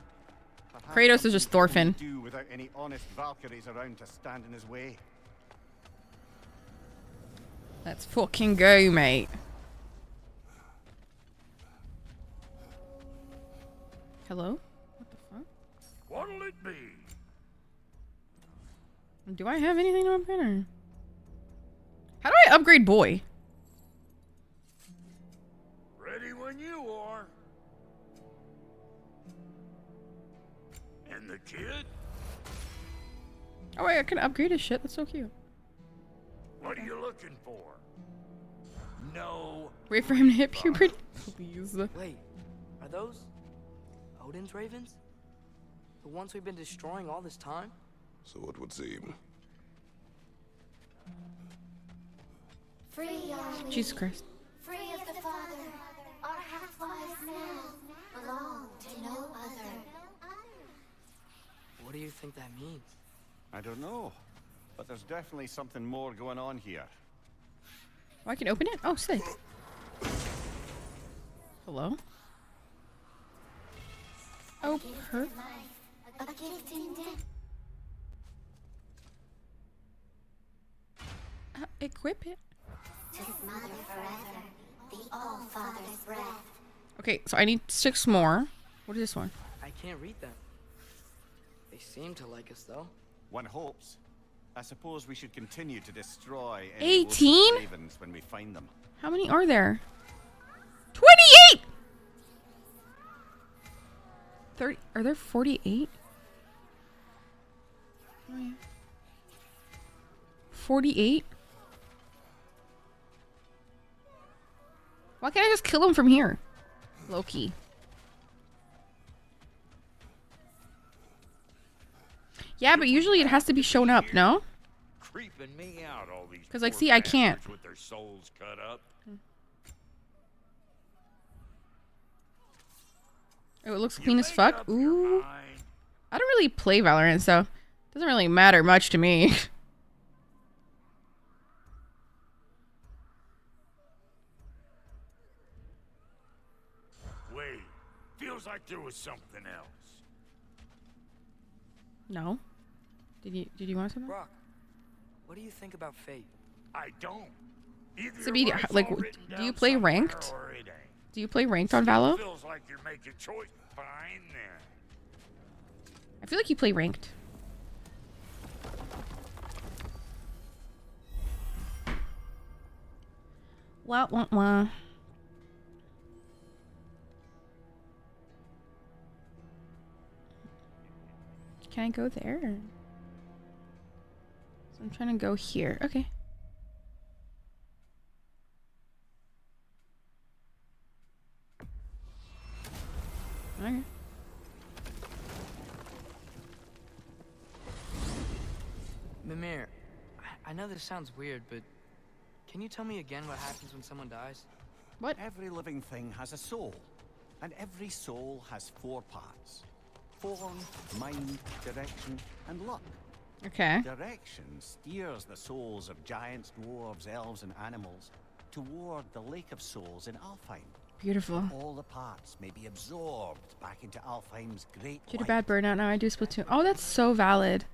Perhaps Kratos is just something he Thorfinn. couldn't do without any honest Valkyries around to stand in his way. Let's fucking go, mate. Hello? What the fuck? What'll it be? Do I have anything to upgrade or? How do I upgrade boy? Ready when you are. And the kid? Oh wait, I can upgrade his shit. That's so cute. What are you looking for? No. Wait for him to hit puberty. Please. Wait, are those Odin's ravens? The ones we've been destroying all this time? So it would seem. Free are we, Jesus Christ. free of the Father. Our half-lives now belong to no other. What do you think that means? I don't know, but there's definitely something more going on here. Oh, I can open it? Oh, sick. Hello? Oh, her. A gift in death. Equip it. To smother forever the All-Father's breath. Okay, so I need 6 more. What is this one? I can't read them. They seem to like us, though. One hopes. I suppose we should continue to destroy any 18? ravens when we find them. How many are there? 28! 30. Are there 48? Oh, yeah. 48? Why can't I just kill him from here? Loki. Yeah, but usually it has to be shown up, no? creeping me out, all these 'Cause, like, poor see, I can't. bastards with their souls cut up. Oh, it looks clean as fuck. Ooh. I don't really play Valorant, so it doesn't really matter much to me. Wait, feels like there was something else. No. Did you want something? Brock, what do you think about fate? I don't. Either Sabine, it's like, all written do you down play somewhere ranked? or it ain't. Do you play ranked on Valo? Feels like you're making choice. Fine then. I feel like you play ranked. Wah, wah, wah. Can I go there? So I'm trying to go here. Okay. Okay. Mimir, I know this sounds weird, but can you tell me again what happens when someone dies? What? Every living thing has a soul, and every soul has 4 parts. Form, mind, direction, and luck. Okay. Direction steers the souls of giants, dwarves, elves, and animals toward the Lake of Souls in Alfheim. Beautiful. All the parts may be absorbed back into Alfheim's great Due to light. bad burnout, now I do Splatoon. Oh, that's so valid.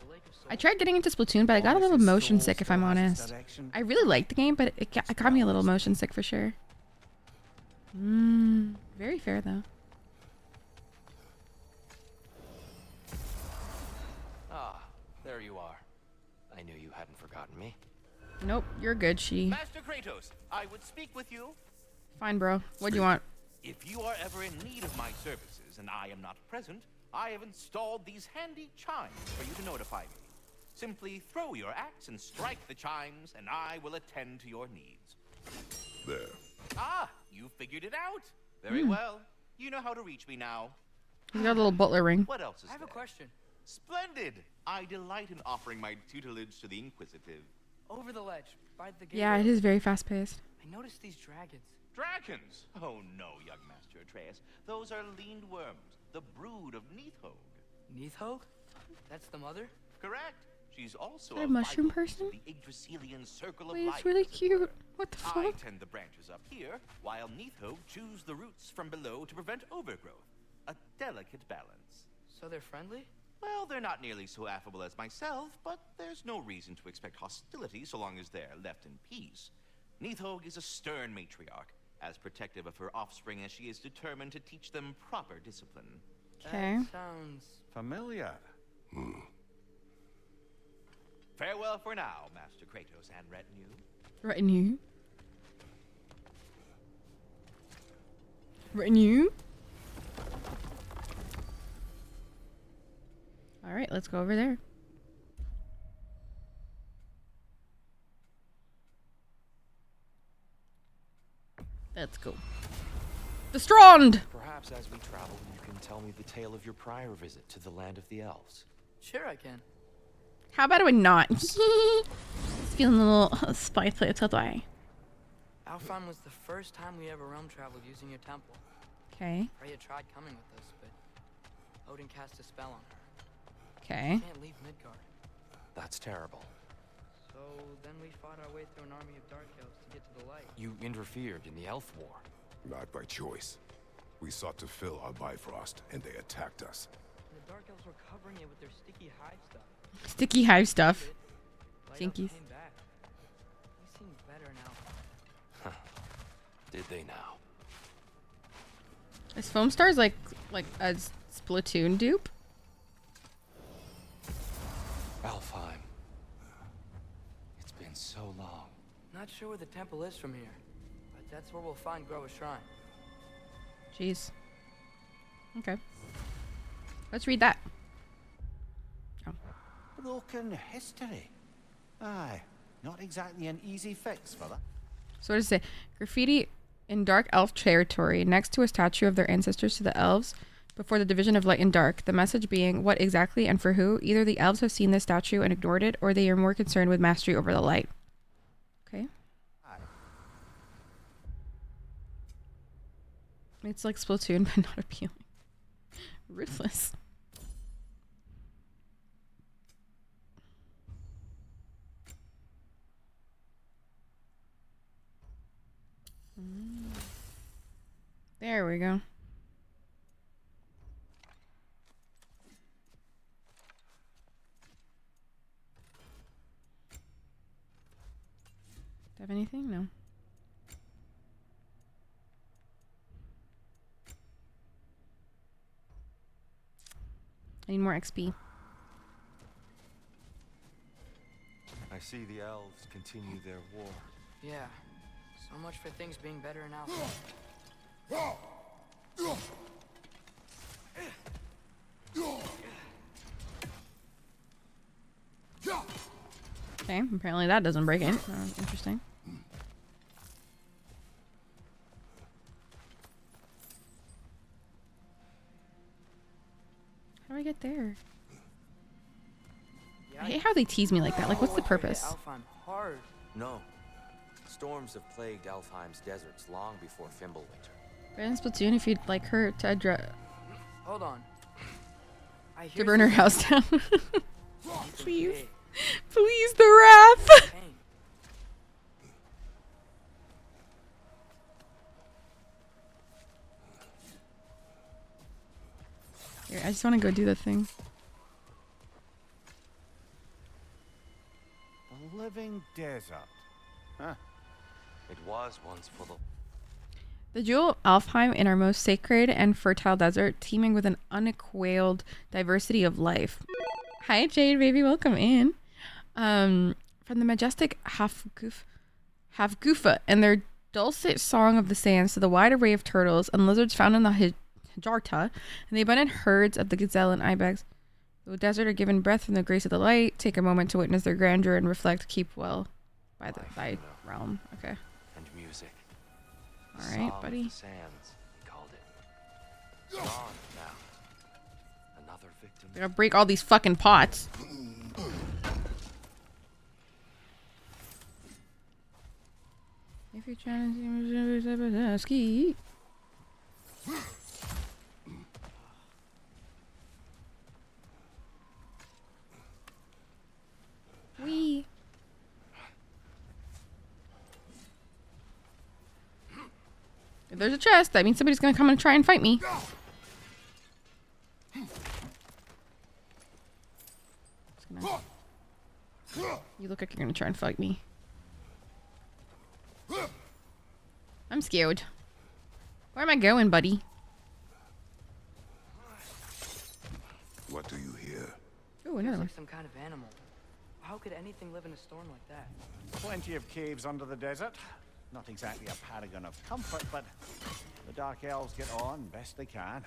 I tried getting into Splatoon, but I got a little motion sick, if I'm honest. I really liked the game, but it got me a little motion sick for sure. Very fair, though. Ah, there you are. I knew you hadn't forgotten me. Nope, you're good, she. Master Kratos, I would speak with you. Fine, bro. What do you want? If you are ever in need of my services and I am not present, I have installed these handy chimes for you to notify me. Simply throw your axe and strike the chimes, and I will attend to your needs. There. Ah, you figured it out. Very well. You know how to reach me now. You got a little butler ring. What else is I have there? a question. Splendid. I delight in offering my tutelage to the inquisitive. Over the ledge, by the gate. Yeah, it is very fast paced. I noticed these dragons. Dragons? Oh no, young Master Atreus. Those are leaned worms, the brood of Neathog. Neathog? That's the mother? Correct. She's also Is that a mushroom vital piece person? of the Yggdrasilian circle Wait, of it's life. really cute. What the I fuck? tend the branches up here, while Neathog chews the roots from below to prevent overgrowth. A delicate balance. So they're friendly? Well, they're not nearly so affable as myself, but there's no reason to expect hostility so long as they're left in peace. Neathog is a stern matriarch, as protective of her offspring as she is determined to teach them proper discipline. Okay. That sounds Familiar. Farewell for now, Master Kratos and retinue. Retinue. Retinue. All right, let's go over there. Let's go. The Strand! Perhaps as we travel, you can tell me the tale of your prior visit to the land of the elves. Sure I can. How about I not? Just feeling a little spicy today. Alfheim was the first time we ever realm traveled using your temple. Okay. Freya tried coming with us, but Odin cast a spell on her. Okay. Can't leave Midgard. That's terrible. So then we fought our way through an army of dark elves to get to the light. You interfered in the elf war. Not by choice. We sought to fill our Bifrost, and they attacked us. And the dark elves were covering it with their sticky hive stuff. Sticky hive stuff. Light elves Jinkies. came back. They seem better now. Did they now? Is Foamstars like a Splatoon dupe? Alfheim. It's been so long. Not sure where the temple is from here, but that's where we'll find Groa's shrine. Jeez. Okay. Let's read that. Broken history. Aye, not exactly an easy fix for that. So what does it say? Graffiti in dark elf territory next to a statue of their ancestors to the elves. before the division of light and dark. The message being, what exactly and for who? Either the elves have seen this statue and ignored it, or they are more concerned with mastery over the light. Okay. It's like Splatoon, but not appealing. Ruthless. There we go. Do I have anything? No. I need more XP. I see the elves continue their war. Yeah. So much for things being better in Alpha. Okay, apparently that doesn't break it. Interesting. How do I get there? I hate how they tease me like that. Like, what's the purpose? Alfheim hard. No. Storms have plagued Alfheim's deserts long before Fimbulwinter. But in Splatoon, if you'd like her to address... Hold on. To burn her house down. Please. Please, the wrath. Here, I just want to go do the thing. A living desert. Huh. It was once full of... The jewel of Alfheim in our most sacred and fertile desert, teeming with an unequaled diversity of life. Hi, Jade, baby, welcome in. From the majestic Hafgufa and their dulcet song of the sands to the wide array of turtles and lizards found in the Hajarta and the abundant herds of the gazelle and ibex. The desert are given breath from the grace of the light. Take a moment to witness their grandeur and reflect. Keep well by thy realm. Okay. And music. All right, buddy. Sands, he called it. Gone now. Another victim. I'm gonna break all these fucking pots. If you're trying to ski. Wee. If there's a chest, that means somebody's gonna come and try and fight me. You look like you're gonna try and fight me. I'm scared. Where am I going, buddy? What do you hear? Ooh, another one. Like some kind of animal. How could anything live in a storm like that? Plenty of caves under the desert. Not exactly a paragon of comfort, but the Dark Elves get on best they can.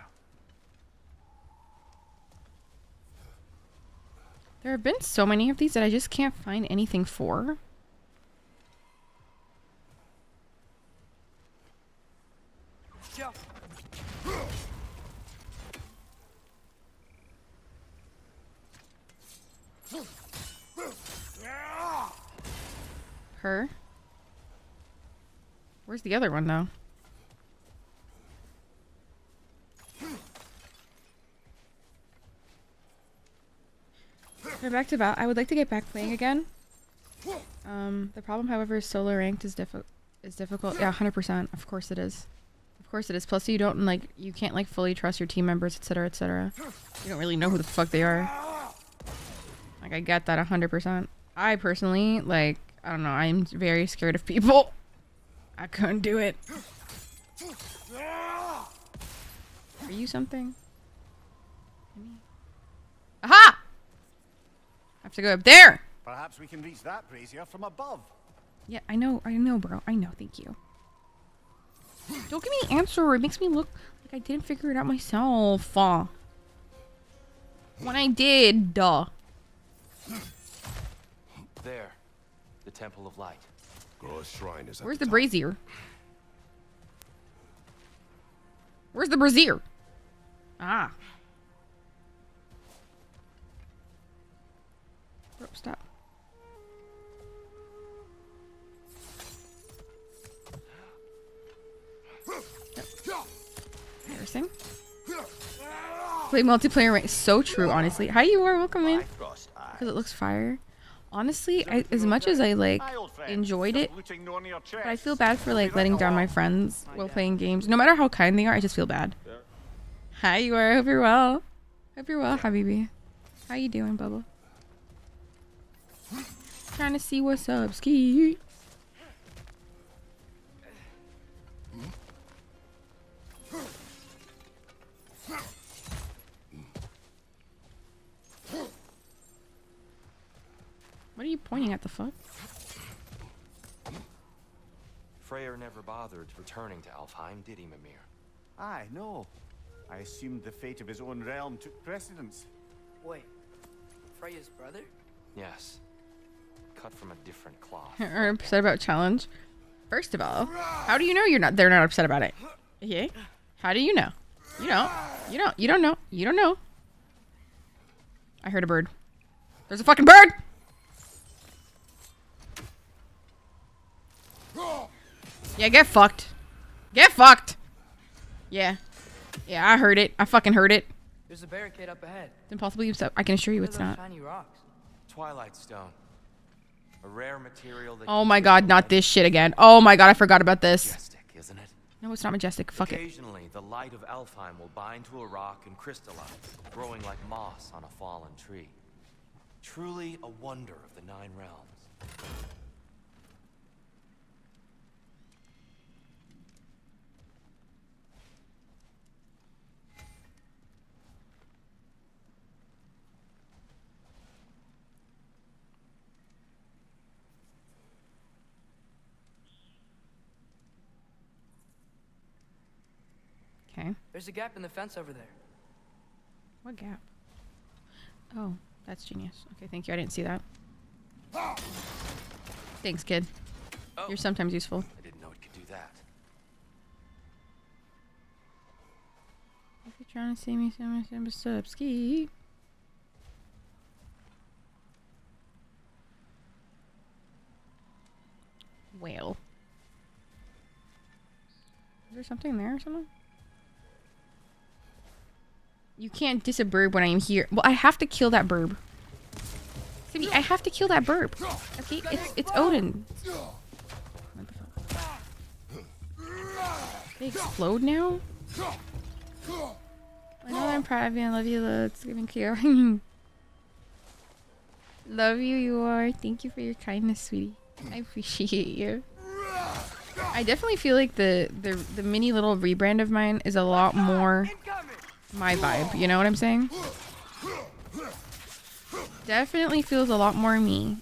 There have been so many of these that I just can't find anything for. Her. Where's the other one, though? We're back to I would like to get back playing again. The problem, however, is solo ranked is difficult. Yeah, 100%. Of course it is. Of course it is. Plus, you can't like fully trust your team members, etc., etc. You don't really know who the fuck they are. Like, I get that 100%. I personally, like, I don't know. I'm very scared of people. I couldn't do it. Are you something? Aha! I have to go up there. Perhaps we can reach that brazier from above. Yeah, I know, bro. I know, thank you. Don't give me the answer. It makes me look like I didn't figure it out myself. When I did, duh. There. The Temple of Light. Gore's shrine is at Where's the brazier? Where's the brazier? Ah. Oh, stop. Embarrassing. Play multiplayer right. So true, honestly. Hi, you are welcome in. Because it looks fire. Honestly, as much as I like enjoyed it, but I feel bad for like letting down my friends while playing games. No matter how kind they are, I just feel bad. Hi, you are. Hope you're well. Hope you're well, Habibi. How you doing, Bubba? Trying to see what's up, Ski. What are you pointing at, the fuck? Freyr never bothered returning to Alfheim, did he, Mimir? Aye, no. I assumed the fate of his own realm took precedence. Wait, Freya's brother? Yes. Cut from a different cloth. Are upset about challenge? First of all, how do you know they're not upset about it? Okay? How do you know? You don't know. You don't know. I heard a bird. There's a fucking bird! Yeah, get fucked. Get fucked! Yeah. Yeah, I heard it. I fucking heard it. There's a barricade up ahead. It's impossible. I can assure you it's not. Shiny rocks. Twilight stone. A rare material that Oh my god, not this shit again. Oh my god, I forgot about this. Majestic, isn't it? No, it's not majestic. Fuck it. Occasionally, the light of Alfheim will bind to a rock and crystallize, growing like moss on a fallen tree. Truly a wonder of the Nine Realms. Okay. There's a gap in the fence over there. What gap? Oh, that's genius. Okay, thank you. I didn't see that. Thanks, kid. Oh. You're sometimes useful. I didn't know it could do that. If you're trying to see me, subski. Whale. Is there something there or something? You can't diss a burb when I am here. Well, I have to kill that burb. Sibby, I have to kill that burb. Okay, it's Odin. What the fuck? They explode now? I know I'm proud of you. I love you, loads. Giving care. Love you, you are. Thank you for your kindness, sweetie. I appreciate you. I definitely feel like the mini little rebrand of mine is a lot more my vibe. You know what I'm saying? Definitely feels a lot more me.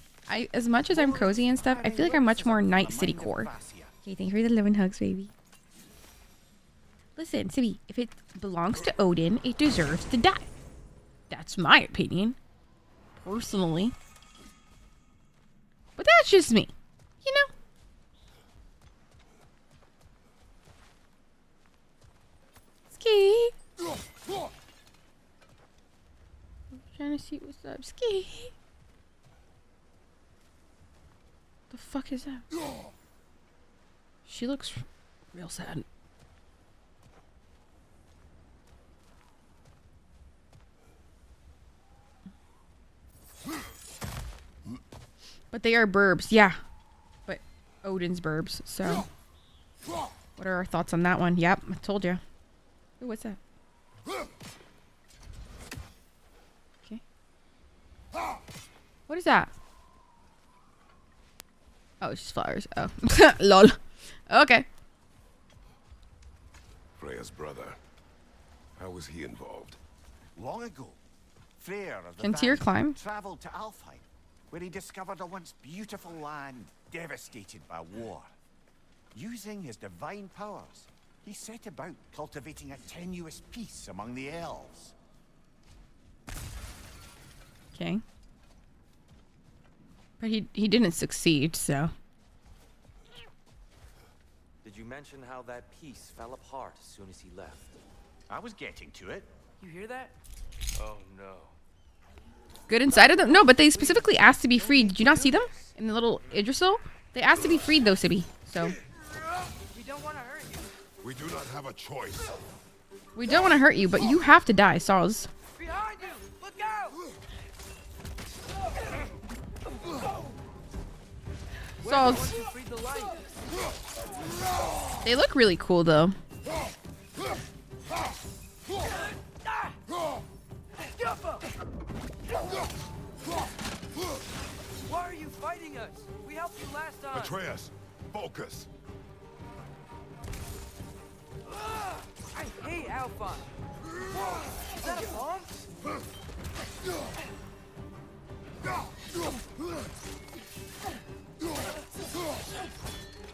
As much as I'm cozy and stuff, I feel like I'm much more Night City core. Okay, thank you for the love and hugs, baby. Listen, Sibby, if it belongs to Odin, it deserves to die. That's my opinion. Personally. But that's just me. You know? Ski. I'm trying to see what's up. Ski. The fuck is that? She looks real sad. But they are burbs, yeah. But Odin's burbs, so. What are our thoughts on that one? Yep, I told you. Ooh, what's that? Okay. What is that? Oh, it's just flowers. Oh. Lol. Okay. Freya's brother. How was he involved? Long ago, Freyr of the Can Tyr Valley climb? traveled to Alfheim, where he discovered a once beautiful land devastated by war. Using his divine powers, he set about cultivating a tenuous peace among the elves. Okay. But he didn't succeed, so. Did you mention how that piece fell apart as soon as he left? I was getting to it. You hear that? Oh no. Good inside of them? No, but they specifically asked to be freed. Did you not see them? In the little Idrisil? They asked to be freed though, Sibby. So. We don't want to hurt you. We do not have a choice. We don't want to hurt you, but you have to die, Saws. Behind you! Look out! Saws. They look really cool though. Why are you fighting us? We helped you last time. Atreus, focus. I hate Alphon. Is that a bomb?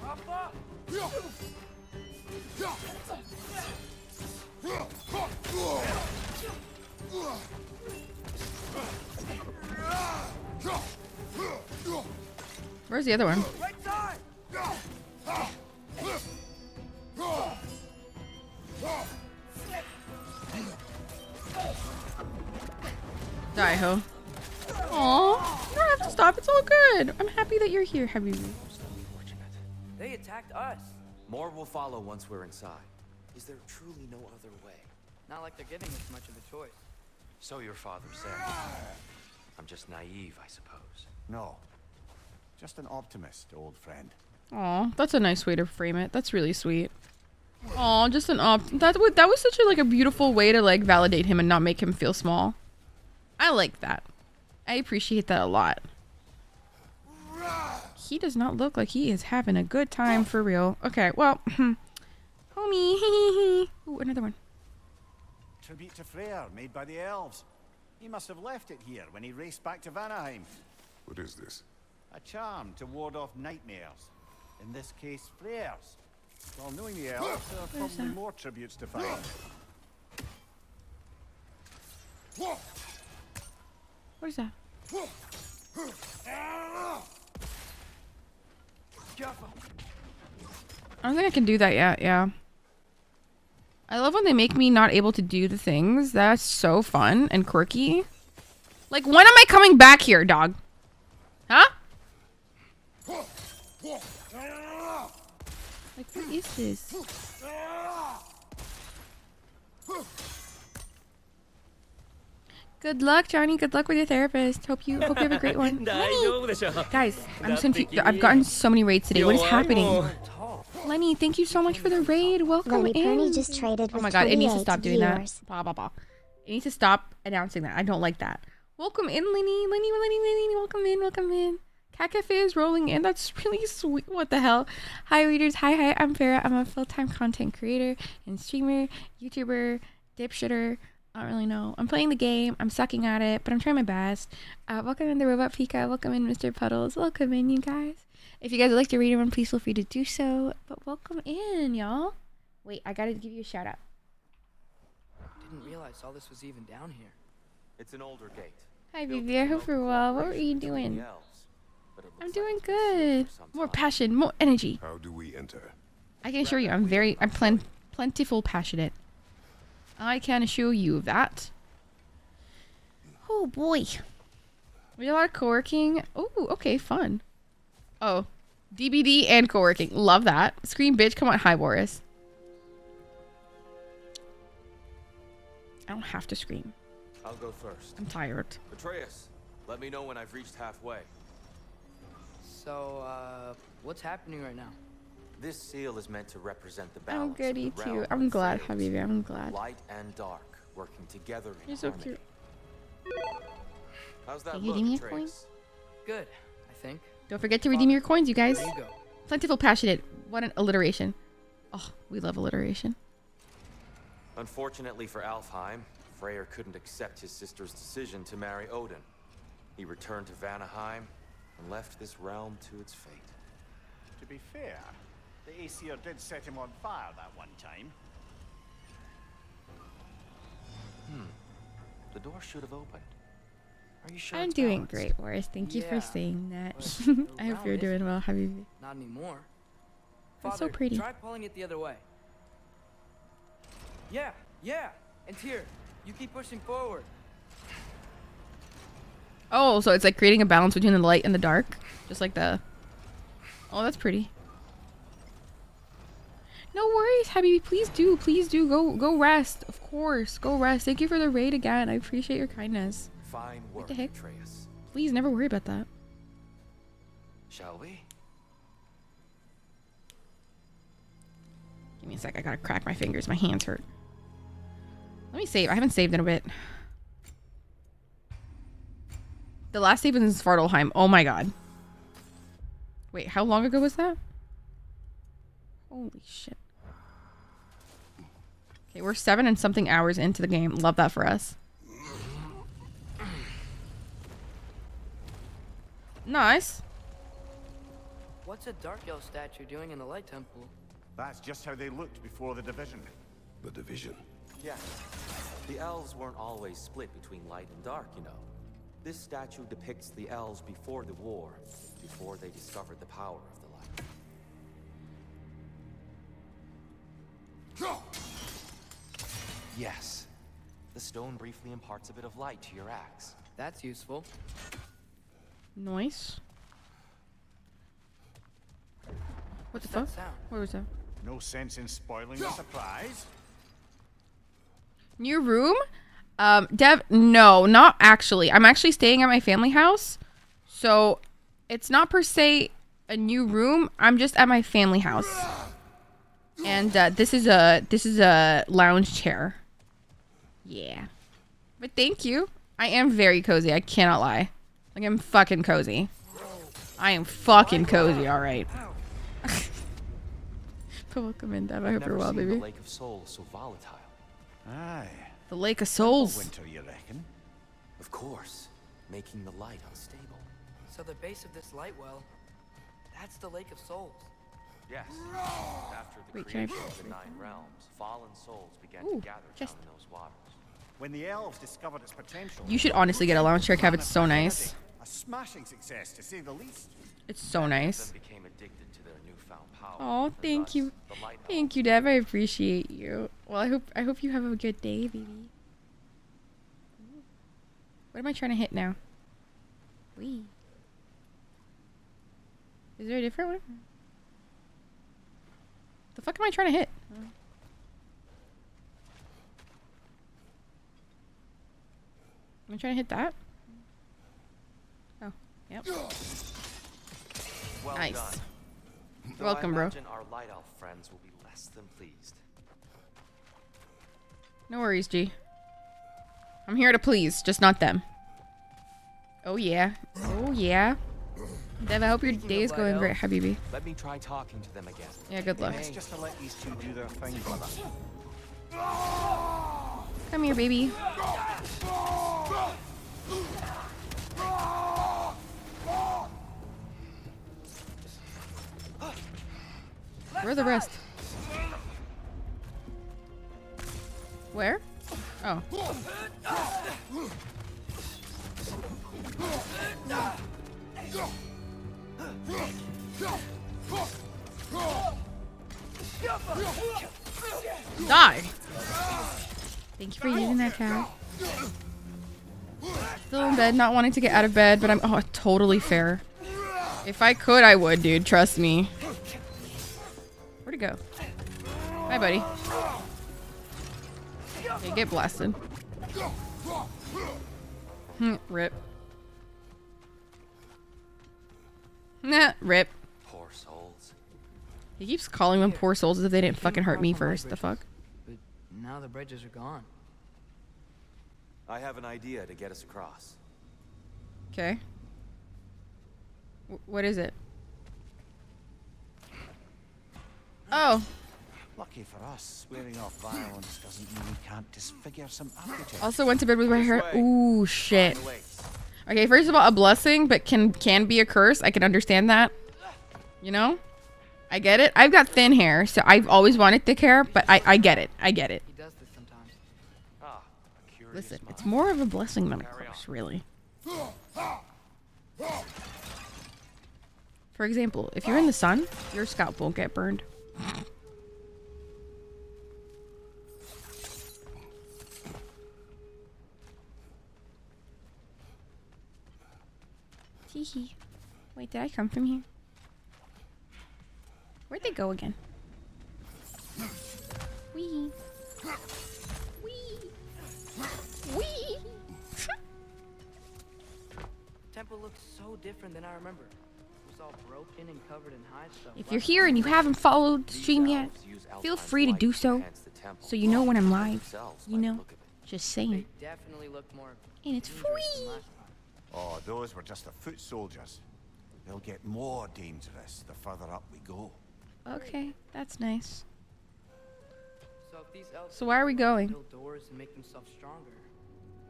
Papa! Where's the other one? Right side! Die, ho. Aw, you don't have to stop. It's all good. I'm happy that you're here, Habibi. They attacked us. More will follow once we're inside. Is there truly no other way? Not like they're giving us much of a choice. So your father said. I'm just naive, I suppose. No. Just an optimist, old friend. Aw, that's a nice way to frame it. That's really sweet. Aw, just an that was such a like a beautiful way to like validate him and not make him feel small. I like that. I appreciate that a lot. He does not look like he is having a good time for real. Okay, well, homie. Ooh, another one. Tribute to Freyr, made by the elves. He must have left it here when he raced back to Vanaheim. What is this? A charm to ward off nightmares. In this case, Freyr's. Well, knowing the elves, there are probably more tributes to find. What is that? I don't think I can do that yet, yeah. I love when they make me not able to do the things. That's so fun and quirky. Like, when am I coming back here, dog? Huh? Like, what is this? Good luck, Johnny. Good luck with your therapist. Hope you have a great one. Guys, I'm so confused. I've gotten so many raids today. What is happening? Lenny, thank you so much for the raid. Welcome in. Just traded oh my god, it needs to stop doing that. Blah, blah, blah. It needs to stop announcing that. I don't like that. Welcome in, Lenny. Lenny. Welcome in. Welcome in. Cat Cafe is rolling in. That's really sweet. What the hell? Hi, readers. Hi. I'm Farah. I'm a full-time content creator and streamer, YouTuber, dipshitter. I don't really know. I'm playing the game. I'm sucking at it, but I'm trying my best. Welcome in the Robot Pika. Welcome in Mr. Puddles. Welcome in, you guys. If you guys would like to read one, please feel free to do so. But welcome in, y'all. Wait, I gotta give you a shout out. Didn't realize all this was even down here. It's an older gate. Hi, baby. I hope you're well. What were you doing? I'm doing good. More passion, more energy. How do we enter? I can assure you, I'm plentiful passionate. I can assure you of that. Oh boy. We got a lot of co-working. Oh, okay, fun. Oh, DBD and co-working. Love that. Scream bitch. Come on. Hi, Boris. I don't have to scream. I'll go first. I'm tired. Atreus, let me know when I've reached halfway. So, what's happening right now? This seal is meant to represent the balance. I'm goody of the too. realm I'm of glad, Faroh. Habibi. I'm glad. Light and dark working together in You're so harmony. cute. How's that Can you look, redeem your Atreus? coins? Good, I think. Don't forget to redeem your coins, you guys. There you go. Plentiful passionate. What an alliteration. Oh, we love alliteration. Unfortunately for Alfheim, Freyr couldn't accept his sister's decision to marry Odin. He returned to Vanaheim and left this realm to its fate. To be fair, the Aesir did set him on fire that one time. The door should have opened. Are you sure? I'm it's doing balanced? great, Boris. Thank you for Yeah, saying that. but I hope around you're it- doing well, Habibi. Not anymore. That's so Father, pretty. Try pulling it the other way. Yeah. And here. You keep pushing forward. Oh, so it's like creating a balance between the light and the dark. Just like the... Oh, that's pretty. No worries, Habibi. Please do. Please do. Go rest. Of course. Go rest. Thank you for the raid again. I appreciate your kindness. Fine work, What the heck? Atreus. Please, never worry about that. Shall we? Give me a sec. I gotta crack my fingers. My hands hurt. Let me save. I haven't saved in a bit. The last save was in Svartalheim. Oh my god. Wait, how long ago was that? Holy shit. Okay, we're 7 and something hours into the game. Love that for us. Nice. What's a Dark Elf statue doing in the Light Temple? That's just how they looked before the division. The division? Yes. The elves weren't always split between light and dark, you know. This statue depicts the elves before the war, before they discovered the power of the light. Yes. The stone briefly imparts a bit of light to your axe. That's useful. Nice. What the fuck? Where was that? No sense in spoiling the surprise. New room? Dev, no, not actually. I'm actually staying at my family house. So it's not per se a new room. I'm just at my family house. And this is a lounge chair. Yeah. But thank you. I am very cozy. I cannot lie. Like, I'm fucking cozy. I am fucking cozy, alright. Welcome in, Dev. I hope you're well, baby. The Lake of Souls so volatile. Aye. The Lake of Souls. Winter, you reckon? Of course. Making the light unstable. So the base of this light well, that's the Lake of Souls. Yes. After the Wait, can I... creation of the 9 realms, fallen souls began to gather down in those waters. When the elves discovered its potential, You should honestly get a lounge chair, Kev. It's so nice. a smashing success, to say the least. It's so nice. Became addicted to their newfound power. Oh, thank you. Thank you, Dev. I appreciate you. Well, I hope you have a good day, baby. What am I trying to hit now? Wee. Is there a different one? The fuck am I trying to hit? Am I trying to hit that? Oh, yep. Well Nice. done. Though Welcome, I bro. imagine our light elf friends will be less than pleased. No worries, G. I'm here to please, just not them. Oh yeah. Oh yeah. Dev, I hope your day is going great, Habibi. Let me try talking to them again. Yeah, good luck. It's just to let these two do their thing, brother. Come here, baby. Where are the rest? Where? Oh. Die! Thank you for using that, cat. Still in bed, not wanting to get out of bed, but I'm totally fair. If I could, I would, dude. Trust me. Where'd it go? Hi, buddy. Okay, get blasted. Rip. Nah, rip. Poor souls. He keeps calling them poor souls as if they didn't fucking hurt me first. The fuck? But now the bridges are gone. I have an idea to get us across. Okay. What is it? Oh. Lucky for us, swearing off violence doesn't mean we can't disfigure some architecture. Also went to bed with my hair. Ooh, shit. Okay, first of all, a blessing, but can be a curse. I can understand that. You know? I get it. I've got thin hair, so I've always wanted thick hair, but I get it. I get it. He does this sometimes. Listen, it's more of a blessing than a curse, really. For example, if you're in the sun, your scalp won't get burned. Hee hee. Wait, did I come from here? Where'd they go again? Wee. Wee. Wee. Temple looks so different than I remember. It was all broken and covered in high stuff. If you're here and you haven't followed the stream yet, feel free to do so. So you know when I'm live. You know, just saying. They definitely look more. And it's free. Oh, those were just the foot soldiers. They'll get more dangerous the further up we go. Okay, that's nice. So if these elves So where are we going? build doors and make themselves stronger,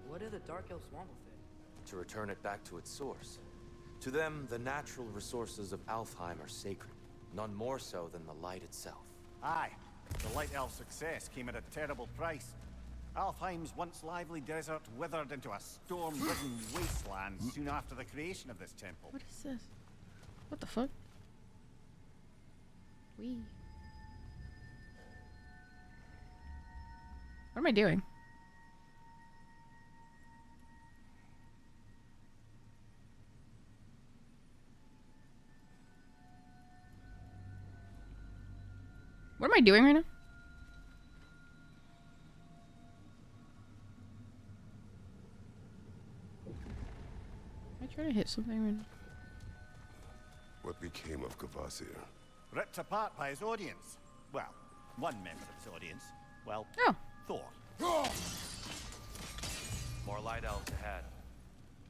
what do the dark elves want with it? To return it back to its source. To them, the natural resources of Alfheim are sacred, none more so than the light itself. Aye, the Light Elf success came at a terrible price. Alfheim's once lively desert withered into a storm-ridden wasteland soon after the creation of this temple. What is this? What the fuck? Wee. What am I doing? What am I doing right now? Am I trying to hit something right now? What became of Kvasir? Ripped apart by his audience. Well, one member of his audience. Well, Thor. More light elves ahead.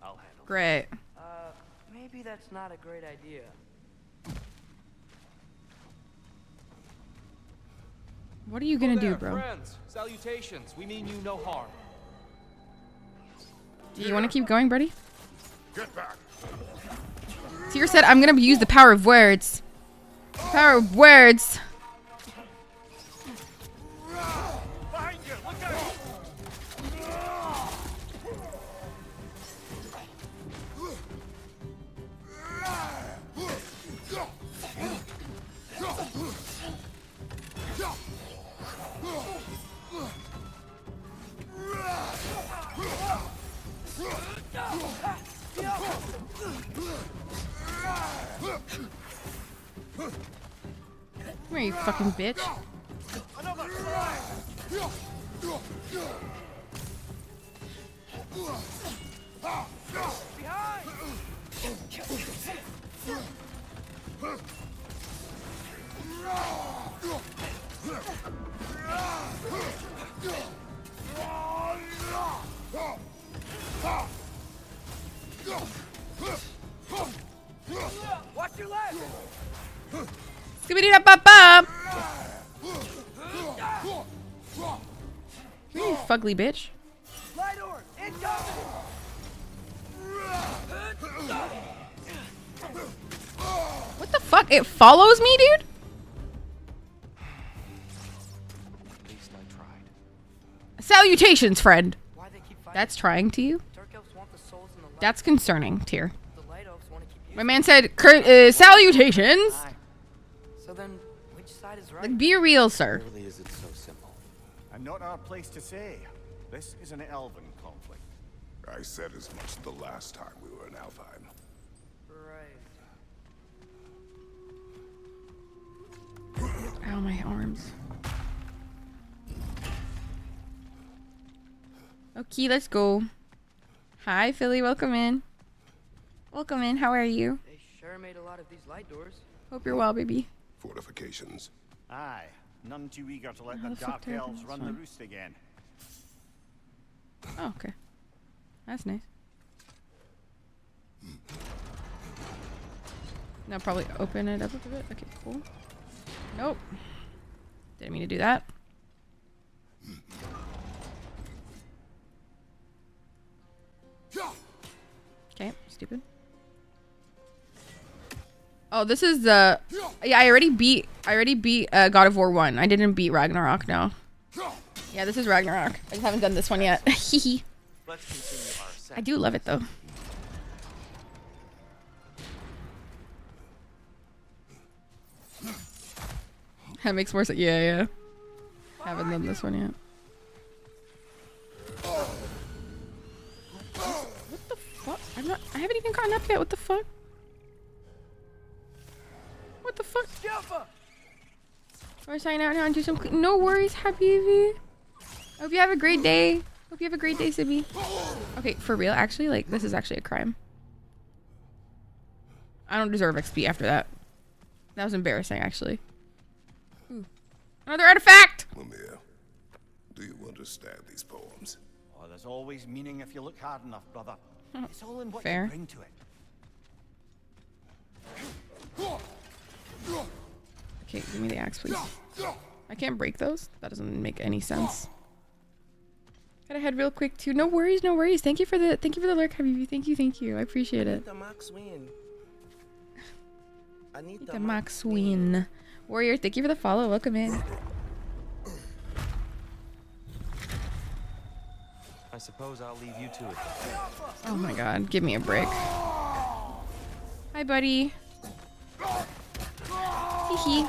I'll handle it. Great. Maybe that's not a great idea. What are you gonna do, there, bro? Friends, salutations. We mean you no harm. Do you want to keep going, buddy? Get back. Tyr said, I'm gonna use the power of words. Power of words. Behind you, look out! Come here, you fucking bitch. Watch your left! Skibbity-da-ba-ba! You fugly bitch. Light orb, incoming! What the fuck? It follows me, dude? At least I tried. Salutations, friend. That's trying to you? That's concerning, Tyr. My man said, salutations. So then, which side is right? Like, be real, sir. Really is it so simple? And not our place to say. This is an elven conflict. I said as much the last time we were in Alfheim. Right. Ow, my arms. Okay, let's go. Hi, Philly. Welcome in. Welcome in. How are you? They sure made a lot of these light doors. Hope you're well, baby. Fortifications. Aye, none too eager to let How the the fuck Dark do I open Elves this run the one? roost again. Oh, okay. That's nice. Now probably open it up a bit. Okay, cool. Nope. Didn't mean to do that. Okay, stupid. Oh, this is the... Yeah, I already beat God of War 1. I didn't beat Ragnarok, no. Yeah, this is Ragnarok. I just haven't done this one yet. Hehe. I do love it, though. That makes more sense. Yeah, yeah. Haven't done this one yet. What the fuck? I'm I haven't even gotten up yet. What the fuck? What the fuck? We're signing out now and do some. No worries, Habibi. Hope you have a great day. Hope you have a great day, Sibby. Okay, for real, actually, like, this is actually a crime. I don't deserve XP after that. That was embarrassing, actually. Ooh. Another artifact! Lemire, do you understand these poems? Oh, there's always meaning if you look hard enough, brother. It's all in what Fair. you bring to it. Okay, give me the axe, please. I can't break those? That doesn't make any sense. Gotta head real quick too. No worries, no worries. Thank you for the lurk, Habibi. Thank you. I appreciate it. Anita Maxwin. Warrior, thank you for the follow. Welcome in. I suppose I'll leave you to it. Oh my god, give me a break. Hi, buddy. Hee hee.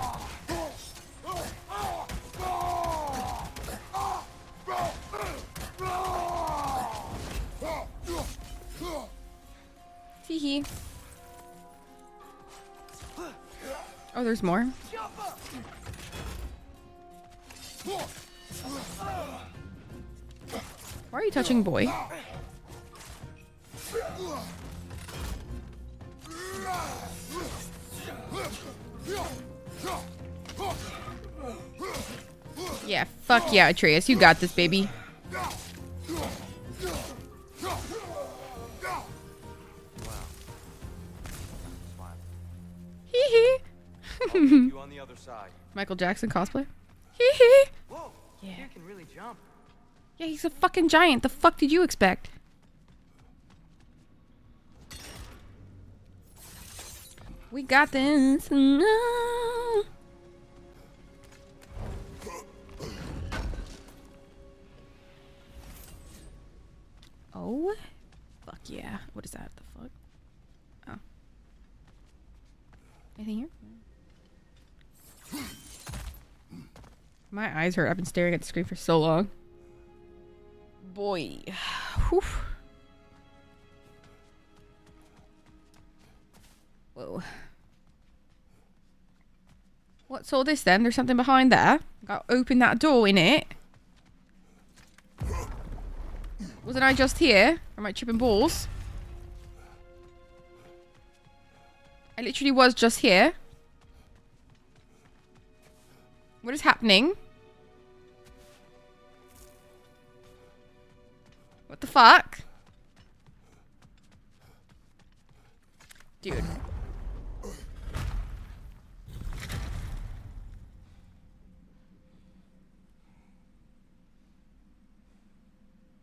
Hee hee. Oh, there's more. Why are you touching boy? Yeah, fuck yeah, Atreus. You got this, baby. Hee hee. You on the other side. Michael Jackson cosplay. Hee hee. Whoa, Yeah. you can really jump. Yeah, he's a fucking giant. The fuck did you expect? We got this. No. Oh. Fuck yeah. What is that? The fuck? Oh. Anything here? My eyes hurt. I've been staring at the screen for so long. Boy. Whew. Whoa. What's all this then? There's something behind there. Gotta open that door in it. Wasn't I just here? Am I tripping balls? I literally was just here. What is happening? What the fuck? Dude.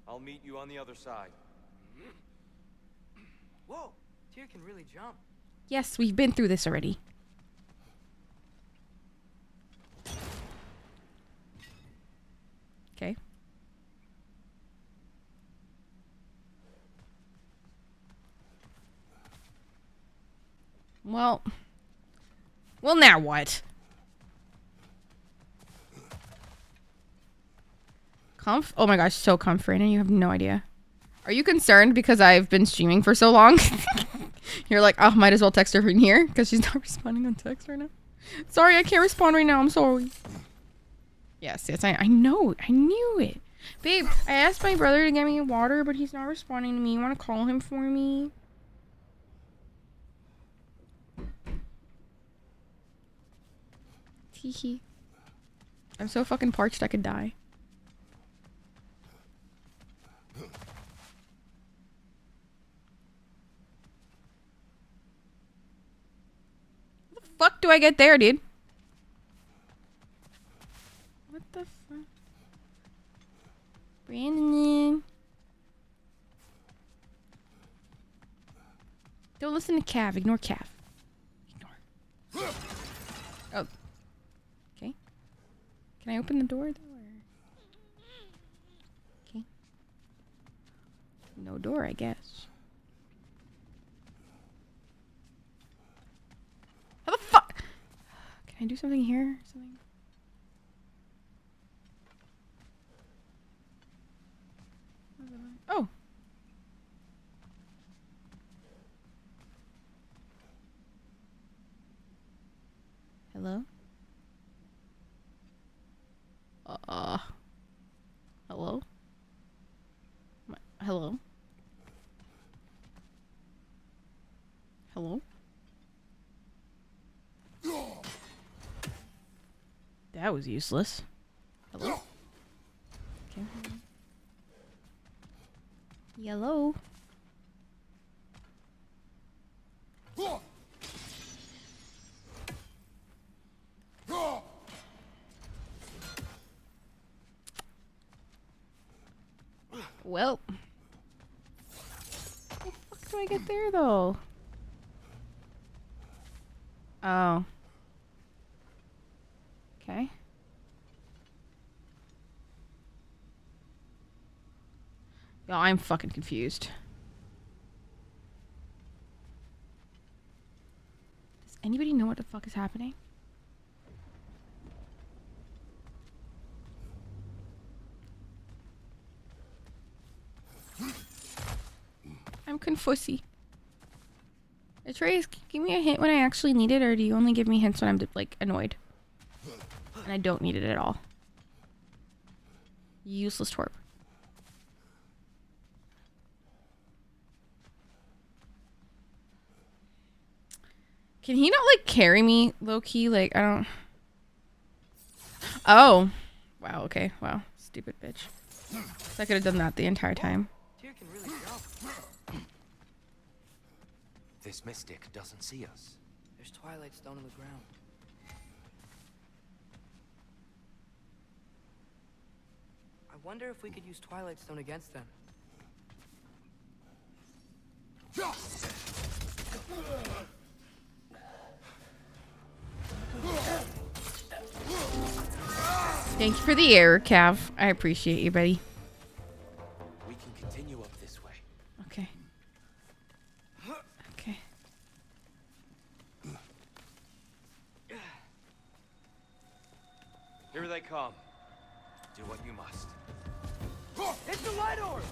I'll meet you on the other side. Whoa, Tyr can really jump. Yes, we've been through this already. Okay. Well, now what? Comf? Oh my gosh, so comforting. You have no idea. Are you concerned because I've been streaming for so long? You're like, oh, might as well text her from here because she's not responding on text right now. Sorry, I can't respond right now. I'm sorry. Yes, I know. I knew it. Babe, I asked my brother to get me water, but he's not responding to me. You want to call him for me? Teehee. I'm so fucking parched I could die. How the fuck do I get there, dude? What the fuck? Brandon. Don't listen to Cav. Ignore Cav. Ignore. Oh. Okay. Can I open the door though? Okay. No door, I guess. How the fuck? Can I do something here? Something? Oh. Hello? Hello? That was useless. Hello? Okay. Yellow. Well. How the fuck do I get there though? Oh. Okay. Yo, I'm fucking confused. Does anybody know what the fuck is happening? I'm confussy. Atreus, give me a hint when I actually need it, or do you only give me hints when I'm like annoyed? And I don't need it at all. Useless twerp. Can he not like carry me low key? Like I don't. Oh, wow. Okay. Wow. Stupid bitch. So I could have done that the entire time. Tyr can really jump. This mystic doesn't see us. There's Twilight Stone on the ground. I wonder if we could use Twilight Stone against them. Thank you for the error, Cav. I appreciate you, buddy. We can continue up this way. Okay. Okay. Here they come. Do what you must. It's the light orb!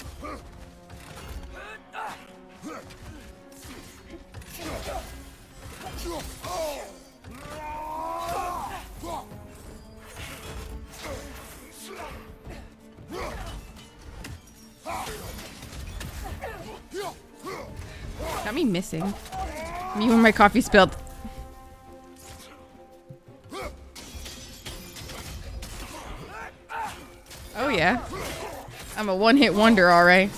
Got me missing. Me when my coffee spilled. Oh yeah. I'm a one-hit wonder, alright.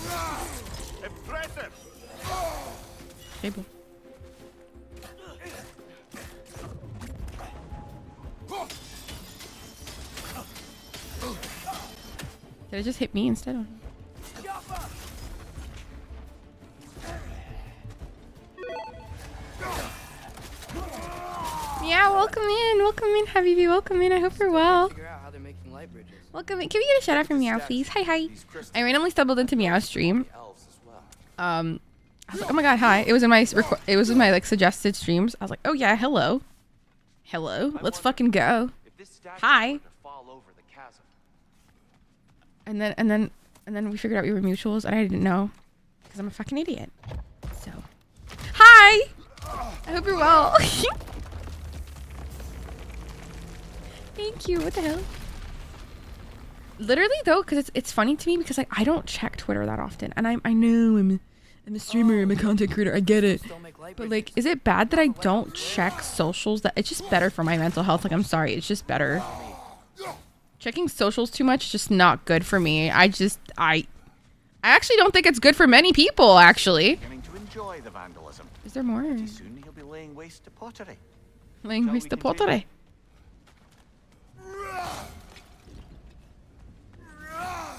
Table. Did it just hit me instead of? Yeah, welcome in, Habibi, welcome in. I hope you're well. Welcome in. Can we get a shout out from Meow, please? Hi. I randomly stumbled into Meow's stream. I was like, oh my god, hi. It was in my like suggested streams. I was like, oh yeah, hello. Let's fucking go. Hi. And then we figured out we were mutuals, and I didn't know because I'm a fucking idiot. So, hi. I hope you're well. Thank you. What the hell? Literally though, because it's funny to me because like I don't check Twitter that often, and I know I'm a streamer, I'm a content creator, I get it. But like, is it bad that I don't check socials? That it's just better for my mental health. Like I'm sorry, it's just better. Checking socials too much is just not good for me. I actually don't think it's good for many people. Actually. To enjoy the vandalism. Is there more? Soon he'll be laying waste to pottery. Laying waste to pottery.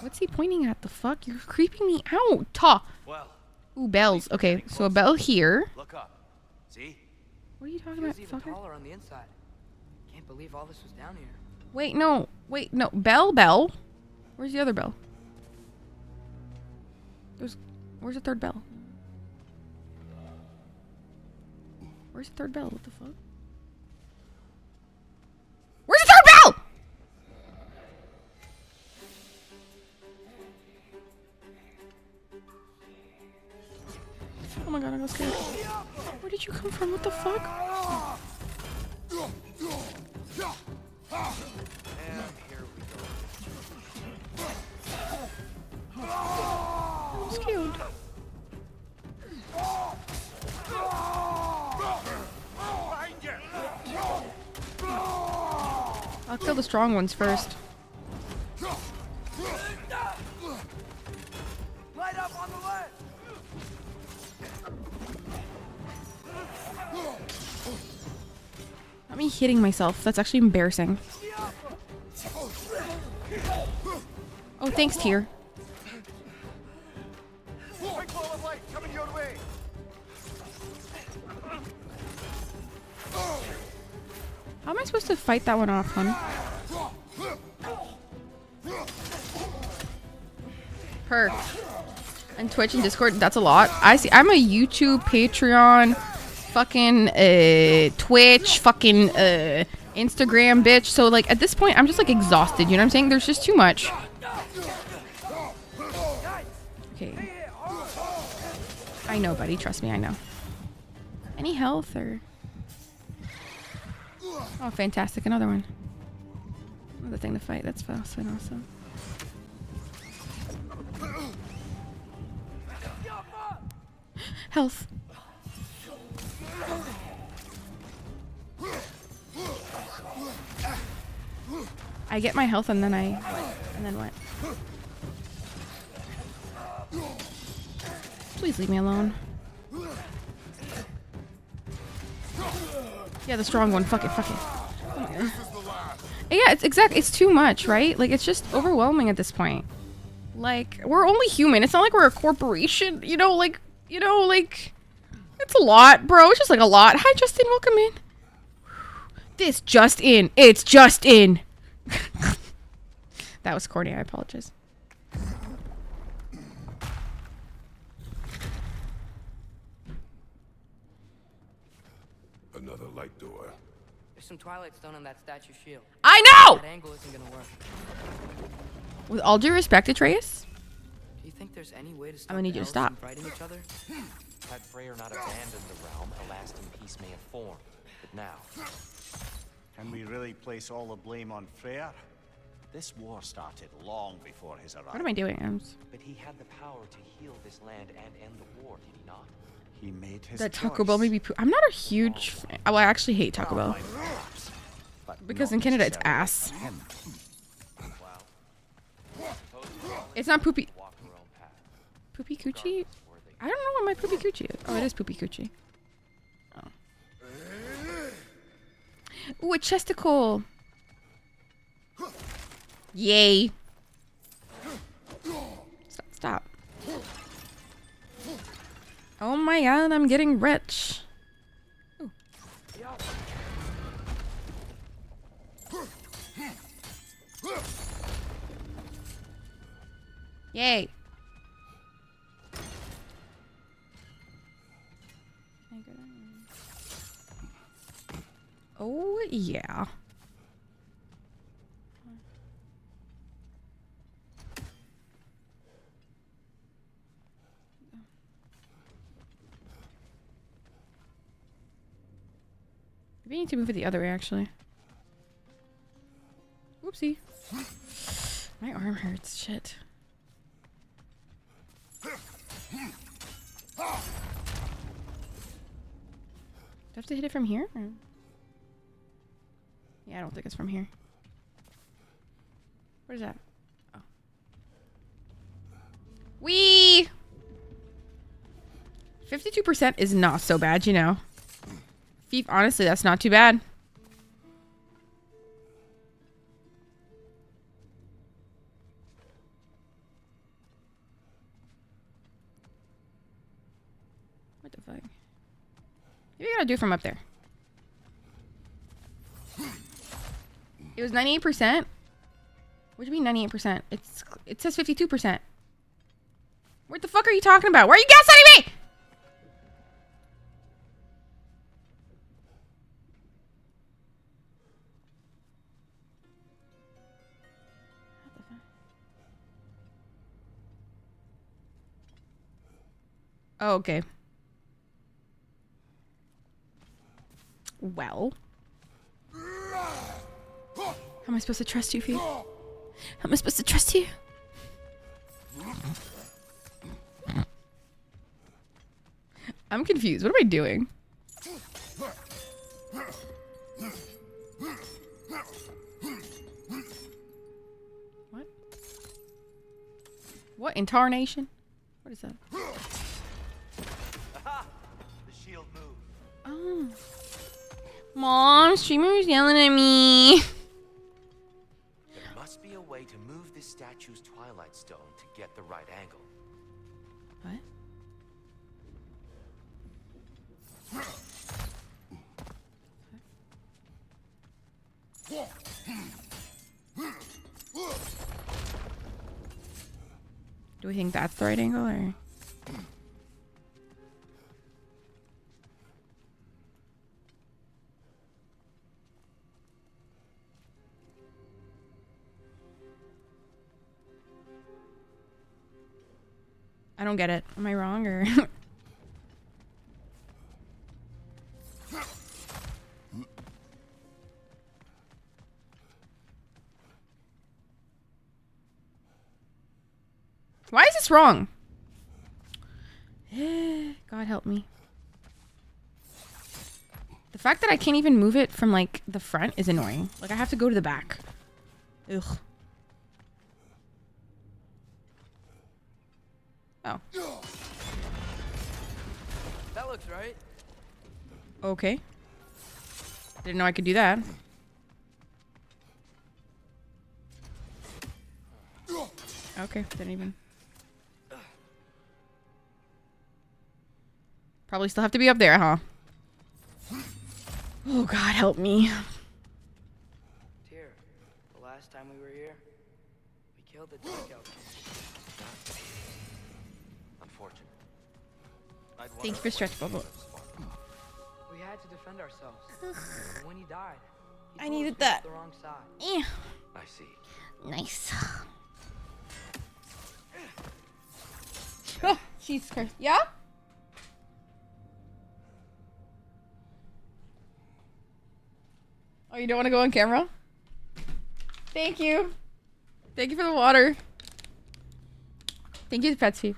What's he pointing at? The fuck? You're creeping me out. Ta. Well, ooh, bells. Okay, so a bell here. Look up. See? What are you talking about, Even fucker? taller on the inside. Can't believe all this was down here. Wait, no. Bell. Where's the other bell? Where's the third bell? Where's the third bell? What the fuck? Where's the third bell? Oh my god, I got scared. Where did you come from? What the fuck? And here we go. I'm It's cute. I'll kill the strong ones first. Light up on the left. Not me hitting myself. That's actually embarrassing. Oh, thanks, Tyr. Quick ball of light coming your way. How am I supposed to fight that one off, hon? Per. And Twitch and Discord, that's a lot. I see. I'm a YouTube, Patreon, fucking Twitch, fucking Instagram bitch. So like at this point, I'm just like exhausted. You know what I'm saying? There's just too much. Okay. I know, buddy. Trust me, I know. Any health or? Oh, fantastic! Another one. Another thing to fight. That's awesome. Health. I get my health and then what? Please leave me alone. Yeah, the strong one. Fuck it. Yeah, it's too much, right? Like, it's just overwhelming at this point. Like, we're only human. It's not like we're a corporation, like, it's a lot, bro. It's just like a lot. Hi, Justin. Welcome in. It's just in. That was corny. I apologize. Another light door. There's some Twilight Stone on that statue shield. I know! That angle isn't gonna work. With all due respect, Atreus, Do you think there's any way to stop I'm gonna need you to the elves stop. from fighting each other? Had Freyr not abandoned the realm, a lasting peace may have formed. But now, Can we really place all the blame on Freyr? This war started long before his arrival. what am I doing? but he had the power to heal this land and end the war, did he not? He made his That Taco Bell maybe. I'm not a huge fan. Well, I actually hate Taco Bell because in Canada it's ass. It's not poopy. Poopy coochie? I don't know what my poopy coochie is. Oh, it is poopy coochie. Oh. Ooh, a chesticle. Yay. Stop. Oh my god, I'm getting rich. Ooh. Yay. Oh, yeah. Maybe I need to move it the other way, actually. Whoopsie. My arm hurts. Shit. Do I have to hit it from here? Or? Yeah, I don't think it's from here. What is that? Oh. Wee! 52% is not so bad, you know. Honestly, that's not too bad. What the fuck? Maybe I gotta do it from up there. It was 98%. What do you mean 98%? It says 52%. What the fuck are you talking about? Why are you gaslighting me? Oh, okay. Well. How am I supposed to trust you, Fee? How am I supposed to trust you? I'm confused. What am I doing? What? What in tarnation? What is that? Aha! The shield moved. Oh. Mom, streamer's yelling at me. There must be a way to move this statue's Twilight Stone to get the right angle. What? Do we think that's the right angle or? I don't get it. Am I wrong or? Why is this wrong? God help me. The fact that I can't even move it from like the front is annoying. Like I have to go to the back. Ugh. Oh. That looks right. Okay. Didn't know I could do that. Okay, didn't even. Probably still have to be up there, huh? Oh God, help me. Tyr, the last time we were here, we killed the Dark Elf. Unfortunate. Thank you for stretch bubble. We had to defend ourselves. And when he died, he I told needed us we that. took the wrong side. Yeah. I see. Nice. Oh, Jesus Christ. Yeah? Oh, you don't want to go on camera? Thank you. Thank you for the water. Thank you to Petsy.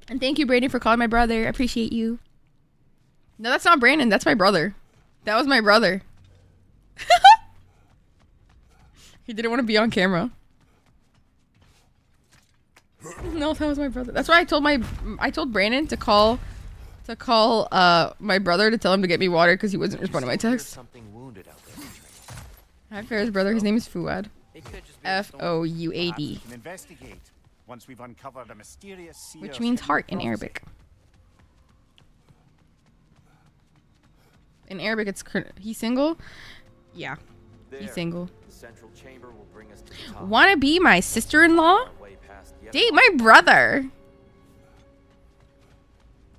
And thank you, Brandon, for calling my brother. I appreciate you. No, that's not Brandon. That's my brother. That was my brother. He didn't want to be on camera. No, that was my brother. That's why I told Brandon to call my brother to tell him to get me water because he wasn't responding to my text. I have Farah's brother. His name is Fuad. Fouad. Investigate once we've uncovered a mysterious seer's Which means hidden heart in prophecy. Arabic. In Arabic, it's he's single. Yeah, he's single. The central chamber will bring us to the top. Wanna be my sister-in-law? Date my brother.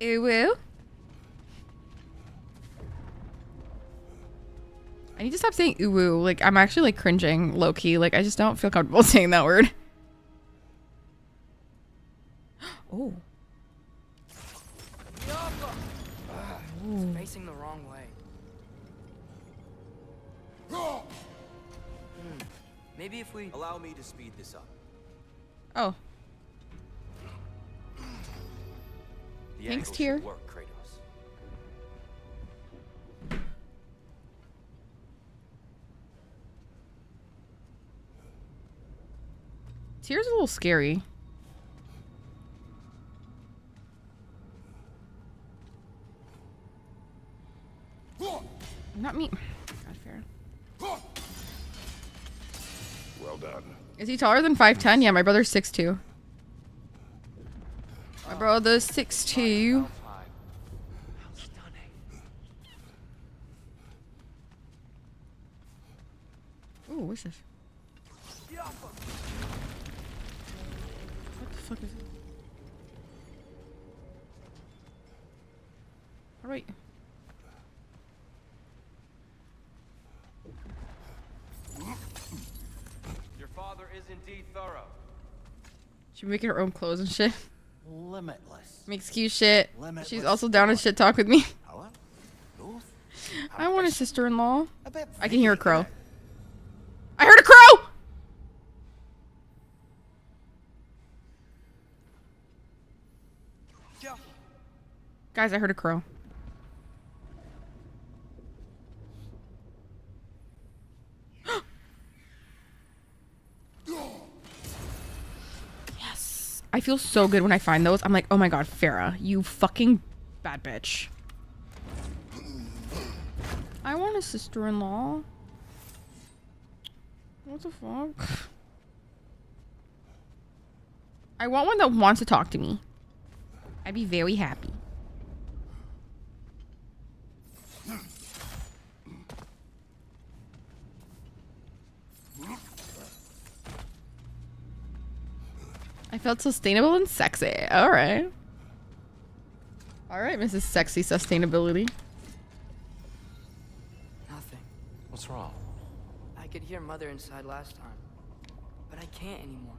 Ooh woo. I need to stop saying ooh woo. Like I'm actually like cringing low key. Like I just don't feel comfortable saying that word. Oh. It's facing the wrong way. Maybe if we allow me to speed this up. Oh. The Thanks, angle Tyr. should work, Kratos. Tyr's a little scary. Not me. God, Farah. Well done. Is he taller than 5'10"? Yeah, my brother's 6'2". My brother's 6'2". Ooh, what's this? What the fuck is it? All right. Your father is indeed thorough. She's making her own clothes and shit. Limitless. Makes cute shit. Limitless She's also down to shit talk with me. Power, growth, I want a sister-in-law. a bit I can hear a vague, crow. isn't it? I heard a crow! Careful. Guys, I heard a crow. Yes. I feel so good when I find those. I'm like, oh my god, Farah, you fucking bad bitch. I want a sister-in-law. What the fuck? I want one that wants to talk to me. I'd be very happy. I felt sustainable and sexy. All right. All right, Mrs. Sexy Sustainability. Nothing. What's wrong? I could hear Mother inside last time, but I can't anymore.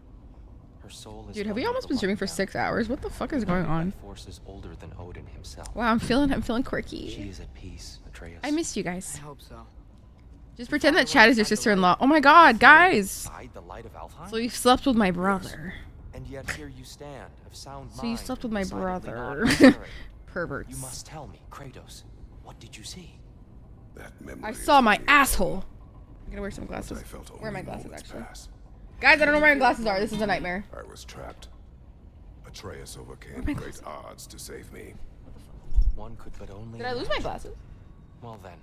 Her soul is. Dude, have we almost been streaming for 6 hours? What the fuck is going on? Force is older than Odin himself. Wow, I'm feeling quirky. She is at peace, Atreus. I missed you guys. I hope so. Just pretend that Chad is your sister-in-law. Oh my god, guys! The light of Alfheim? So you slept with my brother. And yet here you stand, of sound mind. So you slept with my decidedly brother. not ignorant. Perverts. You must tell me, Kratos. What did you see? That memory I saw my asshole. I'm gonna wear some glasses. Where are my glasses, actually? Guys, I don't know where my glasses are. This is a nightmare. I was trapped. Atreus overcame my great odds to save me. One could but only. Did I lose my glasses? Well then,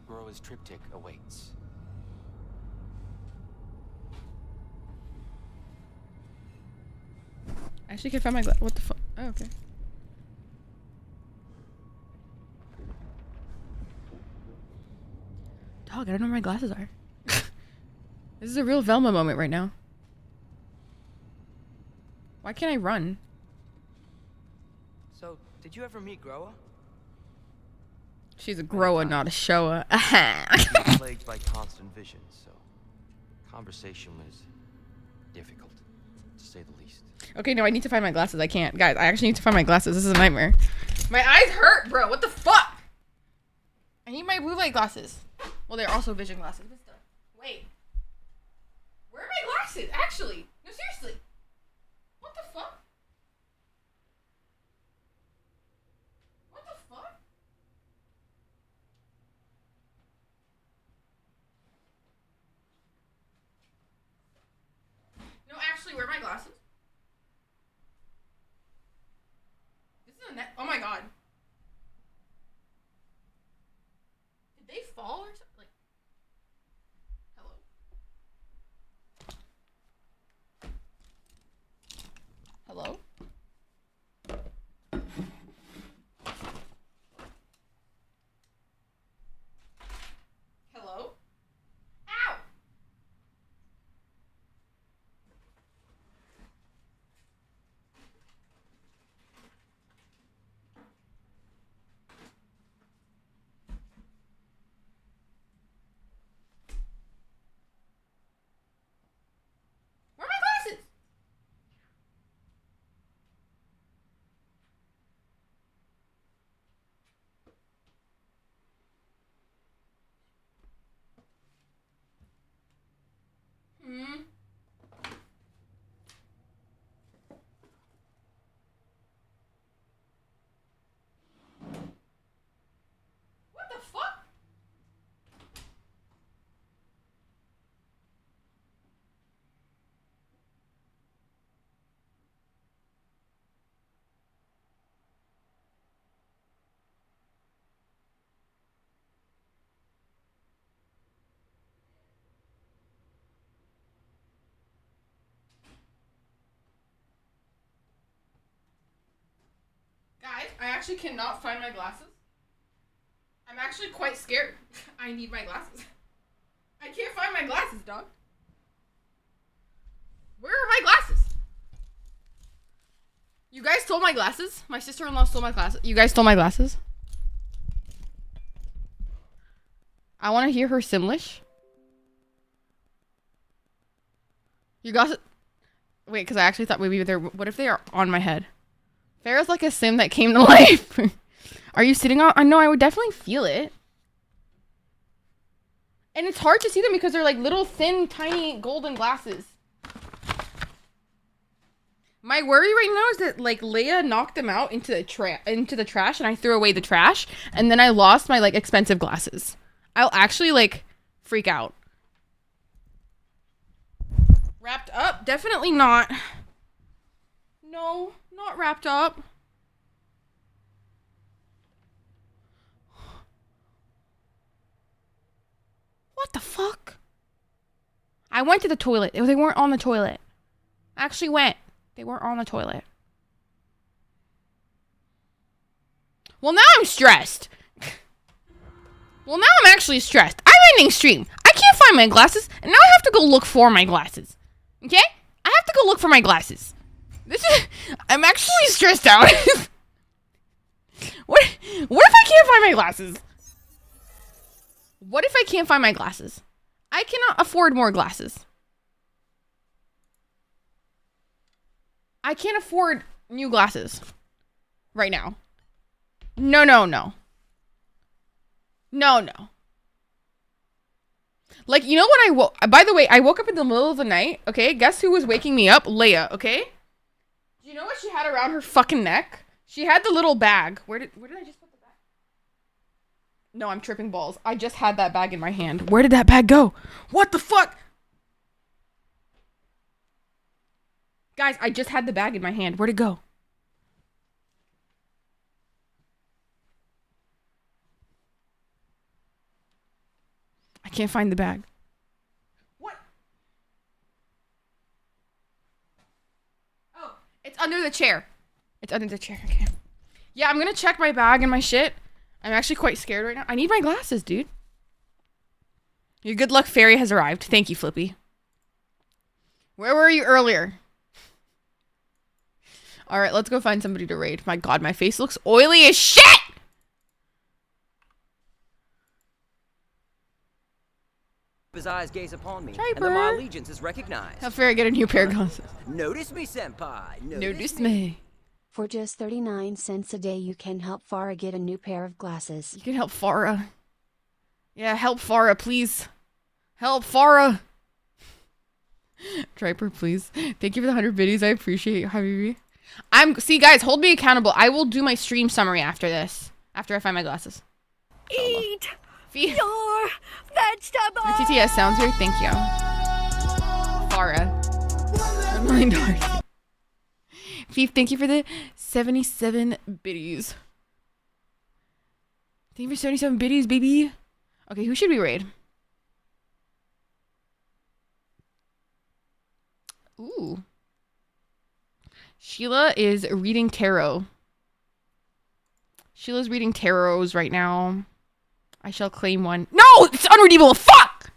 Groa's triptych awaits. I actually can't find my glasses. What the fuck? Oh, okay. Dog, I don't know where my glasses are. This is a real Velma moment right now. Why can't I run? So, did you ever meet Groa? She's a grower, not a shower. She's plagued by constant visions, so conversation was difficult, to say the least. Okay, no, I need to find my glasses. I can't. Guys, I actually need to find my glasses. This is a nightmare. My eyes hurt, bro. What the fuck? I need my blue light glasses. Well, they're also vision glasses, but still. Wait. Where are my glasses? Actually. No, seriously. What the fuck? What the fuck? No, actually, where are my glasses? This is a net. Oh my god. Did they fall or something? Like, hello? Hello? Hello? Ow! Where are my glasses? Hmm. What the fuck? Guys, I actually cannot find my glasses. I'm actually quite scared. I need my glasses. I can't find my glasses, dog. Where are my glasses? You guys stole my glasses? My sister-in-law stole my glasses. You guys stole my glasses? I want to hear her Simlish. You got... Wait, because I actually thought maybe they're... What if they are on my head? Farrah's like a sim that came to life. Are you sitting on... I know, I would definitely feel it. And it's hard to see them because they're like little, thin, tiny golden glasses. My worry right now is that like Leia knocked them out into the trash, and I threw away the trash, and then I lost my like expensive glasses. I'll actually like freak out. Wrapped up? Definitely not. No, not wrapped up. What the fuck? I went to the toilet. They weren't on the toilet. I actually went. They weren't on the toilet. Well, now I'm stressed. Well, now I'm actually stressed. I'm ending stream. I can't find my glasses, and now I have to go look for my glasses. Okay? I have to go look for my glasses. I'm actually stressed out. What if I can't find my glasses? What if I can't find my glasses? I cannot afford more glasses. I can't afford new glasses right now. No. Like, you know when by the way, I woke up in the middle of the night, okay? Guess who was waking me up? Leia, okay? Do you know what she had around her fucking neck? She had the little bag. Where did I just put the bag? No, I'm tripping balls. I just had that bag in my hand. Where did that bag go? What the fuck? Guys, I just had the bag in my hand. Where'd it go? I can't find the bag. What? Oh, it's under the chair. It's under the chair. Okay. Yeah, I'm gonna check my bag and my shit. I'm actually quite scared right now. I need my glasses, dude. Your good luck fairy has arrived. Thank you, Flippy. Where were you earlier? All right, let's go find somebody to raid. My God, my face looks oily as shit! His eyes gaze upon me, Triper. and then my allegiance is recognized. How fair I get a new pair of glasses. Notice me, senpai. Notice me. For just 39 cents a day, you can help Farah get a new pair of glasses. You can help Farah. Yeah, help Farah, please. Help Farah. Triper, please. Thank you for the 100 biddies. I appreciate you, Habibi. See, guys, hold me accountable. I will do my stream summary after this. After I find my glasses. Eat your vegetables. My TTS sounds here. Thank you. Farah. $1 million. Fief, thank you for the 77 biddies. Thank you for 77 biddies, baby. Okay, who should we raid? Ooh. Sheila is reading tarot. Sheila's reading tarots right now. I shall claim one. No! It's unredeemable! Fuck!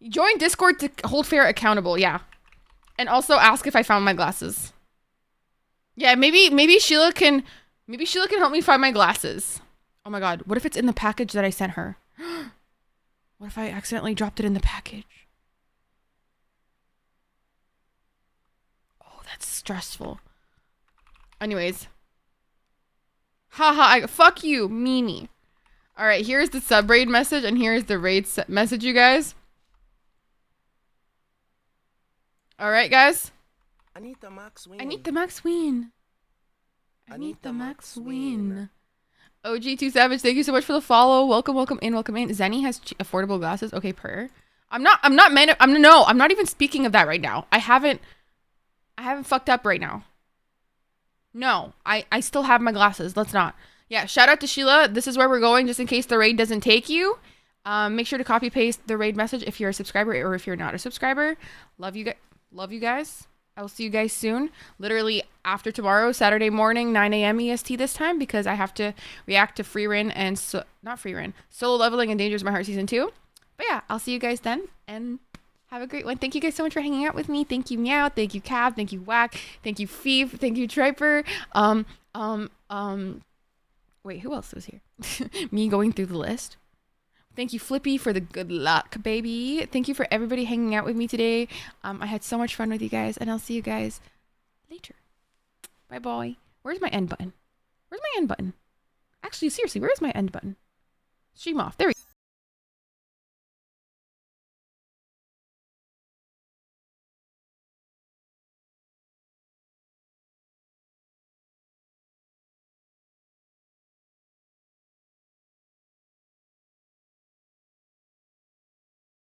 Join Discord to hold Farah accountable. Yeah. And also ask if I found my glasses. Yeah, maybe Sheila can help me find my glasses. Oh my God. What if it's in the package that I sent her? What if I accidentally dropped it in the package? That's stressful. Anyways. Haha, fuck you, meanie. Alright, here's the sub-raid message, and here's the raid message, you guys. Alright, guys. I need the Max Win. I need the Max Win. I need the Max Win. OG2 Savage, thank you so much for the follow. Welcome in. Zenny has affordable glasses. Okay, prayer. I'm not even speaking of that right now. I haven't fucked up right now. No, I still have my glasses. Let's not. Yeah, shout out to Sheila. This is where we're going just in case the raid doesn't take you. Make sure to copy paste the raid message if you're a subscriber or if you're not a subscriber. Love you guys. I will see you guys soon. Literally after tomorrow, Saturday morning, 9 a.m. EST this time because I have to react to Solo Leveling and Dangerous My Heart Season 2. But yeah, I'll see you guys then and have a great one. Thank you guys so much for hanging out with me. Thank you, Meow. Thank you, Cav. Thank you, Whack. Thank you, Fief. Thank you, Triper. Wait, who else was here? Me going through the list. Thank you, Flippy, for the good luck, baby. Thank you for everybody hanging out with me today. I had so much fun with you guys, and I'll see you guys later. Bye-bye. Where's my end button? Actually, seriously, where's my end button? Stream off. There we go.